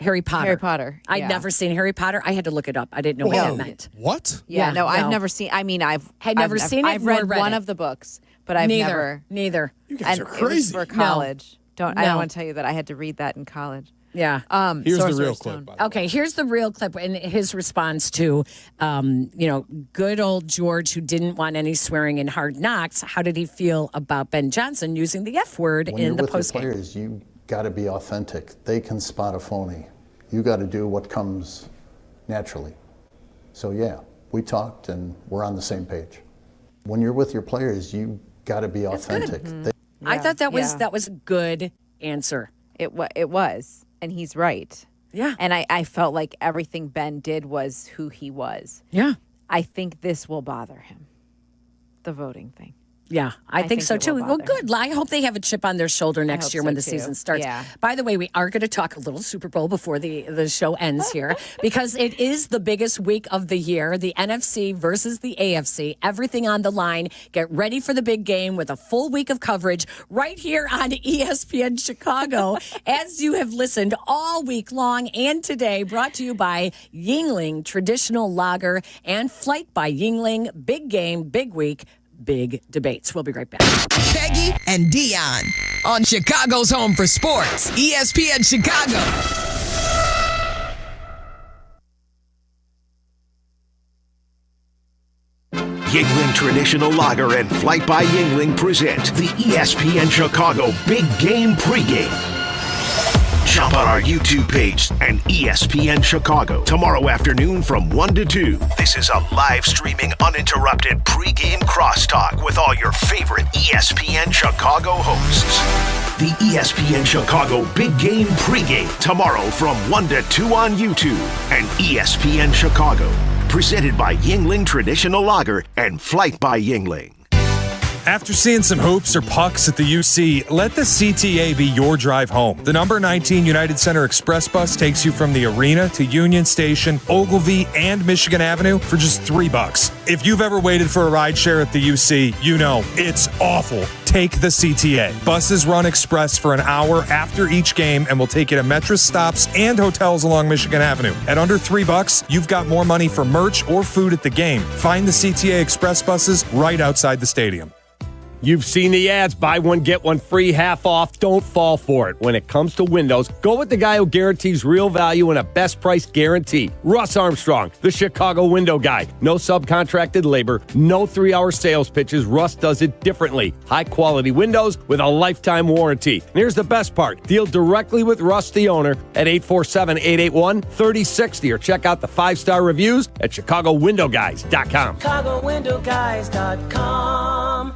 Harry Potter. I'd never seen Harry Potter. I had to look it up. I didn't know what that meant. What? Yeah, no, I've never seen. I mean, I've never seen it. I've read one of the books, but I've never. Neither. You guys are crazy. It was for college. I don't want to tell you that I had to read that in college. Yeah. Here's the real clip. Okay, here's the real clip and his response to, good old George who didn't want any swearing in Hard Knocks. How did he feel about Ben Johnson using the F word in the postgame? When you're with your players, you got to be authentic. They can spot a phony. You got to do what comes naturally. So yeah, we talked and we're on the same page. When you're with your players, you got to be authentic. I thought that was a good answer. It was, and he's right. Yeah. And I felt like everything Ben did was who he was. Yeah. I think this will bother him, the voting thing. Yeah, I think so too. Well, good. I hope they have a chip on their shoulder next year when the season starts. Yeah. By the way, we are going to talk a little Super Bowl before the show ends here because it is the biggest week of the year, the NFC versus the AFC. Everything on the line. Get ready for the big game with a full week of coverage right here on ESPN Chicago as you have listened all week long and today, brought to you by Yuengling Traditional Lager and Flight by Yuengling. Big game, big week. Big debates. We'll be right back. Peggy and Dion on Chicago's Home for Sports, ESPN Chicago. Yuengling Traditional Lager and Flight by Yuengling present the ESPN Chicago Big Game Pregame. Jump on our YouTube page and ESPN Chicago tomorrow afternoon from 1 to 2. This is a live streaming, uninterrupted pregame crosstalk with all your favorite ESPN Chicago hosts. The ESPN Chicago Big Game Pregame tomorrow from 1 to 2 on YouTube and ESPN Chicago. Presented by Yuengling Traditional Lager and Flight by Yuengling. After seeing some hoops or pucks at the UC, let the CTA be your drive home. The number 19 United Center Express bus takes you from the arena to Union Station, Ogilvie, and Michigan Avenue for just $3. If you've ever waited for a ride share at the UC, you know it's awful. Take the CTA. Buses run express for an hour after each game and will take you to Metro stops and hotels along Michigan Avenue. At under $3, you've got more money for merch or food at the game. Find the CTA Express buses right outside the stadium. You've seen the ads, buy one, get one free, half off. Don't fall for it. When it comes to windows, go with the guy who guarantees real value and a best price guarantee. Russ Armstrong, the Chicago window guy. No subcontracted labor, no 3-hour sales pitches. Russ does it differently. High quality windows with a lifetime warranty. And here's the best part. Deal directly with Russ, the owner, at 847-881-3060 or check out the 5-star reviews at ChicagoWindowGuys.com. ChicagoWindowGuys.com.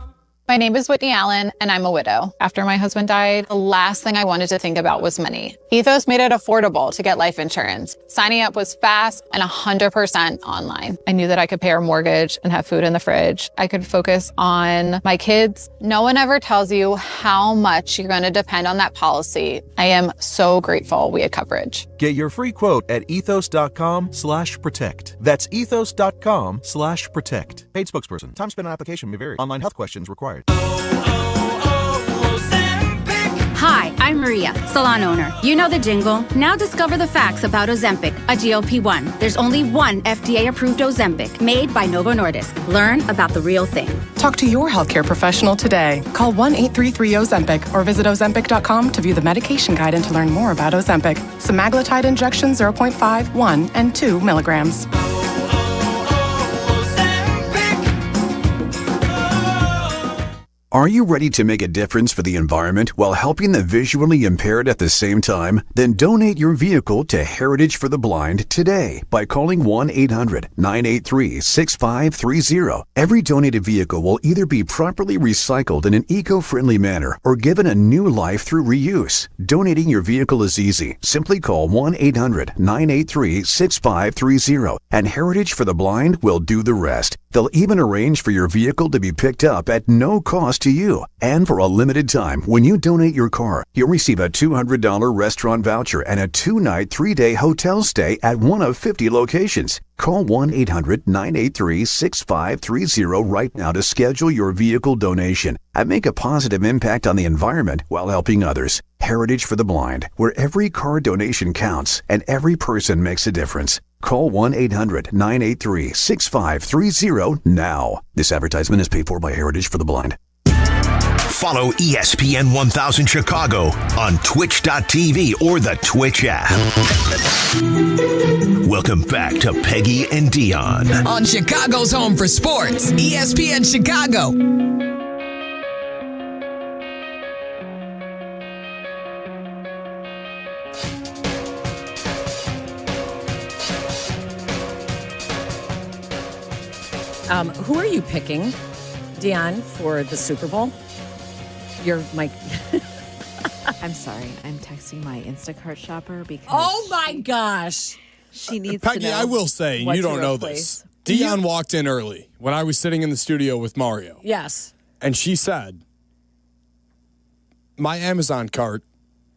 My name is Whitney Allen, and I'm a widow. After my husband died, the last thing I wanted to think about was money. Ethos made it affordable to get life insurance. Signing up was fast and 100% online. I knew that I could pay our mortgage and have food in the fridge. I could focus on my kids. No one ever tells you how much you're going to depend on that policy. I am so grateful we had coverage. Get your free quote at ethos.com/protect. That's ethos.com/protect. Paid spokesperson. Time spent on application may vary. Online health questions required. Hi, I'm Maria, salon owner. You know the jingle. Now discover the facts about Ozempic, a GLP-1. There's only one FDA-approved Ozempic made by Novo Nordisk. Learn about the real thing. Talk to your healthcare professional today. Call 1-833-OZEMPIC or visit Ozempic.com to view the medication guide and to learn more about Ozempic. Semaglutide injection 0.5, 1, and 2 milligrams. Are you ready to make a difference for the environment while helping the visually impaired at the same time? Then donate your vehicle to Heritage for the Blind today by calling 1-800-983-6530. Every donated vehicle will either be properly recycled in an eco-friendly manner or given a new life through reuse. Donating your vehicle is easy. Simply call 1-800-983-6530 and Heritage for the Blind will do the rest. They'll even arrange for your vehicle to be picked up at no cost to you. And for a limited time, when you donate your car, you'll receive a $200 restaurant voucher and a 2-night, 3-day hotel stay at one of 50 locations. Call 1-800-983-6530 right now to schedule your vehicle donation and make a positive impact on the environment while helping others. Heritage for the Blind, where every car donation counts and every person makes a difference. Call 1-800-983-6530 now. This advertisement is paid for by Heritage for the Blind. Follow ESPN 1000 Chicago on twitch.tv or the Twitch app. Welcome back to Peggy and Dion. On Chicago's home for sports, ESPN Chicago. Who are you picking, Dion, for the Super Bowl? You're Mike. I'm sorry. I'm texting my Instacart shopper because. Oh my gosh. She needs Peggy, to know. I will say, you don't know this. Dion walked in early when I was sitting in the studio with Mario. Yes. And she said, my Amazon cart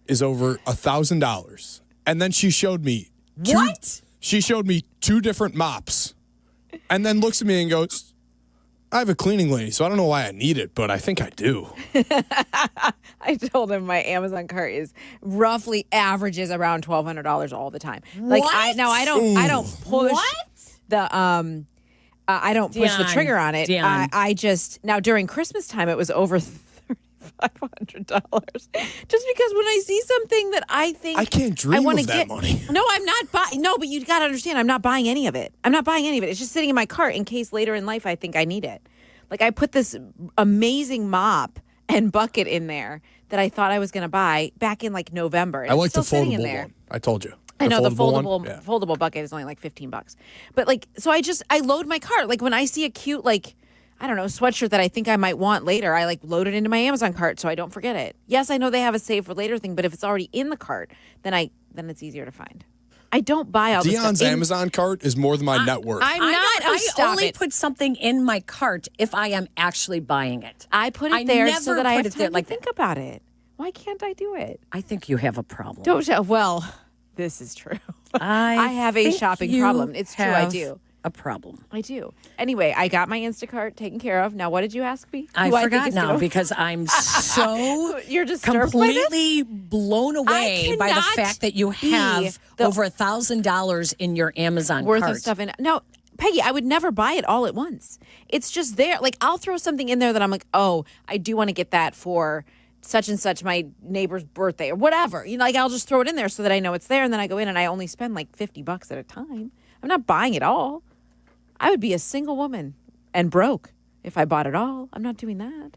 is over $1,000. And then she showed me She showed me 2 different mops. And then looks at me and goes, I have a cleaning lady, so I don't know why I need it, but I think I do. I told him my Amazon cart is roughly averages around $1,200 all the time. Like I don't push the I don't push the trigger on it. I just now during Christmas time it was over $3,500 just because when I see something that I think I can't dream of that money. No, I'm not buying. No, but you got to understand, I'm not buying any of it. It's just sitting in my cart in case later in life I think I need it. Like I put this amazing mop and bucket in there that I thought I was going to buy back in like November. I like the foldable one. I told you. I know the foldable bucket is only like $15. But like, so I load my cart. Like when I see a cute, like, I don't know, sweatshirt that I think I might want later, I like load it into my Amazon cart so I don't forget it. Yes, I know they have a save for later thing, but if it's already in the cart, then it's easier to find. I don't buy all this stuff. Dion's Amazon cart is more than my net worth. I only put something in my cart if I am actually buying it. I put it there so that I have time to think about it. Why can't I do it? I think you have a problem. Well, this is true. I have a shopping problem. It's true, I do. A problem. I do. Anyway, I got my Instacart taken care of. Now, what did you ask me? I forgot now because I'm so you're just completely blown away by the fact that you have over $1,000 in your Amazon worth cart. Of stuff in. No, Peggy, I would never buy it all at once. It's just there. Like I'll throw something in there that I'm like, oh, I do want to get that for such and such my neighbor's birthday or whatever. You know, like I'll just throw it in there so that I know it's there, and then I go in and I only spend like $50 at a time. I'm not buying it all. I would be a single woman and broke if I bought it all. I'm not doing that.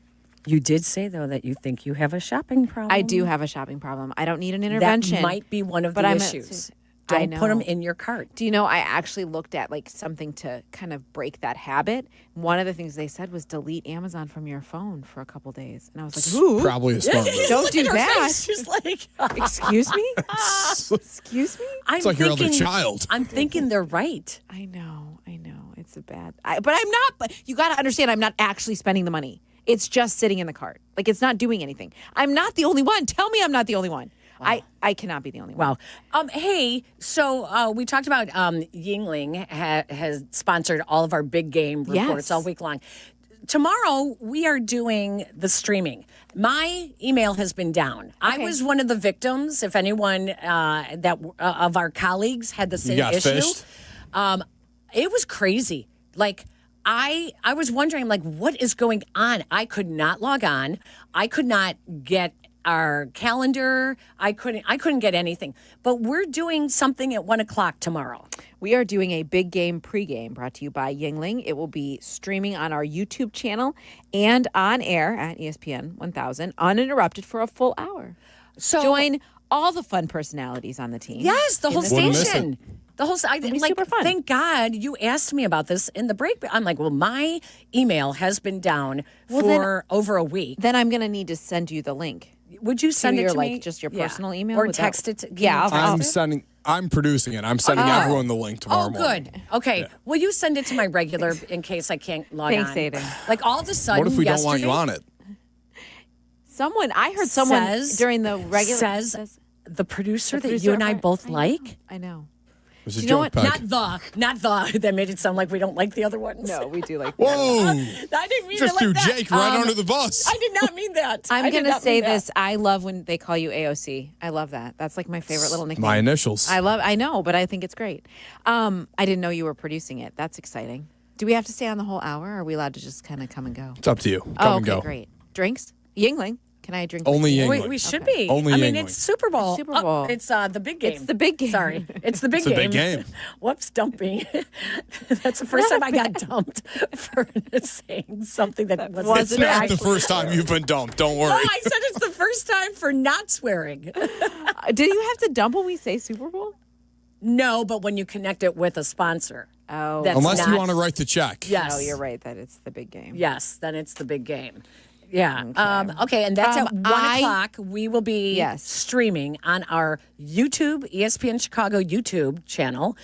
You did say, though, that you think you have a shopping problem. I do have a shopping problem. I don't need an intervention. That might be one of the issues. Don't put them in your cart. Do you know, I actually looked at like something to kind of break that habit. One of the things they said was delete Amazon from your phone for a couple days. And I was like, ooh. Probably a smart move. Don't do that. She's like, excuse me? Excuse me? It's like your other child. I'm thinking they're right. I know. It's a bad. But I'm not. But you got to understand, I'm not actually spending the money. It's just sitting in the cart. Like, it's not doing anything. I'm not the only one. Tell me I'm not the only one. Wow. I cannot be the only one. Wow. Hey, so we talked about Yingling has sponsored all of our big game reports all week long. Tomorrow, we are doing the streaming. My email has been down. I was one of the victims. If anyone of our colleagues had the same issue. Fished? It was crazy. Like, I was wondering, like, what is going on? I could not log on. I could not get our calendar. I couldn't get anything. But we're doing something at 1:00 tomorrow. We are doing a big game pregame brought to you by Yingling. It will be streaming on our YouTube channel and on air at ESPN 1000, uninterrupted for a full hour. So join all the fun personalities on the team. Yes, the whole station. The whole super fun. Thank God you asked me about this in the break. I'm like, well, my email has been down for over a week. Then I'm going to need to send you the link. Would you send it to me? Like just your personal email or text it? I'm producing it. I'm sending everyone the link tomorrow morning. Good. Okay. Yeah. Will you send it to my regular in case I can't log on? Thanks, Aiden. Like all of a sudden, what if we don't want you on it? I heard someone during the regular says the producer that you and I both like. I know. It was a you know joke, what? Peg. Not the. That made it sound like we don't like the other ones. No, we do like. Whoa! I didn't mean just it like threw Jake right under the bus. I did not mean that. I'm going to say this. I love when they call you AOC. I love that. That's like my favorite little nickname. My initials. I know, but I think it's great. I didn't know you were producing it. That's exciting. Do we have to stay on the whole hour, or are we allowed to just kind of come and go? It's up to you. Come and go. Great. Drinks? Yingling. Can I drink? Only Yingling. We should be. Only I mean, Yingling. it's Super Bowl. Super Bowl. It's the big game. It's the big game. Sorry. It's the big game. It's the big game. Whoops, dumping. That's the first time I got dumped for saying something that wasn't It's not the first time you've been dumped. Don't worry. No, I said it's the first time for not swearing. Did you have to dump when we say Super Bowl? No, but when you connect it with a sponsor. Oh. Unless you want to write the check. Yes. No, you're right that it's the big game. Yes, then it's the big game. Yeah. Okay, and that's at 1:00. We will be streaming on our YouTube, ESPN Chicago YouTube channel,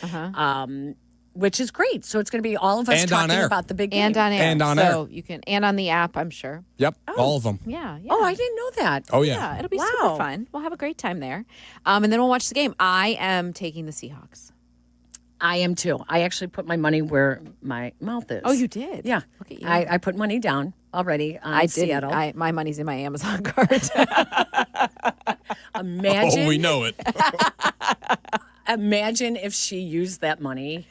which is great. So it's going to be all of us and talking about the big game. And on air. And on so you can, and on the app, I'm sure. Yep, all of them. Yeah. Oh, I didn't know that. Oh, yeah. It'll be super fun. We'll have a great time there. And then we'll watch the game. I am taking the Seahawks. I am too. I actually put my money where my mouth is. Oh, you did? Yeah. Look at you. I put money down already on Seattle. My money's in my Amazon card. Imagine. Oh, we know it. Imagine if she used that money.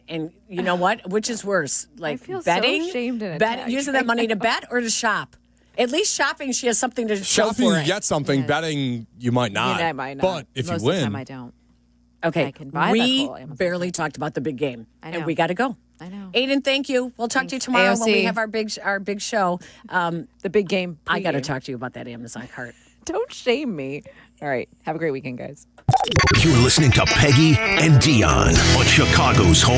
And you know what? Which is worse? Like I feel betting, so shamed and attacked. using that money to bet or to shop? At least shopping, she has something to show Shopping, for you it. get something. Betting, you might not. I might not. But if Most you win. of the time I don't. Okay, I can buy that we whole Amazon barely talked about the big game, I know. and we got to go. I know. Aiden, thank you. We'll talk to you tomorrow when we have our big show. The big game. I got to pregame. talk to you about that Amazon cart. Don't shame me. All right. Have a great weekend, guys. You're listening to Peggy and Dion on Chicago's home.